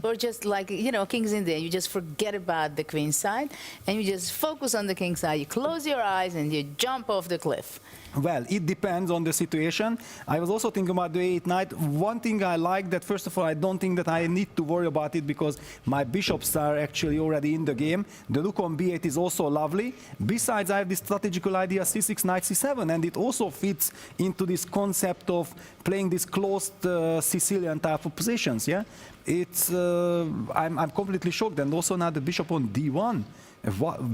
Or just like, you know, king's in there, you just forget about the queen side and you just focus on the king side, you close your eyes and you jump off the cliff? Well, it depends on the situation. I was also thinking about the a8 knight. One thing I like, that first of all, I don't think that I need to worry about it because my bishops are actually already in the game. The rook on b8 is also lovely. Besides, I have this strategical idea c6, knight c7, and it also fits into this concept of playing this closed Sicilian type of positions, yeah? it's I'm completely shocked. And also now the bishop on d1.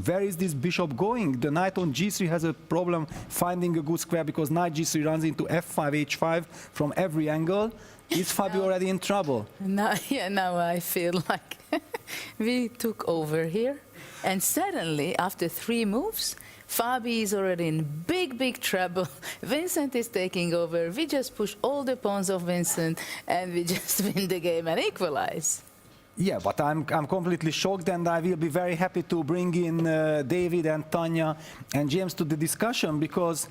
Where is this bishop going? The knight on g3 has a problem finding a good square because knight g3 runs into f5, h5 from every angle. Is Fabio already in trouble? Now, yeah, now I feel like we took over here. And suddenly, after 3 moves, Fabi is already in big, big trouble. Vincent is taking over. We just push all the pawns of Vincent and we just win the game and equalize. Yeah, but I'm completely shocked, and I will be very happy to bring in David and Tanya and James to the discussion because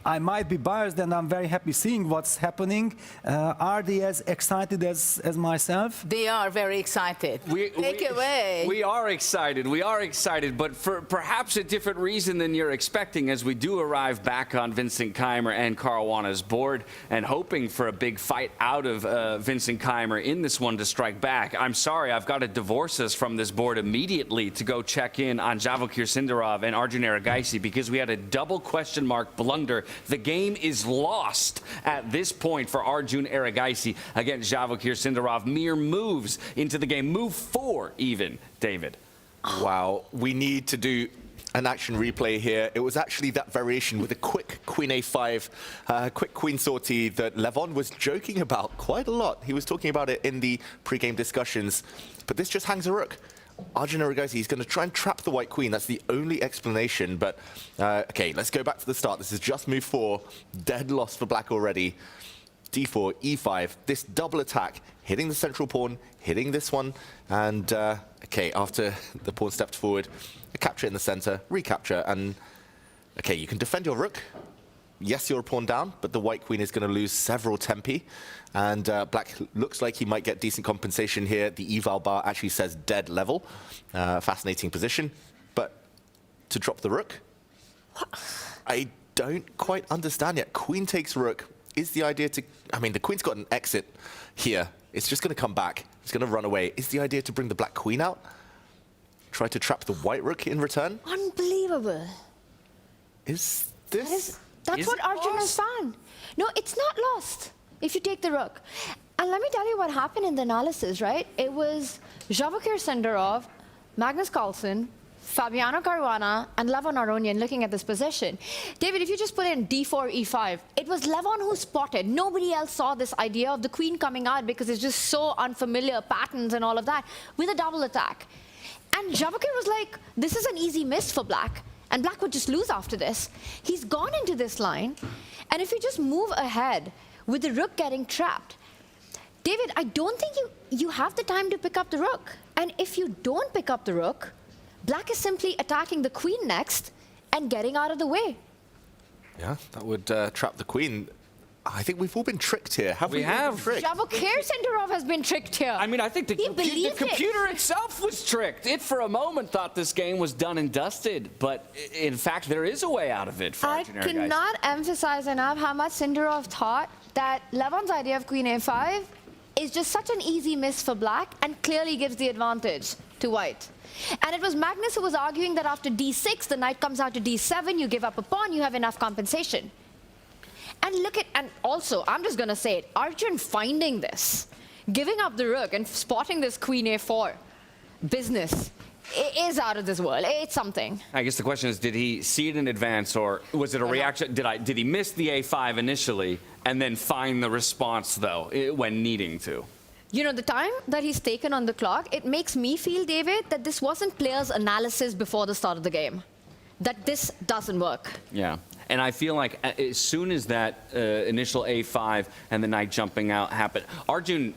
I might be biased and I'm very happy seeing what's happening. Are they as excited as myself? They are very excited. Take away. We are excited, but for perhaps a different reason than you're expecting as we do arrive back on Vincent Keymer and Caruana's board and hoping for a big fight out of Vincent Keymer in this one to strike back. I'm sorry, I've got to divorce us from this board immediately to go check in on Vachier-Lagrave and Arjun Erigaisi because we had a double question mark blunder. The game is lost at this point for Arjun Erigaisi against Vachier-Lagrave. Mere moves into the game. Move 4 even, David. Wow, we need to do an action replay here. It was actually that variation with a quick queen a5, quick queen sortie that Levon was joking about quite a lot. He was talking about it in the pre-game discussions, but this just hangs a rook. Arjun Erigaisi, he's going to try and trap the white queen. That's the only explanation. But, okay, let's go back to the start. This is just move 4. Dead loss for black already. d4, e5. This double attack, hitting the central pawn, hitting this one. And, okay, after the pawn stepped forward, a capture in the center, recapture. And, okay, you can defend your rook. Yes, you're a pawn down, but the white queen is going to lose several tempi. And black looks like he might get decent compensation here. The eval bar actually says dead level. Fascinating position. But to drop the rook, I don't quite understand yet. Queen takes rook. Is the idea to... I mean, the queen's got an exit here. It's just going to come back. It's going to run away. Is the idea to bring the black queen out? Try to trap the white rook in return? Unbelievable. Is this... That's what Arjun has found. No, it's not lost if you take the rook. And let me tell you what happened in the analysis, right? It was Vachier-Lagrave, Magnus Carlsen, Fabiano Caruana, and Levon Aronian looking at this position. David, if you just put in d4, e5, it was Levon who spotted. Nobody else saw this idea of the queen coming out because it's just so unfamiliar, patterns and all of that, with a double attack. And Vachier was like, this is an easy miss for black. And black would just lose after this. He's gone into this line. And if you just move ahead with the rook getting trapped, David, I don't think you have the time to pick up the rook. And if you don't pick up the rook, black is simply attacking the queen next and getting out of the way. Yeah, that would trap the queen. I think we've all been tricked here. We have. Vachier-Lagrave has been tricked here. I mean, I think the computer itself was tricked. It, for a moment, thought this game was done and dusted. But, in fact, there is a way out of it for I Arjun Erigaisi. cannot emphasize enough how much Sindarov thought that Levon's idea of queen a5 is just such an easy miss for black and clearly gives the advantage to white. And it was Magnus who was arguing that after d6, the knight comes out to d7, you give up a pawn, you have enough compensation. And look at, and also, I'm just going to say it, Arjun finding this, giving up the rook and spotting this queen a4 business, it is out of this world. It's something. I guess the question is, did he see it in advance, or was it a reaction? Did he miss the a5 initially and then find the response, though, when needing to? You know, the time that he's taken on the clock, it makes me feel, David, that this wasn't players' analysis before the start of the game. That this doesn't work. Yeah. And I feel like as soon as that initial a5 and the knight jumping out happened, Arjun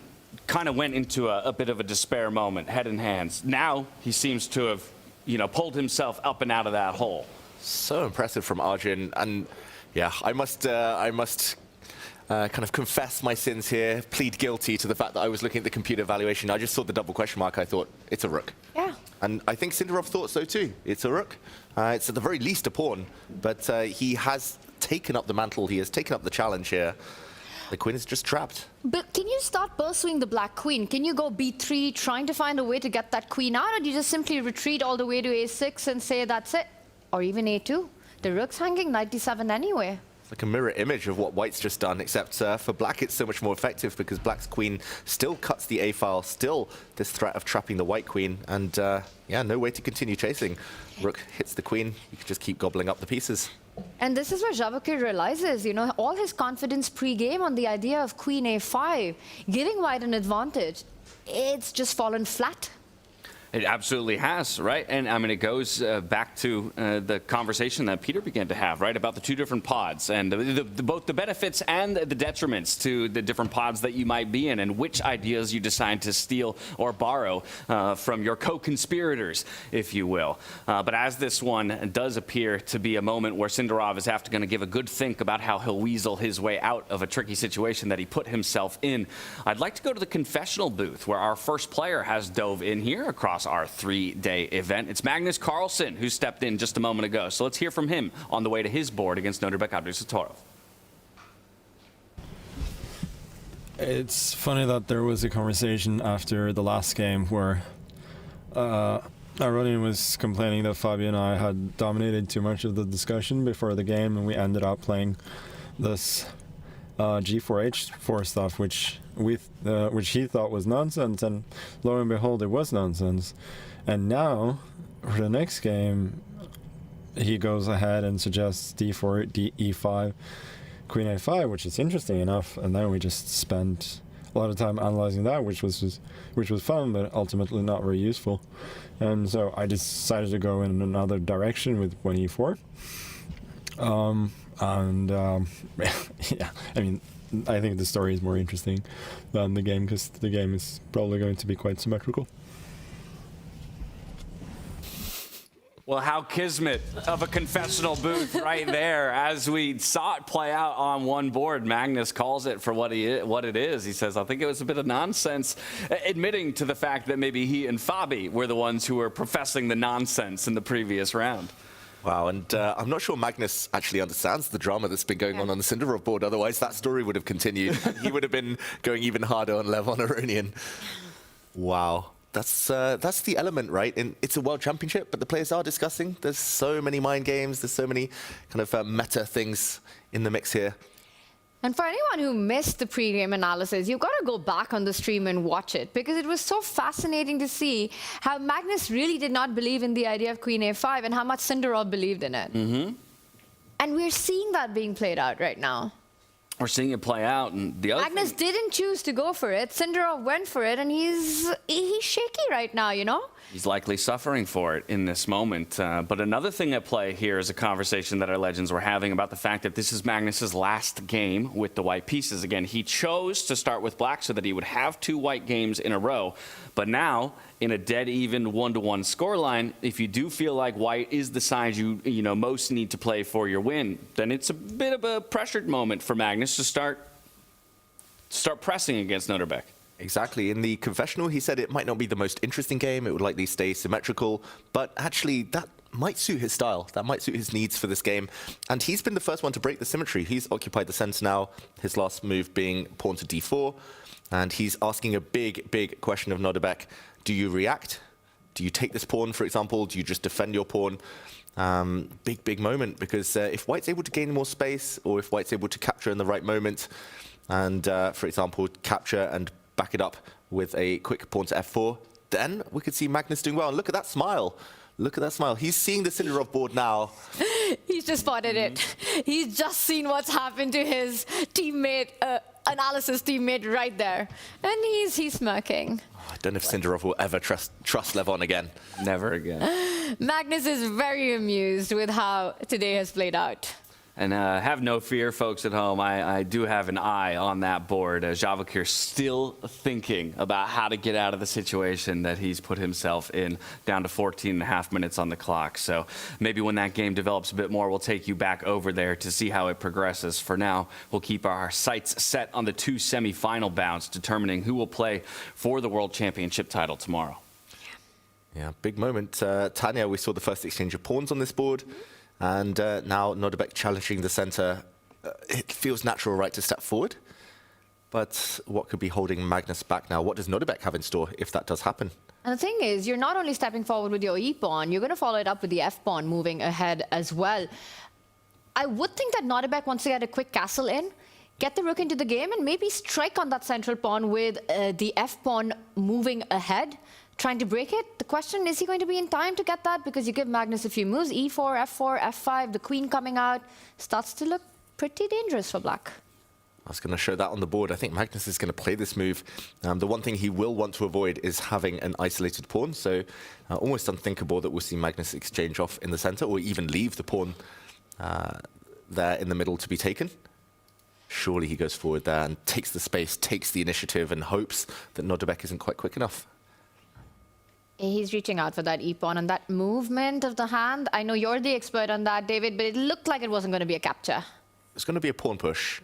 kind of went into a bit of a despair moment, head in hands. Now he seems to have, you know, pulled himself up and out of that hole. So impressive from Arjun. And yeah, I must kind of confess my sins here, plead guilty to the fact that I was looking at the computer evaluation. I just saw the double question mark. I thought, it's a rook. Yeah. And I think Sindarov thought so too. It's a rook. It's at the very least a pawn. But he has taken up the mantle. He has taken up the challenge here. The queen is just trapped. But can you start pursuing the black queen? Can you go b3, trying to find a way to get that queen out? Or do you just simply retreat all the way to a6 and say that's it? Or even a2? The rook's hanging knight d7 anyway. It's like a mirror image of what White's just done, except for Black it's so much more effective because Black's queen still cuts the A-file, still this threat of trapping the White queen, and yeah, no way to continue chasing. Rook hits the queen, you can just keep gobbling up the pieces. And this is where Vachier realizes, you know, all his confidence pre-game on the idea of queen a5, giving White an advantage, it's just fallen flat. It absolutely has, right? And I mean, it goes back to the conversation that Peter began to have, right, about the two different pods and both the benefits and the detriments to the different pods that you might be in, and which ideas you decide to steal or borrow from your co-conspirators, if you will. But as this one does appear to be a moment where Sindorov is going to give a good think about how he'll weasel his way out of a tricky situation that he put himself in, I'd like to go to the confessional booth where our first player has dove in here across our 3-day event. It's Magnus Carlsen who stepped in just a moment ago. So let's hear from him on the way to his board against Nodirbek Abdusattorov. It's funny that there was a conversation after the last game where Aronian was complaining that Fabiano and I had dominated too much of the discussion before the game, and we ended up playing this G4H4 stuff, which he thought was nonsense, and lo and behold, it was nonsense. And now, for the next game, he goes ahead and suggests D4, E5, Queen A5, which is interesting enough. And then we just spent a lot of time analyzing that, which was fun, but ultimately not very useful. And so I decided to go in another direction with 1E4. Yeah, I mean, I think the story is more interesting than the game, because the game is probably going to be quite symmetrical. Well, how kismet of a confessional booth right there. As we saw it play out on one board, Magnus calls it for what it is. He says, I think it was a bit of nonsense, admitting to the fact that maybe he and Fabi were the ones who were professing the nonsense in the previous round. Wow, and I'm not sure Magnus actually understands the drama that's been going on the Sindorov board. Otherwise, that story would have continued. He would have been going even harder on Lev on Aronian. Wow. That's the element, right? And it's a world championship, but the players are discussing. There's so many mind games. There's so many kind of meta things in the mix here. And for anyone who missed the pre-game analysis, you've got to go back on the stream and watch it, because it was so fascinating to see how Magnus really did not believe in the idea of Queen A5 and how much Sindorov believed in it. Mm-hmm. And we're seeing that being played out right now. We're seeing it play out, and the other Magnus didn't choose to go for it. Sindorov went for it, and he's shaky right now, you know? He's likely suffering for it in this moment. But another thing at play here is a conversation that our legends were having about the fact that this is Magnus's last game with the white pieces. Again, he chose to start with black so that he would have 2 white games in a row. But now, in a dead-even 1-to-1 scoreline, if you do feel like white is the side you most need to play for your win, then it's a bit of a pressured moment for Magnus to start pressing against Nodirbek. Exactly. In the confessional, he said it might not be the most interesting game. It would likely stay symmetrical, but actually that might suit his style. That might suit his needs for this game. And he's been the first one to break the symmetry. He's occupied the center now, his last move being pawn to d4. And he's asking a big, big question of Nodirbek. Do you react? Do you take this pawn, for example? Do you just defend your pawn? Big, big moment, because if white's able to gain more space, or if white's able to capture in the right moment, and, for example, capture and back it up with a quick pawn to f4, then we could see Magnus doing well. And look at that smile. Look at that smile. He's seeing the Sindorov board now. He's just spotted it. He's just seen what's happened to his teammate, analysis teammate right there. And he's smirking. I don't know if Sindorov will ever trust Levon again. Never again. Magnus is very amused with how today has played out. And have no fear, folks at home. I do have an eye on that board. Vachier still thinking about how to get out of the situation that he's put himself in, down to 14.5 minutes on the clock. So maybe when that game develops a bit more, we'll take you back over there to see how it progresses. For now, we'll keep our sights set on the 2 semi-final bouts, determining who will play for the World Championship title tomorrow. Yeah, big moment. Tanya, we saw the first exchange of pawns on this board. And now Nodirbek challenging the center. It feels natural, right, to step forward. But what could be holding Magnus back now? What does Nodirbek have in store if that does happen? And the thing is, you're not only stepping forward with your e-pawn, you're going to follow it up with the f-pawn moving ahead as well. I would think that Nodirbek wants to get a quick castle in, get the rook into the game, and maybe strike on that central pawn with the f-pawn moving ahead, trying to break it. The question, is he going to be in time to get that? Because you give Magnus a few moves, e4, f4, f5, the queen coming out, starts to look pretty dangerous for black. I was going to show that on the board. I think Magnus is going to play this move. The one thing he will want to avoid is having an isolated pawn, so almost unthinkable that we'll see Magnus exchange off in the center or even leave the pawn there in the middle to be taken. Surely he goes forward there and takes the space, takes the initiative, and hopes that Nodirbek isn't quite quick enough. He's reaching out for that e-pawn and that movement of the hand. I know you're the expert on that, David, but it looked like it wasn't going to be a capture. It's going to be a pawn push.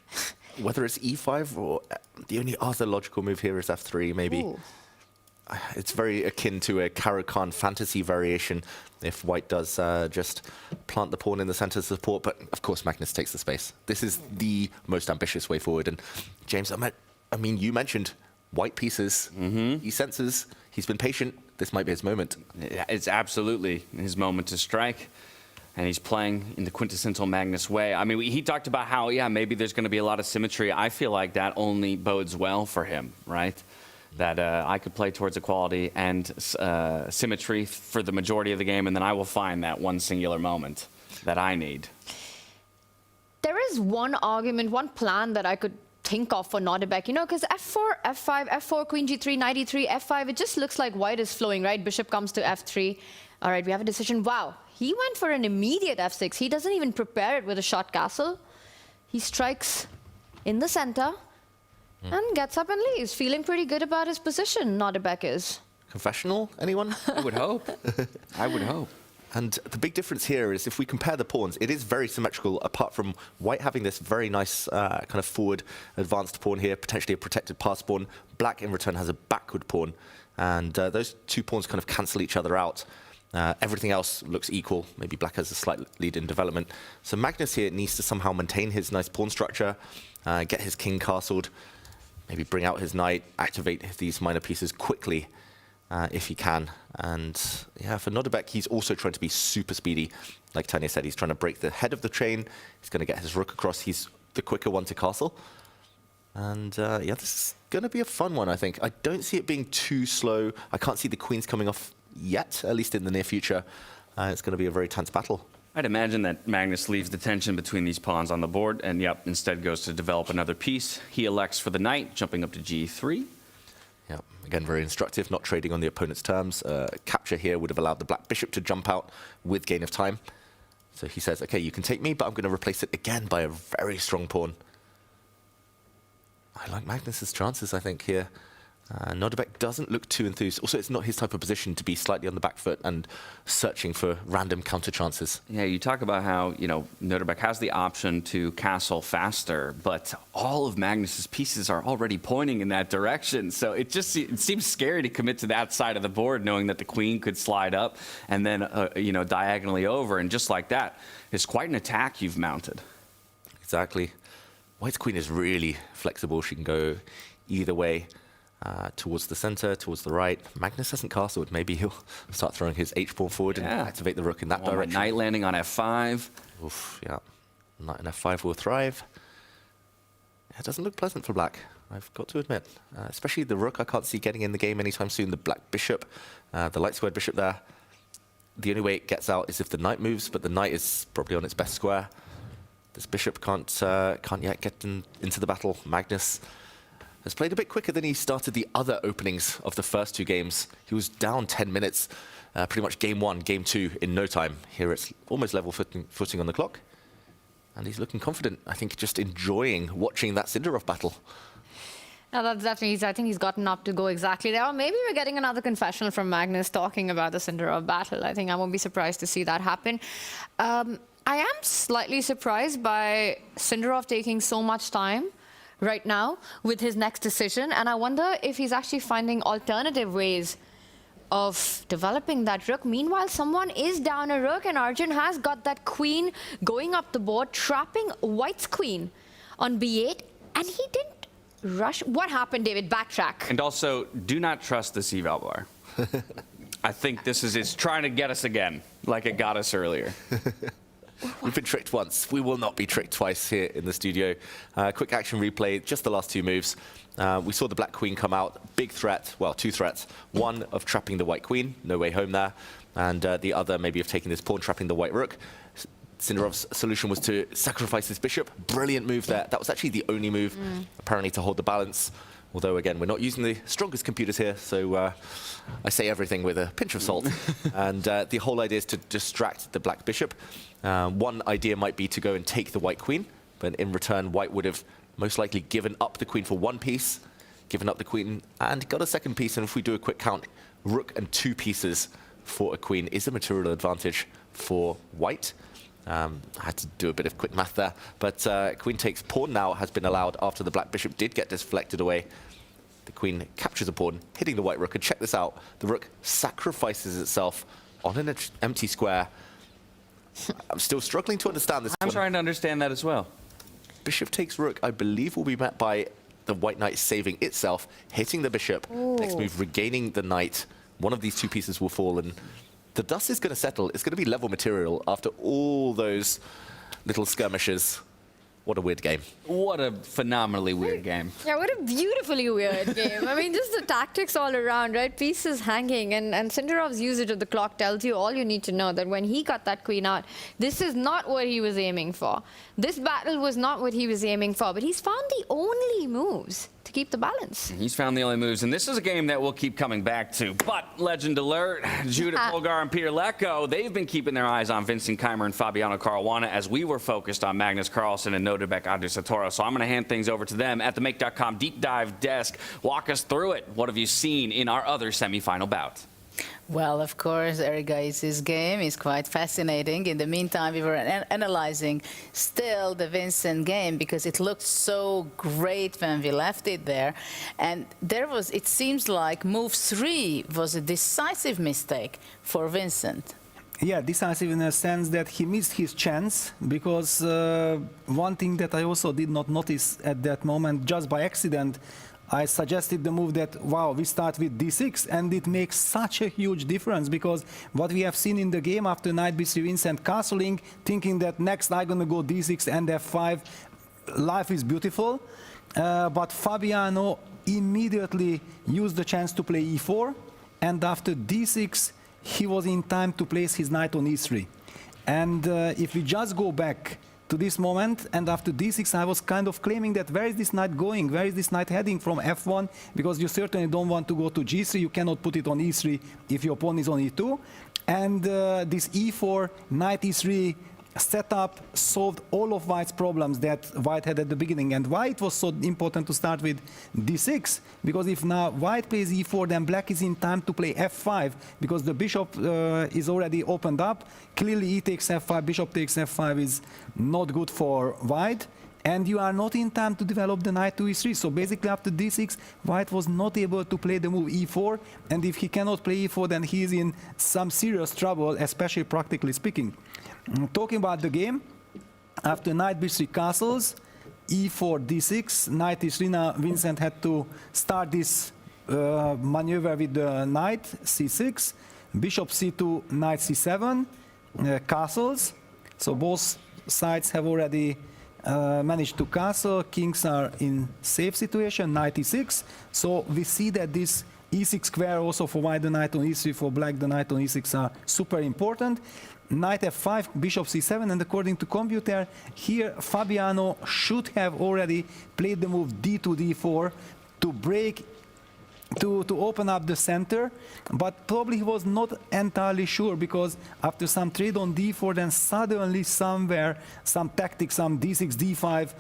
Whether it's e5 or the only other logical move here is f3, maybe. Ooh. It's very akin to a Caro-Kann fantasy variation if white does just plant the pawn in the center to support, but of course Magnus takes the space. This is the most ambitious way forward, and James, I mean, you mentioned white pieces. He senses, he's been patient, this might be his moment. Yeah, it's absolutely his moment to strike. And he's playing in the quintessential Magnus way. I mean, he talked about how, yeah, maybe there's going to be a lot of symmetry. I feel like that only bodes well for him, right? That I could play towards equality and symmetry for the majority of the game, and then I will find that one singular moment that I need. There is one argument, one plan that I could think of for Nodirbek, you know, because f4, f5, f4, queen g3, knight e3, f5, it just looks like white is flowing, right? Bishop comes to f3. All right, we have a decision. Wow, he went for an immediate f6. He doesn't even prepare it with a short castle. He strikes in the center and gets up and leaves, feeling pretty good about his position, Nodirbek is. Confessional, anyone? I would hope. I would hope. And the big difference here is if we compare the pawns, it is very symmetrical, apart from white having this very nice kind of forward advanced pawn here, potentially a protected pass pawn. Black in return has a backward pawn. And those two pawns kind of cancel each other out. Everything else looks equal. Maybe black has a slight lead in development. So Magnus here needs to somehow maintain his nice pawn structure, get his king castled, maybe bring out his knight, activate these minor pieces quickly if he can. And yeah, for Nodirbek, he's also trying to be super speedy. Like Tanya said, he's trying to break the head of the chain. He's going to get his rook across. He's the quicker one to castle. And yeah, this is going to be a fun one, I think. I don't see it being too slow. I can't see the queens coming off yet, at least in the near future. It's going to be a very tense battle. I'd imagine that Magnus leaves the tension between these pawns on the board and, yep, instead goes to develop another piece. He elects for the knight, jumping up to g3. Yeah, again, very instructive, not trading on the opponent's terms. Capture here would have allowed the black bishop to jump out with gain of time. So he says, okay, you can take me, but I'm going to replace it again by a very strong pawn. I like Magnus's chances, I think, here. Nodirbek doesn't look too enthused. Also, it's not his type of position to be slightly on the back foot and searching for random counter chances. Yeah, you talk about how, you know, Nodirbek has the option to castle faster, but all of Magnus's pieces are already pointing in that direction. So it seems scary to commit to that side of the board, knowing that the queen could slide up and then, you know, diagonally over. And just like that, it's quite an attack you've mounted. Exactly. White's queen is really flexible. She can go either way. Towards the center, towards the right. Magnus hasn't castled. Maybe he'll start throwing his h-pawn forward and activate the rook in that direction. Knight landing on f5. Oof, yeah. Knight on f5 will thrive. It doesn't look pleasant for black, I've got to admit. Especially the rook, I can't see getting in the game anytime soon. The black bishop, the light squared bishop there. The only way it gets out is if the knight moves, but the knight is probably on its best square. This bishop can't yet get into the battle. Magnus has played a bit quicker than he started the other openings of the first two games. He was down 10 minutes, pretty much game one, game two in no time. Here it's almost level footing on the clock. And he's looking confident. I think just enjoying watching that Sindarov battle. No, that's definitely, I think he's gotten up to go exactly there. Or maybe we're getting another confessional from Magnus talking about the Sindarov battle. I think I won't be surprised to see that happen. I am slightly surprised by Sindarov taking so much time right now with his next decision, and I wonder if he's actually finding alternative ways of developing that rook. Meanwhile, someone is down a rook, and Arjun has got that queen going up the board, trapping white's queen on b8, and he didn't rush. What happened, David? Backtrack. And also, do not trust this eval bar. I think this is it's trying to get us again, like it got us earlier. We've been tricked once. We will not be tricked twice here in the studio. Quick action replay, just the last two moves. We saw the black queen come out. Big threat, well, two threats. One of trapping the white queen, no way home there. And the other maybe of taking this pawn, trapping the white rook. Sinderov's solution was to sacrifice his bishop. Brilliant move there. That was actually the only move, apparently, to hold the balance. Although, again, we're not using the strongest computers here, so I say everything with a pinch of salt. And the whole idea is to distract the black bishop. One idea might be to go and take the white queen, but in return, white would have most likely given up the queen for one piece, given up the queen, and got a second piece. And if we do a quick count, rook and two pieces for a queen is a material advantage for white. I had to do a bit of quick math there, but queen takes pawn now has been allowed after the black bishop did get deflected away. The queen captures a pawn, hitting the white rook, and check this out. The rook sacrifices itself on an empty square. I'm still struggling to understand this. I'm trying to understand that as well. Bishop takes rook, I believe, will be met by the white knight saving itself, hitting the bishop. Ooh. Next move, regaining the knight. One of these two pieces will fall, and the dust is going to settle. It's going to be level material after all those little skirmishes. What a weird game. What a phenomenally weird game. Yeah, what a beautifully weird game. I mean, just the tactics all around, right? Pieces hanging, and Sinderov's usage of the clock tells you all you need to know, that when he got that queen out, this is not what he was aiming for. This battle was not what he was aiming for, but he's found the only moves to keep the balance. He's found the only moves, and this is a game that we'll keep coming back to. But legend alert, Judith Polgar and Peter Lecko, they've been keeping their eyes on Vincent Keymer and Fabiano Caruana as we were focused on Magnus Carlsen and Nodirbek Abdusattorov. So I'm going to hand things over to them at the Make.com Deep Dive desk. Walk us through it. What have you seen in our other semifinal bout? Well, of course, Eric Gais's game is quite fascinating. In the meantime, we were analyzing still the Vincent game because it looked so great when we left it there. And there was, it seems like move 3 was a decisive mistake for Vincent. Yeah, decisive in a sense that he missed his chance, because one thing that I also did not notice at that moment, just by accident, I suggested the move that, wow, we start with d6, and it makes such a huge difference, because what we have seen in the game after knight b3 Vincent castling, thinking that next I'm gonna go d6 and f5, life is beautiful, but Fabiano immediately used the chance to play e4, and after d6, he was in time to place his knight on e3. And if we just go back to this moment, and after d6 I was kind of claiming that where is this knight going, where is this knight heading from f1, because you certainly don't want to go to g3, you cannot put it on e3 if your pawn is on e2, and this e4, knight e3 setup solved all of White's problems that White had at the beginning. And why it was so important to start with d6, because if now White plays e4, then Black is in time to play f5, because the bishop is already opened up. Clearly e takes f5, bishop takes f5 is not good for White, and you are not in time to develop the knight to e3. So basically after d6, White was not able to play the move e4, and if he cannot play e4, then he is in some serious trouble, especially practically speaking. Talking about the game, after knight b3 castles, e4, d6, knight e3, now Vincent had to start this maneuver with the knight, c6, bishop c2, knight c7, castles. So both sides have already managed to castle, kings are in safe situation, knight e6. So we see that this e6 square also for White, the knight on e3, for Black, the knight on e6 are super important. Knight f5, bishop c7, and according to computer, here Fabiano should have already played the move d2, d4 to break, to open up the center, but probably he was not entirely sure, because after some trade on d4, then suddenly somewhere, some tactics, some d6, d5,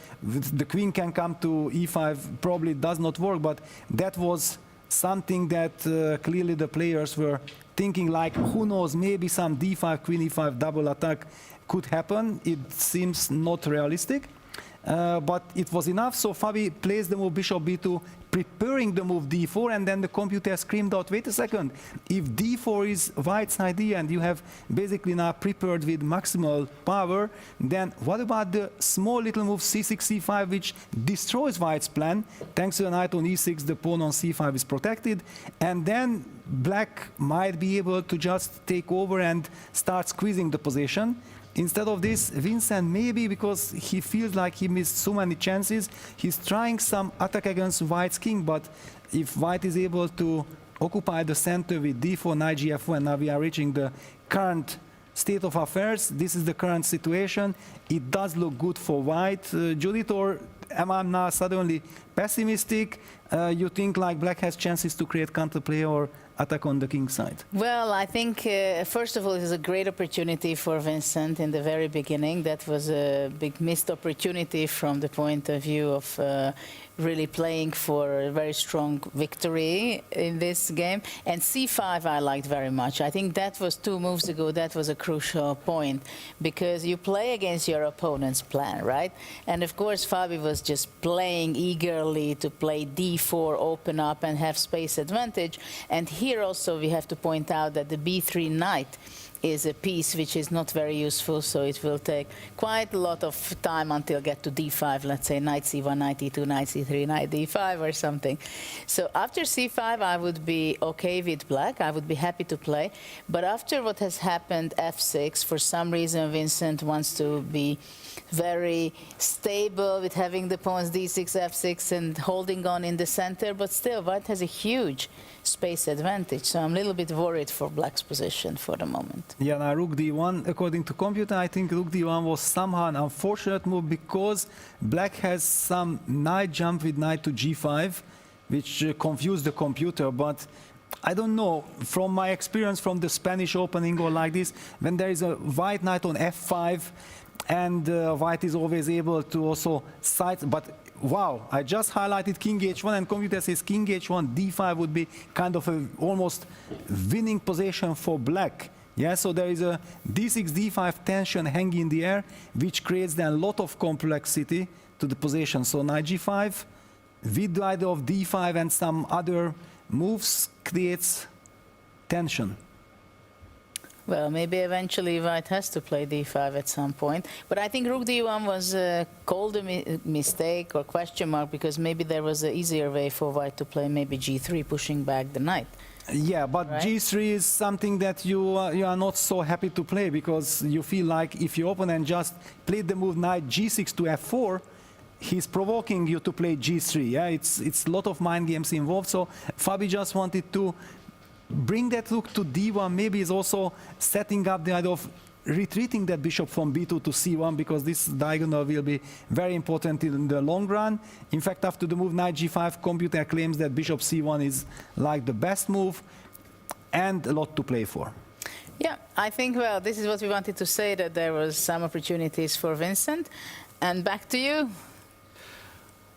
the queen can come to e5, probably does not work, but that was something that clearly the players were thinking, like, who knows, maybe some d5, queen e5 double attack could happen. It seems not realistic, but it was enough. So Fabi plays the move bishop b2, preparing the move d4, and then the computer screamed out, wait a second, if d4 is White's idea and you have basically now prepared with maximal power, then what about the small little move c6, c5, which destroys White's plan? Thanks to the knight on e6, the pawn on c5 is protected, and then Black might be able to just take over and start squeezing the position. Instead of this, Vincent, maybe because he feels like he missed so many chances, he's trying some attack against White's king, but if White is able to occupy the center with d4, knight gf1, now we are reaching the current state of affairs. This is the current situation. It does look good for White. Judith, or am I now suddenly pessimistic? You think like Black has chances to create counterplay or attack on the king side? Well, I think, first of all, it is a great opportunity for Vincent in the very beginning. That was a big missed opportunity from the point of view of really playing for a very strong victory in this game. And c5 I liked very much. I think that was 2 moves ago, that was a crucial point, because you play against your opponent's plan, right? And of course, Fabi was just playing eagerly to play d4, open up and have space advantage. And here also we have to point out that the b3 knight is a piece which is not very useful, so it will take quite a lot of time until get to d5, let's say knight c1, knight e2, knight c3, knight d5 or something. So after c5 I would be okay with Black, I would be happy to play, but after what has happened f6, for some reason Vincent wants to be very stable with having the pawns d6, f6 and holding on in the center, but still White has a huge space advantage, so I'm a little bit worried for Black's position for the moment. Yeah, now rook d1, according to computer, I think rook d1 was somehow an unfortunate move because Black has some knight jump with knight to g5, which confused the computer, but I don't know, from my experience from the Spanish opening or like this, when there is a white knight on f5, and White is always able to also side, but wow, I just highlighted king h1 and computer says king h1, d5 would be kind of a almost winning position for Black. Yeah, so there is a d6, d5 tension hanging in the air, which creates then a lot of complexity to the position. So knight g5, with the idea of d5 and some other moves, creates tension. Well, maybe eventually White has to play d5 at some point. But I think rook d1 was called a mistake or question mark because maybe there was an easier way for White to play maybe g3, pushing back the knight. Yeah, but right? g3 is something that you are not so happy to play because you feel like if your opponent just played the move knight g6 to f4, he's provoking you to play g3. Yeah, it's a lot of mind games involved. So Fabi just wanted to bring that rook to d1, maybe is also setting up the idea of retreating that bishop from b2 to c1 because this diagonal will be very important in the long run. In fact, after the move knight g5, computer claims that bishop c1 is like the best move and a lot to play for. Yeah, I think, well, this is what we wanted to say, that there was some opportunities for Vincent. And back to you.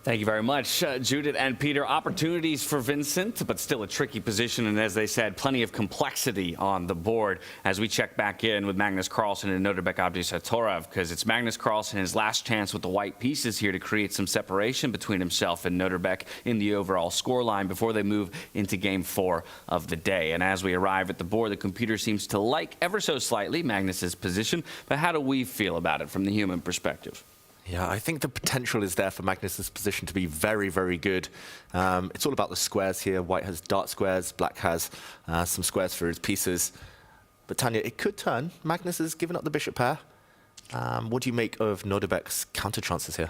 Thank you very much, Judith and Peter. Opportunities for Vincent, but still a tricky position. And as they said, plenty of complexity on the board as we check back in with Magnus Carlsen and Nodirbek Abdusattorov, because it's Magnus Carlsen, his last chance with the white pieces here to create some separation between himself and Nodirbek in the overall scoreline before they move into game 4 of the day. And as we arrive at the board, the computer seems to like ever so slightly Magnus's position. But how do we feel about it from the human perspective? Yeah, I think the potential is there for Magnus's position to be very, very good. It's all about the squares here. White has dark squares, Black has some squares for his pieces. But Tanya, it could turn. Magnus has given up the bishop pair. What do you make of Nodirbek's counter chances here?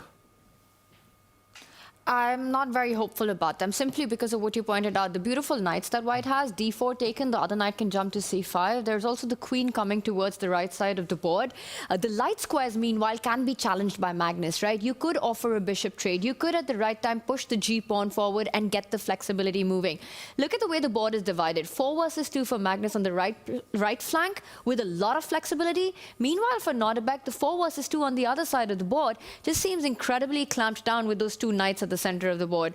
I'm not very hopeful about them, simply because of what you pointed out. The beautiful knights that White has, d4 taken, the other knight can jump to c5. There's also the queen coming towards the right side of the board. The light squares, meanwhile, can be challenged by Magnus, right? You could offer a bishop trade. You could, at the right time, push the g-pawn forward and get the flexibility moving. Look at the way the board is divided. 4 versus 2 for Magnus on the right flank with a lot of flexibility. Meanwhile, for Nodirbek, the 4 versus 2 on the other side of the board just seems incredibly clamped down with those 2 knights at the center of the board.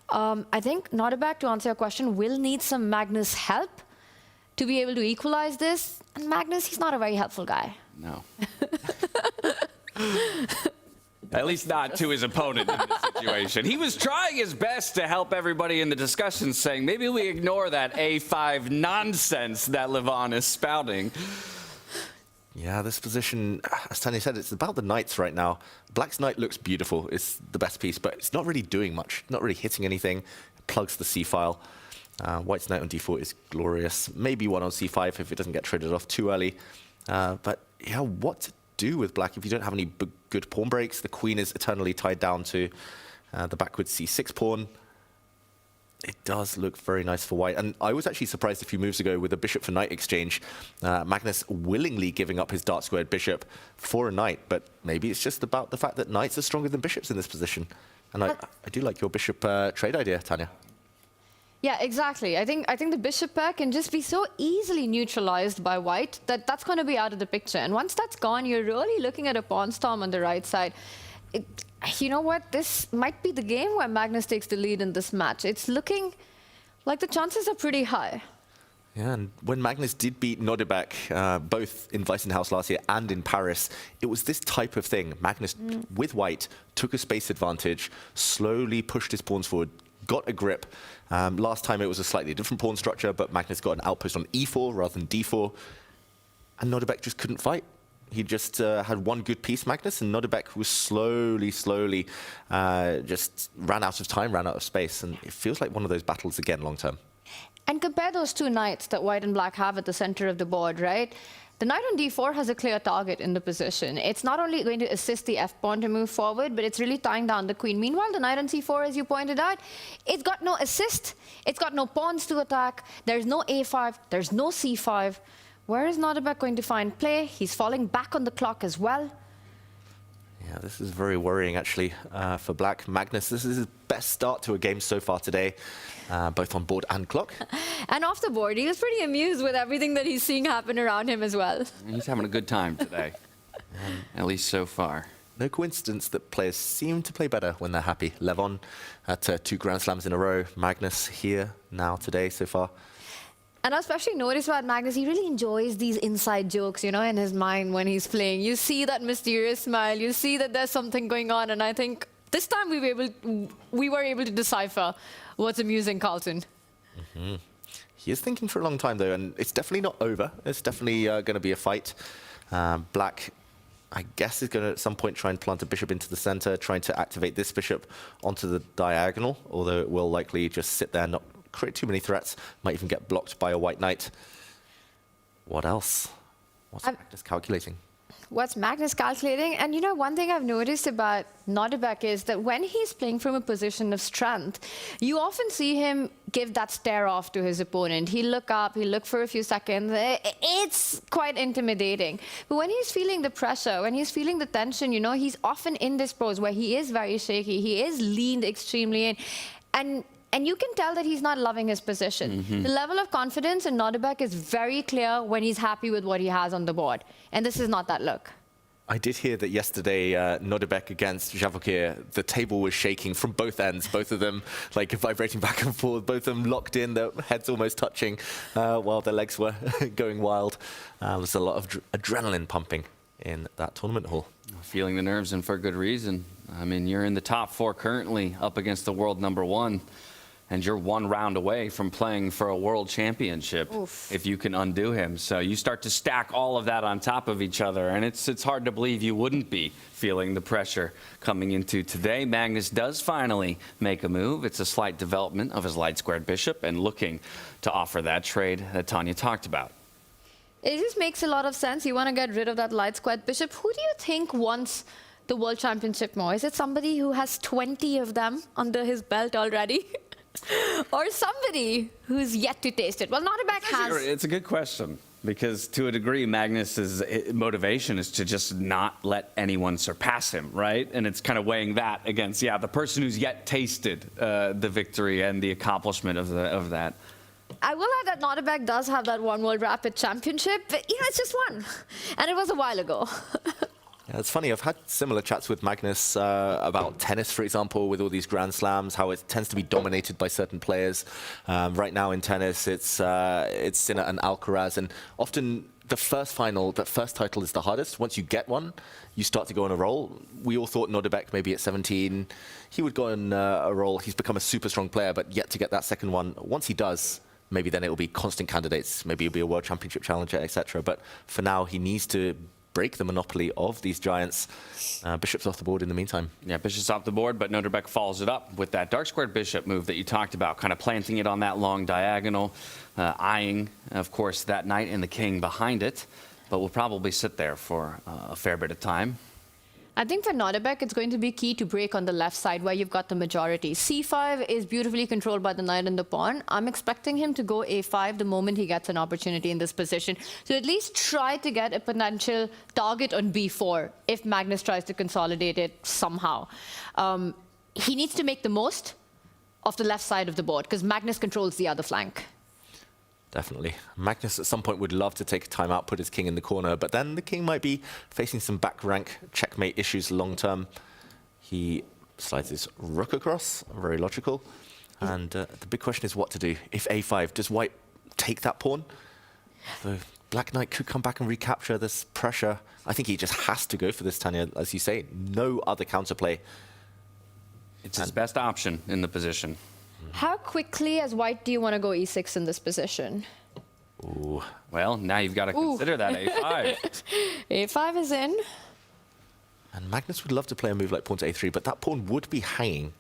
I think Nodirbek, to answer your question, will need some Magnus help to be able to equalize this. And Magnus, he's not a very helpful guy. No. At least not to his opponent in this situation. He was trying his best to help everybody in the discussion, saying maybe we ignore that A5 nonsense that Levon is spouting. Yeah, this position, as Tanya said, it's about the knights right now. Black's knight looks beautiful. It's the best piece, but it's not really doing much. Not really hitting anything. It plugs the c-file. White's knight on d4 is glorious. Maybe one on c5 if it doesn't get traded off too early. But yeah, what to do with black if you don't have any good pawn breaks? The queen is eternally tied down to the backward c6 pawn. It does look very nice for white. And I was actually surprised a few moves ago with the bishop for knight exchange. Magnus willingly giving up his dark squared bishop for a knight. But maybe it's just about the fact that knights are stronger than bishops in this position. And I do like your bishop trade idea, Tanya. Yeah, exactly. I think the bishop pair can just be so easily neutralized by white that that's going to be out of the picture. And once that's gone, you're really looking at a pawn storm on the right side. You know what? This might be the game where Magnus takes the lead in this match. It's looking like the chances are pretty high. Yeah, and when Magnus did beat Nodirbek, both in Weissenhaus last year and in Paris, it was this type of thing. Magnus, with white, took a space advantage, slowly pushed his pawns forward, got a grip. Last time it was a slightly different pawn structure, but Magnus got an outpost on e4 rather than d4. And Nodirbek just couldn't fight. He just had one good piece, Magnus, and Nodirbek was slowly just ran out of time, ran out of space. And it feels like one of those battles again long term. And compare those two knights that white and black have at the center of the board, right? The knight on d4 has a clear target in the position. It's not only going to assist the f-pawn to move forward, but it's really tying down the queen. Meanwhile, the knight on c4, as you pointed out, it's got no assist. It's got no pawns to attack. There's no a5. There's no c5. Where is Nodirbek going to find play? He's falling back on the clock as well. Yeah, this is very worrying, actually, for black. Magnus, this is his best start to a game so far today, both on board and clock. And off the board, he was pretty amused with everything that he's seeing happen around him as well. He's having a good time today, at least so far. No coincidence that players seem to play better when they're happy. Levon at 2 Grand Slams in a row. Magnus here now today so far. And I especially noticed about Magnus, he really enjoys these inside jokes, you know, in his mind when he's playing. You see that mysterious smile, you see that there's something going on, and I think this time we were able to decipher what's amusing Carlsen. He is thinking for a long time, though, and it's definitely not over. It's definitely going to be a fight. Black, I guess, is going to at some point try and plant a bishop into the center, trying to activate this bishop onto the diagonal, although it will likely just sit there, not create too many threats, might even get blocked by a white knight. What else? What's Magnus calculating? What's Magnus calculating? And you know, one thing I've noticed about Nodirbek is that when he's playing from a position of strength, you often see him give that stare off to his opponent. He'll look up, he'll look for a few seconds. It's quite intimidating. But when he's feeling the pressure, when he's feeling the tension, you know, he's often in this pose where he is very shaky, he is leaned extremely in. And you can tell that he's not loving his position. The level of confidence in Nodirbek is very clear when he's happy with what he has on the board. And this is not that look. I did hear that yesterday, Nodirbek against Vachier, the table was shaking from both ends, both of them like vibrating back and forth, both of them locked in, their heads almost touching while their legs were going wild. There's a lot of adrenaline pumping in that tournament hall. Feeling the nerves, and for good reason. I mean, you're in the top 4 currently, up against the world #1. And you're 1 round away from playing for a world championship. Oof. If you can undo him. So you start to stack all of that on top of each other, and it's hard to believe you wouldn't be feeling the pressure coming into today. Magnus does finally make a move. It's a slight development of his light squared bishop and looking to offer that trade that Tanya talked about. It just makes a lot of sense. You want to get rid of that light squared bishop. Who do you think wants the world championship more? Is it somebody who has 20 of them under his belt already? Or somebody who's yet to taste it? Well, Nodirbek has. It's a good question, because to a degree, Magnus's motivation is to just not let anyone surpass him, right? And it's kind of weighing that against, yeah, the person who's yet tasted the victory and the accomplishment of that. I will add that Nodirbek does have that One World Rapid Championship, but you know, it's just one. And it was a while ago. Yeah, it's funny. I've had similar chats with Magnus about tennis, for example, with all these Grand Slams, how it tends to be dominated by certain players. Right now in tennis, it's Sinner and Alcaraz, and often the first title is the hardest. Once you get one, you start to go on a roll. We all thought Nodirbek, maybe at 17, he would go on a roll. He's become a super strong player, but yet to get that second one, once he does, maybe then it will be constant candidates. Maybe he'll be a world championship challenger, etc. But for now, he needs to break the monopoly of these giants. Bishop's off the board in the meantime. Yeah, bishop's off the board, but Nodirbek follows it up with that dark squared bishop move that you talked about, kind of planting it on that long diagonal, eyeing, of course, that knight and the king behind it, but will probably sit there for a fair bit of time. I think for Nodirbek, it's going to be key to break on the left side where you've got the majority. C5 is beautifully controlled by the knight and the pawn. I'm expecting him to go A5 the moment he gets an opportunity in this position. So at least try to get a potential target on B4 if Magnus tries to consolidate it somehow. He needs to make the most of the left side of the board because Magnus controls the other flank. Definitely. Magnus at some point would love to take a time out, put his king in the corner, but then the king might be facing some back rank checkmate issues long term. He slides his rook across, very logical. And the big question is what to do. If A5, does white take that pawn? The black knight could come back and recapture this pressure. I think he just has to go for this, Tanya. As you say, no other counterplay. It's his best option in the position. How quickly as white do you want to go E6 in this position? Ooh. Well, now you've got to consider that A5. A5 is in. And Magnus would love to play a move like pawn to A3, but that pawn would be hanging.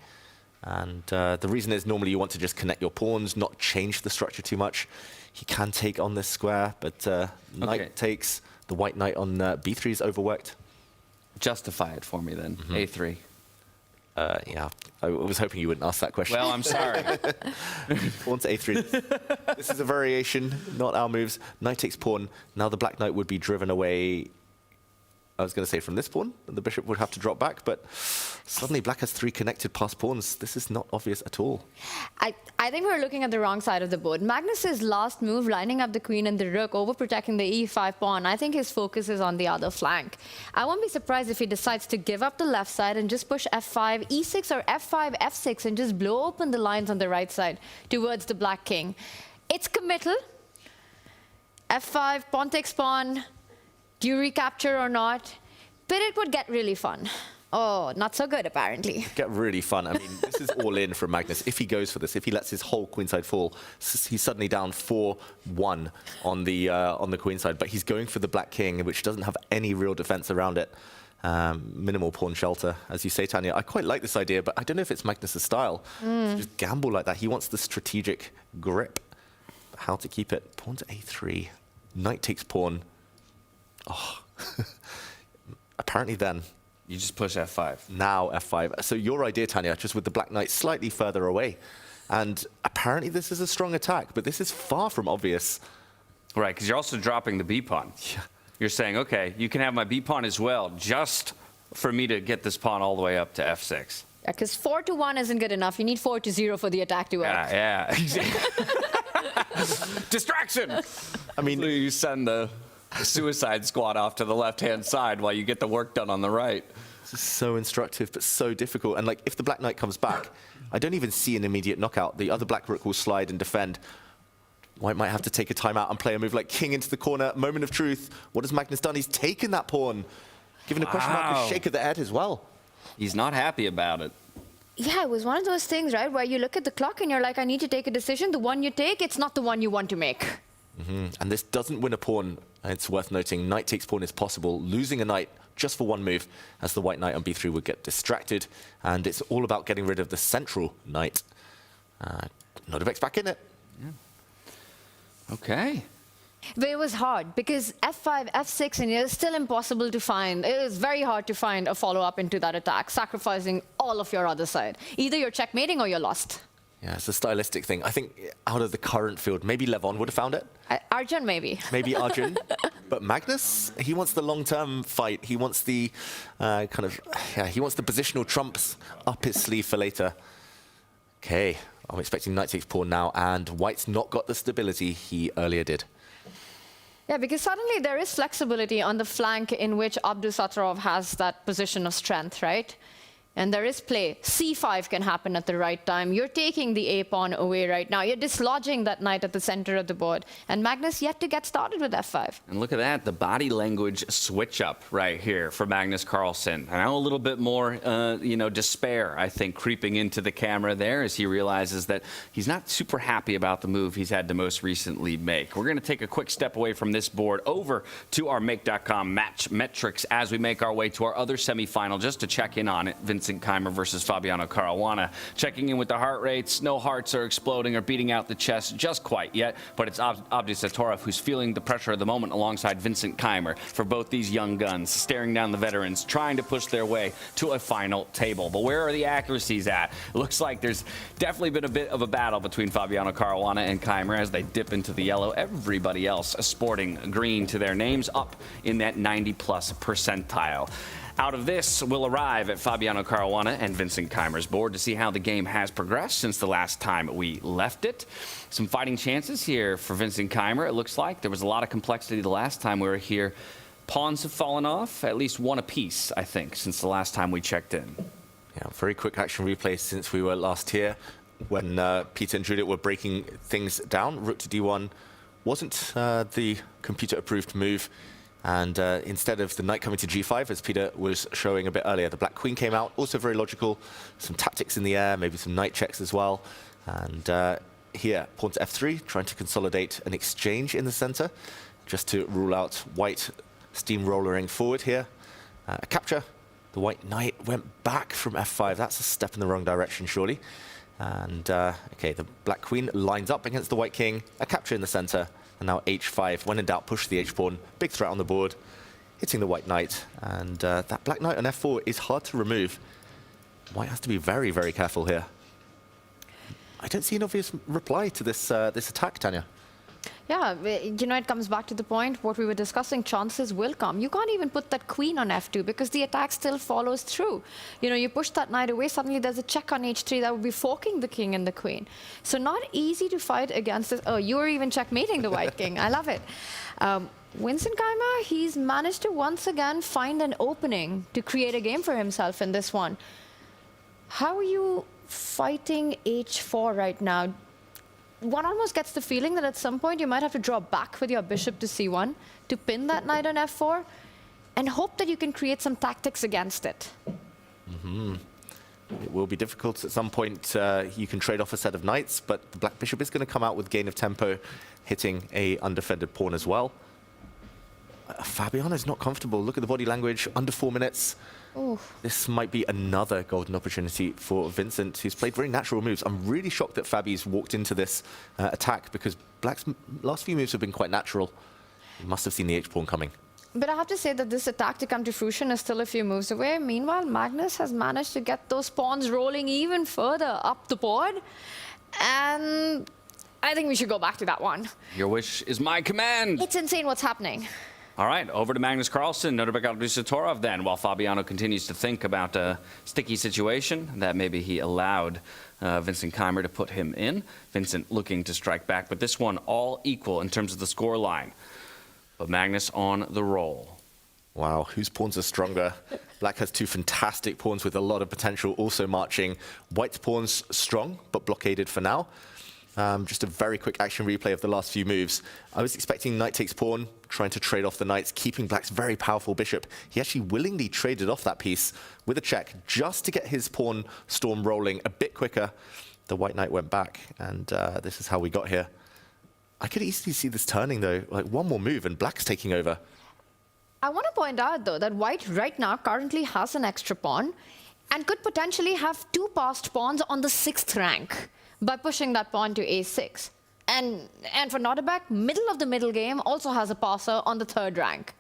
And the reason is normally you want to just connect your pawns, not change the structure too much. He can take on this square, but knight takes. The white knight on B3 is overworked. Justify it for me then, A3. Yeah, I was hoping you wouldn't ask that question. Well, I'm sorry. Pawn to A3. This is a variation, not our moves. Knight takes pawn. Now the black knight would be driven away, I was going to say from this pawn, and the bishop would have to drop back, but suddenly black has 3 connected passed pawns. This is not obvious at all. I think we're looking at the wrong side of the board. Magnus's last move, lining up the queen and the rook, overprotecting the E5 pawn, I think his focus is on the other flank. I won't be surprised if he decides to give up the left side and just push F5, E6 or F5, F6 and just blow open the lines on the right side towards the black king. It's committal. F5, pawn takes pawn. Do you recapture or not? But it would get really fun. Oh, not so good, apparently. Get really fun. I mean, this is all in from Magnus. If he goes for this, if he lets his whole queenside fall, he's suddenly down 4-1 on the queenside. But he's going for the black king, which doesn't have any real defense around it. Minimal pawn shelter, as you say, Tanya. I quite like this idea, but I don't know if it's Magnus's style. To just gamble like that. He wants the strategic grip. How to keep it? Pawn to A3. Knight takes pawn. Oh. Apparently then you just push F5. Now F5. So your idea, Tanya, just with the black knight slightly further away. And apparently this is a strong attack, but this is far from obvious. Right, because you're also dropping the B pawn. Yeah. You're saying, okay, you can have my B pawn as well, just for me to get this pawn all the way up to F6. Yeah, because 4-1 isn't good enough. You need 4-0 for the attack to work. Yeah. Distraction! I mean, so you send the Suicide Squad off to the left-hand side while you get the work done on the right. This is so instructive, but so difficult. And like, if the black knight comes back, I don't even see an immediate knockout. The other black rook will slide and defend. White might have to take a timeout and play a move like king into the corner. Moment of truth. What has Magnus done? He's taken that pawn. Given a question mark, a shake of the head as well. He's not happy about it. Yeah, it was one of those things, right, where you look at the clock and you're like, I need to take a decision. The one you take, it's not the one you want to make. And this doesn't win a pawn. It's worth noting, knight takes pawn is possible. Losing a knight just for one move, as the white knight on B3 would get distracted. And it's all about getting rid of the central knight. Nodirbek's back in it. Yeah. Okay. But it was hard because F5, F6, and it's still impossible to find. It is very hard to find a follow-up into that attack, sacrificing all of your other side. Either you're checkmating or you're lost. Yeah, it's a stylistic thing. I think out of the current field, maybe Levon would have found it. Arjun, maybe. Maybe Arjun. But Magnus, he wants the long-term fight. He wants the he wants the positional trumps up his sleeve for later. Okay, I'm expecting knight takes pawn now, and white's not got the stability he earlier did. Yeah, because suddenly there is flexibility on the flank in which Abdusattorov has that position of strength, right? And there is play. C5 can happen at the right time. You're taking the A-pawn away right now. You're dislodging that knight at the center of the board. And Magnus yet to get started with F5. And look at that, the body language switch up right here for Magnus Carlsen. And now a little bit more, despair, I think, creeping into the camera there as he realizes that he's not super happy about the move he's had to most recently make. We're going to take a quick step away from this board over to our Make.com match metrics as we make our way to our other semifinal just to check in on it. Vincent Keymer versus Fabiano Caruana. Checking in with the heart rates. No hearts are exploding or beating out the chest just quite yet, but it's Abdusattorov who's feeling the pressure of the moment alongside Vincent Keymer for both these young guns, staring down the veterans, trying to push their way to a final table. But where are the accuracies at? It looks like there's definitely been a bit of a battle between Fabiano Caruana and Keymer as they dip into the yellow. Everybody else sporting green to their names, up in that 90+ percentile. Out of this, we'll arrive at Fabiano Caruana and Vincent Keymer's board to see how the game has progressed since the last time we left it. Some fighting chances here for Vincent Keymer, it looks like. There was a lot of complexity the last time we were here. Pawns have fallen off, at least one apiece, I think, since the last time we checked in. Yeah, very quick action replay since we were last here when Peter and Judith were breaking things down. Rook to d1 wasn't the computer-approved move. And instead of the knight coming to g5, as Peter was showing a bit earlier, the black queen came out, also very logical. Some tactics in the air, maybe some knight checks as well. And here, pawn to f3, trying to consolidate an exchange in the center, just to rule out white steamrollering forward here. A capture. The white knight went back from f5. That's a step in the wrong direction, surely. And okay, the black queen lines up against the white king. A capture in the center. And now h5, when in doubt, push the h-pawn. Big threat on the board, hitting the white knight. And that black knight on f4 is hard to remove. White has to be very, very careful here. I don't see an obvious reply to this this attack, Tanya. Yeah, it comes back to the point what we were discussing, chances will come. You can't even put that queen on f2 because the attack still follows through. You push that knight away, suddenly there's a check on h3 that would be forking the king and the queen. So not easy to fight against this. Oh, you're even checkmating the white king. I love it. Vincent Keymer, he's managed to once again find an opening to create a game for himself in this one. How are you fighting h4 right now? One almost gets the feeling that at some point you might have to draw back with your bishop to c1 to pin that knight on f4 and hope that you can create some tactics against it. It will be difficult at some point. You can trade off a set of knights, but the black bishop is going to come out with gain of tempo, hitting a undefended pawn as well. Fabiano is not comfortable. Look at the body language, under 4 minutes. Ooh. This might be another golden opportunity for Vincent, who's played very natural moves. I'm really shocked that Fabi's walked into this attack because Black's last few moves have been quite natural. He must have seen the h-pawn coming. But I have to say that this attack to come to fruition is still a few moves away. Meanwhile, Magnus has managed to get those pawns rolling even further up the board. And I think we should go back to that one. Your wish is my command. It's insane what's happening. All right, over to Magnus Carlsen, Nodirbek Abdusattorov then, while Fabiano continues to think about a sticky situation that maybe he allowed Vincent Keymer to put him in. Vincent looking to strike back, but this one all equal in terms of the score line. But Magnus on the roll. Wow, whose pawns are stronger? Black has two fantastic pawns with a lot of potential, also marching. White's pawns strong, but blockaded for now. Just a very quick action replay of the last few moves. I was expecting knight takes pawn, trying to trade off the knights, keeping Black's very powerful bishop. He actually willingly traded off that piece with a check just to get his pawn storm rolling a bit quicker. The white knight went back, and this is how we got here. I could easily see this turning, though. Like, one more move, and Black's taking over. I want to point out, though, that White right now currently has an extra pawn and could potentially have two passed pawns on the 6th rank by pushing that pawn to a6. And for Nodirbek, middle of the middle game also has a passer on the 3rd rank.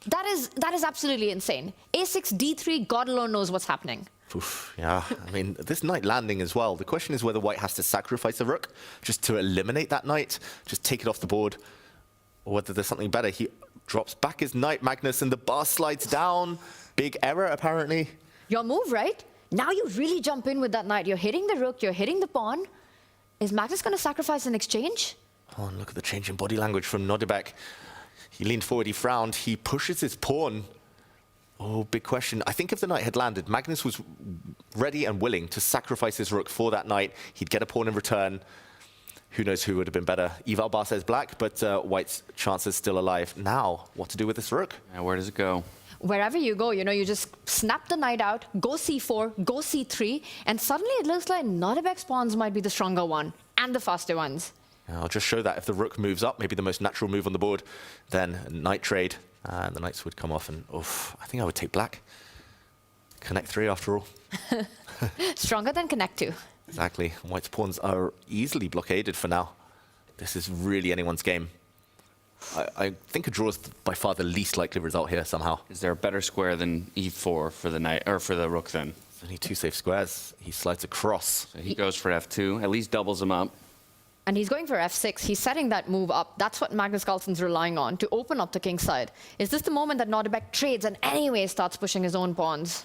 That is absolutely insane. a6, d3, God alone knows what's happening. Oof, yeah, I mean, this knight landing as well. The question is whether White has to sacrifice a rook just to eliminate that knight, just take it off the board, or whether there's something better. He drops back his knight, Magnus, and the bar slides down. Big error, apparently. Your move, right? Now you really jump in with that knight. You're hitting the rook, you're hitting the pawn. Is Magnus going to sacrifice an exchange? Oh, and look at the change in body language from Nodirbek. He leaned forward, he frowned, he pushes his pawn. Oh, big question. I think if the knight had landed, Magnus was ready and willing to sacrifice his rook for that knight. He'd get a pawn in return. Who knows who would have been better? Eval Bar says black, but white's chance is still alive. Now, what to do with this rook? Yeah, where does it go? Wherever you go, you just snap the knight out, go c4, go c3, and suddenly it looks like Nodirbek's pawns might be the stronger one and the faster ones. I'll just show that if the rook moves up, maybe the most natural move on the board, then knight trade, and the knights would come off, and oof, I think I would take black. Connect 3 after all. Stronger than connect 2. Exactly. White's pawns are easily blockaded for now. This is really anyone's game. I think a draw is by far the least likely result here somehow. Is there a better square than e4 for the knight or for the rook then? There's only 2 safe squares. He slides across. So he goes for f2, at least doubles him up. And he's going for f6. He's setting that move up. That's what Magnus Carlsen's relying on, to open up the king side. Is this the moment that Nodirbek trades and anyway starts pushing his own pawns?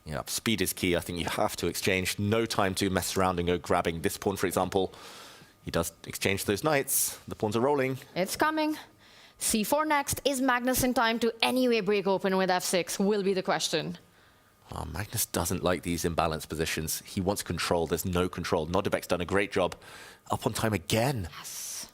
Yeah, speed is key. I think you have to exchange. No time to mess around and go grabbing this pawn, for example. He does exchange those knights. The pawns are rolling. It's coming. c4 next. Is Magnus in time to anyway break open with f6? Will be the question. Oh, Magnus doesn't like these imbalanced positions. He wants control. There's no control. Nodirbek's done a great job. Up on time again. Yes.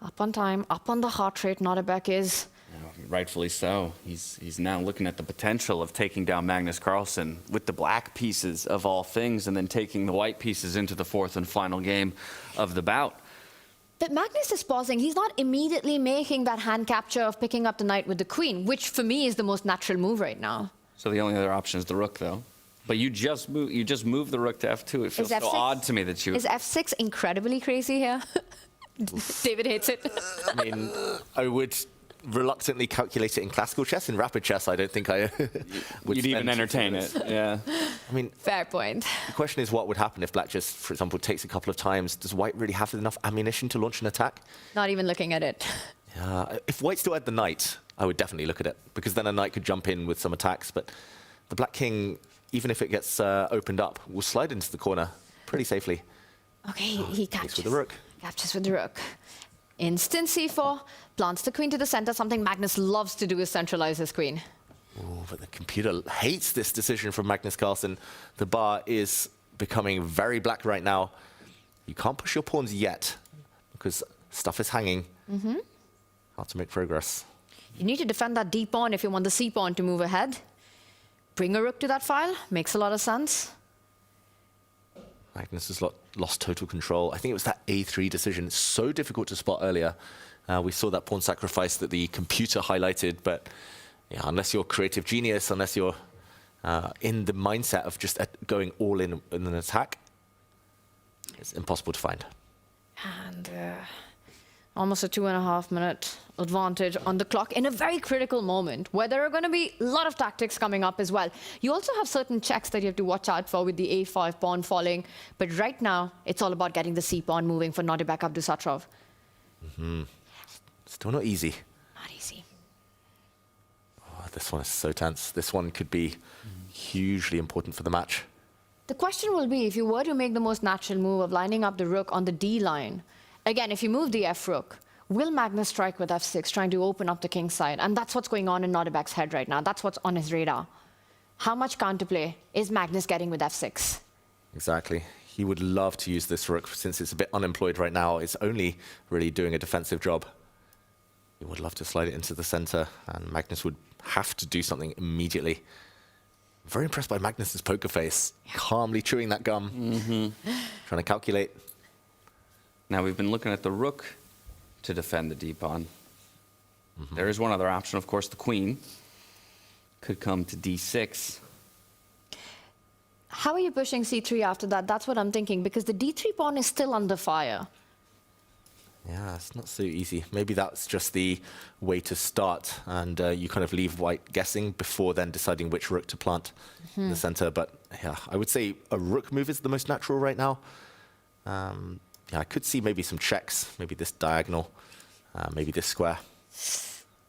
Up on time, up on the heart rate, Nodirbek is. Yeah, rightfully so. He's now looking at the potential of taking down Magnus Carlsen with the black pieces of all things and then taking the white pieces into the 4th and final game of the bout. But Magnus is pausing. He's not immediately making that hand capture of picking up the knight with the queen, which for me is the most natural move right now. So the only other option is the rook, though. But you just move the rook to f2. It feels so odd to me that you... Is f6 incredibly crazy here? David hates it. I mean, I would reluctantly calculate it in classical chess. In rapid chess, I don't think I would You'd even entertain it, yeah. I mean... Fair point. The question is what would happen if black just, for example, takes a couple of times. Does white really have enough ammunition to launch an attack? Not even looking at it. Yeah, if white still had the knight, I would definitely look at it, because then a knight could jump in with some attacks. But the black king, even if it gets opened up, will slide into the corner pretty safely. Okay, he captures with the rook. Captures with the rook. Instant c4, plants the queen to the center. Something Magnus loves to do is centralize his queen. Oh, but the computer hates this decision from Magnus Carlsen. The bar is becoming very black right now. You can't push your pawns yet, because stuff is hanging. Mm-hmm. How to make progress. You need to defend that d pawn if you want the c pawn to move ahead. Bring a rook to that file. Makes a lot of sense. Magnus has lost total control. I think it was that a3 decision. It's so difficult to spot earlier. We saw that pawn sacrifice that the computer highlighted, but yeah, unless you're creative genius, unless you're in the mindset of just going all in an attack, it's impossible to find. And almost a 2.5 minute advantage on the clock in a very critical moment where there are going to be a lot of tactics coming up as well. You also have certain checks that you have to watch out for with the a5 pawn falling. But right now, it's all about getting the c pawn moving for Nodirbek Abdusattorov. Mm-hmm. Still not easy. Not easy. Oh, this one is so tense. This one could be hugely important for the match. The question will be, if you were to make the most natural move of lining up the rook on the d line, again, if you move the f rook, will Magnus strike with f6, trying to open up the king side? And that's what's going on in Nodirbek's head right now. That's what's on his radar. How much counterplay is Magnus getting with f6? Exactly. He would love to use this rook, since it's a bit unemployed right now. It's only really doing a defensive job. He would love to slide it into the center, and Magnus would have to do something immediately. I'm very impressed by Magnus's poker face, calmly chewing that gum, trying to calculate. Now, we've been looking at the rook to defend the d-pawn. There is one other option, of course, the queen could come to d6. How are you pushing c3 after that? That's what I'm thinking, because the d3 pawn is still under fire. Yeah, it's not so easy. Maybe that's just the way to start, and you kind of leave white guessing before then deciding which rook to plant in the center. But yeah, I would say a rook move is the most natural right now. Yeah, I could see maybe some checks, maybe this diagonal, maybe this square.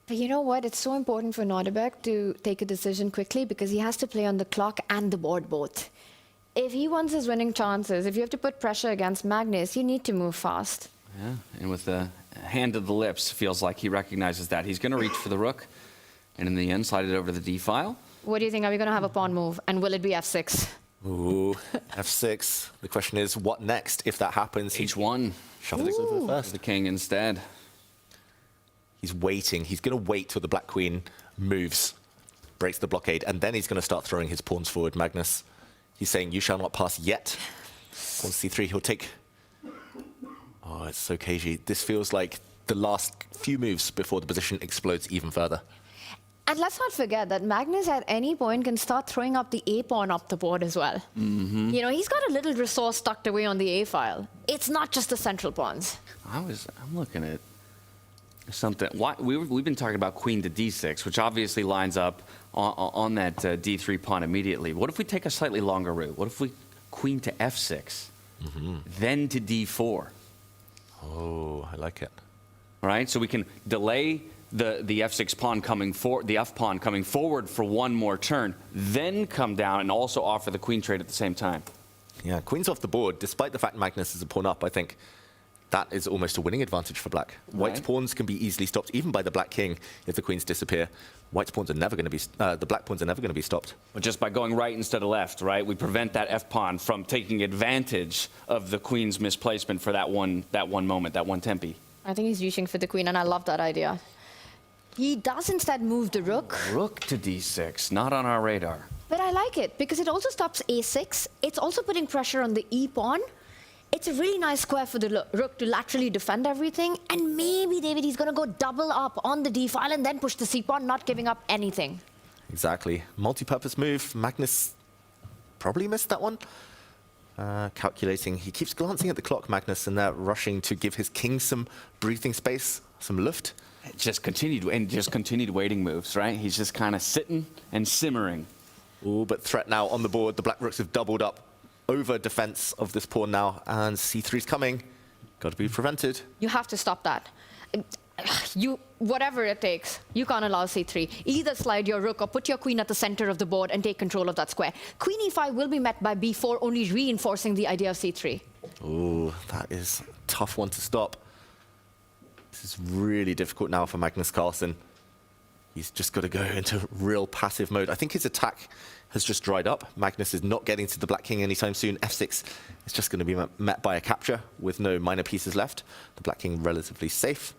But you know what? It's so important for Nodirbek to take a decision quickly, because he has to play on the clock and the board both. If he wants his winning chances, if you have to put pressure against Magnus, you need to move fast. Yeah, and with the hand to the lips, feels like he recognizes that. He's going to reach for the rook, and in the end, slide it over to the d-file. What do you think? Are we going to have a pawn move? And will it be f6? Ooh, f6. The question is, what next if that happens? h1. Shuffles over the first. The king instead. He's waiting. He's going to wait till the black queen moves, breaks the blockade, and then he's going to start throwing his pawns forward, Magnus. He's saying, you shall not pass yet. Pawn c3, he'll take... Oh, it's so cagey. This feels like the last few moves before the position explodes even further. And let's not forget that Magnus at any point can start throwing up the a pawn up the board as well. Mm-hmm. You know, he's got a little resource tucked away on the a file. It's not just the central pawns. I'm looking at something. We've been talking about queen to d6, which obviously lines up on that d3 pawn immediately. What if we take a slightly longer route? What if we queen to f6, then to d4? Oh, I like it. All right, so we can delay the f6 pawn coming forward, the f pawn coming forward for one more turn, then come down and also offer the queen trade at the same time. Yeah, queen's off the board. Despite the fact Magnus is a pawn up, I think that is almost a winning advantage for black. White's pawns can be easily stopped, even by the black king, if the queens disappear. White's pawns are never going to be, the black pawns are never going to be stopped. But just by going right instead of left, right? We prevent that f pawn from taking advantage of the queen's misplacement for that one moment, that one tempi. I think he's reaching for the queen, and I love that idea. He does instead move the rook. Rook to d6, not on our radar. But I like it, because it also stops a6. It's also putting pressure on the e pawn. It's a really nice square for the rook to laterally defend everything. And maybe, David, he's going to go double up on the d file and then push the c pawn, not giving up anything. Exactly. Multi-purpose move. Magnus probably missed that one. Calculating. He keeps glancing at the clock, Magnus, and they're rushing to give his king some breathing space, some luft. Just continued waiting moves, right? He's just kind of sitting and simmering. Ooh, but threat now on the board. The black rooks have doubled up over defense of this pawn now, and c3's coming. Got to be prevented. You have to stop that. Whatever it takes, you can't allow c3. Either slide your rook or put your queen at the center of the board and take control of that square. Queen e5 will be met by b4, only reinforcing the idea of c3. Ooh, that is a tough one to stop. This is really difficult now for Magnus Carlsen. He's just got to go into real passive mode. I think his attack has just dried up. Magnus is not getting to the black king anytime soon. f6 is just going to be met by a capture with no minor pieces left. The black king relatively safe.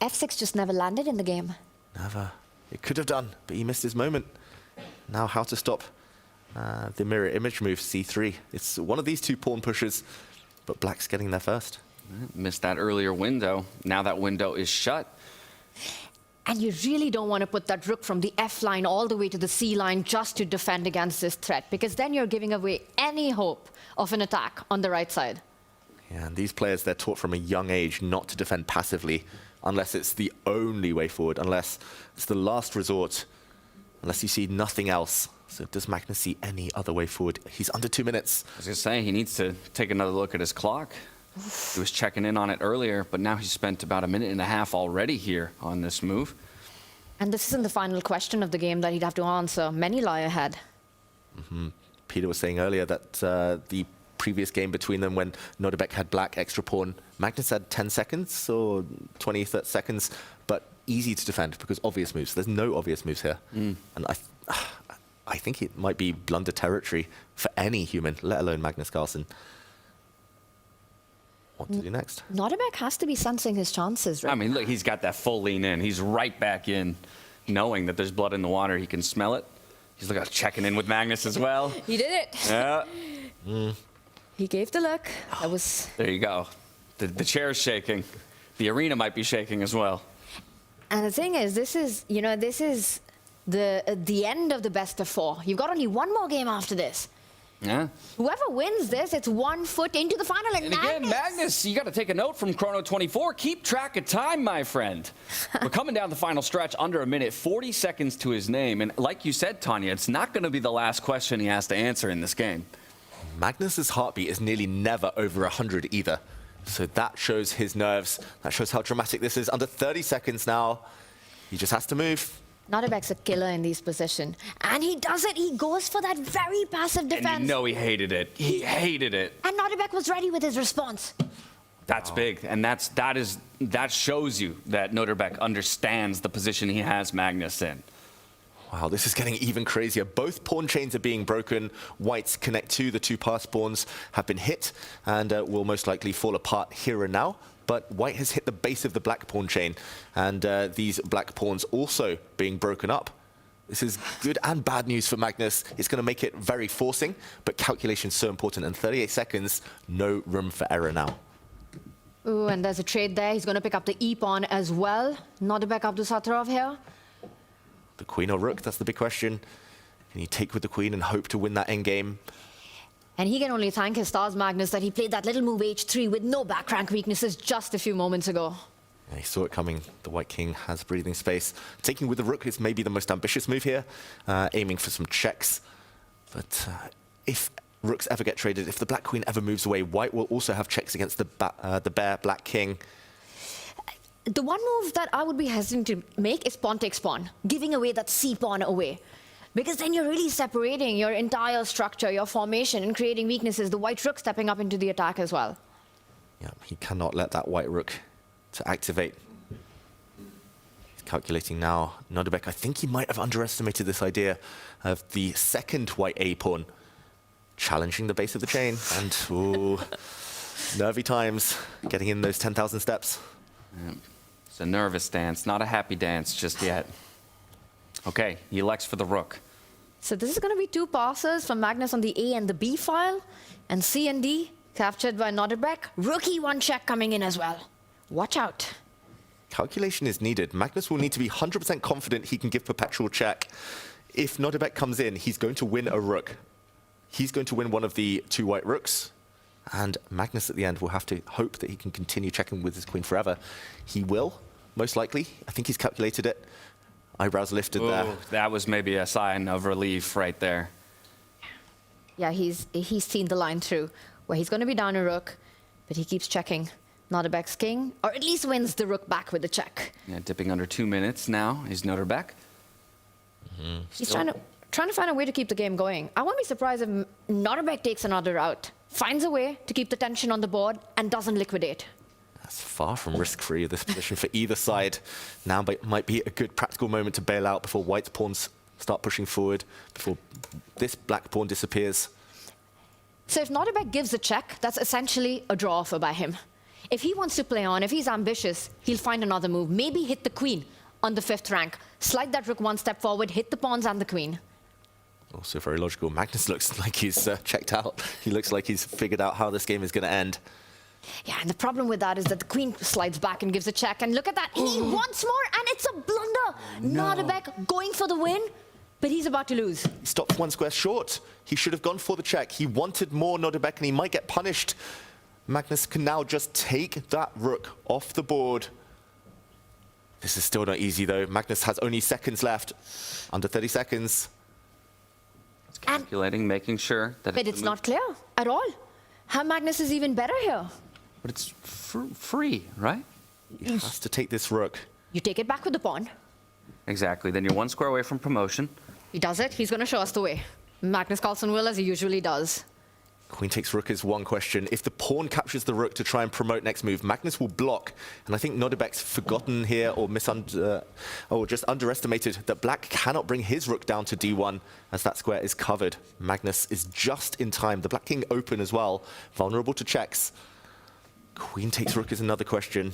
f6 just never landed in the game. Never. It could have done, but he missed his moment. Now how to stop the mirror image move, c3. It's one of these two pawn pushers, but black's getting there first. Missed that earlier window. Now that window is shut. And you really don't want to put that rook from the f line all the way to the c line just to defend against this threat, because then you're giving away any hope of an attack on the right side. Yeah, and these players, they're taught from a young age not to defend passively unless it's the only way forward, unless it's the last resort, unless you see nothing else. So does Magnus see any other way forward? He's under 2 minutes. I was going to say, he needs to take another look at his clock. He was checking in on it earlier, but now he's spent about a minute and a half already here on this move. And this isn't the final question of the game that he'd have to answer. Many lie ahead. Peter was saying earlier that the previous game between them, when Nodirbek had black extra pawn, Magnus had 10 seconds or 20, 30 seconds, but easy to defend because obvious moves. There's no obvious moves here. And I think it might be blunder territory for any human, let alone Magnus Carlsen. What to do next? Nodirbek has to be sensing his chances, right? I mean, look, he's got that full lean in. He's right back in, knowing that there's blood in the water. He can smell it. He's like checking in with Magnus as well. He did it. Yeah. He gave the look. That was... There you go. The chair's shaking. The arena might be shaking as well. And the thing is, this is the end of the best of 4. You've got only one more game after this. Yeah. Whoever wins this, it's 1 foot into the final. And again, Magnus, you got to take a note from Chrono 24. Keep track of time, my friend. We're coming down the final stretch, under a minute, 40 seconds to his name. And like you said, Tanya, it's not going to be the last question he has to answer in this game. Magnus's heartbeat is nearly never over 100 either. So that shows his nerves. That shows how dramatic this is. Under 30 seconds now. He just has to move. Nodirbek's a killer in these positions. And he does it. He goes for that very passive defense. And you know he hated it. He hated it. And Nodirbek was ready with his response. That's big. And that shows you that Nodirbek understands the position he has Magnus in. Wow, this is getting even crazier. Both pawn chains are being broken. White's connect to the two pass pawns have been hit and will most likely fall apart here and now. But white has hit the base of the black pawn chain, and these black pawns also being broken up. This is good and bad news for Magnus. It's going to make it very forcing, but calculation's so important. And 38 seconds, no room for error now. Ooh, and there's a trade there. He's going to pick up the e-pawn as well. Nodirbek, Abdusattorov here. The queen or rook, that's the big question. Can you take with the queen and hope to win that endgame? And he can only thank his stars, Magnus, that he played that little move h3 with no back rank weaknesses just a few moments ago. Yeah, he saw it coming. The white king has breathing space. Taking with the rook is maybe the most ambitious move here, aiming for some checks. But if rooks ever get traded, if the black queen ever moves away, white will also have checks against the bare black king. The one move that I would be hesitant to make is pawn takes pawn, giving away that c-pawn away. Because then you're really separating your entire structure, your formation, and creating weaknesses. The white rook stepping up into the attack as well. Yeah, he cannot let that white rook to activate. He's calculating now. Nodirbek, I think he might have underestimated this idea of the second white a-pawn challenging the base of the chain. And, ooh, nervy times, getting in those 10,000 steps. Yeah. It's a nervous dance, not a happy dance just yet. Okay, he elects for the rook. So this is going to be two passes from Magnus on the A and the B file, and C and D captured by Nodirbek. Rook E1 check coming in as well. Watch out. Calculation is needed. Magnus will need to be 100% confident he can give perpetual check. If Nodirbek comes in, he's going to win a rook. He's going to win one of the two white rooks. And Magnus at the end will have to hope that he can continue checking with his queen forever. He will, most likely. I think he's calculated it. Eyebrows lifted there. That was maybe a sign of relief right there. Yeah, he's seen the line through, where he's going to be down a rook, but he keeps checking. Nodirbek's king, or at least wins the rook back with the check. Yeah, dipping under 2 minutes now is Nodirbek. He's trying to find a way to keep the game going. I won't be surprised if Nodirbek takes another route, finds a way to keep the tension on the board, and doesn't liquidate. That's far from risk-free, this position for either side. Now might be a good practical moment to bail out before white's pawns start pushing forward, before this black pawn disappears. So if Nodirbek gives a check, that's essentially a draw offer by him. If he wants to play on, if he's ambitious, he'll find another move. Maybe hit the queen on the 5th rank, slide that rook one step forward, hit the pawns and the queen. Also very logical. Magnus looks like he's checked out. He looks like he's figured out how this game is going to end. Yeah, and the problem with that is that the queen slides back and gives a check. And look at that, he wants more, and it's a blunder. No. Nodirbek going for the win, but he's about to lose. He stopped one square short. He should have gone for the check. He wanted more Nodirbek, and he might get punished. Magnus can now just take that rook off the board. This is still not easy, though. Magnus has only seconds left. Under 30 seconds. It's calculating, making sure that but it's not clear at all how Magnus is even better here. But it's free, right? He has to take this rook. You take it back with the pawn. Exactly. Then you're 1 square away from promotion. He does it. He's going to show us the way. Magnus Carlsen will, as he usually does. Queen takes rook is one question. If the pawn captures the rook to try and promote next move, Magnus will block. And I think Nodirbek's forgotten here or just underestimated that black cannot bring his rook down to d1 as that square is covered. Magnus is just in time. The black king open as well, vulnerable to checks. Queen takes rook is another question.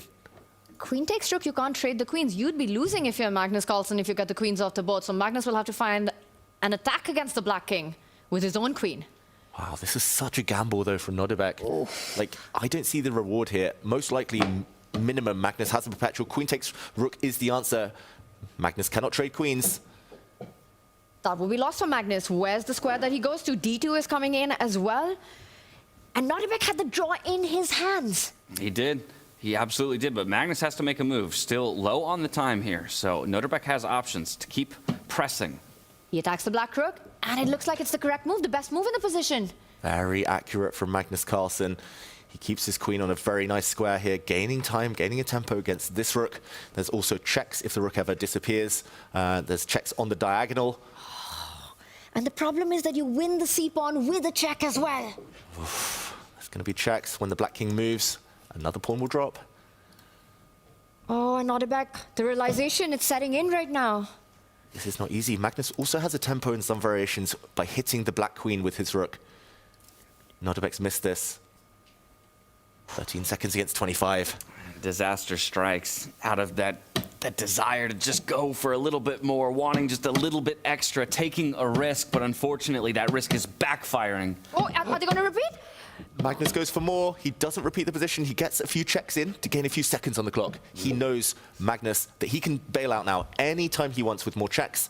Queen takes rook, you can't trade the queens. You'd be losing if you're Magnus Carlsen if you get the queens off the board. So Magnus will have to find an attack against the black king with his own queen. Wow, this is such a gamble, though, from Nodirbek. Oh. Like, I don't see the reward here. Most likely, minimum, Magnus has the perpetual. Queen takes rook is the answer. Magnus cannot trade queens. That will be lost for Magnus. Where's the square that he goes to? D2 is coming in as well. And Nodirbek had the draw in his hands. He did. He absolutely did. But Magnus has to make a move. Still low on the time here. So Nodirbek has options to keep pressing. He attacks the black rook, and it looks like it's the correct move, the best move in the position. Very accurate from Magnus Carlsen. He keeps his queen on a very nice square here, gaining time, gaining a tempo against this rook. There's also checks if the rook ever disappears. There's checks on the diagonal. And the problem is that you win the c-pawn with a check as well. Oof. There's going to be checks. When the black king moves, another pawn will drop. Oh, and Nodirbek, the realization it's setting in right now. This is not easy. Magnus also has a tempo in some variations by hitting the black queen with his rook. Nodirbek's missed this. 13 seconds against 25. Disaster strikes out of that desire to just go for a little bit more, wanting just a little bit extra, taking a risk, but unfortunately that risk is backfiring. Oh, are they going to repeat? Magnus goes for more. He doesn't repeat the position. He gets a few checks in to gain a few seconds on the clock. He knows, Magnus, that he can bail out now anytime he wants with more checks.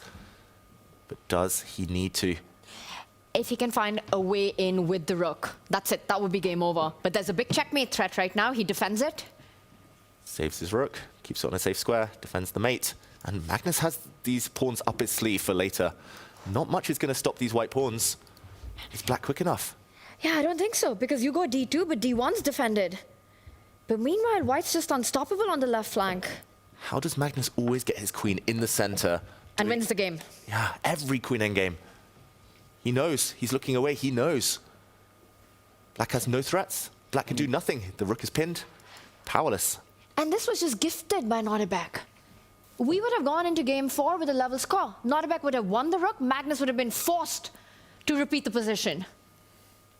But does he need to? If he can find a way in with the rook, that's it. That would be game over. But there's a big checkmate threat right now. He defends it. Saves his rook, keeps it on a safe square, defends the mate. And Magnus has these pawns up his sleeve for later. Not much is going to stop these white pawns. Is black quick enough? Yeah, I don't think so, because you go d2, but d1's defended. But meanwhile, white's just unstoppable on the left flank. How does Magnus always get his queen in the center? And wins the game. Yeah, every queen endgame. He knows. He's looking away. He knows. Black has no threats. Black can do nothing. The rook is pinned. Powerless. And this was just gifted by Nodirbek. We would have gone into game 4 with a level score. Nodirbek would have won the rook. Magnus would have been forced to repeat the position.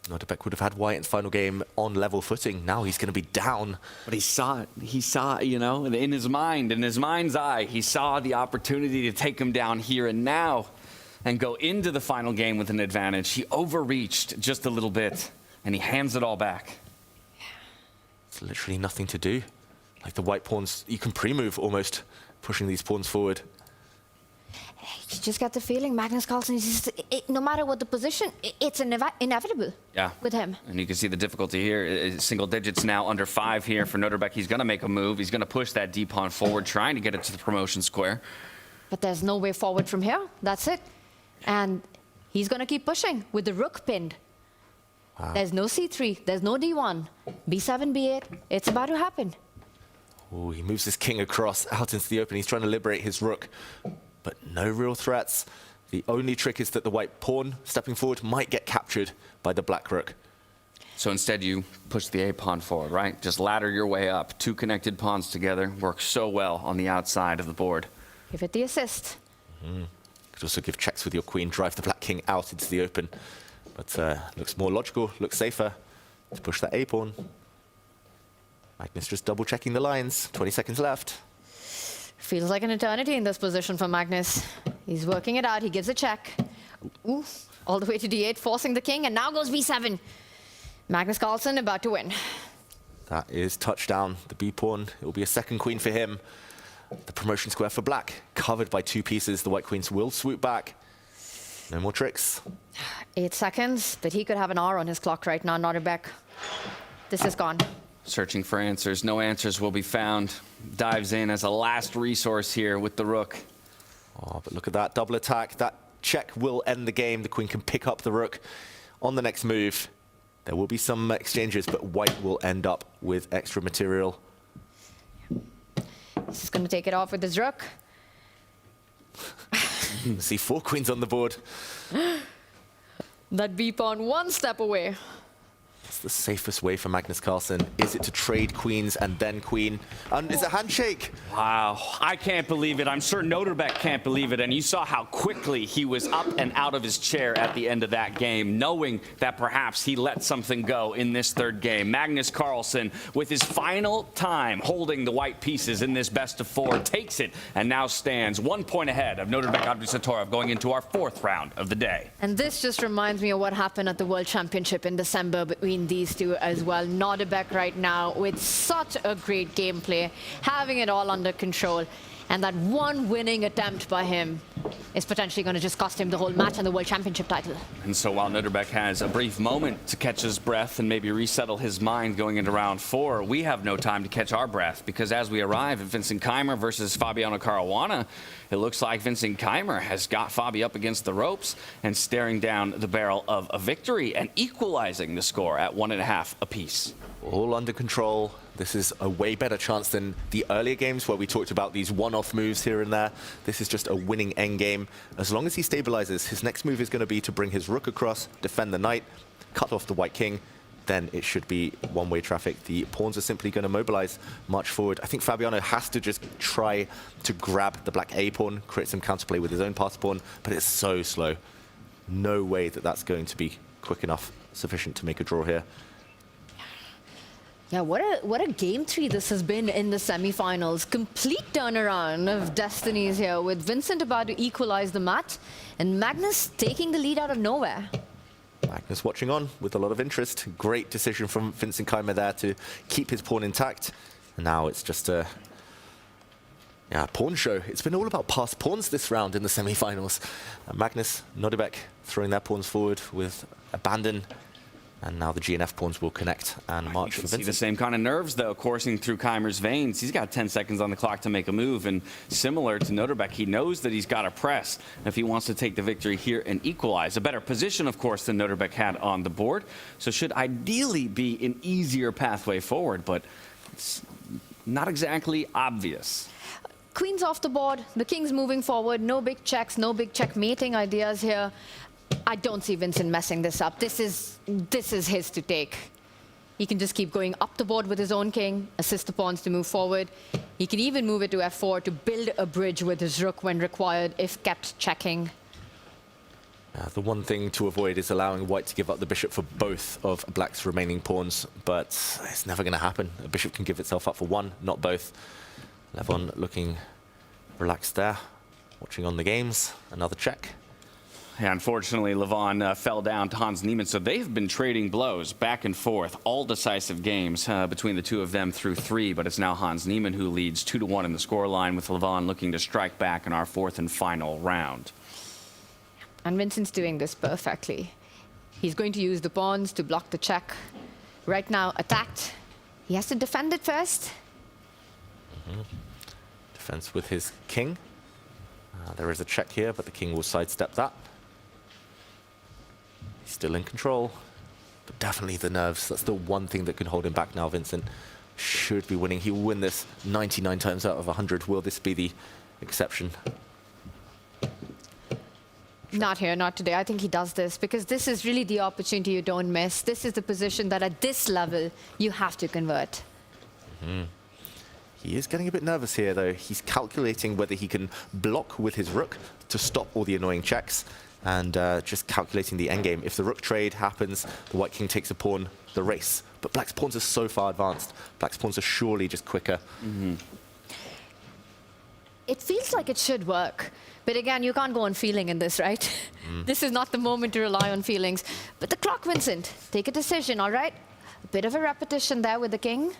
Nodirbek would have had white in the final game on level footing. Now he's going to be down. But he saw it. He saw it, you know, in his mind, in his mind's eye. He saw the opportunity to take him down here and now and go into the final game with an advantage. He overreached just a little bit, and he hands it all back. It's literally nothing to do. Like the white pawns, you can pre-move almost, pushing these pawns forward. You just get the feeling Magnus Carlsen is just, no matter what the position, it's inevitable with him. And you can see the difficulty here. Single digits now under 5 here for Nodirbek. He's going to make a move. He's going to push that d-pawn forward, trying to get it to the promotion square. But there's no way forward from here. That's it. And he's going to keep pushing with the rook pinned. Wow. There's no c3. There's no d1. b7, b8. It's about to happen. Oh, he moves his king across out into the open. He's trying to liberate his rook. But no real threats. The only trick is that the white pawn stepping forward might get captured by the black rook. So instead you push the a-pawn forward, right? Just ladder your way up. 2 connected pawns together work so well on the outside of the board. Give it the assist. Could also give checks with your queen, drive the black king out into the open. But looks more logical, looks safer to push that a-pawn. Magnus just double checking the lines. 20 seconds left. Feels like an eternity in this position for Magnus. He's working it out. He gives a check. Ooh, all the way to d8, forcing the king, and now goes b7. Magnus Carlsen about to win. That is touchdown. The b-pawn. It will be a second queen for him. The promotion square for black, covered by 2 pieces. The white queens will swoop back. No more tricks. 8 seconds, but he could have an hour on his clock right now, Nodirbek. This is gone. Searching for answers. No answers will be found. Dives in as a last resource here with the rook. Oh, but look at that double attack. That check will end the game. The queen can pick up the rook on the next move. There will be some exchanges, but white will end up with extra material. He's just going to take it off with his rook. See 4 queens on the board. That b-pawn 1 step away. It's the safest way for Magnus Carlsen. Is it to trade queens and then queen? And it's a handshake. Wow, I can't believe it. I'm sure Nodirbek can't believe it. And you saw how quickly he was up and out of his chair at the end of that game, knowing that perhaps he let something go in this 3rd game. Magnus Carlsen, with his final time holding the white pieces in this best of 4, takes it and now stands 1 point ahead of Nodirbek Abdusattorov going into our 4th round of the day. And this just reminds me of what happened at the World Championship in December between these two as well. Nodirbek right now with such a great gameplay, having it all under control, and that one winning attempt by him is potentially going to just cost him the whole match and the World Championship title. And so while Nodirbek has a brief moment to catch his breath and maybe resettle his mind going into round 4, we have no time to catch our breath, because as we arrive at Vincent Keymer versus Fabiano Caruana, it looks like Vincent Keymer has got Fabi up against the ropes and staring down the barrel of a victory and equalizing the score at 1.5 apiece. All under control. This is a way better chance than the earlier games where we talked about these one-off moves here and there. This is just a winning endgame. As long as he stabilizes, his next move is going to be to bring his rook across, defend the knight, cut off the white king, then it should be one-way traffic. The pawns are simply going to mobilize, march forward. I think Fabiano has to just try to grab the black A pawn, create some counterplay with his own pass pawn, but it's so slow. No way that that's going to be quick enough, sufficient to make a draw here. Yeah, what a game 3 this has been in the semifinals. Complete turnaround of destinies here, with Vincent about to equalize the match and Magnus taking the lead out of nowhere. Magnus watching on with a lot of interest. Great decision from Vincent Keymer there to keep his pawn intact. And now it's just a pawn show. It's been all about passed pawns this round in the semi-finals. Magnus, Nodirbek throwing their pawns forward with abandon. And now the GNF pawns will connect and march for Vincent. See the same kind of nerves, though, coursing through Keymer's veins. He's got 10 seconds on the clock to make a move, and similar to Nodirbek, he knows that he's got to press if he wants to take the victory here and equalize. A better position, of course, than Nodirbek had on the board, so should ideally be an easier pathway forward, but it's not exactly obvious. Queen's off the board, the king's moving forward, no big checks, no big checkmating ideas here. I don't see Vincent messing this up. This is his to take. He can just keep going up the board with his own king, assist the pawns to move forward. He can even move it to f4 to build a bridge with his rook when required, if kept checking. The one thing to avoid is allowing white to give up the bishop for both of black's remaining pawns, but it's never going to happen. A bishop can give itself up for one, not both. Levon looking relaxed there, watching on the games. Another check. Yeah, unfortunately, Levon fell down to Hans Niemann, so they've been trading blows back and forth, all decisive games between the two of them through 3, but it's now Hans Niemann who leads 2-1 in the scoreline, with Levon looking to strike back in our 4th and final round. And Vincent's doing this perfectly. He's going to use the pawns to block the check. Right now, attacked. He has to defend it first. Defense with his king. There is a check here, but the king will sidestep that. He's still in control, but definitely the nerves. That's the one thing that can hold him back now. Vincent should be winning. He will win this 99 times out of 100. Will this be the exception? Not here, not today. I think he does this because this is really the opportunity you don't miss. This is the position that at this level you have to convert. He is getting a bit nervous here, though. He's calculating whether he can block with his rook to stop all the annoying checks, and just calculating the endgame. If the rook trade happens, the white king takes a pawn, the race. But black's pawns are so far advanced. Black's pawns are surely just quicker. It feels like it should work. But again, you can't go on feeling in this, right? This is not the moment to rely on feelings. But the clock, Vincent. Take a decision, all right? A bit of a repetition there with the king.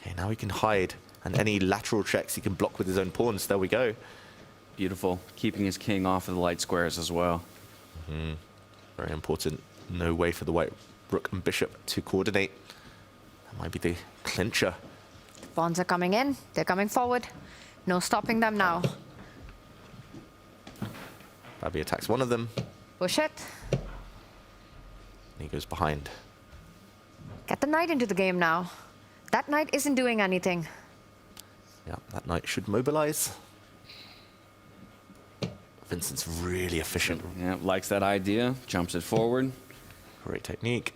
Okay, now he can hide. And any lateral checks he can block with his own pawns. There we go. Beautiful. Keeping his king off of the light squares as well. Very important. No way for the white rook and bishop to coordinate. That might be the clincher. The pawns are coming in. They're coming forward. No stopping them now. Fabi attacks one of them. Push it. And he goes behind. Get the knight into the game now. That knight isn't doing anything. Yeah, that knight should mobilize. Vincent's really efficient. Yeah, likes that idea. Jumps it forward. Great technique.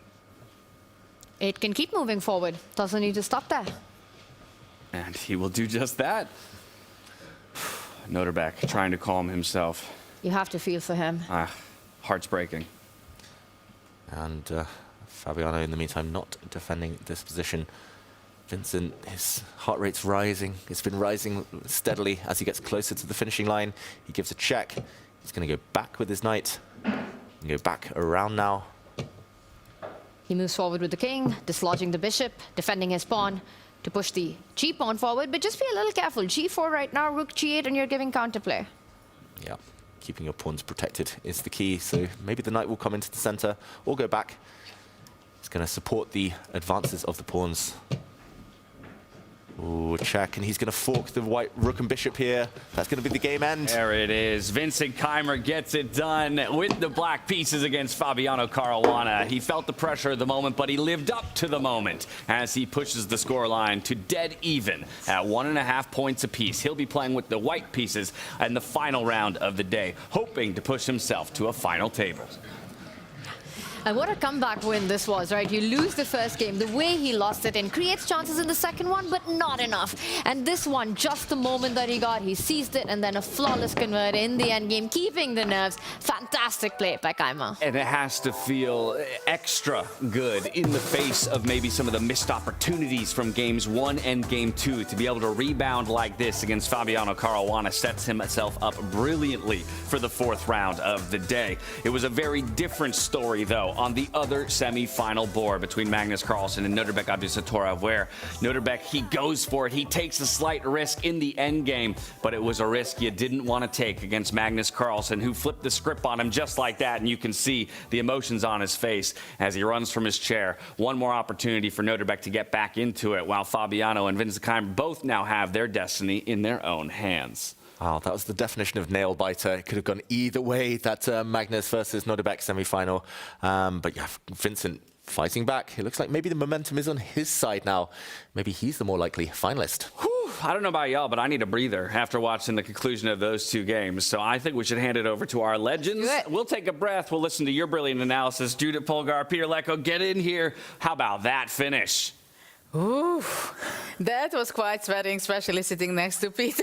It can keep moving forward. Doesn't need to stop there. And he will do just that. Nodirbek trying to calm himself. You have to feel for him. Heart's breaking. And Fabiano, in the meantime, not defending this position. Vincent, his heart rate's rising. It's been rising steadily as he gets closer to the finishing line. He gives a check. He's going to go back with his knight. And go back around now. He moves forward with the king, dislodging the bishop, defending his pawn to push the g pawn forward. But just be a little careful. g4 right now, rook g8, and you're giving counterplay. Yeah, keeping your pawns protected is the key. So maybe the knight will come into the center or go back. It's going to support the advances of the pawns. Ooh, check, and he's going to fork the white rook and bishop here. That's going to be the game end. There it is. Vincent Keymer gets it done with the black pieces against Fabiano Caruana. He felt the pressure of the moment, but he lived up to the moment as he pushes the scoreline to dead even at 1.5 points apiece. He'll be playing with the white pieces in the final round of the day, hoping to push himself to a final table. And what a comeback win this was, right? You lose the first game, the way he lost it, and creates chances in the second one, but not enough. And this one, just the moment that he got, he seized it, and then a flawless convert in the end game, keeping the nerves. Fantastic play by Keymer. And it has to feel extra good in the face of maybe some of the missed opportunities from games 1 and game 2. To be able to rebound like this against Fabiano Caruana sets himself up brilliantly for the 4th round of the day. It was a very different story, though, on the other semi-final board between Magnus Carlsen and Nodirbek Abdusattorov, where Nodirbek, he goes for it. He takes a slight risk in the end game, but it was a risk you didn't want to take against Magnus Carlsen, who flipped the script on him just like that, and you can see the emotions on his face as he runs from his chair. One more opportunity for Nodirbek to get back into it, while Fabiano and Vincent Keymer both now have their destiny in their own hands. Wow, that was the definition of nail-biter. It could have gone either way, that Magnus versus Nodirbek semi-final. But yeah, Vincent fighting back. It looks like maybe the momentum is on his side now. Maybe he's the more likely finalist. I don't know about y'all, but I need a breather after watching the conclusion of those 2 games. So I think we should hand it over to our legends. We'll take a breath. We'll listen to your brilliant analysis. Judith Polgar, Peter Lecko, get in here. How about that finish? Ooh, that was quite sweating, especially sitting next to Peter.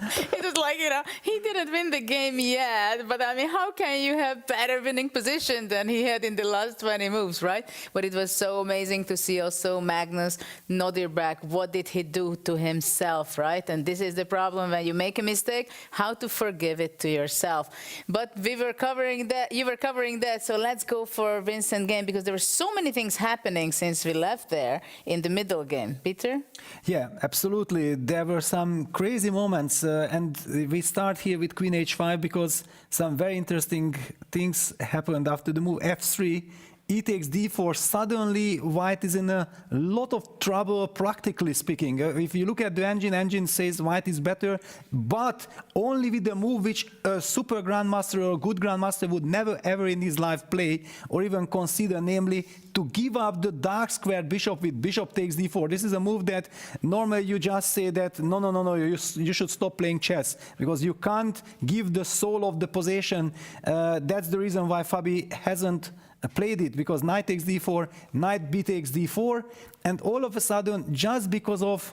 It was like, you know, he didn't win the game yet, but I mean, how can you have better winning position than he had in the last 20 moves, right? But it was so amazing to see also Magnus Nodirbek. What did he do to himself, right? And this is the problem when you make a mistake, how to forgive it to yourself. But we were covering that, you were covering that, so let's go for Vincent game, because there were so many things happening since we left there in the middle game. Peter? Yeah, absolutely. There were some crazy moments. And we start here with Queen H5 because some very interesting things happened after the move F3. E takes D4. Suddenly, White is in a lot of trouble, practically speaking. If you look at the engine says White is better, but only with the move which a super grandmaster or a good grandmaster would never ever in his life play or even consider, namely to give up the dark squared bishop with bishop takes D4. This is a move that normally you just say that no, you should stop playing chess because you can't give the soul of the possession. That's the reason why Fabi hasn't played it, because knight takes d4, knight b takes d4, and all of a sudden, just because of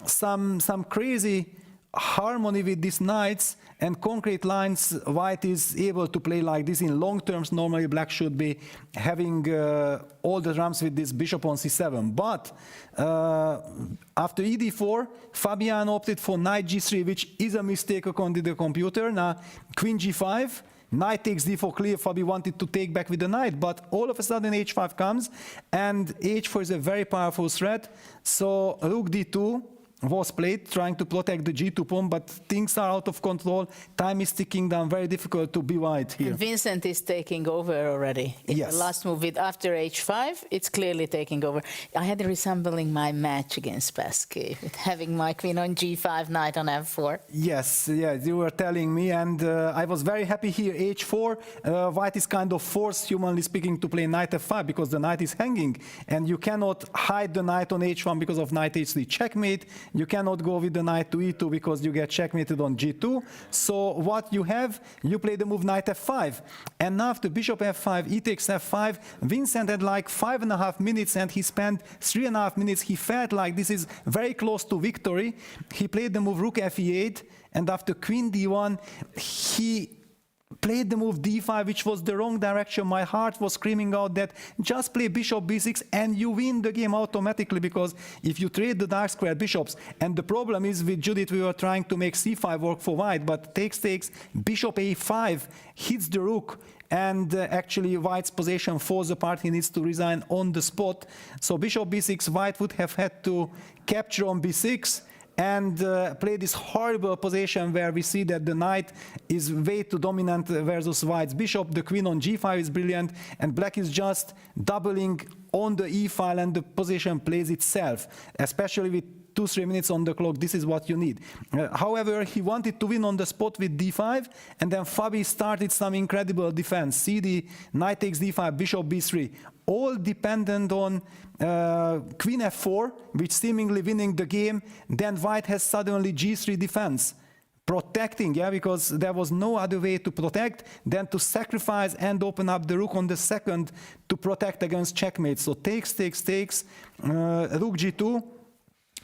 some crazy harmony with these knights and concrete lines, White is able to play like this. In long terms, normally Black should be having all the drums with this bishop on c7. But after ed4, Fabiano opted for knight g3, which is a mistake according to the computer. Now, queen g5, knight takes d4 clear. Fabi wanted to take back with the knight, but all of a sudden h5 comes, and h4 is a very powerful threat. So rook d2 was played, trying to protect the g2 pawn, but things are out of control. Time is ticking down, very difficult to be White here. And Vincent is taking over already. In the last move with after h5, it's clearly taking over. I had resembling my match against Pesky, with having my queen on g5, knight on f4. Yes, you were telling me, and I was very happy here. h4, White is kind of forced, humanly speaking, to play knight f5 because the knight is hanging, and you cannot hide the knight on h1 because of knight h3 checkmate. You cannot go with the knight to e2 because you get checkmated on g2. So what you have, you play the move knight f5. And now after bishop f5, e takes f5, Vincent had like 5.5 minutes and he spent 3.5 minutes. He felt like this is very close to victory. He played the move rook fe8, and after queen d1, he played the move d5, which was the wrong direction. My heart was screaming out that just play bishop b6 and you win the game automatically, because if you trade the dark square bishops, and the problem is with Judith, we were trying to make c5 work for White, but takes, bishop a5 hits the rook, and actually White's position falls apart. He needs to resign on the spot. So bishop b6, White would have had to capture on b6, and play this horrible position where we see that the knight is way too dominant versus White's bishop. The queen on g5 is brilliant, and Black is just doubling on the e file, and the position plays itself, especially with 2-3 minutes on the clock. This is what you need. However, he wanted to win on the spot with d5, and then Fabi started some incredible defense. CD, knight takes d5, bishop b3, all dependent on queen f4, which seemingly winning the game. Then White has suddenly g3 defense. protecting, yeah, because there was no other way to protect than to sacrifice and open up the rook on the second to protect against checkmate. So takes, rook g2,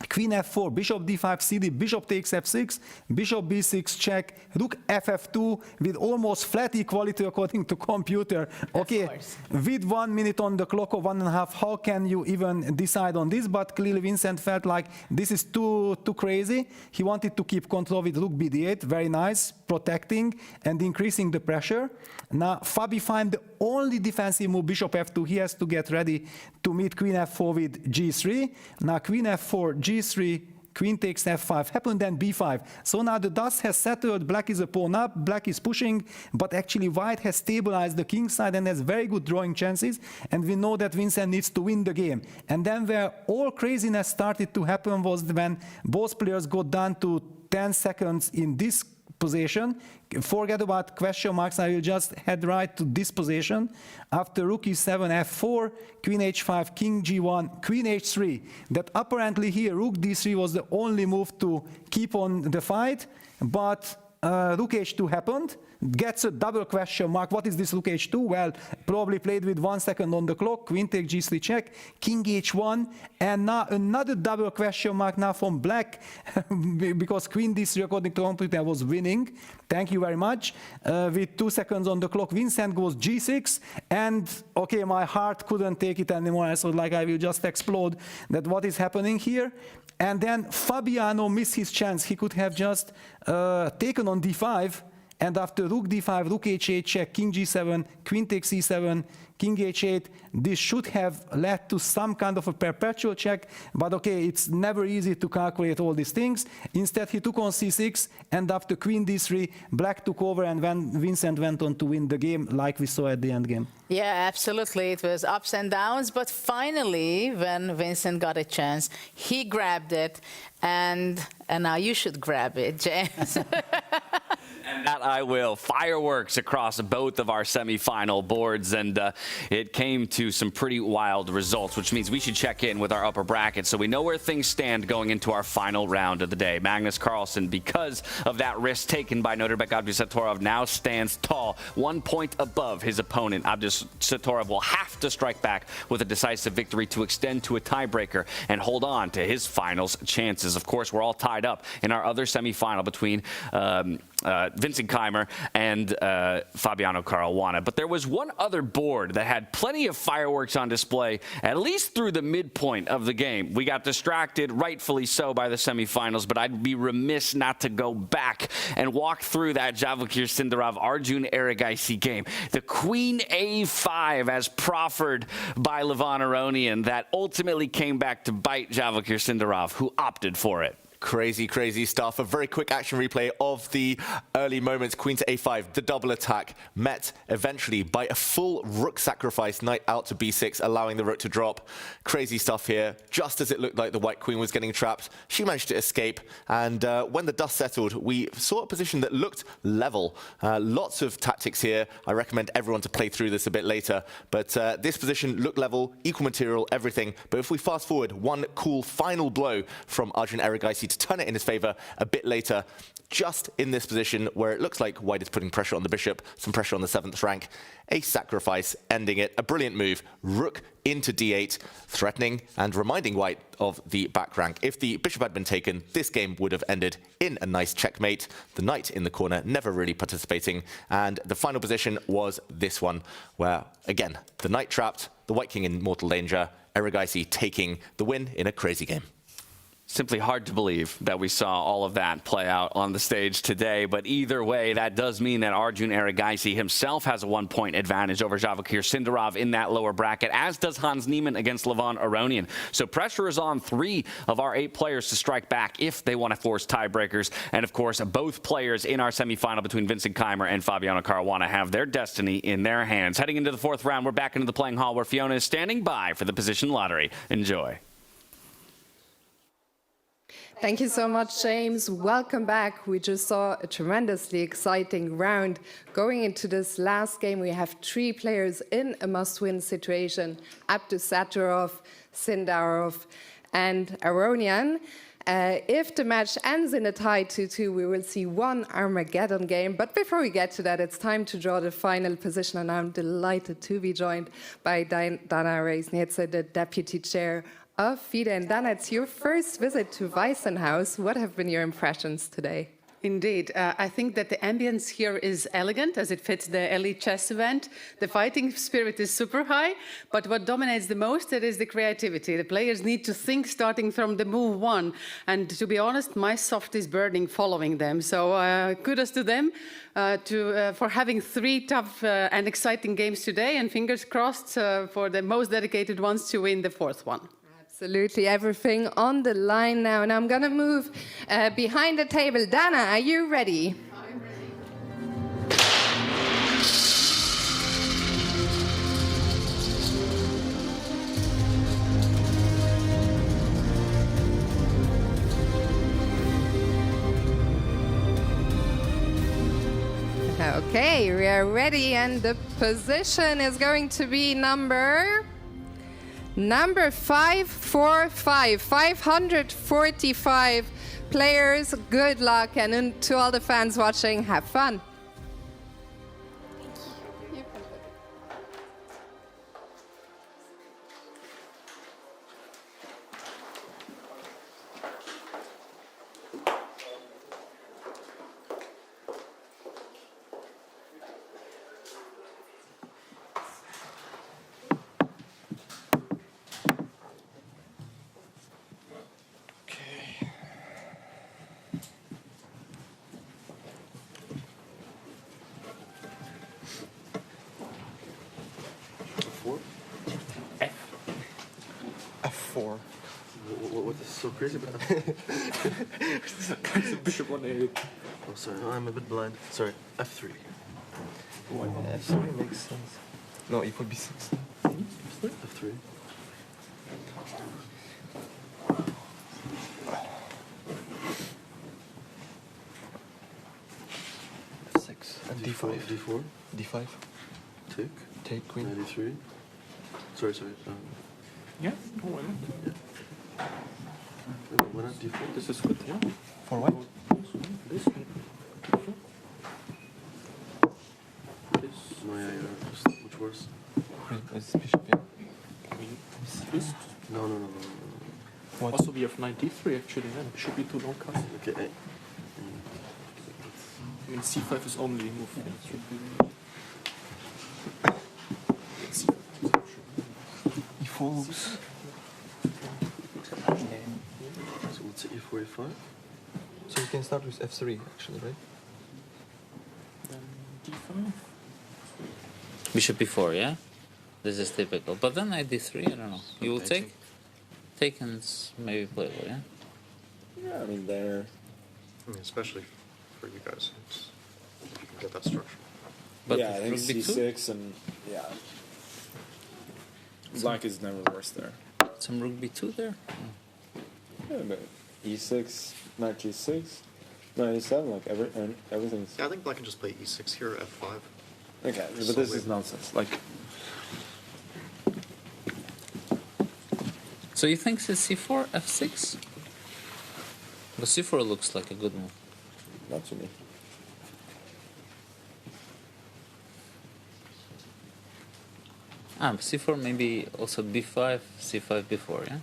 queen f4, bishop d5 cd, bishop takes f6, bishop b6 check, rook ff2 with almost flat equality according to computer. Okay, with 1 minute on the clock or 1.5, how can you even decide on this? But clearly Vincent felt like this is too crazy. He wanted to keep control with rook bd8, very nice, protecting and increasing the pressure. Now Fabi find the only defensive move, bishop f2. He has to get ready to meet queen f4 with g3. Now queen f4, g3, queen takes f5, happened then b5. So now the dust has settled, black is a pawn up, black is pushing, but actually white has stabilized the king side and has very good drawing chances, and we know that Vincent needs to win the game. And then where all craziness started to happen was when both players got down to 10 seconds in this position. Forget about question marks, I will just head right to this position. After rook e7, f4, queen h5, king g1, queen h3. That apparently here rook d3 was the only move to keep on the fight, but rook h2 happened. Gets a double question mark. What is this rook h2? Well, probably played with 1 second on the clock. Queen take g3 check, king h1, and now another double question mark now from black because queen d3 according to computer was winning. Thank you very much. With 2 seconds on the clock, Vincent goes g6, and okay, my heart couldn't take it anymore. I thought like I will just explode. That what is happening here? And then Fabiano missed his chance. He could have just taken on d5. And after rook d5, rook h8 check, king g7, queen takes e7, king h8, this should have led to some kind of a perpetual check, but okay, it's never easy to calculate all these things. Instead, he took on c6, and after queen d3, black took over, and Vincent went on to win the game, like we saw at the end game. Yeah, absolutely. It was ups and downs, but finally, when Vincent got a chance, he grabbed it, and now you should grab it, James. And that I will. Fireworks across both of our semifinal boards, and it came to some pretty wild results, which means we should check in with our upper bracket so we know where things stand going into our final round of the day. Magnus Carlsen, because of that risk taken by Nodirbek Abdusattorov, now stands tall, 1 point above his opponent. Abdusattorov will have to strike back with a decisive victory to extend to a tiebreaker and hold on to his finals chances. Of course, we're all tied up in our other semifinal between Vincent Keymer and Fabiano Caruana. But there was one other board that had plenty of fireworks on display, at least through the midpoint of the game. We got distracted, rightfully so, by the semifinals, but I'd be remiss not to go back and walk through that Vachier-Lagrave Arjun Erigaisi game. The queen a5 as proffered by Levon Aronian that ultimately came back to bite Vachier-Lagrave, who opted for it. Crazy, crazy stuff. A very quick action replay of the early moments. Queen to a5, the double attack, met eventually by a full rook sacrifice, knight out to b6, allowing the rook to drop. Crazy stuff here. Just as it looked like the white queen was getting trapped, she managed to escape. And when the dust settled, we saw a position that looked level. Lots of tactics here. I recommend everyone to play through this a bit later. But this position looked level, equal material, everything. But if we fast forward, one cool final blow from Arjun Erigaisi to turn it in his favor a bit later, just in this position where it looks like white is putting pressure on the bishop, some pressure on the 7th rank, a sacrifice ending it, a brilliant move, rook into d8, threatening and reminding white of the back rank. If the bishop had been taken, this game would have ended in a nice checkmate, the knight in the corner never really participating, and the final position was this one, where again, the knight trapped, the white king in mortal danger, Erigaisi taking the win in a crazy game. Simply hard to believe that we saw all of that play out on the stage today. But either way, that does mean that Arjun Erigaisi himself has a 1 point advantage over Vachier-Lagrave in that lower bracket, as does Hans Niemann against Levon Aronian. So pressure is on 3 of our 8 players to strike back if they want to force tiebreakers. And of course, both players in our semifinal between Vincent Keymer and Fabiano Caruana have their destiny in their hands. Heading into the 4th round, we're back into the playing hall where Fiona is standing by for the position lottery. Enjoy. Thank you so much, James. Welcome back. We just saw a tremendously exciting round. Going into this last game, we have 3 players in a must-win situation: Abdusattorov, Sindarov, and Aronian. If the match ends in a tie 2-2, we will see one Armageddon game. But before we get to that, it's time to draw the final position, and I'm delighted to be joined by Dana Reisnitze, the Deputy Chair of FIDE. And Dana, it's your first visit to Weissenhaus. What have been your impressions today? Indeed. I think that the ambience here is elegant as it fits the elite chess event. The fighting spirit is super high, but what dominates the most is the creativity. The players need to think starting from the move one. And to be honest, my soft is burning following them. So kudos to them for having 3 tough and exciting games today, and fingers crossed for the most dedicated ones to win the 4th one. Absolutely, everything on the line now. And I'm going to move behind the table. Dana, are you ready? I'm ready. Okay, we are ready, and the position is going to be number 545, 545 players. Good luck, and to all the fans watching, have fun. F4. What is so crazy about it? Bishop 1A. Oh, sorry, I'm a bit blind. Sorry, F3. F3 makes sense. No, it would be 6. F3. F6. And D5. D4. D5. Take queen. 93. Sorry. Yeah, no, why not? Why not D4? This is good, yeah. For what? This. Which worse? It's bishop, yeah. This? No. What? Also, we have knight d3 actually, yeah. Bishop b2 long cast. Okay. I mean, c5 is only move. Yeah, it should be. E4 moves. So let's say E4, E5. So you can start with F3 actually, right? Then d5. Bishop b4, yeah? This is typical. But then knight d3, I don't know. You will take? Take and maybe playable, yeah? Yeah, I mean, they're... especially for you guys, if you can get that structure. But yeah, I think c6 and... Yeah. Black is never worse there. Some rook b2 there? Yeah, but e6, knight g6, knight e7, like everything's... Yeah, I think black can just play e6 here, f5. Okay, but this is nonsense. Like... So you think it's c4, f6? But c4 looks like a good move. Not to me. But c4 maybe also b5, c5, b4, yeah?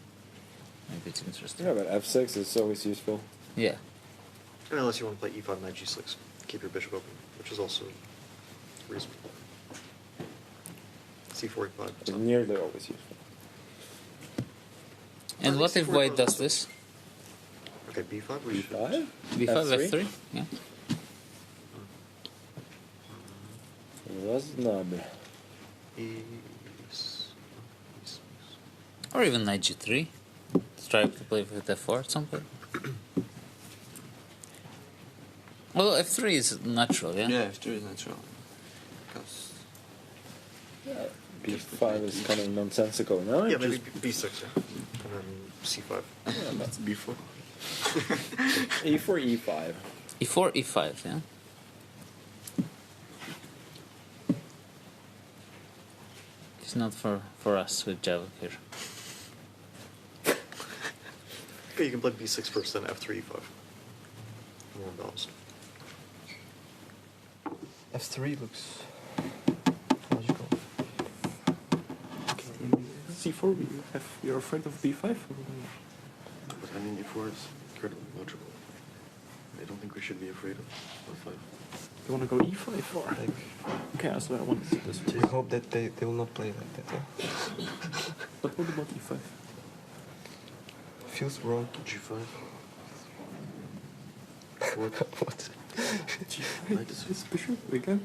Maybe it's interesting. Yeah, but f6 is always useful. Yeah. And unless you want to play e5, knight g6, keep your bishop open, which is also reasonable. C4, e5. It's nearly always useful. And what if white does this? Okay, b5, we should... B5? b5, f3? Yeah. Reasonable. Or even knight g3. Try to play with f4 at some point. Well, f3 is natural, yeah? Yeah, f3 is natural. Because... Yeah, b5 is kind of nonsensical, no? Yeah, maybe b6, yeah. And then c5. Yeah, that's b4. e4, e5. e4, e5, yeah? It's not for us with Java here. Okay, you can play b6 first, then f3, e5. More balanced. f3 looks logical. Okay, c4, you're afraid of b5? But I mean, e4 is incredibly logical. I don't think we should be afraid of f5. You want to go e5 or? Okay, so I want to see this. So you hope that they will not play like that, yeah? But what about e5? Feels wrong. G5. What? What? G5. Knight is bishop again?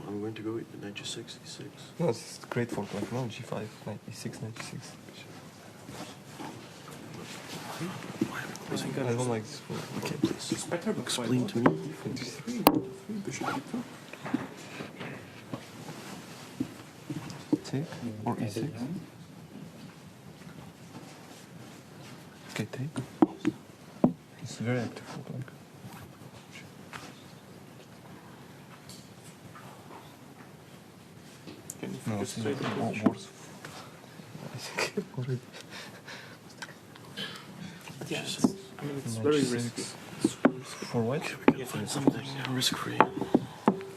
I'm going to go knight g6, e6. No, it's great for like no G5, knight e6, knight g6. I don't like this. Okay, please. It's better, but explain to me. Bishop e2. Take or e6. Okay, take. It's very active. Like. No, it's worse. I think already. Yeah, I mean, it's very risky. For what? We can find something risk-free. Are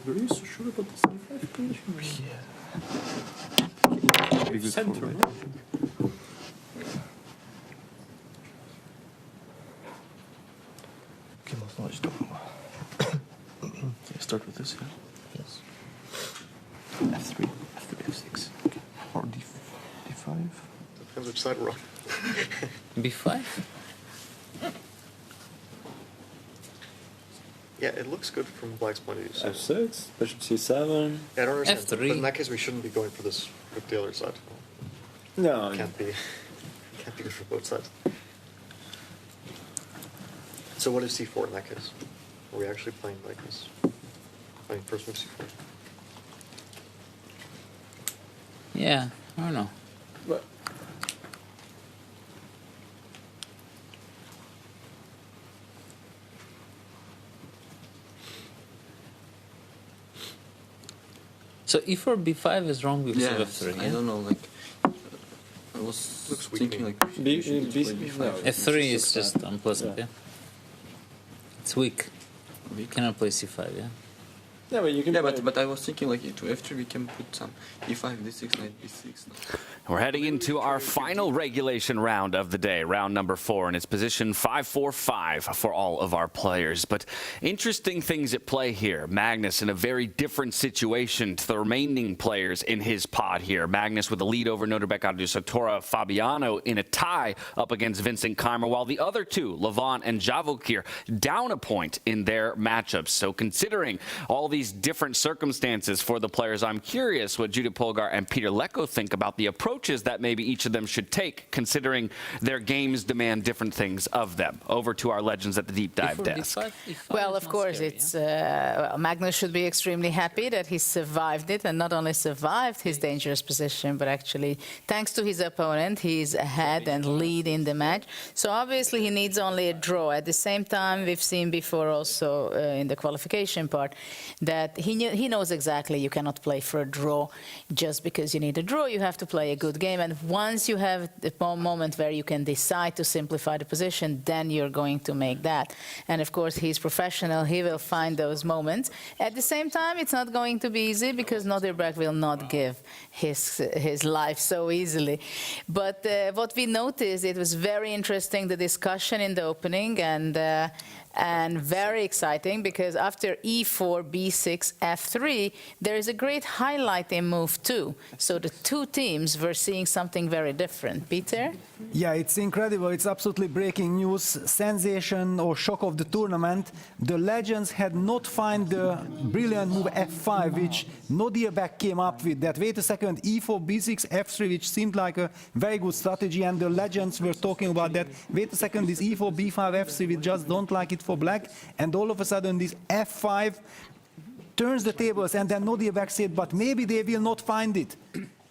you so sure about this e5 position? Yeah. Be good center, for right? Okay, let's not okay, start with this, yeah? Yes. f3, f6. Okay. Or d5. Depends which side we're on. b5? Yeah, it looks good from Black's point of view. So. f6, bishop c7. Yeah, I don't understand. f3. But in that case, we shouldn't be going for this with the other side. No. Can't be good for both sides. So what is c4 in that case? Are we actually playing like this? Playing first move c4? Yeah, I don't know. But So e4, b5 is wrong because of f3. I don't know, like I was thinking like f3 is just unpleasant, yeah. It's weak. You cannot play c5, yeah. Yeah, but you can. Yeah, but I was thinking like to f3 we can put some e5, d6, knight b6. We're heading into our final regulation round of the day, round number 4, and it's position 5-4-5 for all of our players. But interesting things at play here. Magnus in a very different situation to the remaining players in his pod here. Magnus with a lead over Nodirbek, Abdusattorov, Fabiano in a tie up against Vincent, Keymer, while the other two, Levant and Vachier, down a point in their matchups. So considering all these different circumstances for the players, I'm curious what Judith Polgar and Peter Lecko think about the approaches that maybe each of them should take, considering their games demand different things of them. Over to our legends at the deep dive desk. Well, of course, it's Magnus should be extremely happy that he survived it, and not only survived his dangerous position, but actually, thanks to his opponent, he's ahead and lead in the match. So obviously, he needs only a draw. At the same time, we've seen before also in the qualification part that he knows exactly you cannot play for a draw just because you need a draw. You have to play a good game, and once you have the moment where you can decide to simplify the position, then you're going to make that. And of course, he's professional. He will find those moments. At the same time, it's not going to be easy because Nodirbek will not give his life so easily. But what we noticed, it was very interesting, the discussion in the opening, and very exciting because after e4, b6, f3, there is a great highlighting move too. So the two teams were seeing something very different. Peter? Yeah, it's incredible. It's absolutely breaking news, sensation or shock of the tournament. The legends had not found the brilliant move f5, which Nodirbek came up with. That wait a second, e4, b6, f3, which seemed like a very good strategy, and the legends were talking about that. Wait a second, this e4, b5, f3, we just don't like it for black, and all of a sudden this f5 turns the tables, and then Nodirbek said, but maybe they will not find it.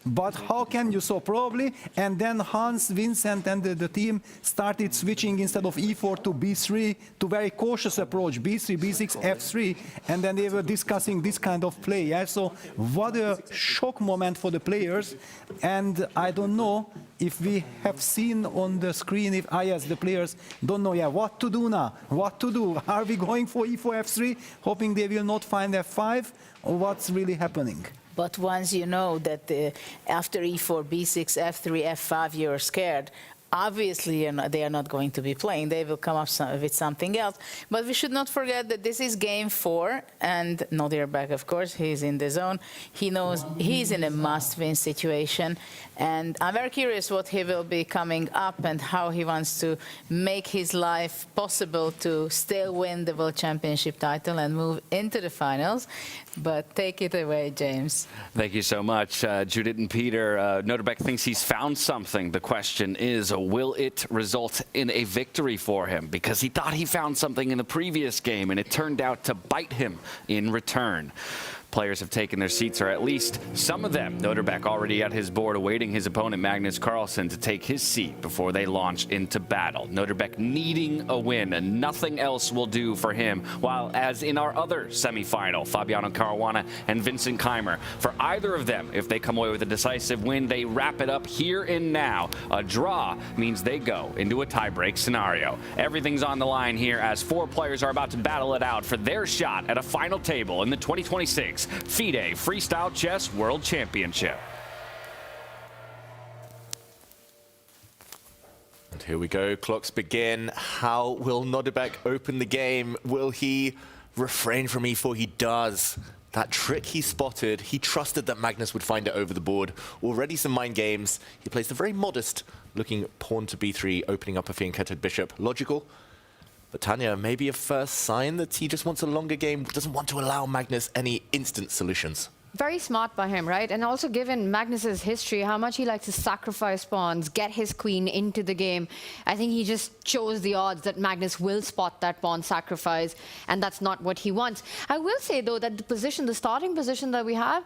but how can you? So probably, and then Hans, Vincent, and the team started switching instead of e4 to b3 to very cautious approach, b3, b6, f3, and then they were discussing this kind of play. Yeah? So what a shock moment for the players, and I don't know if we have seen on the screen, if yes, the players don't know what to do now, what to do. Are we going for e4, f3, hoping they will not find f5, or what's really happening? But once you know that after e4, b6, f3, f5, you're scared, obviously they are not going to be playing. They will come up with something else. But we should not forget that this is game 4, and Nodirbek, of course, he's in the zone. He knows he's in a must-win situation, and I'm very curious what he will be coming up and how he wants to make his life possible to still win the World Championship title and move into the finals. But take it away, James. Thank you so much, Judith and Peter. Nodirbek thinks he's found something. The question is, will it result in a victory for him? Because he thought he found something in the previous game, and it turned out to bite him in return. Players have taken their seats, or at least some of them. Nodirbek already at his board awaiting his opponent Magnus Carlsen to take his seat before they launch into battle. Nodirbek needing a win, and nothing else will do for him. While as in our other semifinal, Fabiano Caruana and Vincent Keymer, for either of them, if they come away with a decisive win, they wrap it up here and now. A draw means they go into a tiebreak scenario. Everything's on the line here as 4 players are about to battle it out for their shot at a final table in the 2026 FIDE Freestyle Chess World Championship. And here we go, clocks begin. How will Nodirbek open the game? Will he refrain from e4? He does. That trick he spotted, he trusted that Magnus would find it over the board. Already some mind games. He plays the very modest looking pawn to b3, opening up a fianchetted bishop. Logical. But Tanya, maybe a first sign that he just wants a longer game, doesn't want to allow Magnus any instant solutions. Very smart by him, right? And also given Magnus's history, how much he likes to sacrifice pawns, get his queen into the game. I think he just chose the odds that Magnus will spot that pawn sacrifice, and that's not what he wants. I will say, though, that the starting position that we have,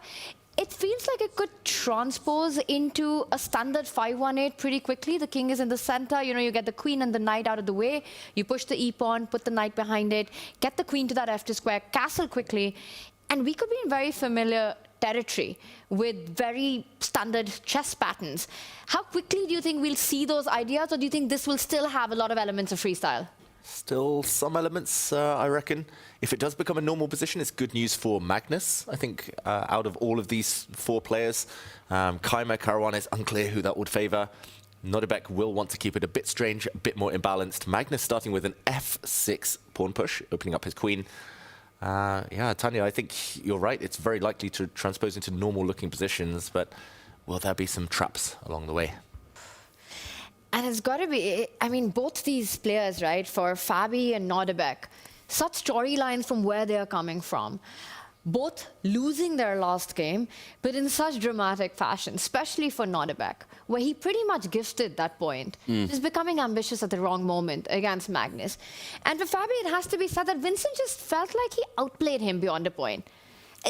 it feels like it could transpose into a standard 5-1-8 pretty quickly. The king is in the center. You know, you get the queen and the knight out of the way. You push the e-pawn, put the knight behind it, get the queen to that f2 square, castle quickly. And we could be in very familiar territory with very standard chess patterns. How quickly do you think we'll see those ideas, or do you think this will still have a lot of elements of freestyle? Still some elements, I reckon. If it does become a normal position, it's good news for Magnus. I think out of all of these 4 players, Keymer, Caruana, it's unclear who that would favor. Nodirbek will want to keep it a bit strange, a bit more imbalanced. Magnus starting with an f6 pawn push, opening up his queen. Yeah, Tanya, I think you're right. It's very likely to transpose into normal-looking positions, but will there be some traps along the way? And it's got to be, I mean, both these players, right, for Fabi and Nodirbek, such storylines from where they are coming from. Both losing their last game, but in such dramatic fashion, especially for Nodirbek, where he pretty much gifted that point. Just becoming ambitious at the wrong moment against Magnus. And for Fabi, it has to be said that Vincent just felt like he outplayed him beyond a point.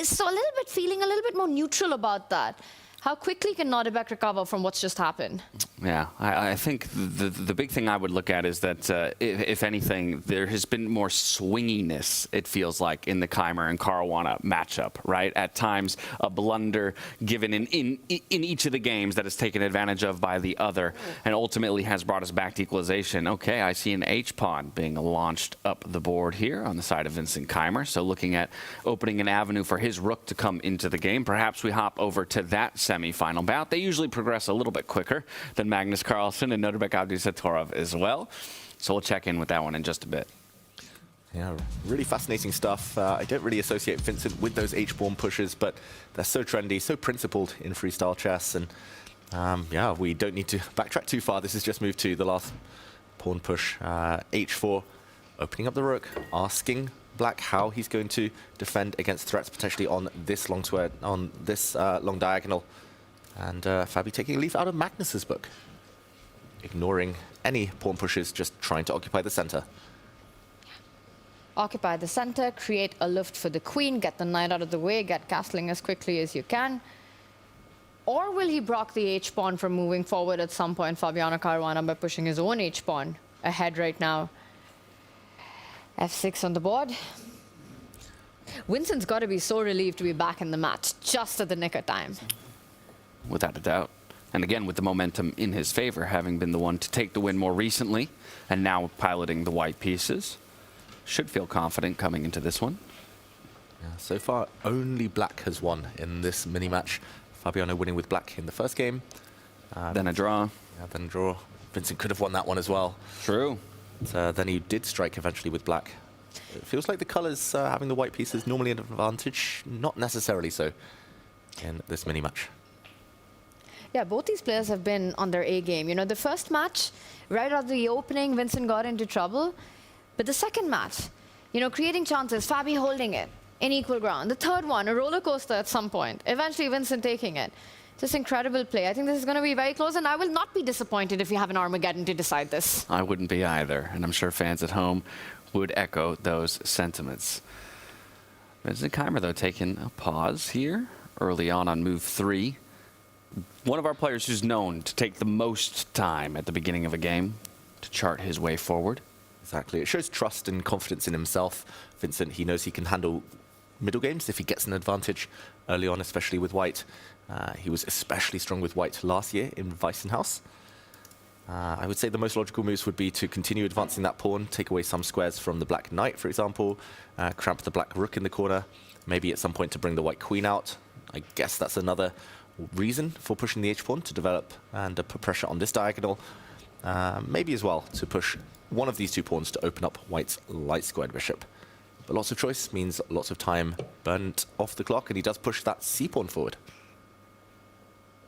So a little bit feeling a little bit more neutral about that. How quickly can Nodirbek recover from what's just happened? Yeah, I think the big thing I would look at is that, if anything, there has been more swinginess, it feels like, in the Keymer and Caruana matchup, right? At times, a blunder given in each of the games that is taken advantage of by the other, and ultimately has brought us back to equalization. Okay, I see an H-pawn being launched up the board here on the side of Vincent Keymer, so looking at opening an avenue for his rook to come into the game. Perhaps we hop over to that semi-final bout. They usually progress a little bit quicker than Magnus Carlsen and Nodirbek Abdusattorov as well. So we'll check in with that one in just a bit. Yeah, really fascinating stuff. I don't really associate Vincent with those H-pawn pushes, but they're so trendy, so principled in freestyle chess. And yeah, we don't need to backtrack too far. This is just moved to the last pawn push, H4, opening up the rook, asking Black how he's going to defend against threats potentially on this long square, on this long diagonal. And Fabi taking a leaf out of Magnus's book, ignoring any pawn pushes, just trying to occupy the center. Occupy the center, create a lift for the queen, get the knight out of the way, get castling as quickly as you can. Or will he block the h-pawn from moving forward at some point, Fabiano Caruana, by pushing his own h-pawn ahead right now? f6 on the board. Vincent's got to be so relieved to be back in the match, just at the nick of time. Without a doubt. And again, with the momentum in his favor, having been the one to take the win more recently, and now piloting the white pieces, should feel confident coming into this one. Yeah, so far, only black has won in this mini-match. Fabiano winning with black in the first game. Then a draw. Yeah, then a draw. Vincent could have won that one as well. True. But, then he did strike eventually with black. It feels like the colors having the white pieces normally an advantage, not necessarily so in this mini-match. Yeah, both these players have been on their A game. You know, the first match, right out of the opening, Vincent got into trouble. But the second match, you know, creating chances, Fabi holding it in equal ground. The third one, a roller coaster at some point. Eventually, Vincent taking it. Just incredible play. I think this is going to be very close, and I will not be disappointed if you have an Armageddon to decide this. I wouldn't be either, and I'm sure fans at home would echo those sentiments. Vincent Keymer, though, taking a pause here early on move 3. One of our players who's known to take the most time at the beginning of a game to chart his way forward. Exactly. It shows trust and confidence in himself. Vincent, he knows he can handle middle games if he gets an advantage early on, especially with white. He was especially strong with white last year in Weissenhaus. I would say the most logical moves would be to continue advancing that pawn, take away some squares from the black knight, for example, cramp the black rook in the corner, maybe at some point to bring the white queen out. I guess that's another reason for pushing the h-pawn to develop and put pressure on this diagonal. Maybe as well to push one of these two pawns to open up white's light squared bishop. But lots of choice means lots of time burnt off the clock, and he does push that c-pawn forward.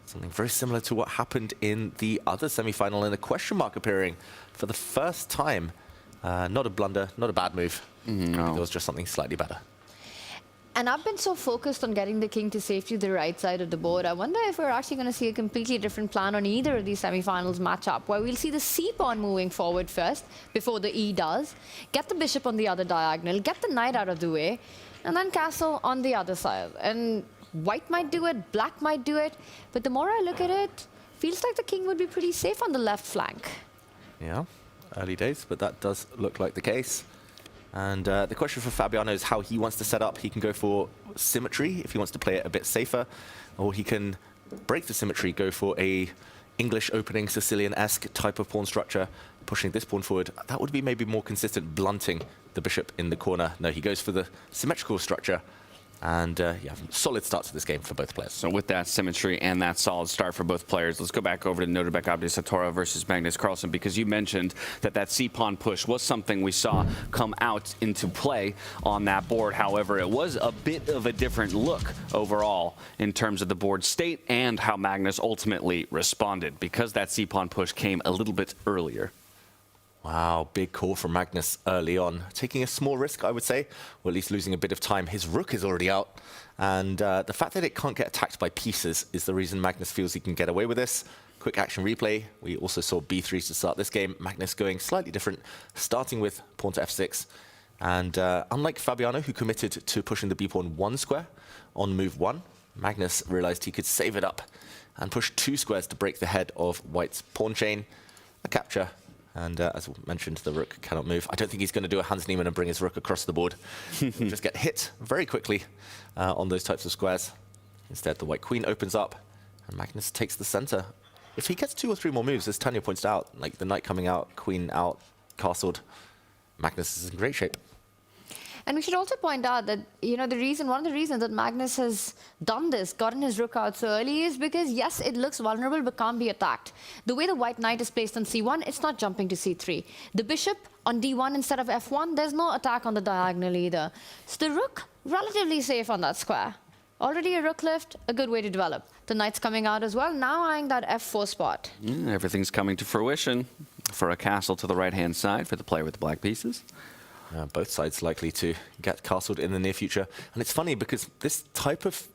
Something very similar to what happened in the other semi-final, in a question mark appearing for the first time. Not a blunder, not a bad move. No. There was just something slightly better. And I've been so focused on getting the king to safety the right side of the board. I wonder if we're actually going to see a completely different plan on either of these semi-finals matchup, where we'll see the c-pawn moving forward first, before the e does, get the bishop on the other diagonal, get the knight out of the way, and then castle on the other side. And white might do it, black might do it, but the more I look at it, feels like the king would be pretty safe on the left flank. Yeah, early days, but that does look like the case. And the question for Fabiano is how he wants to set up. He can go for symmetry if he wants to play it a bit safer, or he can break the symmetry, go for a English opening Sicilian-esque type of pawn structure, pushing this pawn forward. That would be maybe more consistent, blunting the bishop in the corner. No, he goes for the symmetrical structure. And yeah, solid start to this game for both players. So with that symmetry and that solid start for both players, let's go back over to Nodirbek Abdusattorov versus Magnus Carlsen, because you mentioned that that c-pawn push was something we saw come out into play on that board. However, it was a bit of a different look overall in terms of the board state and how Magnus ultimately responded, because that c-pawn push came a little bit earlier. Wow, big call from Magnus early on. Taking a small risk, I would say, or at least losing a bit of time. His rook is already out. And the fact that it can't get attacked by pieces is the reason Magnus feels he can get away with this. Quick action replay. We also saw b3 to start this game. Magnus going slightly different, starting with pawn to f6. And unlike Fabiano, who committed to pushing the b-pawn 1 square on move 1, Magnus realized he could save it up and push 2 squares to break the head of white's pawn chain. A capture. And as mentioned, the rook cannot move. I don't think he's going to do a Hans Niemann and bring his rook across the board. He'll just get hit very quickly on those types of squares. Instead, the white queen opens up, and Magnus takes the center. If he gets 2 or 3 more moves, as Tanya points out, like the knight coming out, queen out, castled, Magnus is in great shape. And we should also point out that, you know, one of the reasons that Magnus has done this, gotten his rook out so early, is because, yes, it looks vulnerable but can't be attacked. The way the white knight is placed on c1, it's not jumping to c3. The bishop on d1 instead of f1, there's no attack on the diagonal either. So the rook, relatively safe on that square. Already a rook lift, a good way to develop. The knight's coming out as well, now eyeing that f4 spot. Everything's coming to fruition for a castle to the right-hand side for the player with the black pieces. Both sides likely to get castled in the near future. And it's funny because this type of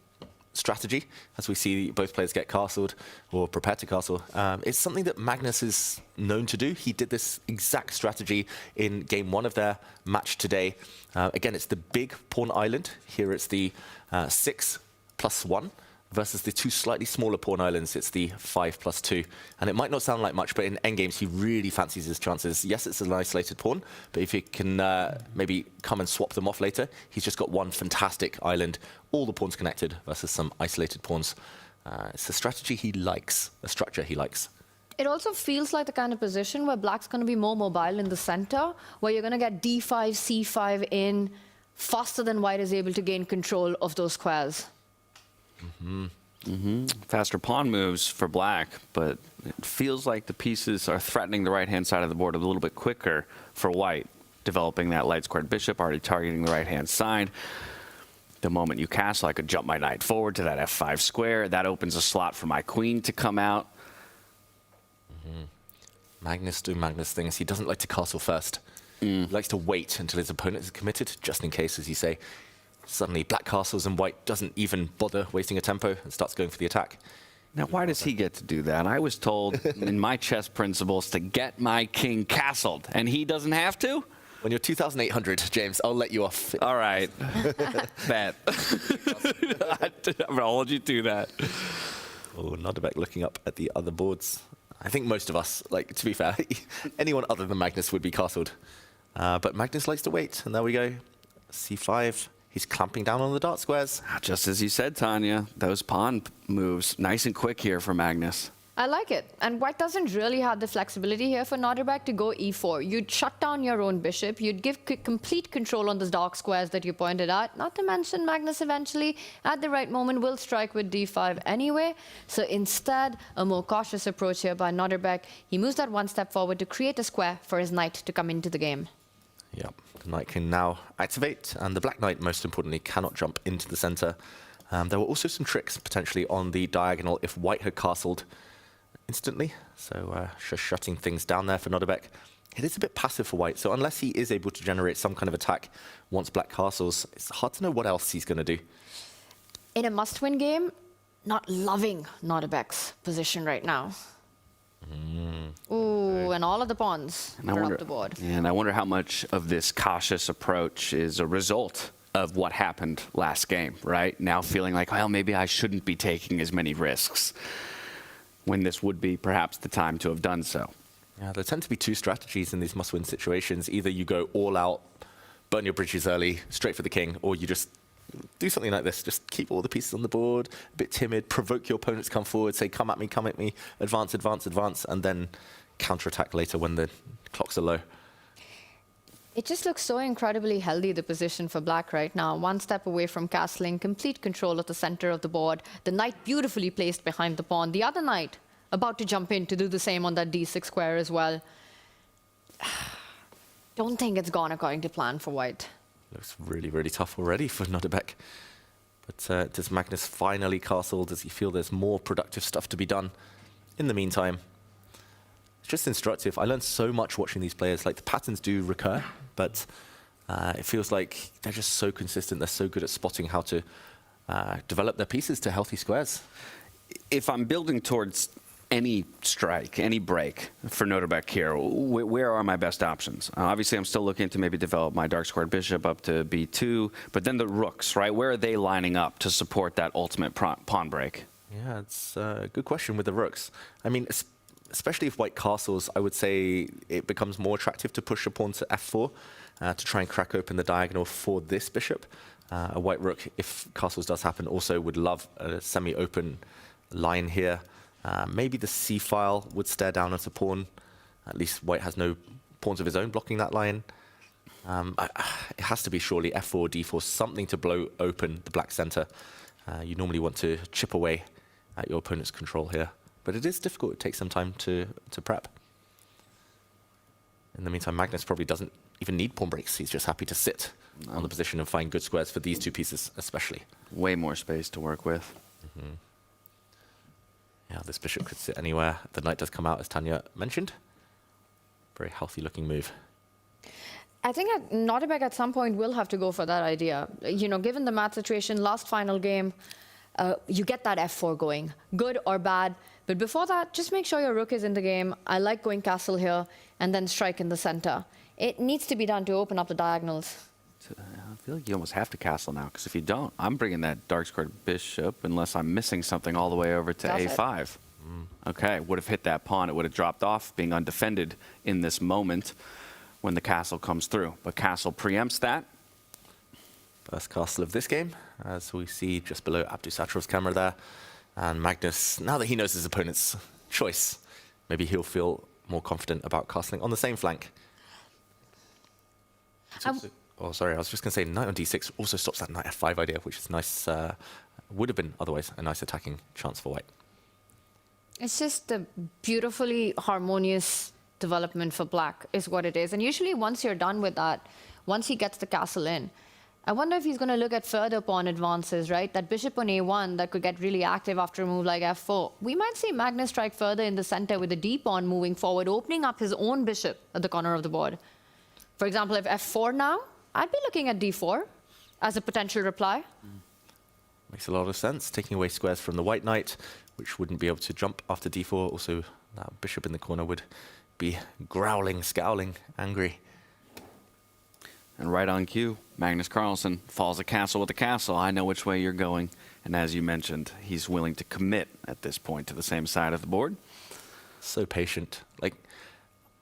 strategy, as we see both players get castled or prepare to castle, is something that Magnus is known to do. He did this exact strategy in game 1 of their match today. Again, it's the big pawn island. Here it's the 6+1 versus the two slightly smaller pawn islands, it's the 5+2. And it might not sound like much, but in endgames, he really fancies his chances. Yes, it's an isolated pawn, but if he can maybe come and swap them off later, he's just got one fantastic island, all the pawns connected versus some isolated pawns. It's a strategy he likes, a structure he likes. It also feels like the kind of position where black's going to be more mobile in the center, where you're going to get d5, c5 in faster than white is able to gain control of those squares. Faster pawn moves for black, but it feels like the pieces are threatening the right-hand side of the board a little bit quicker for white, developing that light-squared bishop, already targeting the right-hand side. The moment you castle, I could jump my knight forward to that f5 square. That opens a slot for my queen to come out. Magnus doing Magnus things. He doesn't like to castle first. He likes to wait until his opponent is committed, just in case, as you say. Suddenly, black castles and white doesn't even bother wasting a tempo and starts going for the attack. Now, why does he get to do that? I was told in my chess principles to get my king castled, and he doesn't have to? When you're 2,800, James, I'll let you off. All right. Bet. I'll hold you to that. Oh, Nodirbek looking up at the other boards. I think most of us, like, to be fair, anyone other than Magnus would be castled. But Magnus likes to wait, and there we go. C5. He's clamping down on the dart squares. Just as you said, Tanya, those pawn moves, nice and quick here for Magnus. I like it. And white doesn't really have the flexibility here for Nodirbek to go e4. You'd shut down your own bishop. You'd give complete control on the dark squares that you pointed out. Not to mention Magnus eventually, at the right moment, will strike with d5 anyway. So instead, a more cautious approach here by Nodirbek. He moves that one step forward to create a square for his knight to come into the game. Yep, the knight can now activate, and the black knight, most importantly, cannot jump into the center. There were also some tricks, potentially, on the diagonal if white had castled instantly. So just shutting things down there for Nodirbek. It is a bit passive for white, so unless he is able to generate some kind of attack once black castles, it's hard to know what else he's going to do. In a must-win game, not loving Nodirbek's position right now. Ooh, and all of the pawns are up the board. And I wonder how much of this cautious approach is a result of what happened last game, right? Now feeling like, well, maybe I shouldn't be taking as many risks, when this would be perhaps the time to have done so. Yeah, there tend to be two strategies in these must-win situations. Either you go all out, burn your bridges early, straight for the king, or you just do something like this. Just keep all the pieces on the board, a bit timid, provoke your opponents to come forward, say, come at me, advance, advance, advance, and then counterattack later when the clocks are low. It just looks so incredibly healthy, the position for black right now. One step away from castling, complete control of the center of the board. The knight beautifully placed behind the pawn. The other knight about to jump in to do the same on that d6 square as well. Don't think it's gone according to plan for white. Looks really, really tough already for Nodirbek. But does Magnus finally castle? Does he feel there's more productive stuff to be done? In the meantime, it's just instructive. I learned so much watching these players. Like, the patterns do recur, but it feels like they're just so consistent. They're so good at spotting how to develop their pieces to healthy squares. If I'm building towards any strike, any break for Nodirbek here, where are my best options? Obviously, I'm still looking to maybe develop my dark squared bishop up to b2, but then the rooks, right? Where are they lining up to support that ultimate pawn break? Yeah, it's a good question with the rooks. I mean, especially if white castles, I would say it becomes more attractive to push a pawn to f4 to try and crack open the diagonal for this bishop. A white rook, if castles does happen, also would love a semi-open line here. Maybe the c-file would stare down at a pawn. At least white has no pawns of his own blocking that line. It has to be surely f4, d4, something to blow open the black center. You normally want to chip away at your opponent's control here. But it is difficult. It takes some time to prep. In the meantime, Magnus probably doesn't even need pawn breaks. He's just happy to sit on the position and find good squares for these two pieces especially. Way more space to work with. Yeah, this bishop could sit anywhere. The knight does come out, as Tanya mentioned. Very healthy looking move. I think Nodirbek at some point will have to go for that idea. You know, given the mat situation, last final game, you get that f4 going, good or bad. But before that, just make sure your rook is in the game. I like going castle here and then strike in the center. It needs to be done to open up the diagonals. feel like you almost have to castle now, because if you don't, I'm bringing that dark-squared bishop unless I'm missing something all the way over to a5. Okay, would have hit that pawn. It would have dropped off, being undefended in this moment when the castle comes through. But castle preempts that. First castle of this game, as we see just below Abdusattorov's camera there. And Magnus, now that he knows his opponent's choice, maybe he'll feel more confident about castling on the same flank. Oh, sorry, I was just going to say knight on d6 also stops that knight f5 idea, which is nice. Would have been otherwise a nice attacking chance for white. It's just a beautifully harmonious development for black is what it is. And usually once you're done with that, once he gets the castle in, I wonder if he's going to look at further pawn advances, right? That bishop on a1 that could get really active after a move like f4. We might see Magnus strike further in the center with the d pawn moving forward, opening up his own bishop at the corner of the board. For example, if f4 now, I'd be looking at d4 as a potential reply. Makes a lot of sense, taking away squares from the white knight, which wouldn't be able to jump after d4. Also, that bishop in the corner would be growling, scowling, angry. And right on cue, Magnus Carlsen falls a castle with a castle. I know which way you're going. And as you mentioned, he's willing to commit at this point to the same side of the board. So patient. Like,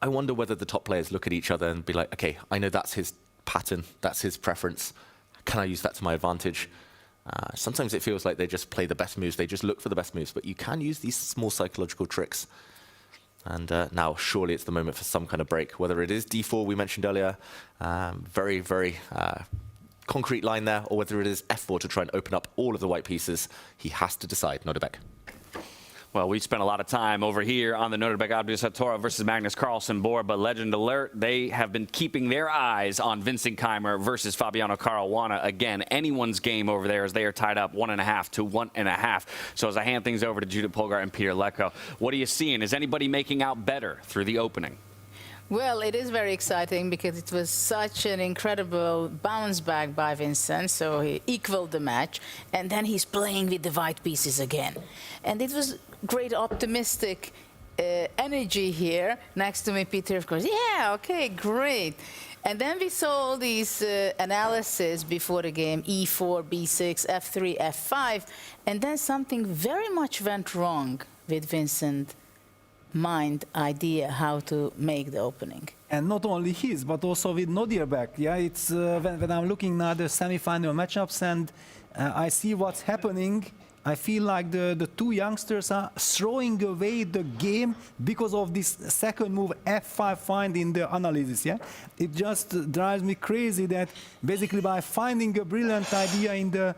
I wonder whether the top players look at each other and be like, okay, I know that's his pattern, that's his preference. Can I use that to my advantage? Sometimes it feels like they just play the best moves. They just look for the best moves. But you can use these small psychological tricks. And now, surely it's the moment for some kind of break. Whether it is d4, we mentioned earlier, very, very concrete line there, or whether it is f4 to try and open up all of the white pieces, he has to decide. Nodirbek. Well, we spent a lot of time over here on the Nodirbek Abdusattorov versus Magnus Carlsen board, but legend alert, they have been keeping their eyes on Vincent Keymer versus Fabiano Caruana. Again, anyone's game over there as they are tied up 1.5 to 1.5. So as I hand things over to Judith Polgar and Peter Lecko, what are you seeing? Is anybody making out better through the opening? Well, it is very exciting because it was such an incredible bounce back by Vincent, so he equaled the match, and then he's playing with the white pieces again. And it was great optimistic energy here. Next to me, Peter, of course, yeah, okay, great. And then we saw all these analysis before the game, e4, b6, f3, f5, and then something very much went wrong with Vincent. Mind idea how to make the opening. And not only his, but also with Nodirbek. Yeah, it's when I'm looking at the semi-final matchups and I see what's happening, I feel like the two youngsters are throwing away the game because of this second move f5 find in the analysis. Yeah, it just drives me crazy that basically by finding a brilliant idea in the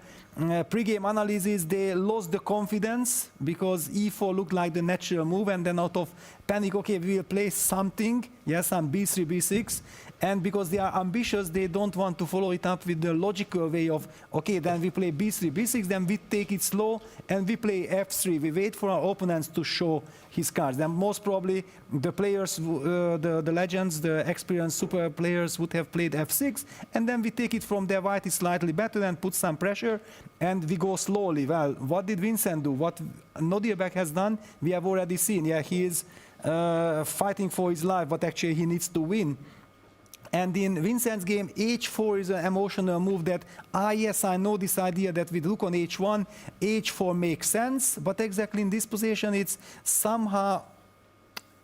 pre-game analysis, they lost the confidence because e4 looked like the natural move, and then out of panic, okay, we will play something, yes, some b3, b6, and because they are ambitious, they don't want to follow it up with the logical way of, okay, then we play b3, b6, then we take it slow, and we play f3. We wait for our opponents to show his cards. Then most probably the players, the legends, the experienced super players would have played f6, and then we take it from there. White is slightly better and put some pressure, and we go slowly. Well, what did Vincent do? What Nodirbek has done, we have already seen. Yeah, he is fighting for his life, but actually he needs to win. And in Vincent's game, h4 is an emotional move that, yes, I know this idea that with rook on h1, h4 makes sense, but exactly in this position, it's somehow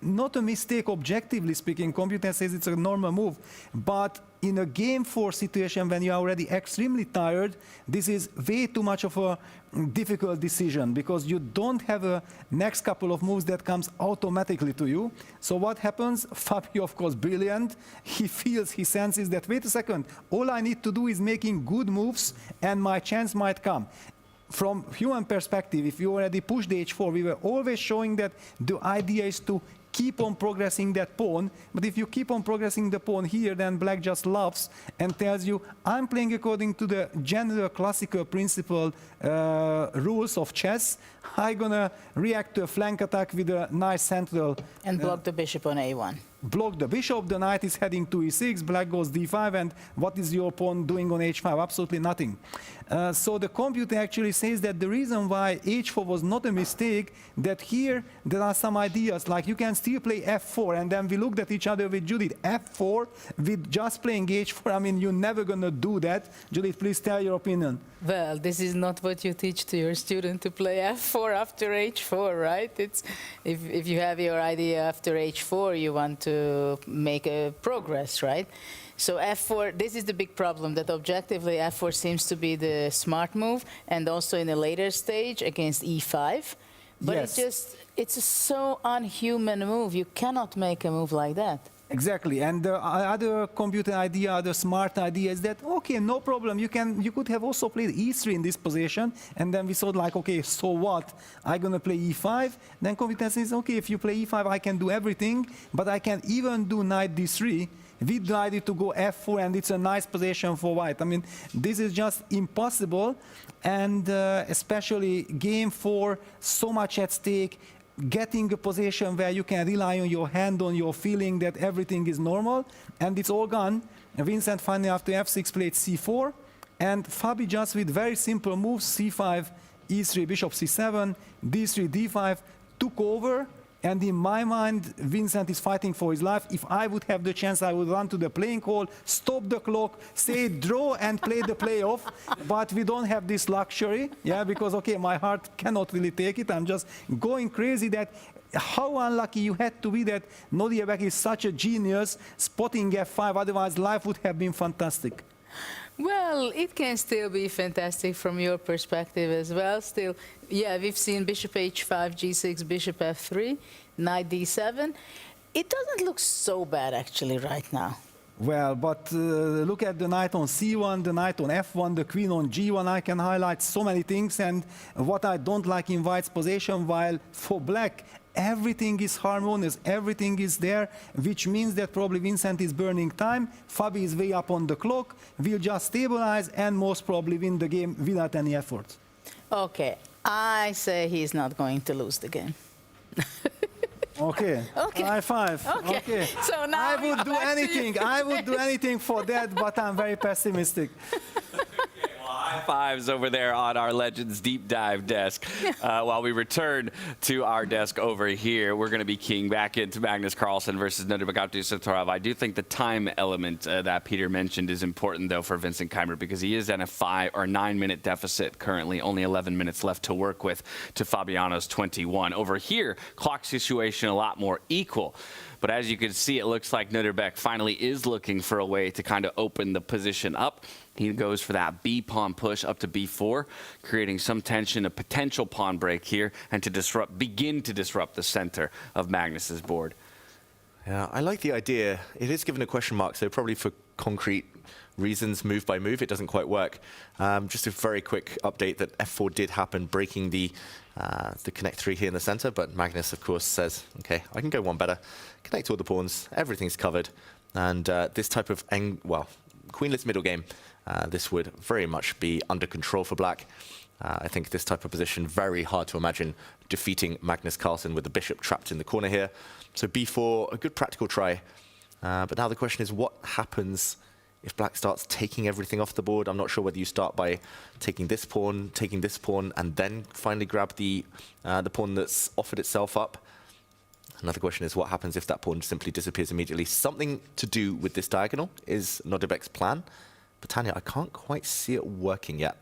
not a mistake objectively speaking. Computer says it's a normal move, but in a game 4 situation when you're already extremely tired, this is way too much of a difficult decision because you don't have a next couple of moves that comes automatically to you. So what happens? Fabio, of course, brilliant. He feels, he senses that, wait a second, all I need to do is making good moves and my chance might come. From human perspective, if you already pushed the h4, we were always showing that the idea is to keep on progressing that pawn, but if you keep on progressing the pawn here, then black just laughs and tells you, I'm playing according to the general classical principle rules of chess. I'm gonna react to a flank attack with a nice central... And block the bishop on a1. block the bishop, the knight is heading to e6, black goes d5, and what is your pawn doing on h5? Absolutely nothing. So the computer actually says that the reason why h4 was not a mistake, that here there are some ideas, like you can still play f4, and then we looked at each other with Judith, f4 with just playing h4, I mean, you're never gonna do that. Judith, please tell your opinion. Well, this is not what you teach to your student, to play f4 after h4, right? It's if you have your idea after h4, you want to make a progress, right? So f4, this is the big problem, that objectively f4 seems to be the smart move, and also in a later stage against e5. But Yes. it's a so unhuman move. You cannot make a move like that. Exactly, and the other computer idea, the smart idea is that, okay, no problem, you could have also played e3 in this position, and then we thought like, okay, so what? I'm gonna play e5, then computer says, okay, if you play e5, I can do everything, but I can even do knight d3, we decided to go f4, and it's a nice position for white. I mean, this is just impossible, and especially game 4, so much at stake, getting a position where you can rely on your hand, on your feeling that everything is normal, and it's all gone. Vincent finally after f6 played c4, and Fabi just with very simple moves, c5, e3, bishop c7, d3, d5, took over. And in my mind, Vincent is fighting for his life. If I would have the chance, I would run to the playing hall, stop the clock, say draw and play the playoff. But we don't have this luxury, yeah, because, okay, my heart cannot really take it. I'm just going crazy that how unlucky you had to be that Nodirbek is such a genius spotting f5, otherwise life would have been fantastic. Well, it can still be fantastic from your perspective as well. Still, yeah, we've seen bishop h5, g6, bishop f3, knight d7. It doesn't look so bad actually right now. Well, but look at the knight on c1, the knight on f1, the queen on g1. I can highlight so many things, and what I don't like in white's position, while for black, everything is harmonious, everything is there, which means that probably Vincent is burning time, Fabi is way up on the clock, will just stabilize and most probably win the game without any effort. Okay, I say he's not going to lose the game. Okay. Okay. High five. Okay. So now I would do anything. I would do anything for that, but I'm very pessimistic. High fives over there on our Legends Deep Dive desk. While we return to our desk over here, we're going to be keying back into Magnus Carlsen versus Nodirbek Abdusattorov. I do think the time element that Peter mentioned is important, though, for Vincent Keymer, because he is in a 5 or 9 minute deficit currently, only 11 minutes left to work with to Fabiano's 21. Over here, clock situation a lot more equal. But as you can see, it looks like Nodirbek finally is looking for a way to kind of open the position up. He goes for that b-pawn push up to b4, creating some tension, a potential pawn break here, and to begin to disrupt the center of Magnus's board. Yeah, I like the idea. It is given a question mark, so probably for concrete reasons, move by move, it doesn't quite work. Just a very quick update that f4 did happen, breaking the connect 3 here in the center, but Magnus, of course, says, okay, I can go one better, connect all the pawns, everything's covered, and this type of, queenless middle game, this would very much be under control for black. I think this type of position, very hard to imagine defeating Magnus Carlsen with the bishop trapped in the corner here. So b4, a good practical try. But now the question is, what happens if black starts taking everything off the board? I'm not sure whether you start by taking this pawn, and then finally grab the pawn that's offered itself up. Another question is, what happens if that pawn simply disappears immediately? Something to do with this diagonal is Nodirbek's plan. But Tanya, I can't quite see it working yet.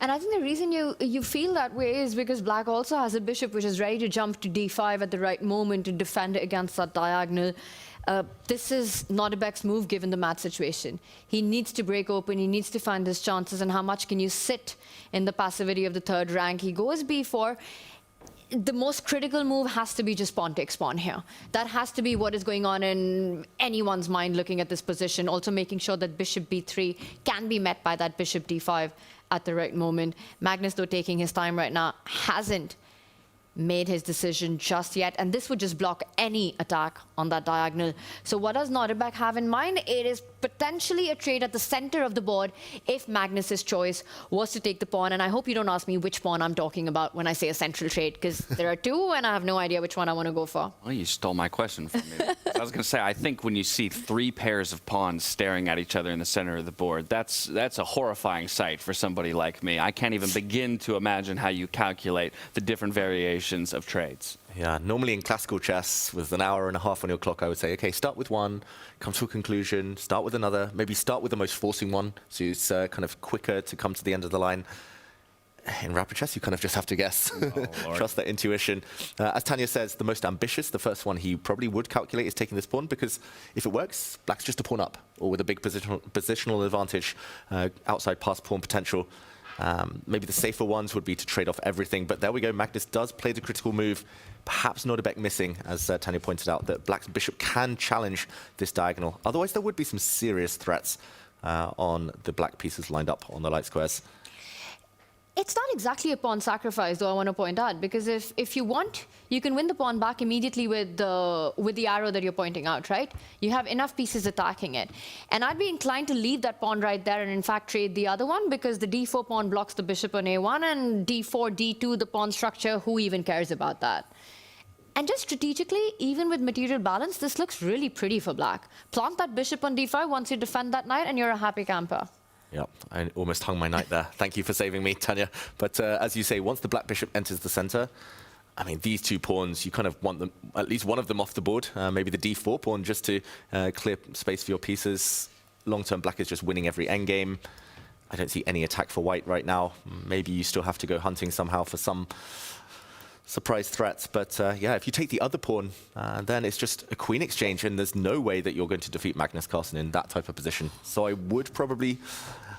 And I think the reason you feel that way is because black also has a bishop which is ready to jump to d5 at the right moment to defend it against that diagonal. This is Nodirbek's move given the match situation. He needs to break open, he needs to find his chances, and how much can you sit in the passivity of the third rank. He goes b4. The most critical move has to be just pawn takes pawn here. That has to be what is going on in anyone's mind looking at this position. Also making sure that bishop b3 can be met by that bishop d5 at the right moment. Magnus, though, taking his time right now, hasn't made his decision just yet, and this would just block any attack on that diagonal. So what does Nodirbek have in mind? It is potentially a trade at the center of the board if Magnus's choice was to take the pawn, and I hope you don't ask me which pawn I'm talking about when I say a central trade, because there are two and I have no idea which one I want to go for. Well, you stole my question from me. was going to say, I think when you see 3 pairs of pawns staring at each other in the center of the board, that's a horrifying sight for somebody like me. I can't even begin to imagine how you calculate the different variations of trades. Yeah, normally in classical chess, with an hour and a half on your clock, I would say, okay, start with one, come to a conclusion, start with another, maybe start with the most forcing one, so it's kind of quicker to come to the end of the line. In rapid chess, you kind of just have to guess. Trust that intuition. As Tanya says, the most ambitious, the first one he probably would calculate is taking this pawn, because if it works, black's just a pawn up, or with a big positional advantage, outside past pawn potential. Maybe the safer ones would be to trade off everything, but there we go. Magnus does play the critical move. Perhaps Nodirbek missing, as Tanya pointed out, that black's bishop can challenge this diagonal. Otherwise, there would be some serious threats on the black pieces lined up on the light squares. It's not exactly a pawn sacrifice, though, I want to point out, because if you want, you can win the pawn back immediately with the arrow that you're pointing out, right? You have enough pieces attacking it. And I'd be inclined to leave that pawn right there and, in fact, trade the other one, because the d4 pawn blocks the bishop on a1, and d4, d2, the pawn structure, who even cares about that? And just strategically, even with material balance, this looks really pretty for black. Plant that bishop on d5 once you defend that knight, and you're a happy camper. Yep, I almost hung my knight there. Thank you for saving me, Tanya. But as you say, once the black bishop enters the center, I mean, these 2 pawns, you kind of want them, at least one of them off the board. Maybe the d4 pawn just to clear space for your pieces. Long-term, black is just winning every endgame. I don't see any attack for white right now. Maybe you still have to go hunting somehow for some surprise threats. But yeah, if you take the other pawn, then it's just a queen exchange, and there's no way that you're going to defeat Magnus Carlsen in that type of position. So I would probably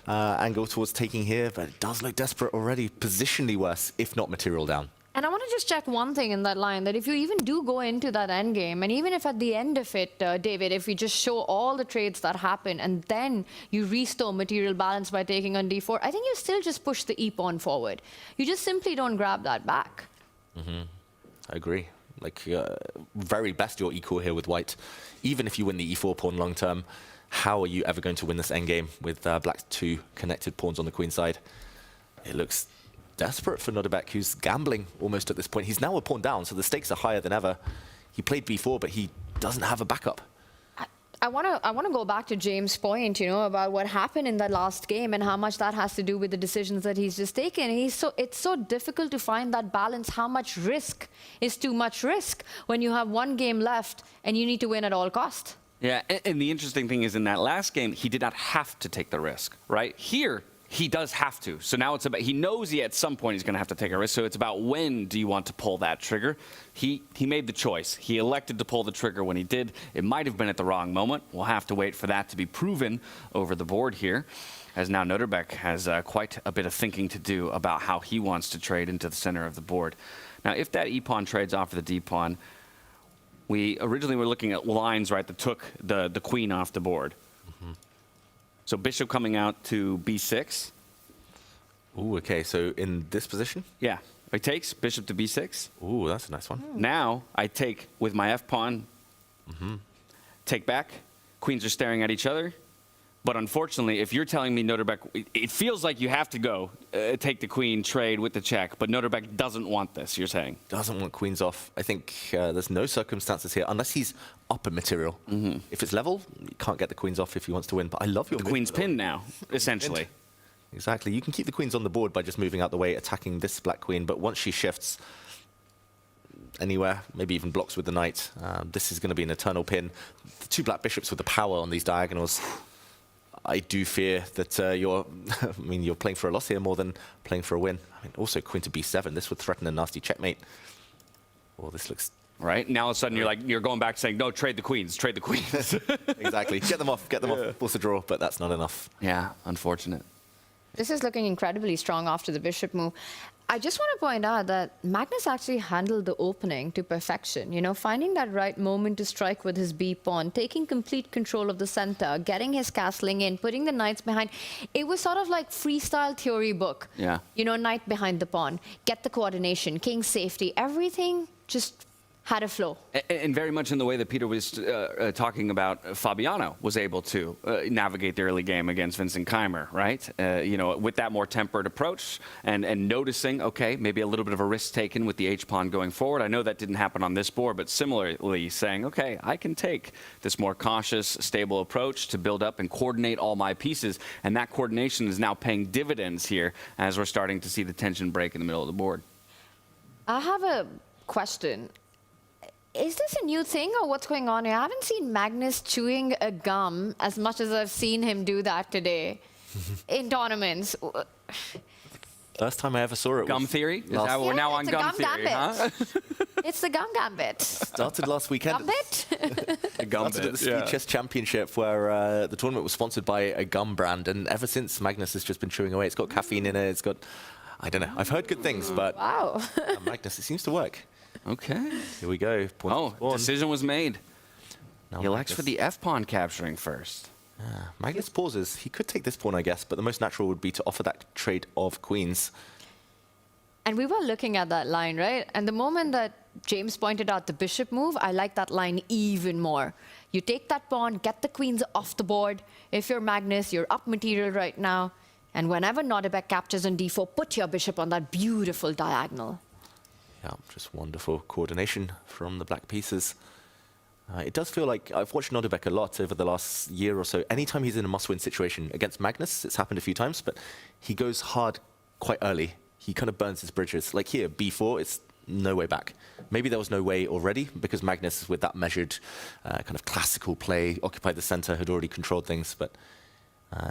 angle towards taking here, but it does look desperate already, positionally worse, if not material down. And I want to just check one thing in that line, that if you even do go into that endgame, and even if at the end of it, David, if we just show all the trades that happen, and then you restore material balance by taking on d4, I think you still just push the e-pawn forward. You just simply don't grab that back. I agree. Like, very best you're equal here with white. Even if you win the e4 pawn long term, how are you ever going to win this endgame with black's 2 connected pawns on the queen side? It looks desperate for Nodirbek, who's gambling almost at this point. He's now a pawn down, so the stakes are higher than ever. He played b4, but he doesn't have a backup. I want to go back to James' point, you know, about what happened in that last game and how much that has to do with the decisions that he's just taken. It's so difficult to find that balance. How much risk is too much risk when you have 1 game left and you need to win at all costs? Yeah, and the interesting thing is, in that last game, he did not have to take the risk, right? Here, he does have to. So now it's about, he knows at some point he's going to have to take a risk. So it's about, when do you want to pull that trigger? He made the choice. He elected to pull the trigger when he did. It might have been at the wrong moment. We'll have to wait for that to be proven over the board here, as now Nodirbek has quite a bit of thinking to do about how he wants to trade into the center of the board. Now, if that e-pawn trades off of the d-pawn, we originally were looking at lines, right, that took the queen off the board. So bishop coming out to b6. Ooh, okay, so in this position? Yeah, it takes bishop to b6. Ooh, that's a nice one. Now I take with my f-pawn, take back. Queens are staring at each other. But unfortunately, if you're telling me Nodirbek, it feels like you have to go take the queen, trade with the check, but Nodirbek doesn't want this, you're saying? Doesn't want queens off. I think there's no circumstances here, unless he's up in material. If it's level, you can't get the queens off if he wants to win. But I love your The queen's pinned now, essentially. Exactly. You can keep the queens on the board by just moving out the way, attacking this black queen, but once she shifts anywhere, maybe even blocks with the knight, this is going to be an eternal pin. The 2 black bishops with the power on these diagonals. I do fear that you're playing for a loss here more than playing for a win. I mean, also queen to b7, this would threaten a nasty checkmate. Well, this looks... Right, now all of a sudden you're going back saying, no, trade the queens, trade the queens. Exactly, get them off, force a draw, but that's not enough. Yeah, unfortunate. This is looking incredibly strong after the bishop move. I just want to point out that Magnus actually handled the opening to perfection, you know, finding that right moment to strike with his b-pawn, taking complete control of the center, getting his castling in, putting the knights behind. It was sort of like freestyle theory book. Yeah. You know, knight behind the pawn, get the coordination, king safety, everything just had a flow. And very much in the way that Peter was talking about, Fabiano was able to navigate the early game against Vincent Keymer, right? You know, with that more tempered approach and noticing, okay, maybe a little bit of a risk taken with the H-pawn going forward. I know that didn't happen on this board, but similarly saying, okay, I can take this more cautious, stable approach to build up and coordinate all my pieces. And that coordination is now paying dividends here as we're starting to see the tension break in the middle of the board. I have a question. Is this a new thing or what's going on here? I haven't seen Magnus chewing a gum as much as I've seen him do that today in tournaments. First time I ever saw it. Gum theory? Is that we're now on gum theory, huh? It's the gum gambit. Started last weekend. Gambit? The Started at the Speed Chess Championship, where the tournament was sponsored by a gum brand, and ever since Magnus has just been chewing away. It's got caffeine in it. It's got, I don't know. I've heard good things, but wow. Magnus, it seems to work. Okay. Here we go. Decision was made. Now He elects for the F-pawn capturing first. Magnus pauses. He could take this pawn, I guess, but the most natural would be to offer that trade of queens. And we were looking at that line, right? And the moment that James pointed out the bishop move, I like that line even more. You take that pawn, get the queens off the board. If you're Magnus, you're up material right now. And whenever Nodirbek captures on d4, put your bishop on that beautiful diagonal. Yeah, just wonderful coordination from the black pieces. It does feel like I've watched Nodirbek a lot over the last year or so. Anytime he's in a must-win situation against Magnus, it's happened a few times, but he goes hard quite early. He kind of burns his bridges. Like here, b4, it's no way back. Maybe there was no way already, because Magnus, with that measured kind of classical play, occupied the center, had already controlled things, but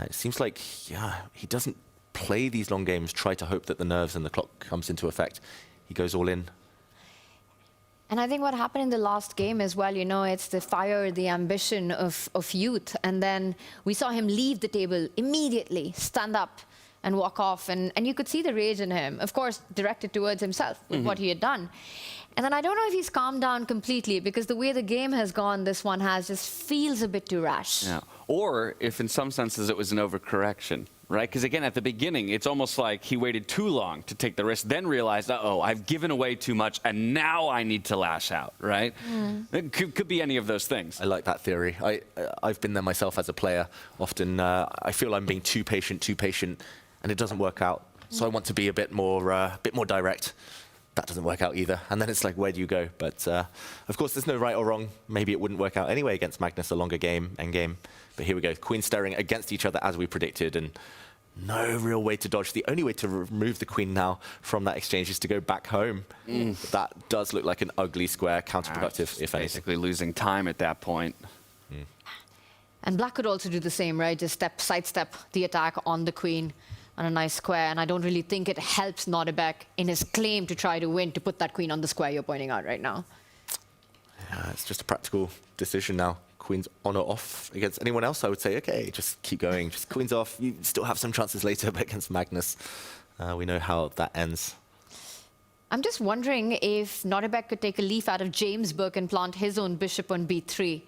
it seems like, yeah, he doesn't play these long games, try to hope that the nerves and the clock comes into effect. He goes all in. And I think what happened in the last game as well, you know, it's the fire, the ambition of youth. And then we saw him leave the table immediately, stand up and walk off. And you could see the rage in him, of course, directed towards himself with what he had done. And then I don't know if he's calmed down completely, because the way the game has gone, this one just feels a bit too rash. Yeah. Or if in some senses it was an overcorrection, right? Because again, at the beginning, it's almost like he waited too long to take the risk, then realized, uh-oh, I've given away too much, and now I need to lash out, right? It could be any of those things. I like that theory. I've been there myself as a player. Often I feel I'm being too patient, and it doesn't work out. So I want to be a bit more direct. That doesn't work out either. And then it's like, where do you go? But of course, there's no right or wrong. Maybe it wouldn't work out anyway against Magnus, a longer game, endgame. But here we go, queen staring against each other as we predicted, and no real way to dodge. The only way to remove the queen now from that exchange is to go back home. That does look like an ugly square, counterproductive, if anything. Basically losing time at that point. And black could also do the same, right? Just sidestep the attack on the queen on a nice square. And I don't really think it helps Nodirbek in his claim to try to win, to put that queen on the square you're pointing out right now. Yeah, it's just a practical decision now. Queen's on or off. Against anyone else, I would say, okay, just keep going. Just queen's off. You still have some chances later, but against Magnus, we know how that ends. I'm just wondering if Nodirbek could take a leaf out of James' book and plant his own bishop on b3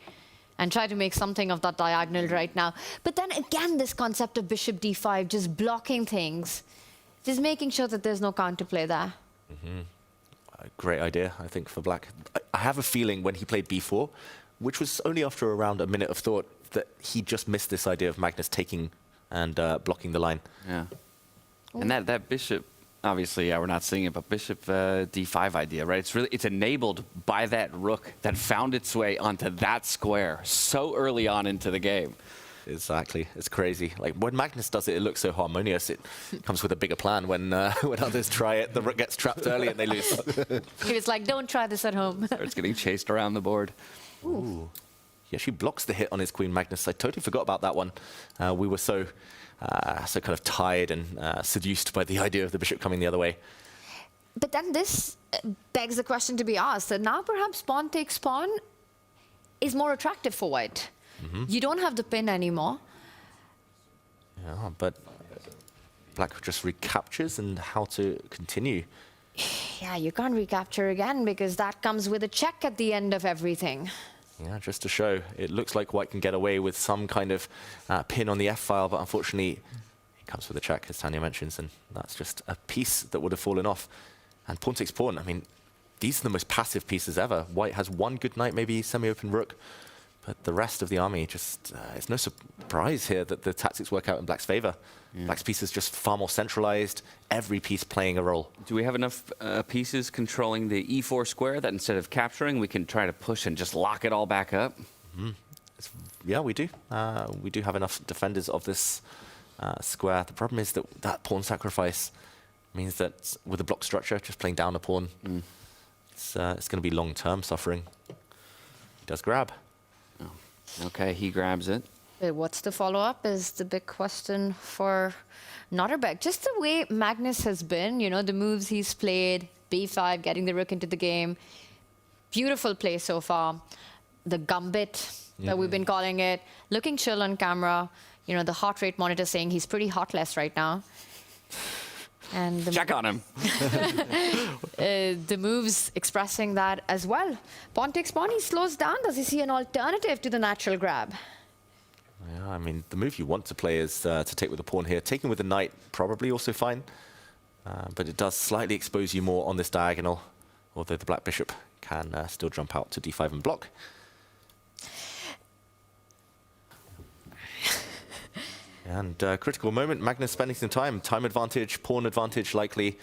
and try to make something of that diagonal right now. But then again, this concept of bishop d5, just blocking things, just making sure that there's no counterplay there. A great idea, I think, for black. I have a feeling when he played b4, which was only after around a minute of thought, that he just missed this idea of Magnus taking and blocking the line. Yeah. And that bishop, obviously, we're not seeing it, but bishop d5 idea, right? It's enabled by that rook that found its way onto that square so early on into the game. Exactly. It's crazy. Like, when Magnus does it, it looks so harmonious. It comes with a bigger plan. When others try it, the rook gets trapped early and they lose. He was like, don't try this at home. Starts getting chased around the board. Ooh. He actually blocks the hit on his queen, Magnus. I totally forgot about that one. We were so kind of tired and seduced by the idea of the bishop coming the other way. But then this begs the question to be asked, that now perhaps pawn takes pawn is more attractive for white. You don't have the pin anymore. Yeah, but black just recaptures, and how to continue. Yeah, you can't recapture again, because that comes with a check at the end of everything. Yeah, just to show, it looks like white can get away with some kind of pin on the f-file, but unfortunately it comes with a check, as Tanya mentions, and that's just a piece that would have fallen off. And pawn takes pawn, I mean, these are the most passive pieces ever. White has one good knight, maybe semi-open rook, but the rest of the army just, it's no surprise here that the tactics work out in Black's favor. Yeah. Black's piece is just far more centralized, every piece playing a role. Do we have enough pieces controlling the e4 square that instead of capturing, we can try to push and just lock it all back up? Yeah, we do. We do have enough defenders of this square. The problem is that that pawn sacrifice means that with the block structure, just playing down a pawn, it's going to be long-term suffering. He does grab. Oh. Okay, he grabs it. What's the follow-up is the big question for Nodirbek. Just the way Magnus has been, you know, the moves he's played, b5, getting the rook into the game. Beautiful play so far. The gambit that we've been calling it. Looking chill on camera. You know, the heart rate monitor saying he's pretty heartless right now. And check on him. The moves expressing that as well. Pawn takes pawn, he slows down. Does he see an alternative to the natural grab? Yeah, I mean, the move you want to play is to take with the pawn here. Taking with the knight, probably also fine. But it does slightly expose you more on this diagonal, although the black bishop can still jump out to d5 and block. And critical moment, Magnus spending some time advantage, pawn advantage likely,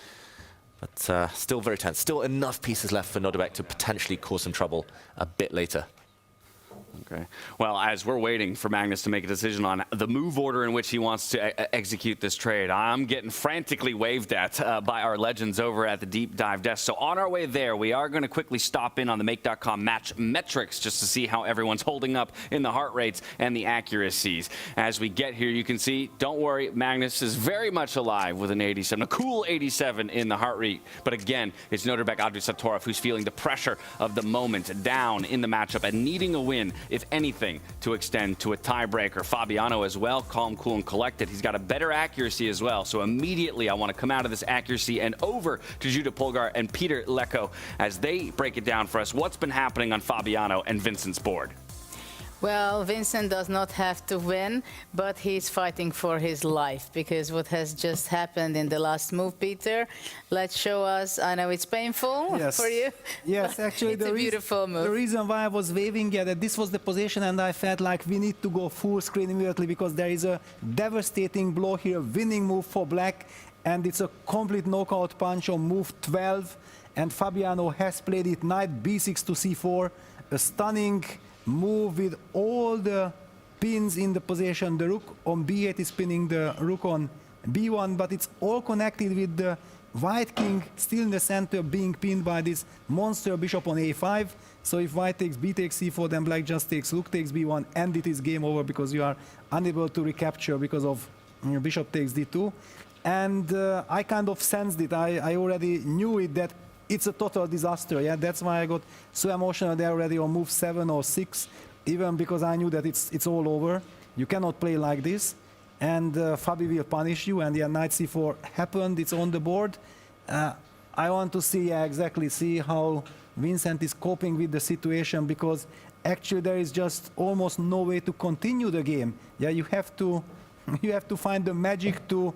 but still very tense. Still enough pieces left for Nodirbek to potentially cause some trouble a bit later. Okay. Well, as we're waiting for Magnus to make a decision on the move order in which he wants to execute this trade, I'm getting frantically waved at by our legends over at the Deep Dive desk. So on our way there, we are going to quickly stop in on the Make.com match metrics just to see how everyone's holding up in the heart rates and the accuracies. As we get here, you can see, don't worry, Magnus is very much alive with an 87, a cool 87 in the heart rate. But again, it's Nodirbek Abdusattorov who's feeling the pressure of the moment down in the matchup and needing a win, if anything, to extend to a tiebreaker. Fabiano as well, calm, cool, and collected. He's got a better accuracy as well. So immediately I want to come out of this accuracy and over to Judah Polgar and Peter Lecko as they break it down for us. What's been happening on Fabiano and Vincent's board? Well, Vincent does not have to win, but he's fighting for his life because what has just happened in the last move, Peter, let's show us. I know it's painful for you. Yes, actually, it's a beautiful move. The reason why I was waving that this was the position and I felt like we need to go full screen immediately because there is a devastating blow here, winning move for black, and it's a complete knockout punch on move 12, and Fabiano has played it knight b6 to c4, a stunning move with all the pins in the position. The rook on b8 is pinning the rook on b1, but it's all connected with the white king still in the center being pinned by this monster bishop on a5. So if white takes b takes c4, then black just takes rook takes b1, and it is game over because you are unable to recapture because of bishop takes d2. And I kind of sensed it. I already knew it that it's a total disaster. Yeah, that's why I got so emotional there already on move 7 or 6, even because I knew that it's all over. You cannot play like this, and Fabi will punish you. And yeah, knight c4 happened. It's on the board. I want to see see how Vincent is coping with the situation, because actually there is just almost no way to continue the game. Yeah, you have to find the magic to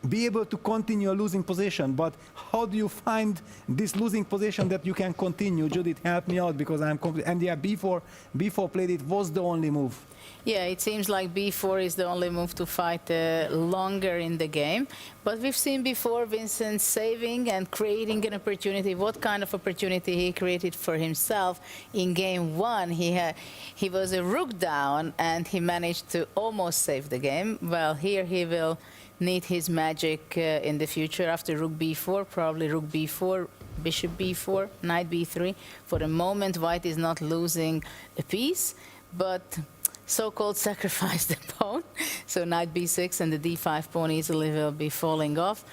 be able to continue a losing position. But how do you find this losing position that you can continue? Judith, help me out, because I'm and yeah, b4 played it was the only move. Yeah, it seems like b4 is the only move to fight longer in the game. But we've seen before Vincent saving and creating an opportunity. What kind of opportunity he created for himself in game 1? He was a rook down and he managed to almost save the game. Well, here he will need his magic in the future after rook b4, probably rook b4, bishop b4, knight b3. For the moment, white is not losing a piece, but so-called sacrifice the pawn. So knight b6 and the d5 pawn easily will be falling off.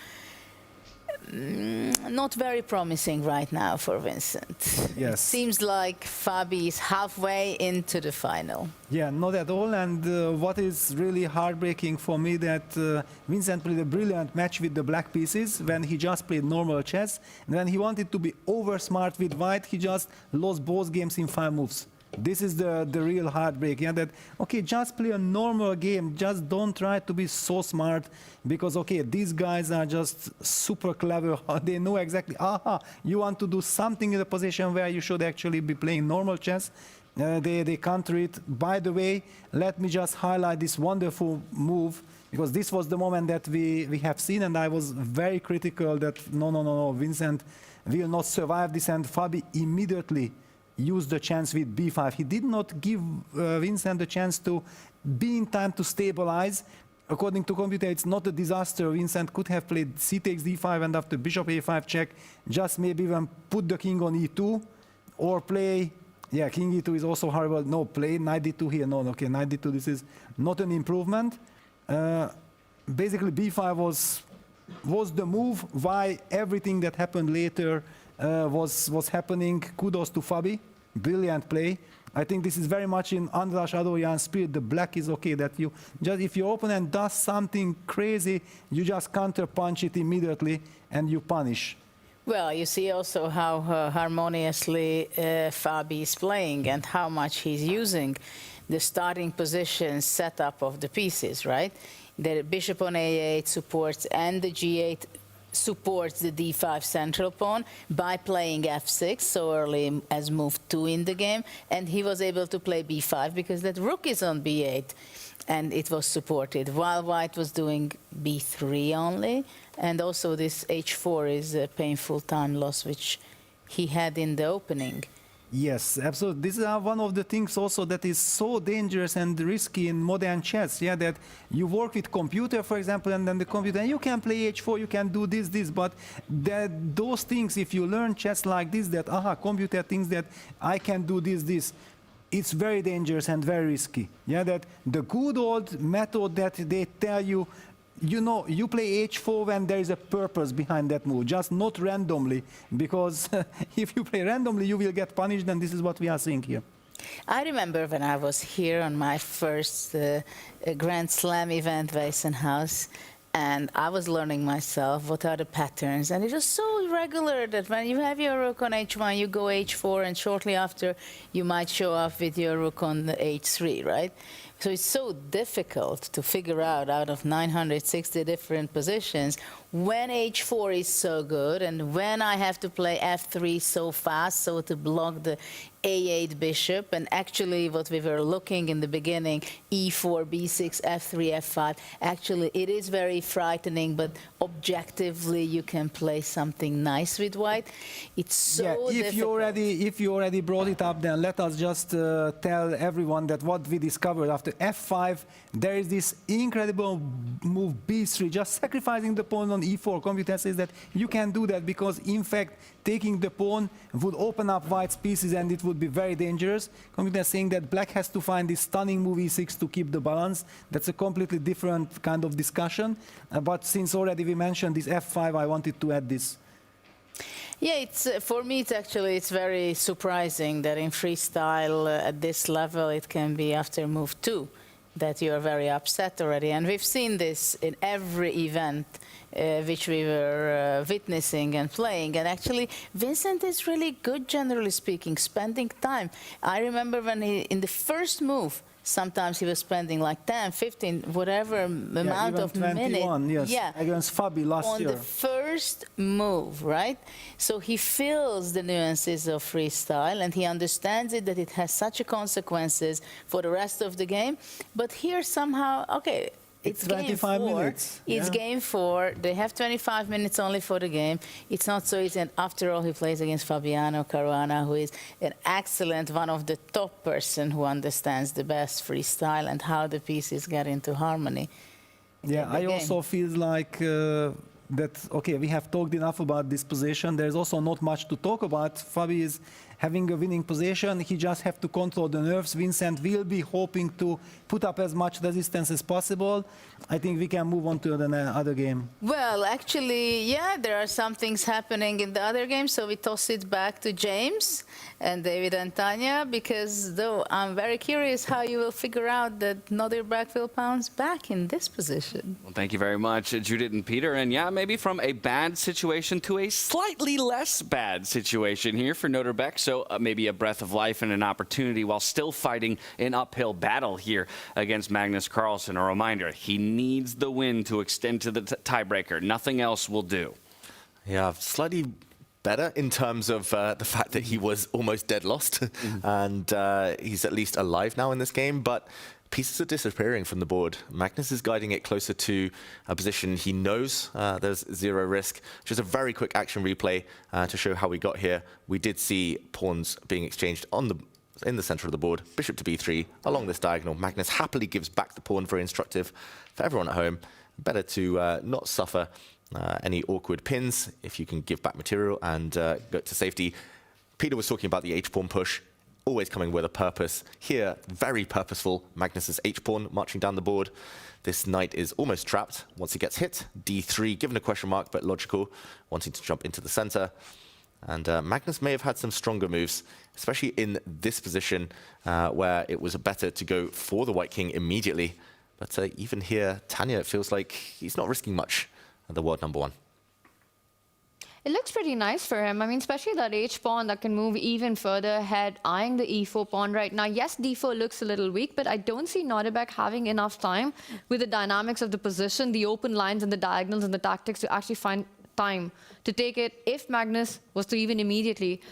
Not very promising right now for Vincent. Yes. It seems like Fabi is halfway into the final. Yeah, not at all. And what is really heartbreaking for me that Vincent played a brilliant match with the black pieces when he just played normal chess. And when he wanted to be over smart with white, he just lost both games in 5 moves. This is the real heartbreak. Yeah, that okay, just play a normal game. Just don't try to be so smart, because okay, these guys are just super clever. They know exactly. Aha, you want to do something in the position where you should actually be playing normal chess. They counter it. By the way, let me just highlight this wonderful move, because this was the moment that we have seen, and I was very critical that no, Vincent will not survive this, and Fabi immediately used the chance with b5. He did not give Vincent the chance to be in time to stabilize. According to computer, it's not a disaster. Vincent could have played c takes d5, and after bishop a5 check, just maybe even put the king on e2, or play, yeah, king e2 is also horrible. No, play knight d2 here. No, okay, knight d2, this is not an improvement. Basically, b5 was the move. Why everything that happened later was happening. Kudos to Fabi, brilliant play. I think this is very much in András Adorján's spirit. The black is okay, that you just, if your opponent does something crazy, you just counter punch it immediately and you punish. Well, you see also how harmoniously Fabi is playing and how much he's using the starting position setup of the pieces, right? The bishop on a8 supports, and the g8 supports the d5 central pawn by playing f6 so early as move 2 in the game, and he was able to play b5 because that rook is on b8 and it was supported, while white was doing b3 only, and also this h4 is a painful time loss which he had in the opening. Yes, absolutely. This is one of the things also that is so dangerous and risky in modern chess. Yeah, that you work with computer, for example, and then the computer, and you can play h4, you can do this, but those things, if you learn chess like this, that computer thinks that I can do this, it's very dangerous and very risky. Yeah, that the good old method that they tell you, you know, you play h4 when there is a purpose behind that move, just not randomly, because if you play randomly, you will get punished, and this is what we are seeing here. I remember when I was here on my first Grand Slam event, Weissenhaus, and I was learning myself what are the patterns, and it was so irregular that when you have your rook on h1, you go h4, and shortly after you might show up with your rook on the h3, right? So it's so difficult to figure out of 960 different positions when h4 is so good and when I have to play f3 so fast, so to block the a8 bishop, and actually what we were looking in the beginning, e4, b6, f3, f5, actually it is very frightening, but objectively you can play something nice with white. It's so difficult. If you already brought it up, then let us just tell everyone that what we discovered after f5, there is this incredible move b3, just sacrificing the pawn on e4. Computer says that you can do that because, in fact, taking the pawn would open up white's pieces and it would be very dangerous. Computer saying that black has to find this stunning move e6 to keep the balance. That's a completely different kind of discussion. But since already we mentioned this f5, I wanted to add this. Yeah, it's for me. It's very surprising that in freestyle at this level it can be after move 2 that you are very upset already, and we've seen this in every event which we were witnessing and playing. And actually, Vincent is really good, generally speaking, spending time. I remember when in the first move, sometimes he was spending like 10, 15, whatever amount of 21, minutes. Yes, against Fabi last year. On the first move, right? So he feels the nuances of freestyle and he understands it, that it has such a consequences for the rest of the game. But here somehow, okay, it's 25 game 4. minutes. It's game 4. They have 25 minutes only for the game. It's not so easy. And after all, he plays against Fabiano Caruana, who is an excellent, one of the top person who understands the best freestyle and how the pieces get into harmony. Yeah, I also feel like that, okay, we have talked enough about this position. There's also not much to talk about. Fabi is having a winning position. He just have to control the nerves. Vincent will be hoping to put up as much resistance as possible. I think we can move on to the other game. Well, actually, yeah, there are some things happening in the other game, so we toss it back to James and David and Tanya, because though I'm very curious how you will figure out that Nodirbek will bounce back in this position. Well, thank you very much, Judith and Peter. And yeah, maybe from a bad situation to a slightly less bad situation here for Nodirbek. also maybe a breath of life and an opportunity while still fighting an uphill battle here against Magnus Carlsen. A reminder, he needs the win to extend to the tiebreaker. Nothing else will do. Yeah, slightly better in terms of the fact that he was almost dead lost, and he's at least alive now in this game, but pieces are disappearing from the board. Magnus is guiding it closer to a position he knows there's zero risk. Just a very quick action replay to show how we got here. We did see pawns being exchanged in the center of the board. Bishop to b3 along this diagonal. Magnus happily gives back the pawn, very instructive for everyone at home. Better to not suffer any awkward pins if you can give back material and go to safety. Peter was talking about the h-pawn push, always coming with a purpose. Here, very purposeful, Magnus's h-pawn marching down the board. This knight is almost trapped once he gets hit. d3, given a question mark, but logical, wanting to jump into the center. And Magnus may have had some stronger moves, especially in this position where it was better to go for the white king immediately. But even here, Tanya, it feels like he's not risking much at the world number one. It looks pretty nice for him. I mean, especially that h-pawn that can move even further ahead, eyeing the e4 pawn right now. Yes, d4 looks a little weak, but I don't see Nodirbek having enough time with the dynamics of the position, the open lines and the diagonals and the tactics to actually find time to take it if Magnus was to even immediately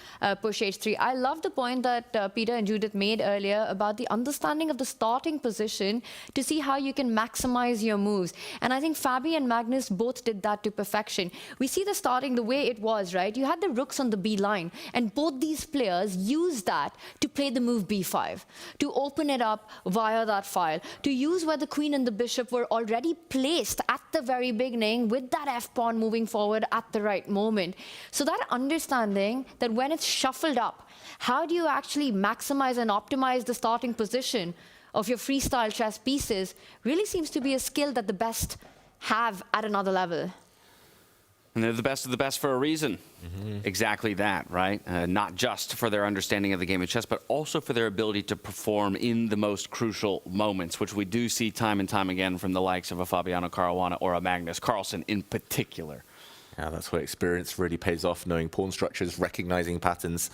push h3. I love the point that Peter and Judith made earlier about the understanding of the starting position to see how you can maximize your moves. And I think Fabi and Magnus both did that to perfection. We see the starting the way it was, right? You had the rooks on the B line, and both these players used that to play the move b5, to open it up via that file, to use where the queen and the bishop were already placed at the very beginning with that f-pawn moving forward at the right moment. So that understanding that when it's shuffled up, how do you actually maximize and optimize the starting position of your freestyle chess pieces really seems to be a skill that the best have at another level. And they're the best of the best for a reason. Exactly that, right? Not just for their understanding of the game of chess, but also for their ability to perform in the most crucial moments, which we do see time and time again from the likes of a Fabiano Caruana or a Magnus Carlsen in particular. Yeah, that's where experience really pays off, knowing pawn structures, recognizing patterns,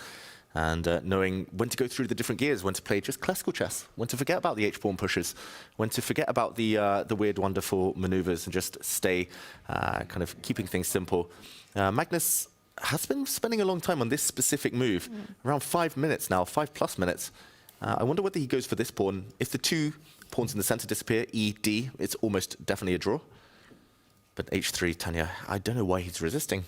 and knowing when to go through the different gears, when to play just classical chess, when to forget about the h-pawn pushes, when to forget about the weird, wonderful maneuvers and just stay kind of keeping things simple. Magnus has been spending a long time on this specific move, around 5 minutes now, 5+ minutes. I wonder whether he goes for this pawn. If the two pawns in the center disappear, E, D, it's almost definitely a draw. But h3, Tanya, I don't know why he's resisting.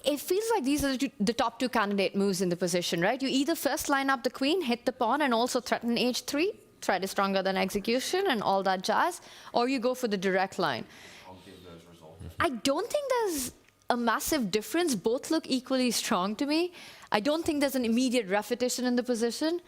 It feels like these are the top two candidate moves in the position, right? You either first line up the queen, hit the pawn, and also threaten h3. Threat is stronger than execution and all that jazz. Or you go for the direct line. I don't think there's a massive difference. Both look equally strong to me. I don't think there's an immediate repetition in the position.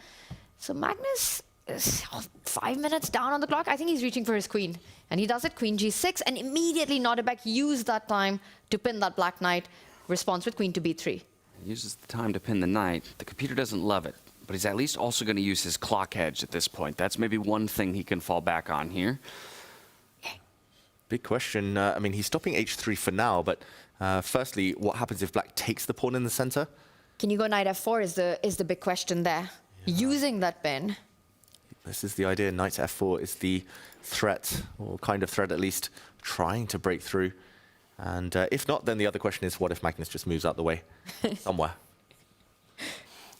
So Magnus is 5 minutes down on the clock. I think he's reaching for his queen. And he does it, queen g6, and immediately Nodirbek used that time to pin that black knight. Response with queen to b3. He uses the time to pin the knight. The computer doesn't love it, but he's at least also going to use his clock edge at this point. That's maybe one thing he can fall back on here. Big question. I mean, he's stopping h3 for now, but firstly, what happens if black takes the pawn in the center? Can you go knight f4 is the big question there. Yeah. Using that pin. This is the idea. Knight f4 is the threat, or kind of threat at least, trying to break through. And if not, then the other question is, what if Magnus just moves out the way somewhere?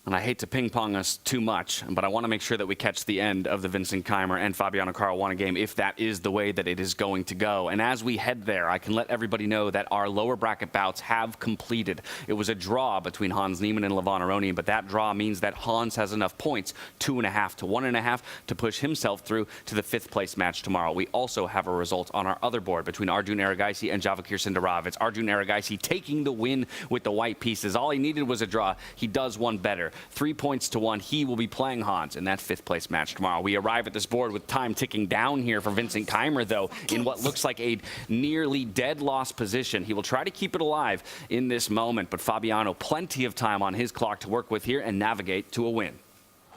And I hate to ping-pong us too much, but I want to make sure that we catch the end of the Vincent Keymer and Fabiano Caruana game if that is the way that it is going to go. And as we head there, I can let everybody know that our lower bracket bouts have completed. It was a draw between Hans Niemann and Levon Aronian, but that draw means that Hans has enough points, 2.5 to 1.5, to push himself through to the 5th place match tomorrow. We also have a result on our other board between Arjun Erigaisi and Vachier-Lagrave. It's Arjun Erigaisi taking the win with the white pieces. All he needed was a draw. He does one better. 3 points to 1. He will be playing Hans in that 5th place match tomorrow. We arrive at this board with time ticking down here for Vincent Keymer, though, in what looks like a nearly dead lost position. He will try to keep it alive in this moment, but Fabiano, plenty of time on his clock to work with here and navigate to a win.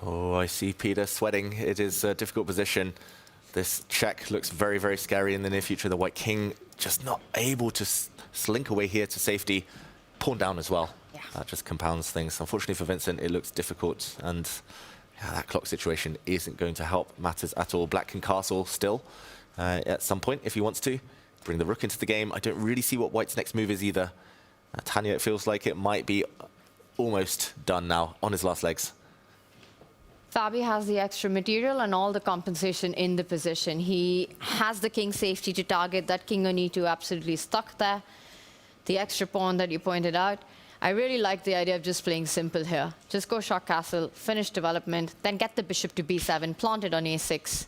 Oh, I see Peter sweating. It is a difficult position. This check looks very, very scary in the near future. The white king just not able to slink away here to safety. Pawn down as well. That just compounds things. Unfortunately for Vincent, it looks difficult, and yeah, that clock situation isn't going to help matters at all. Black can castle still at some point if he wants to. Bring the rook into the game. I don't really see what White's next move is either. Tanya, it feels like it might be almost done now on his last legs. Fabi has the extra material and all the compensation in the position. He has the king safety to target. That king on e2 absolutely stuck there. The extra pawn that you pointed out. I really like the idea of just playing simple here. Just go short castle, finish development, then get the bishop to b7, plant it on a6.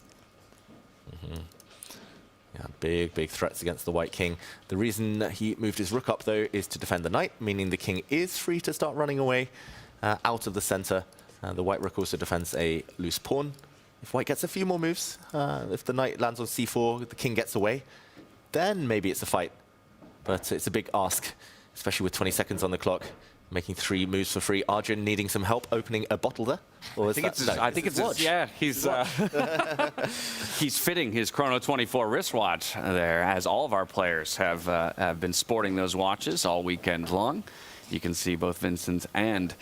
Yeah, big threats against the white king. The reason he moved his rook up, though, is to defend the knight, meaning the king is free to start running away out of the center. The white rook also defends a loose pawn. If white gets a few more moves, if the knight lands on c4, the king gets away, then maybe it's a fight. But it's a big ask, especially with 20 seconds on the clock. Making 3 moves for free. Arjun needing some help opening a bottle there. Or I think it's his, yeah, he's fitting his Chrono 24 wristwatch there, as all of our players have been sporting those watches all weekend long. You can see both Vincent and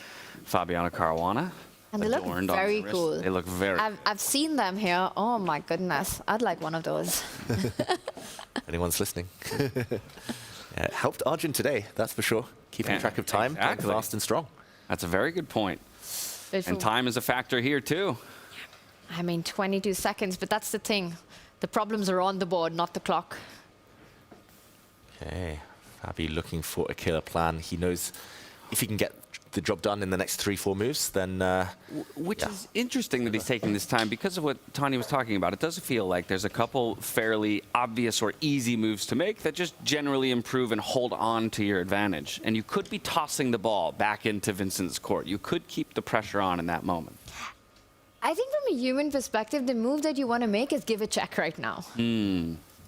Fabiano Caruana. And they look very cool. They look very I've seen them here. Oh my goodness. I'd like one of those. Anyone's listening. It helped Arjun today, that's for sure. Keeping track of time, exactly. Fast and strong. That's a very good point. And time is a factor here too. I mean, 22 seconds, but that's the thing. The problems are on the board, not the clock. Okay, Fabi looking for a killer plan. He knows if he can get the job done in the next 3-4 moves, then... Which is interesting that he's taking this time because of what Tanya was talking about. It does feel like there's a couple fairly obvious or easy moves to make that just generally improve and hold on to your advantage. And you could be tossing the ball back into Vincent's court. You could keep the pressure on in that moment. I think from a human perspective, the move that you want to make is give a check right now.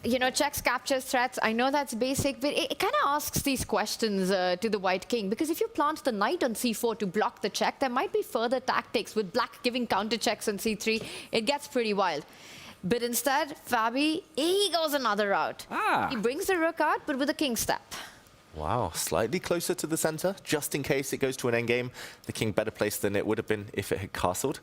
You know, checks, captures, threats. I know that's basic, but it kind of asks these questions to the white king. Because if you plant the knight on c4 to block the check, there might be further tactics with black giving counter checks on c3. It gets pretty wild. But instead, Fabi, he goes another route. He brings the rook out, but with a king step. Wow, slightly closer to the center, just in case it goes to an endgame. The king better placed than it would have been if it had castled.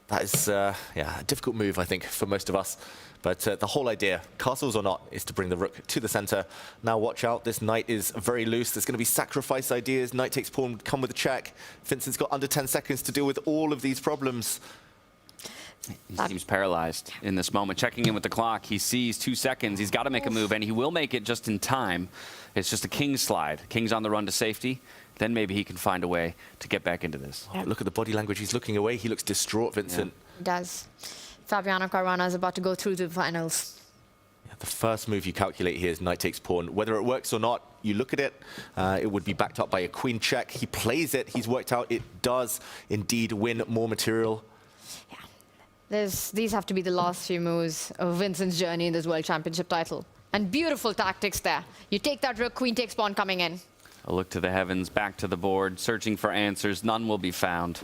That is, yeah, a difficult move, I think, for most of us. But the whole idea, castles or not, is to bring the rook to the center. Now watch out, this knight is very loose. There's going to be sacrifice ideas. Knight takes pawn, come with a check. Vincent's got under 10 seconds to deal with all of these problems. He seems paralyzed in this moment. Checking in with the clock, he sees 2 seconds. He's got to make a move, and he will make it just in time. It's just a king slide. King's on the run to safety. Then maybe he can find a way to get back into this. Oh, look at the body language. He's looking away. He looks distraught, Vincent. He does. Fabiano Caruana is about to go through to the finals. Yeah, the first move you calculate here is knight takes pawn. Whether it works or not, you look at it. It would be backed up by a queen check. He plays it. He's worked out it does indeed win more material. Yeah. These have to be the last few moves of Vincent's journey in this World Championship title. And beautiful tactics there. You take that rook, queen takes pawn coming in. A look to the heavens, back to the board, searching for answers. None will be found.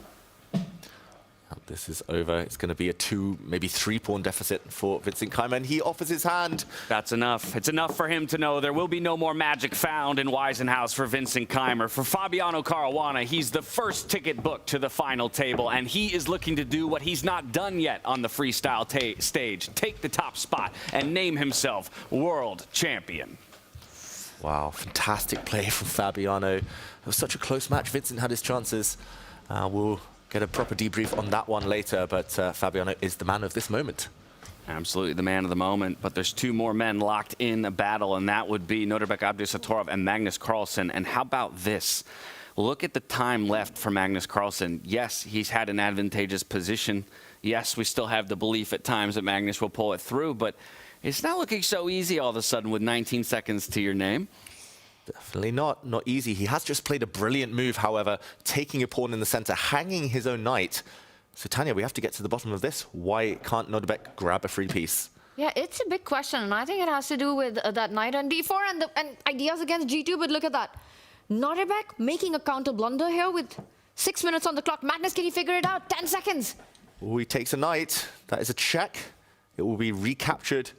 This is over. It's going to be a 2, maybe 3 pawn deficit for Vincent Keymer, and he offers his hand. That's enough. It's enough for him to know there will be no more magic found in Weisenhaus for Vincent Keymer. For Fabiano Caruana, he's the first ticket booked to the final table, and he is looking to do what he's not done yet on the freestyle stage. Take the top spot and name himself world champion. Wow, fantastic play from Fabiano. It was such a close match. Vincent had his chances. We'll get a proper debrief on that one later, but Fabiano is the man of this moment. Absolutely the man of the moment, but there's 2 more men locked in a battle, and that would be Nodirbek Abdusattorov and Magnus Carlsen. And how about this? Look at the time left for Magnus Carlsen. Yes, he's had an advantageous position. Yes, we still have the belief at times that Magnus will pull it through, but it's not looking so easy all of a sudden with 19 seconds to your name. Definitely not easy. He has just played a brilliant move, however, taking a pawn in the center, hanging his own knight. So Tanya, we have to get to the bottom of this. Why can't Nodirbek grab a free piece? Yeah, it's a big question, and I think it has to do with that knight on d4 and ideas against g2, but look at that. Nodirbek making a counter blunder here with 6 minutes on the clock. Magnus, can you figure it out? 10 seconds. Oh, he takes a knight. That is a check. It will be recaptured.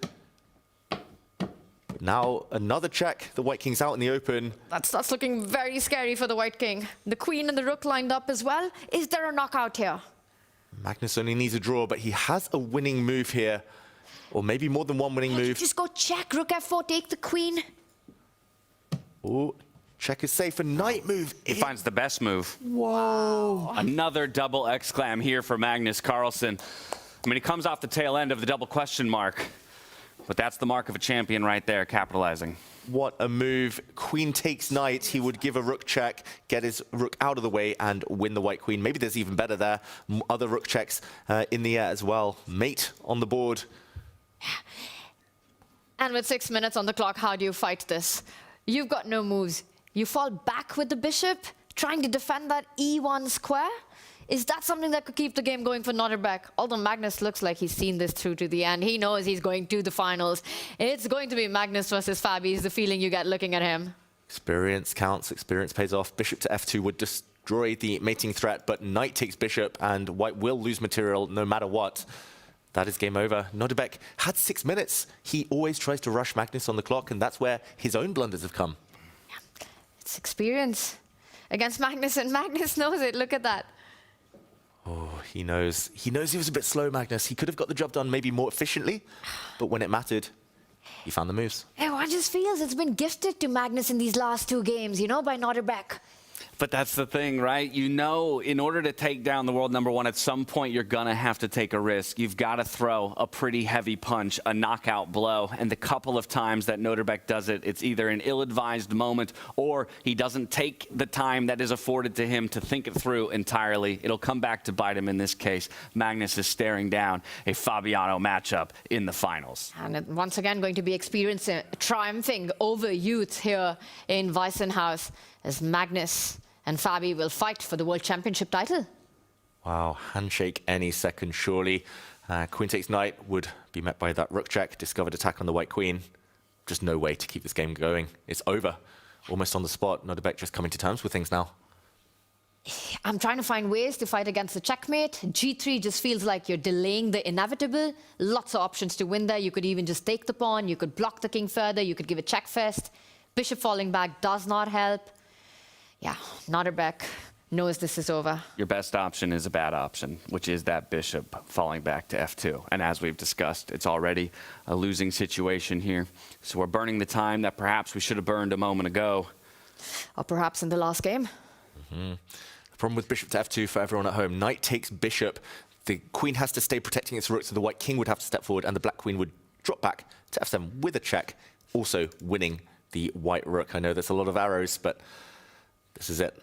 Now another check. The White King's out in the open. That's looking very scary for the White King. The Queen and the Rook lined up as well. Is there a knockout here? Magnus only needs a draw, but he has a winning move here. Or maybe more than one winning move. Just go check. Rook F4, take the Queen. Oh, check is safe. A knight move. He finds the best move. Whoa. Another double exclam here for Magnus Carlsen. I mean, he comes off the tail end of the double question mark. But that's the mark of a champion right there, capitalizing. What a move. Queen takes knight. He would give a rook check, get his rook out of the way, and win the White Queen. Maybe there's even better there. Other rook checks in the air as well. Mate on the board. And with 6 minutes on the clock, how do you fight this? You've got no moves. You fall back with the bishop, trying to defend that E1 square? Is that something that could keep the game going for Nodirbek? Although Magnus looks like he's seen this through to the end. He knows he's going to the finals. It's going to be Magnus versus Fabi is the feeling you get looking at him. Experience counts. Experience pays off. Bishop to F2 would destroy the mating threat, but knight takes bishop, and White will lose material no matter what. That is game over. Nodirbek had 6 minutes. He always tries to rush Magnus on the clock, and that's where his own blunders have come. Yeah. It's experience against Magnus, and Magnus knows it. Look at that. Oh, he knows. He knows he was a bit slow, Magnus. He could have got the job done maybe more efficiently, but when it mattered, he found the moves. Everyone just feels it's been gifted to Magnus in these last 2 games, you know, by Nodirbek. But that's the thing, right? You know, in order to take down the world #1, at some point you're going to have to take a risk. You've got to throw a pretty heavy punch, a knockout blow. And the couple of times that Nodirbek does it, it's either an ill-advised moment or he doesn't take the time that is afforded to him to think it through entirely. It'll come back to bite him in this case. Magnus is staring down a Fabiano matchup in the finals. And once again going to be experiencing triumphing over youth here in Weissenhaus as Magnus and Fabi will fight for the World Championship title. Wow, handshake any second, surely. Queen takes knight would be met by that rook check, discovered attack on the White Queen. Just no way to keep this game going. It's over, almost on the spot. Nodirbek just coming to terms with things now. I'm trying to find ways to fight against the checkmate. G3 just feels like you're delaying the inevitable. Lots of options to win there. You could even just take the pawn. You could block the king further. You could give a check first. Bishop falling back does not help. Yeah, Nodirbek knows this is over. Your best option is a bad option, which is that bishop falling back to F2. And as we've discussed, it's already a losing situation here. So we're burning the time that perhaps we should have burned a moment ago. Or perhaps in the last game. Mm-hmm. The problem with bishop to F2 for everyone at home, knight takes bishop. The queen has to stay protecting its rook, so the White King would have to step forward, and the Black Queen would drop back to F7 with a check, also winning the White Rook. I know there's a lot of arrows, but this is it.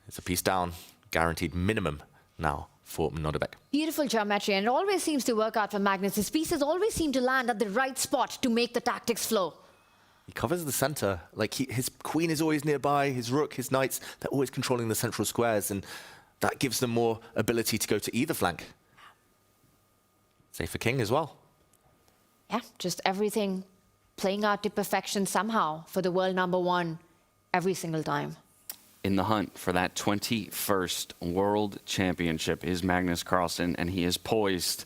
It's a piece down, guaranteed minimum now for Nodirbek. Beautiful geometry, and it always seems to work out for Magnus. His pieces always seem to land at the right spot to make the tactics flow. He covers the center. Like his queen is always nearby, his rook, his knights, they're always controlling the central squares, and that gives them more ability to go to either flank. Save for king as well. Yeah, just everything playing out to perfection somehow for the world #1 every single time. In the hunt for that 21st World Championship is Magnus Carlsen, and he is poised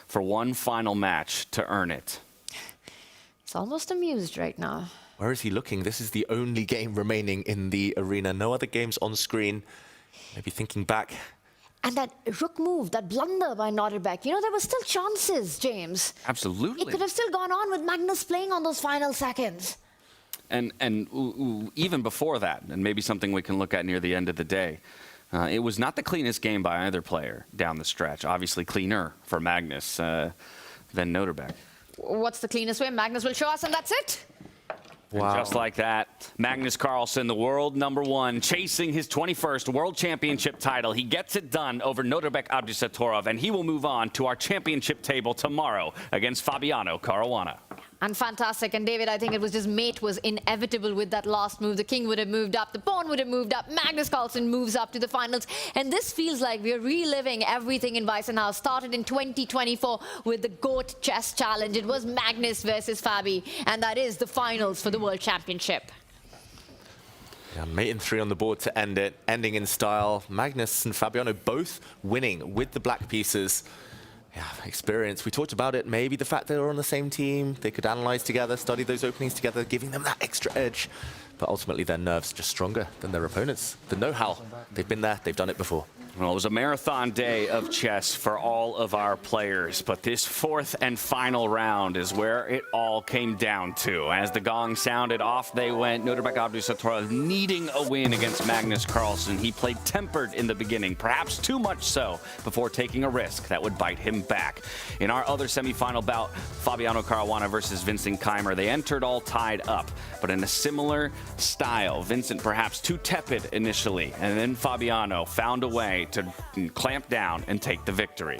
for one final match to earn it. He's almost amused right now. Where is he looking? This is the only game remaining in the arena. No other games on screen. Maybe thinking back. And that rook move, that blunder by Nodirbek, you know, there were still chances, James. Absolutely. It could have still gone on with Magnus playing on those final seconds. And even before that, and maybe something we can look at near the end of the day, it was not the cleanest game by either player down the stretch. Obviously cleaner for Magnus than Nodirbek. What's the cleanest way? Magnus will show us, and that's it. Wow. And just like that, Magnus Carlsen, the world #1, chasing his 21st World Championship title. He gets it done over Nodirbek Abdusattorov, and he will move on to our championship table tomorrow against Fabiano Caruana. And fantastic. And David, I think it was just mate was inevitable with that last move. The king would have moved up, the pawn would have moved up, Magnus Carlsen moves up to the finals. And this feels like we're reliving everything in Weissenhaus. Started in 2024 with the GOAT Chess Challenge. It was Magnus versus Fabi, and that is the finals for the World Championship. Yeah, mate in 3 on the board to end it, ending in style. Magnus and Fabiano both winning with the black pieces. Yeah, experience. We talked about it. Maybe the fact they were on the same team, they could analyze together, study those openings together, giving them that extra edge. But ultimately, their nerves just stronger than their opponents. The know-how. They've been there. They've done it before. Well, it was a marathon day of chess for all of our players, but this fourth and final round is where it all came down to. As the gong sounded, off they went. Nodirbek Abdusattorov needing a win against Magnus Carlsen. He played tempered in the beginning, perhaps too much so, before taking a risk that would bite him back. In our other semifinal bout, Fabiano Caruana versus Vincent Keymer, they entered all tied up, but in a similar style. Vincent perhaps too tepid initially, and then Fabiano found a way to clamp down and take the victory.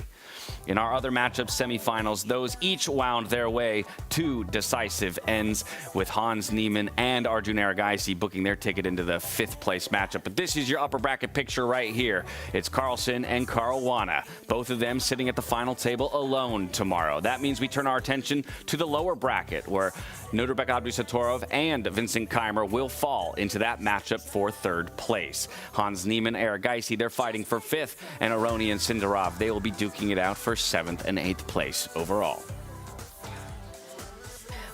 In our other matchup semifinals, those each wound their way to decisive ends, with Hans Niemann and Arjun Erigaisi booking their ticket into the 5th place matchup. But this is your upper bracket picture right here. It's Carlsen and Caruana, both of them sitting at the final table alone tomorrow. That means we turn our attention to the lower bracket, where Nodirbek Abdusattorov and Vincent Keymer will fall into that matchup for 3rd place. Hans Niemann, Erigaisi, they're fighting for 5th, and Aroni and Sindarov, they will be duking it out for 7th and 8th place overall.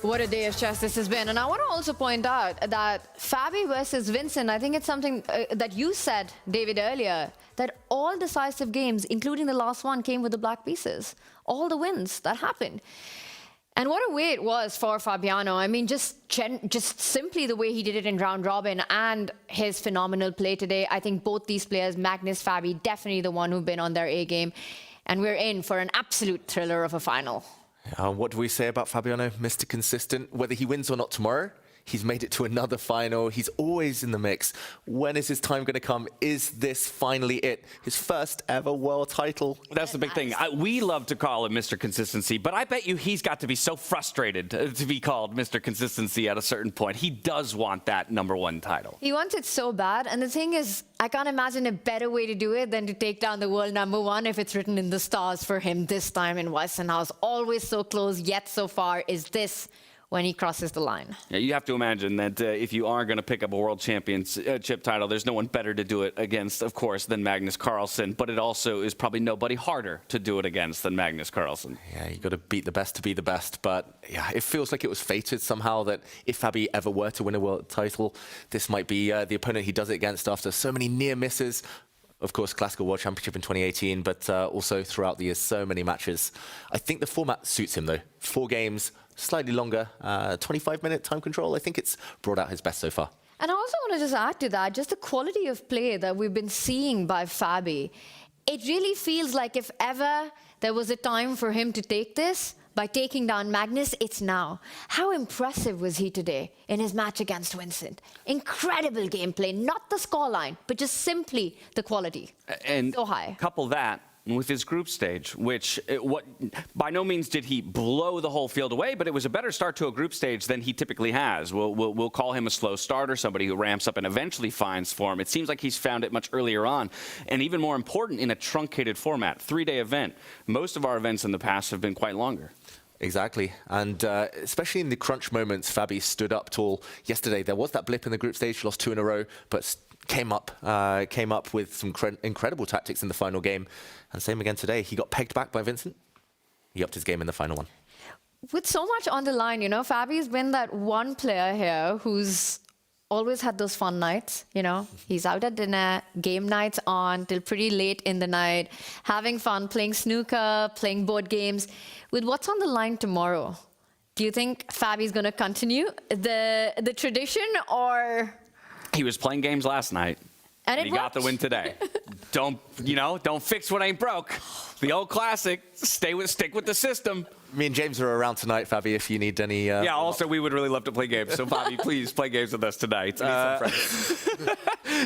What a day of chess this has been. And I want to also point out that Fabi versus Vincent, I think it's something that you said, David, earlier, that all decisive games, including the last one, came with the black pieces. All the wins that happened. And what a way it was for Fabiano. I mean, just simply the way he did it in round robin and his phenomenal play today. I think both these players, Magnus, Fabi, definitely the one who've been on their A game. And we're in for an absolute thriller of a final. What do we say about Fabiano? Mr. Consistent. Whether he wins or not tomorrow, he's made it to another final. He's always in the mix. When is his time going to come? Is this finally it? His first ever world title? That's the big thing. We love to call him Mr. Consistency, but I bet you he's got to be so frustrated to be called Mr. Consistency at a certain point. He does want that #1 title. He wants it so bad. And the thing is, I can't imagine a better way to do it than to take down the world #1 if it's written in the stars for him this time in Weissenhaus. Always so close, yet so far. Is this when he crosses the line? Yeah, you have to imagine that if you are going to pick up a world championship title, there's no one better to do it against, of course, than Magnus Carlsen. But it also is probably nobody harder to do it against than Magnus Carlsen. Yeah, you got to beat the best to be the best. But yeah, it feels like it was fated somehow that if Fabi ever were to win a world title, this might be the opponent he does it against after so many near misses. Of course, Classical World Championship in 2018, but also throughout the years, so many matches. I think the format suits him, though. 4 games, slightly longer, 25-minute time control. I think it's brought out his best so far. And I also want to just add to that, just the quality of play that we've been seeing by Fabi. It really feels like if ever there was a time for him to take this, by taking down Magnus, it's now. How impressive was he today in his match against Vincent? Incredible gameplay, not the scoreline, but just simply the quality. And so high. Couple that with his group stage, which by no means did he blow the whole field away, but it was a better start to a group stage than he typically has. We'll call him a slow starter, somebody who ramps up and eventually finds form. It seems like he's found it much earlier on, and even more important, in a truncated format, 3-day event. Most of our events in the past have been quite longer. Exactly, and especially in the crunch moments, Fabi stood up tall. Yesterday, there was that blip in the group stage, lost 2 in a row, but came up with some incredible tactics in the final game. And same again today. He got pegged back by Vincent. He upped his game in the final one. With so much on the line, you know, Fabi's been that one player here who's always had those fun nights, you know. He's out at dinner, game nights on till pretty late in the night, having fun, playing snooker, playing board games. With what's on the line tomorrow, do you think Fabi's going to continue the tradition, or? He was playing games last night. And he got the win today. Don't fix what ain't broke. The old classic, stick with the system. Me and James are around tonight, Fabi, if you need any... yeah, also, we would really love to play games. So, Fabi, please play games with us tonight.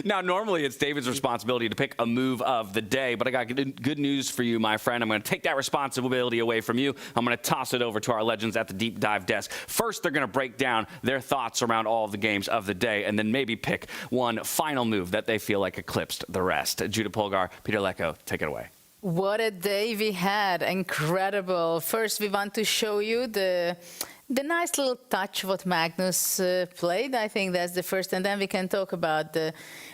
Now, normally, it's David's responsibility to pick a move of the day, but I got good news for you, my friend. I'm going to take that responsibility away from you. I'm going to toss it over to our legends at the Deep Dive desk. First, they're going to break down their thoughts around all of the games of the day, and then maybe pick one final move that they feel like eclipsed the rest. Judah Polgar, Peter Lecko, take it away. What a day we had. Incredible. First, we want to show you the nice little touch what Magnus played. I think that's the first. And then we can talk about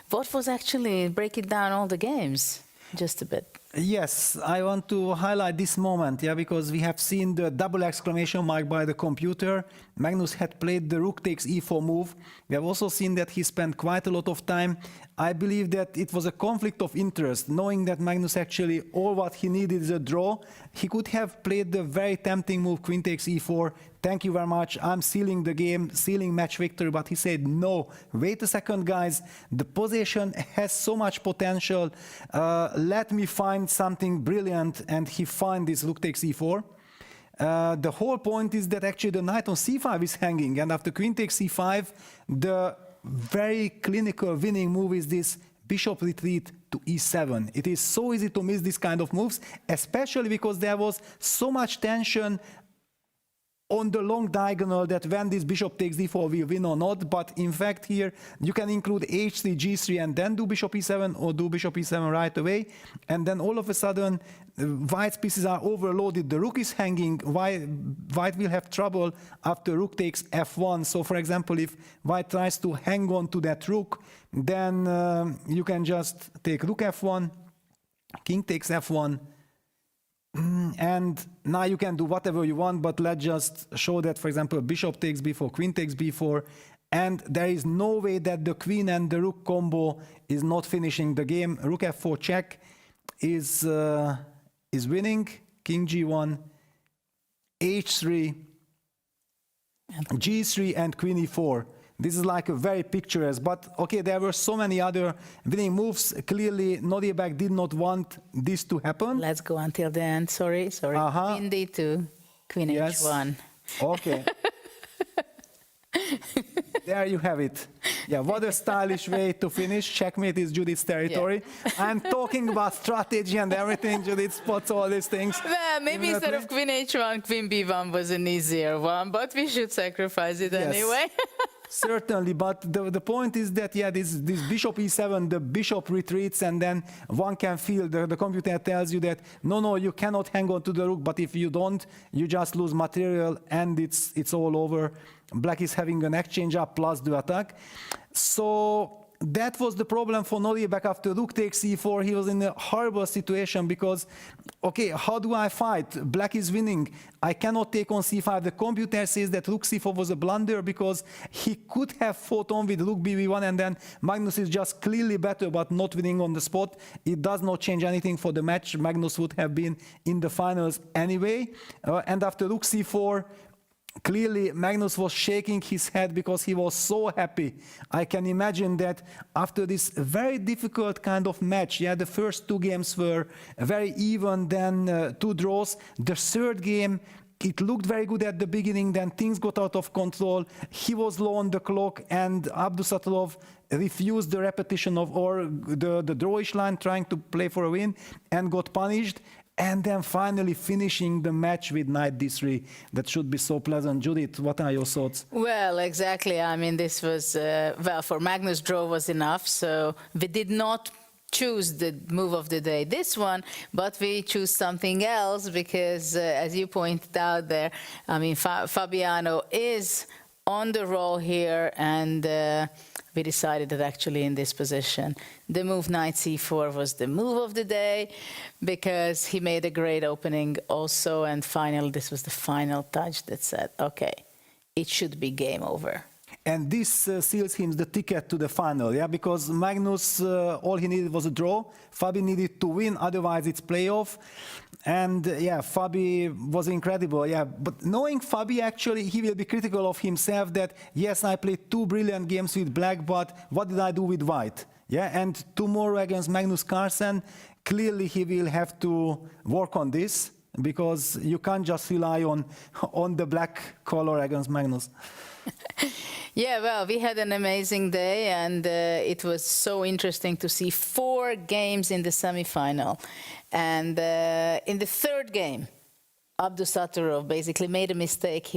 what was actually breaking down all the games just a bit. Yes, I want to highlight this moment, yeah, because we have seen the double exclamation mark by the computer. Magnus had played the rook takes e4 move. We have also seen that he spent quite a lot of time. I believe that it was a conflict of interest, knowing that Magnus actually all what he needed is a draw. He could have played the very tempting move queen takes e4. Thank you very much, I'm sealing the game, sealing match victory, but he said, no, wait a second, guys, the position has so much potential, let me find something brilliant, and he found this rook takes e4. The whole point is that actually the knight on c5 is hanging, and after queen takes c5, the very clinical winning move is this bishop retreat to e7. It is so easy to miss this kind of moves, especially because there was so much tension on the long diagonal that when this bishop takes d4 will win or not, but in fact here you can include h3, g3 and then do bishop e7 or do bishop e7 right away, and then all of a sudden white's pieces are overloaded, the rook is hanging, white will have trouble after rook takes f1. So for example, if white tries to hang on to that rook, then you can just take rook f1, king takes f1, and now you can do whatever you want, but let's just show that, for example, bishop takes b4, queen takes b4, and there is no way that the queen and the rook combo is not finishing the game. Rook f4 check is winning, king g1, h3, g3 and queen e4. This is like a very picturesque, but okay, there were so many other winning moves. Clearly, Nodirbek did not want this to happen. Let's go until the end. Sorry. Queen d2, queen h1. Okay. There you have it. Yeah, what a stylish way to finish. Checkmate is Judith's territory. Yeah. I'm talking about strategy and everything. Judith spots all these things. Well, maybe instead of queen h1, queen b1 was an easier one, but we should sacrifice it anyway. Certainly, but the point is that, yeah, this bishop e7, the bishop retreats, and then one can feel, the computer tells you that, no, you cannot hang on to the rook, but if you don't, you just lose material, and it's all over. Black is having an exchange up plus the attack. So that was the problem for Nodirbek after rook takes e4. He was in a horrible situation because, okay, how do I fight? Black is winning. I cannot take on c5. The computer says that rook c4 was a blunder because he could have fought on with rook bb1, and then Magnus is just clearly better but not winning on the spot. It does not change anything for the match. Magnus would have been in the finals anyway. And after rook c4, clearly, Magnus was shaking his head because he was so happy. I can imagine that after this very difficult kind of match, yeah, the first two games were very even, then two draws. The third game, it looked very good at the beginning, then things got out of control. He was low on the clock, and Abdusattorov refused the repetition of or the drawish line, trying to play for a win, and got punished. And then finally finishing the match with knight d3. That should be so pleasant. Judith, what are your thoughts? Well, exactly. I mean, this was, well, for Magnus, draw was enough. So we did not choose the move of the day, this one, but we choose something else because, as you pointed out there, I mean, Fabiano is on the roll here, and we decided that actually in this position, the move knight c4 was the move of the day because he made a great opening also, and finally this was the final touch that said, okay, it should be game over. And this seals him the ticket to the final, yeah, because Magnus, all he needed was a draw. Fabi needed to win, otherwise it's playoff. And yeah, Fabi was incredible, yeah. But knowing Fabi, actually, he will be critical of himself that, yes, I played two brilliant games with black, but what did I do with white? Yeah, and tomorrow against Magnus Carlsen, clearly he will have to work on this because you can't just rely on the black color against Magnus. Yeah, well, we had an amazing day, and it was so interesting to see 4 games in the semifinal. And in the third game, Abdusattorov basically made a mistake.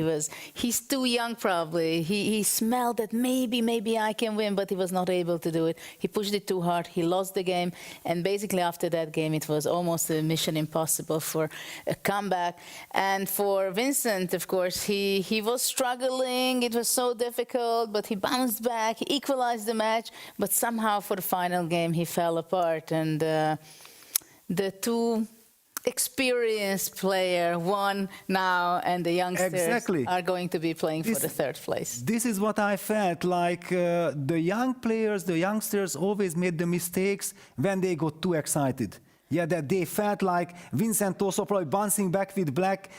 He's too young probably. He smelled that maybe I can win, but he was not able to do it. He pushed it too hard. He lost the game. And basically after that game, it was almost a mission impossible for a comeback. And for Vincent, of course, he was struggling. It was so difficult, but he bounced back. He equalized the match, but somehow for the final game, he fell apart. And the two experienced player, one now, and the youngsters are going to be playing for the third place. This is what I felt like. The young players, the youngsters always made the mistakes when they got too excited. Yeah, that they felt like Vincent also probably bouncing back with black,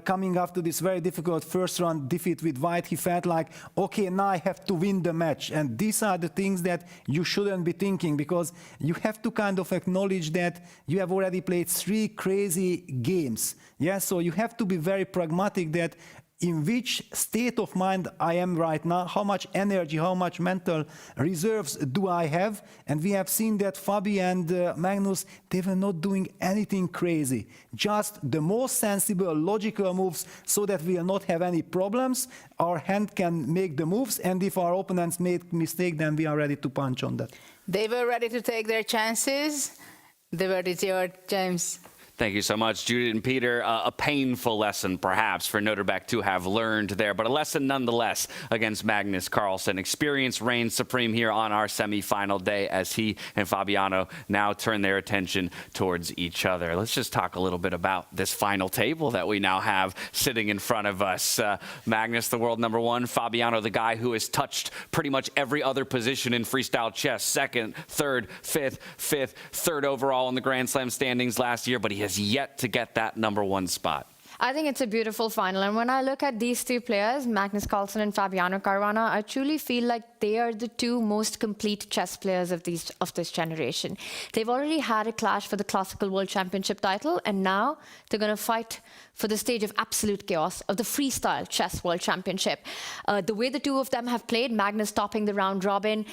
coming after this very difficult first round defeat with white. He felt like, okay, now I have to win the match. And these are the things that you shouldn't be thinking, because you have to kind of acknowledge that you have already played 3 crazy games. Yeah, so you have to be very pragmatic that in which state of mind I am right now, how much energy, how much mental reserves do I have? And we have seen that Fabi and Magnus, they were not doing anything crazy. Just the most sensible, logical moves so that we will not have any problems. Our hand can make the moves, and if our opponents make mistake, then we are ready to punch on that. They were ready to take their chances. The word is yours, James. Thank you so much, Judith and Peter. A painful lesson, perhaps, for Nodirbek to have learned there, but a lesson nonetheless against Magnus Carlsen. Experience reigns supreme here on our semifinal day as he and Fabiano now turn their attention towards each other. Let's just talk a little bit about this final table that we now have sitting in front of us. Magnus, the world #1, Fabiano, the guy who has touched pretty much every other position in freestyle chess, 2nd, 3rd, 5th, 3rd overall in the Grand Slam standings last year, but he has yet to get that #1 spot. I think it's a beautiful final. And when I look at these two players, Magnus Carlsen and Fabiano Caruana, I truly feel like they are the two most complete chess players of this generation. They've already had a clash for the Classical World Championship title, and now they're going to fight for the stage of absolute chaos of the Freestyle Chess World Championship. The way the two of them have played, Magnus topping the round robin,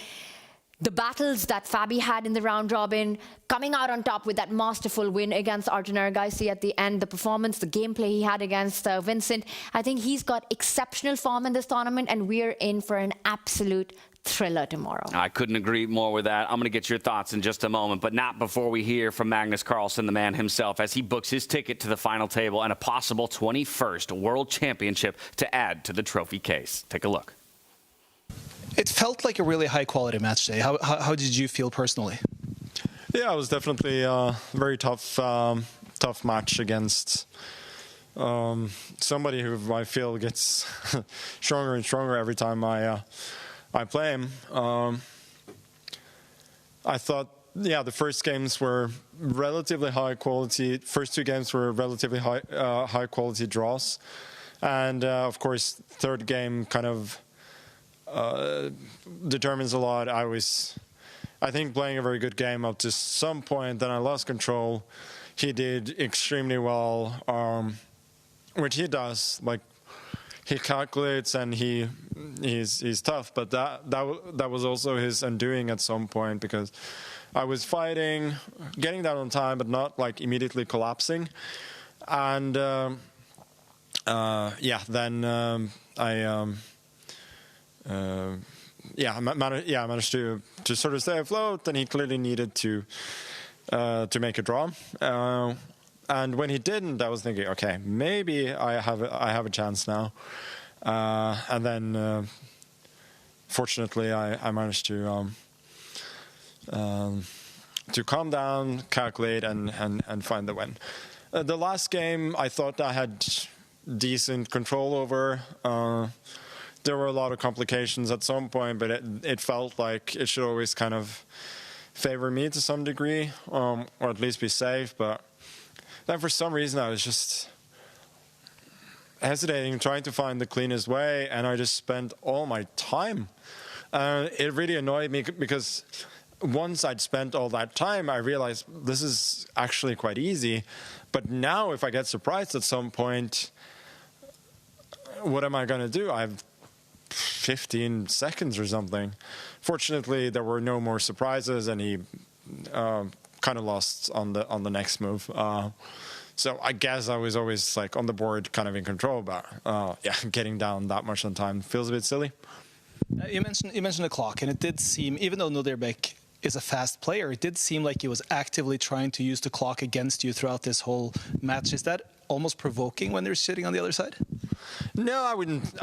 the battles that Fabi had in the round robin, coming out on top with that masterful win against Arjun Argaisi at the end, the performance, the gameplay he had against Vincent. I think he's got exceptional form in this tournament, and we're in for an absolute thriller tomorrow. I couldn't agree more with that. I'm going to get your thoughts in just a moment, but not before we hear from Magnus Carlsen, the man himself, as he books his ticket to the final table and a possible 21st World Championship to add to the trophy case. Take a look. It felt like a really high-quality match today. How did you feel personally? Yeah, it was definitely a very tough match against somebody who I feel gets stronger and stronger every time I play him. I thought, yeah, the first games were relatively high quality. First 2 games were relatively high quality draws, and of course, third game kind of determines a lot. I think, playing a very good game up to some point, then I lost control. He did extremely well, which he does. Like, he calculates and he's tough, but that was also his undoing at some point, because I was fighting, getting down on time, but not like immediately collapsing, and yeah, then I managed to sort of stay afloat, and he clearly needed to make a draw. And when he didn't, I was thinking, okay, maybe I have a chance now. And then, fortunately, I managed to calm down, calculate, and find the win. The last game, I thought I had decent control over. There were a lot of complications at some point, but it felt like it should always kind of favor me to some degree, or at least be safe. But then for some reason I was just hesitating, trying to find the cleanest way, and I just spent all my time. It really annoyed me, because once I'd spent all that time, I realized this is actually quite easy. But now if I get surprised at some point, what am I going to do? I've 15 seconds or something. Fortunately, there were no more surprises, and he kind of lost on the next move. So I guess I was always like on the board, kind of in control, but yeah, getting down that much on time feels a bit silly. You mentioned the clock, and it did seem, even though Nodirbek is a fast player, it did seem like he was actively trying to use the clock against you throughout this whole match. Is that almost provoking when they're sitting on the other side? No, I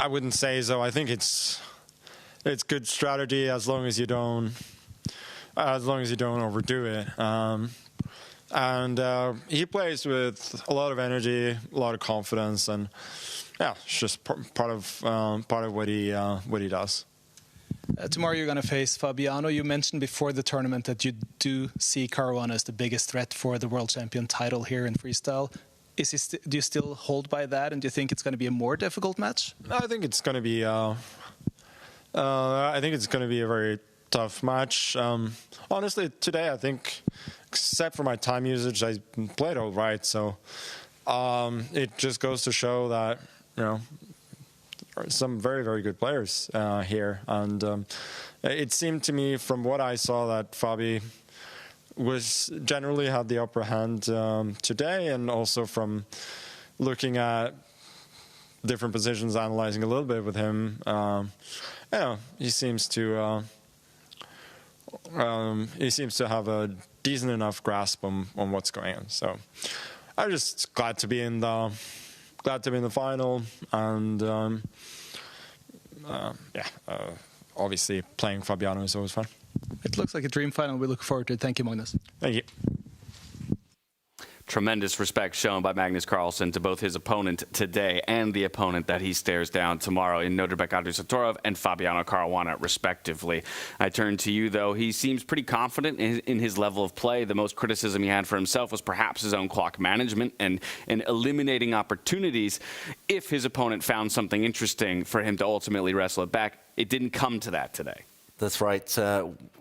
wouldn't say so. I think it's good strategy as long as you don't overdo it. And he plays with a lot of energy, a lot of confidence, and yeah, it's just part of what he does. Tomorrow you're going to face Fabiano. You mentioned before the tournament that you do see Caruana as the biggest threat for the world champion title here in freestyle. Do you still hold by that, and do you think it's going to be a more difficult match? I think it's going to be. I think it's going to be a very tough match. Honestly, today I think, except for my time usage, I played all right. So it just goes to show that there are some very, very good players here, and it seemed to me from what I saw that Fabi was generally had the upper hand today, and also from looking at different positions, analyzing a little bit with him, he seems to have a decent enough grasp on what's going on. So I'm just glad to be in the final, and obviously playing Fabiano is always fun. It looks like a dream final. We look forward to it. Thank you, Magnus. Thank you. Tremendous respect shown by Magnus Carlsen to both his opponent today and the opponent that he stares down tomorrow in Nodirbek Abdusattorov and Fabiano Caruana, respectively. I turn to you, though. He seems pretty confident in his level of play. The most criticism he had for himself was perhaps his own clock management and eliminating opportunities if his opponent found something interesting for him to ultimately wrestle it back. It didn't come to that today. That's right.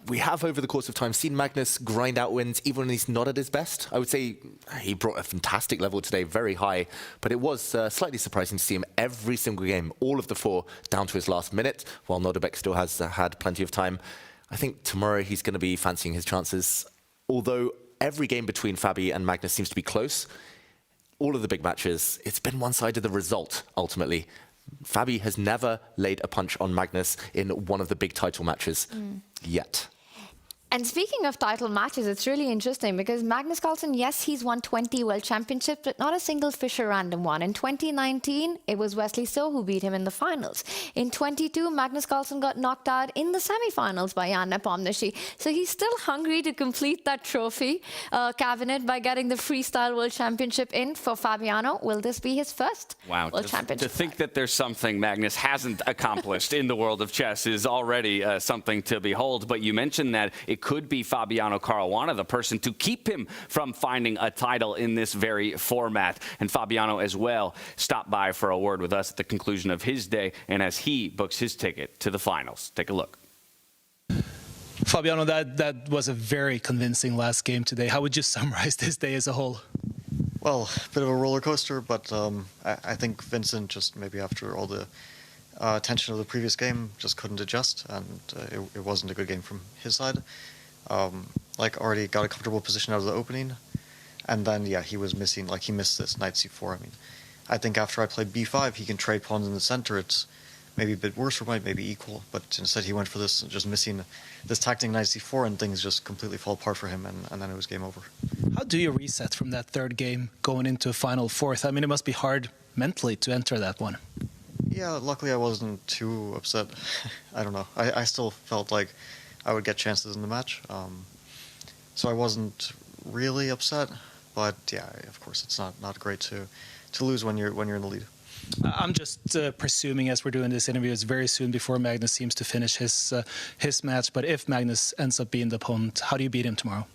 We have, over the course of time, seen Magnus grind out wins even when he's not at his best. I would say he brought a fantastic level today, very high, but it was slightly surprising to see him every single game, all of the 4, down to his last minute, while Nodirbek still has had plenty of time. I think tomorrow he's going to be fancying his chances. Although every game between Fabi and Magnus seems to be close, all of the big matches, it's been one-sided the result, ultimately. Fabi has never laid a punch on Magnus in one of the big title matches yet. And speaking of title matches, it's really interesting because Magnus Carlsen, yes, he's won 20 World Championships, but not a single Fischer Random one. In 2019, it was Wesley So who beat him in the finals. In 22, Magnus Carlsen got knocked out in the semifinals by Jan Nepomniachtchi. So he's still hungry to complete that trophy cabinet by getting the Freestyle World Championship in for Fabiano. Will this be his first World Championship? To think that there's something Magnus hasn't accomplished in the world of chess is already something to behold. But you mentioned that it could be Fabiano Caruana, the person to keep him from finding a title in this very format. And Fabiano as well stopped by for a word with us at the conclusion of his day and as he books his ticket to the finals. Take a look. Fabiano, that was a very convincing last game today. How would you summarize this day as a whole? Well, a bit of a roller coaster, but I think Vincent, just maybe after all the tension of the previous game, just couldn't adjust, and it wasn't a good game from his side. Already got a comfortable position out of the opening, and then he was missing, he missed this knight c4. I mean, I think after I played b5, he can trade pawns in the center. It's maybe a bit worse for white, maybe equal, but instead he went for this, just missing this tactic knight c4, and things just completely fall apart for him, and then it was game over. How do you reset from that third game going into a final fourth? I mean, it must be hard mentally to enter that one. Yeah, luckily I wasn't too upset. I don't know. I still felt like I would get chances in the match. So I wasn't really upset. But yeah, of course, it's not great to lose when you're in the lead. I'm just presuming, as we're doing this interview, it's very soon before Magnus seems to finish his match. But if Magnus ends up being the opponent, how do you beat him tomorrow?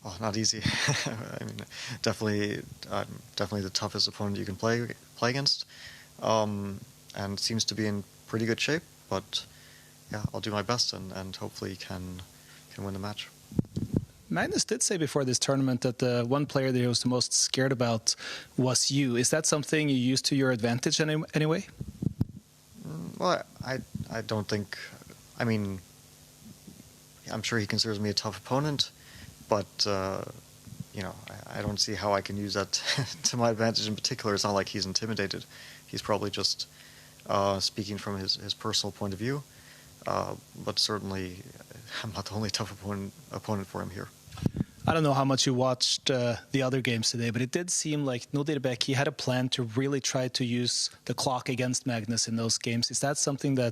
Oh, not easy. I mean, definitely the toughest opponent you can play against. And seems to be in pretty good shape, but yeah, I'll do my best and hopefully can win the match. Magnus did say before this tournament that the one player that he was the most scared about was you. Is that something you use to your advantage anyway? Well, I don't think. I mean, I'm sure he considers me a tough opponent, but I don't see how I can use that to my advantage in particular. It's not like he's intimidated. He's probably just speaking from his personal point of view. But certainly, I'm not the only tough opponent for him here. I don't know how much you watched the other games today, but it did seem like Nodirbek, he had a plan to really try to use the clock against Magnus in those games. Is that something do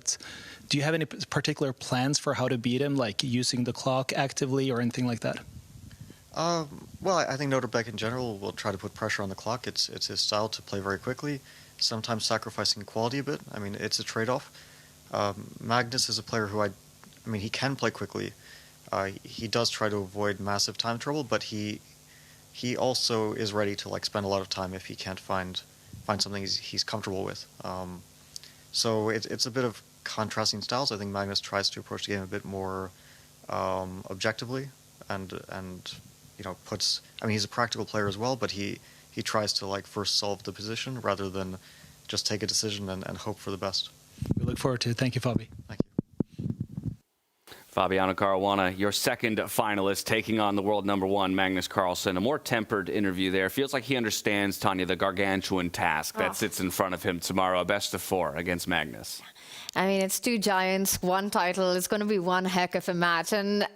you have any particular plans for how to beat him, like using the clock actively or anything like that? Well, I think Nodirbek in general will try to put pressure on the clock. It's his style to play very quickly, sometimes sacrificing quality a bit. I mean, it's a trade-off. Magnus is a player who I mean, he can play quickly. He does try to avoid massive time trouble, but he also is ready to like spend a lot of time if he can't find something he's comfortable with. So it's a bit of contrasting styles. I think Magnus tries to approach the game a bit more objectively, and you know, puts. I mean, he's a practical player as well, but he tries to like first solve the position rather than just take a decision and hope for the best. We look forward to it. Thank you, Fabi. Thank you. Fabiano Caruana, your second finalist, taking on the world #1, Magnus Carlsen. A more tempered interview there. Feels like he understands, Tanya, the gargantuan task that sits in front of him tomorrow. A best of 4 against Magnus. I mean, it's 2 giants, 1 title. It's going to be one heck of a match. And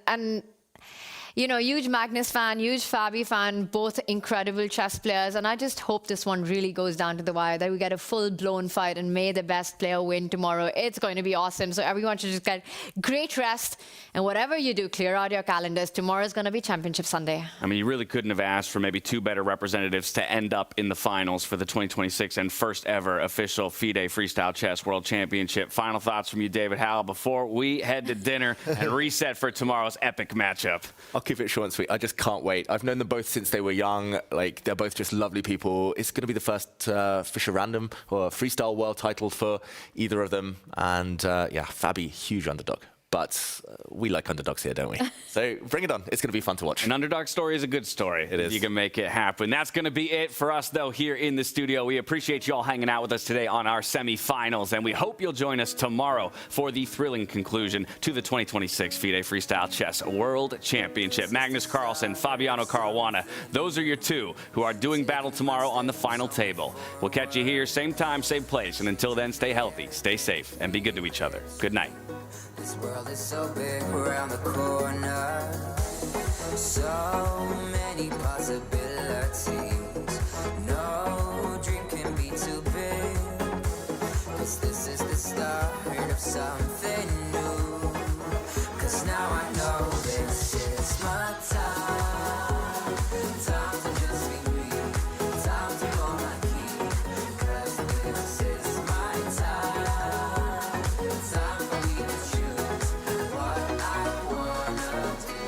you know, huge Magnus fan, huge Fabi fan, both incredible chess players. And I just hope this one really goes down to the wire, that we get a full-blown fight and may the best player win tomorrow. It's going to be awesome. So everyone should just get great rest. And whatever you do, clear out your calendars. Tomorrow's going to be Championship Sunday. I mean, you really couldn't have asked for maybe 2 better representatives to end up in the finals for the 2026 and first ever official FIDE Freestyle Chess World Championship. Final thoughts from you, David Howell, before we head to dinner and reset for tomorrow's epic matchup. I'll keep it short and sweet. I just can't wait. I've known them both since they were young. Like, they're both just lovely people. It's going to be the first Fischer Random or Freestyle World title for either of them. And yeah, Fabi, huge underdog. But we like underdogs here, don't we? So bring it on. It's going to be fun to watch. An underdog story is a good story. It is. You can make it happen. That's going to be it for us, though, here in the studio. We appreciate you all hanging out with us today on our semifinals, and we hope you'll join us tomorrow for the thrilling conclusion to the 2026 FIDE Freestyle Chess World Championship. Magnus Carlsen, Fabiano Caruana, those are your 2 who are doing battle tomorrow on the final table. We'll catch you here, same time, same place, and until then, stay healthy, stay safe, and be good to each other. Good night. This world is so big around the corner. So many possibilities. No dream can be too big. 'Cause this is the start of something new. 'Cause now I know this is my time. Time to just be me. Time to hold my key. 'Cause this is my time. Time for me to choose what I wanna do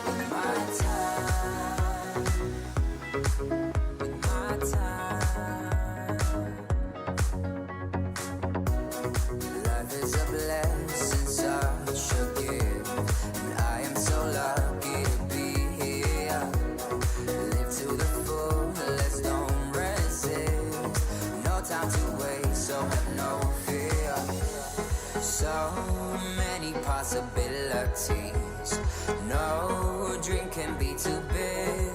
with my time. With my time. Life is a blessing, such a gift, and I am so lucky to be here. Live to the fullest, don't resist. No time to waste, so have no fear. So many possibilities. No dream can be too big.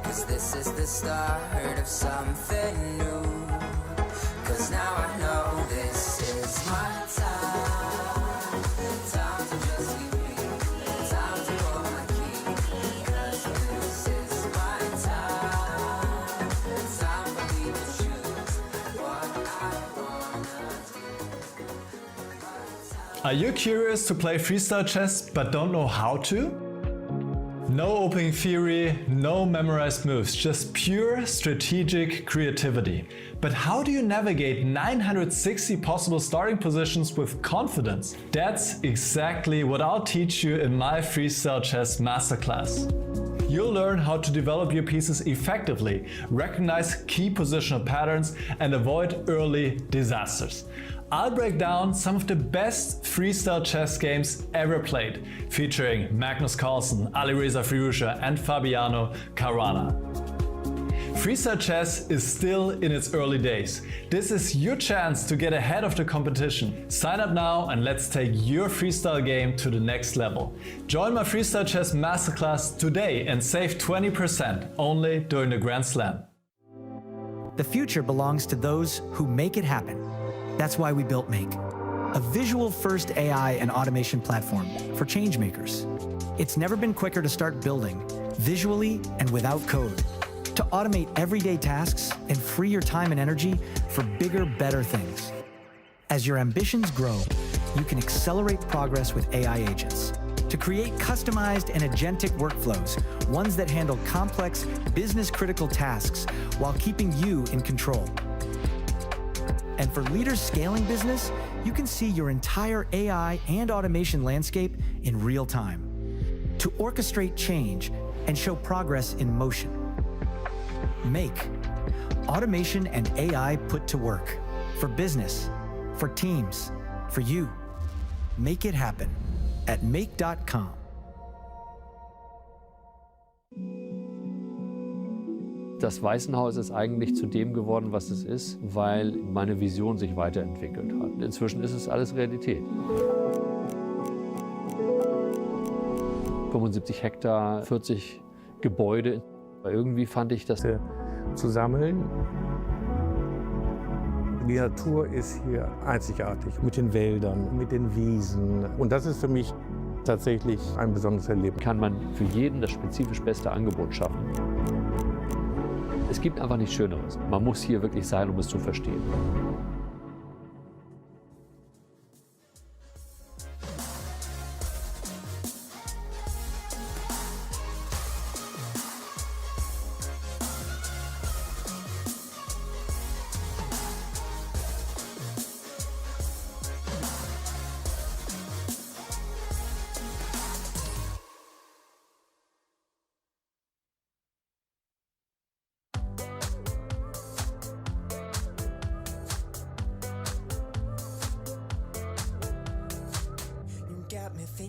'Cause this is the start of something new. 'Cause now I know this is my time. Time to just be me. Time to hold my key. 'Cause this is my time. Time for me to choose what I wanna do. Are you curious to play freestyle chess but don't know how to? No opening theory, no memorized moves, just pure strategic creativity. But how do you navigate 960 possible starting positions with confidence? That's exactly what I'll teach you in my Freestyle Chess Masterclass. You'll learn how to develop your pieces effectively, recognize key positional patterns, and avoid early disasters. I'll break down some of the best freestyle chess games ever played, featuring Magnus Carlsen, Alireza Firouzja, and Fabiano Caruana. Freestyle chess is still in its early days. This is your chance to get ahead of the competition. Sign up now and let's take your freestyle game to the next level. Join my Freestyle Chess Masterclass today and save 20% only during the Grand Slam. The future belongs to those who make it happen. That's why we built Make, a visual-first AI and automation platform for changemakers. It's never been quicker to start building, visually and without code, to automate everyday tasks and free your time and energy for bigger, better things. As your ambitions grow, you can accelerate progress with AI agents, to create customized and agentic workflows, ones that handle complex, business-critical tasks while keeping you in control. And for leaders scaling business, you can see your entire AI and automation landscape in real time to orchestrate change and show progress in motion. Make automation and AI put to work for business, for teams, for you. Make it happen at make.com. Das Weißenhaus ist eigentlich zu dem geworden, was es ist, weil meine Vision sich weiterentwickelt hat. Inzwischen ist es alles Realität. 75 Hektar, 40 Gebäude. Irgendwie fand ich das zu sammeln. Die Natur ist hier einzigartig mit den Wäldern, mit den Wiesen. Und das ist für mich tatsächlich ein besonderes Erlebnis. Kann man für jeden das spezifisch beste Angebot schaffen. Es gibt einfach nichts Schöneres. Man muss hier wirklich sein, um es zu verstehen.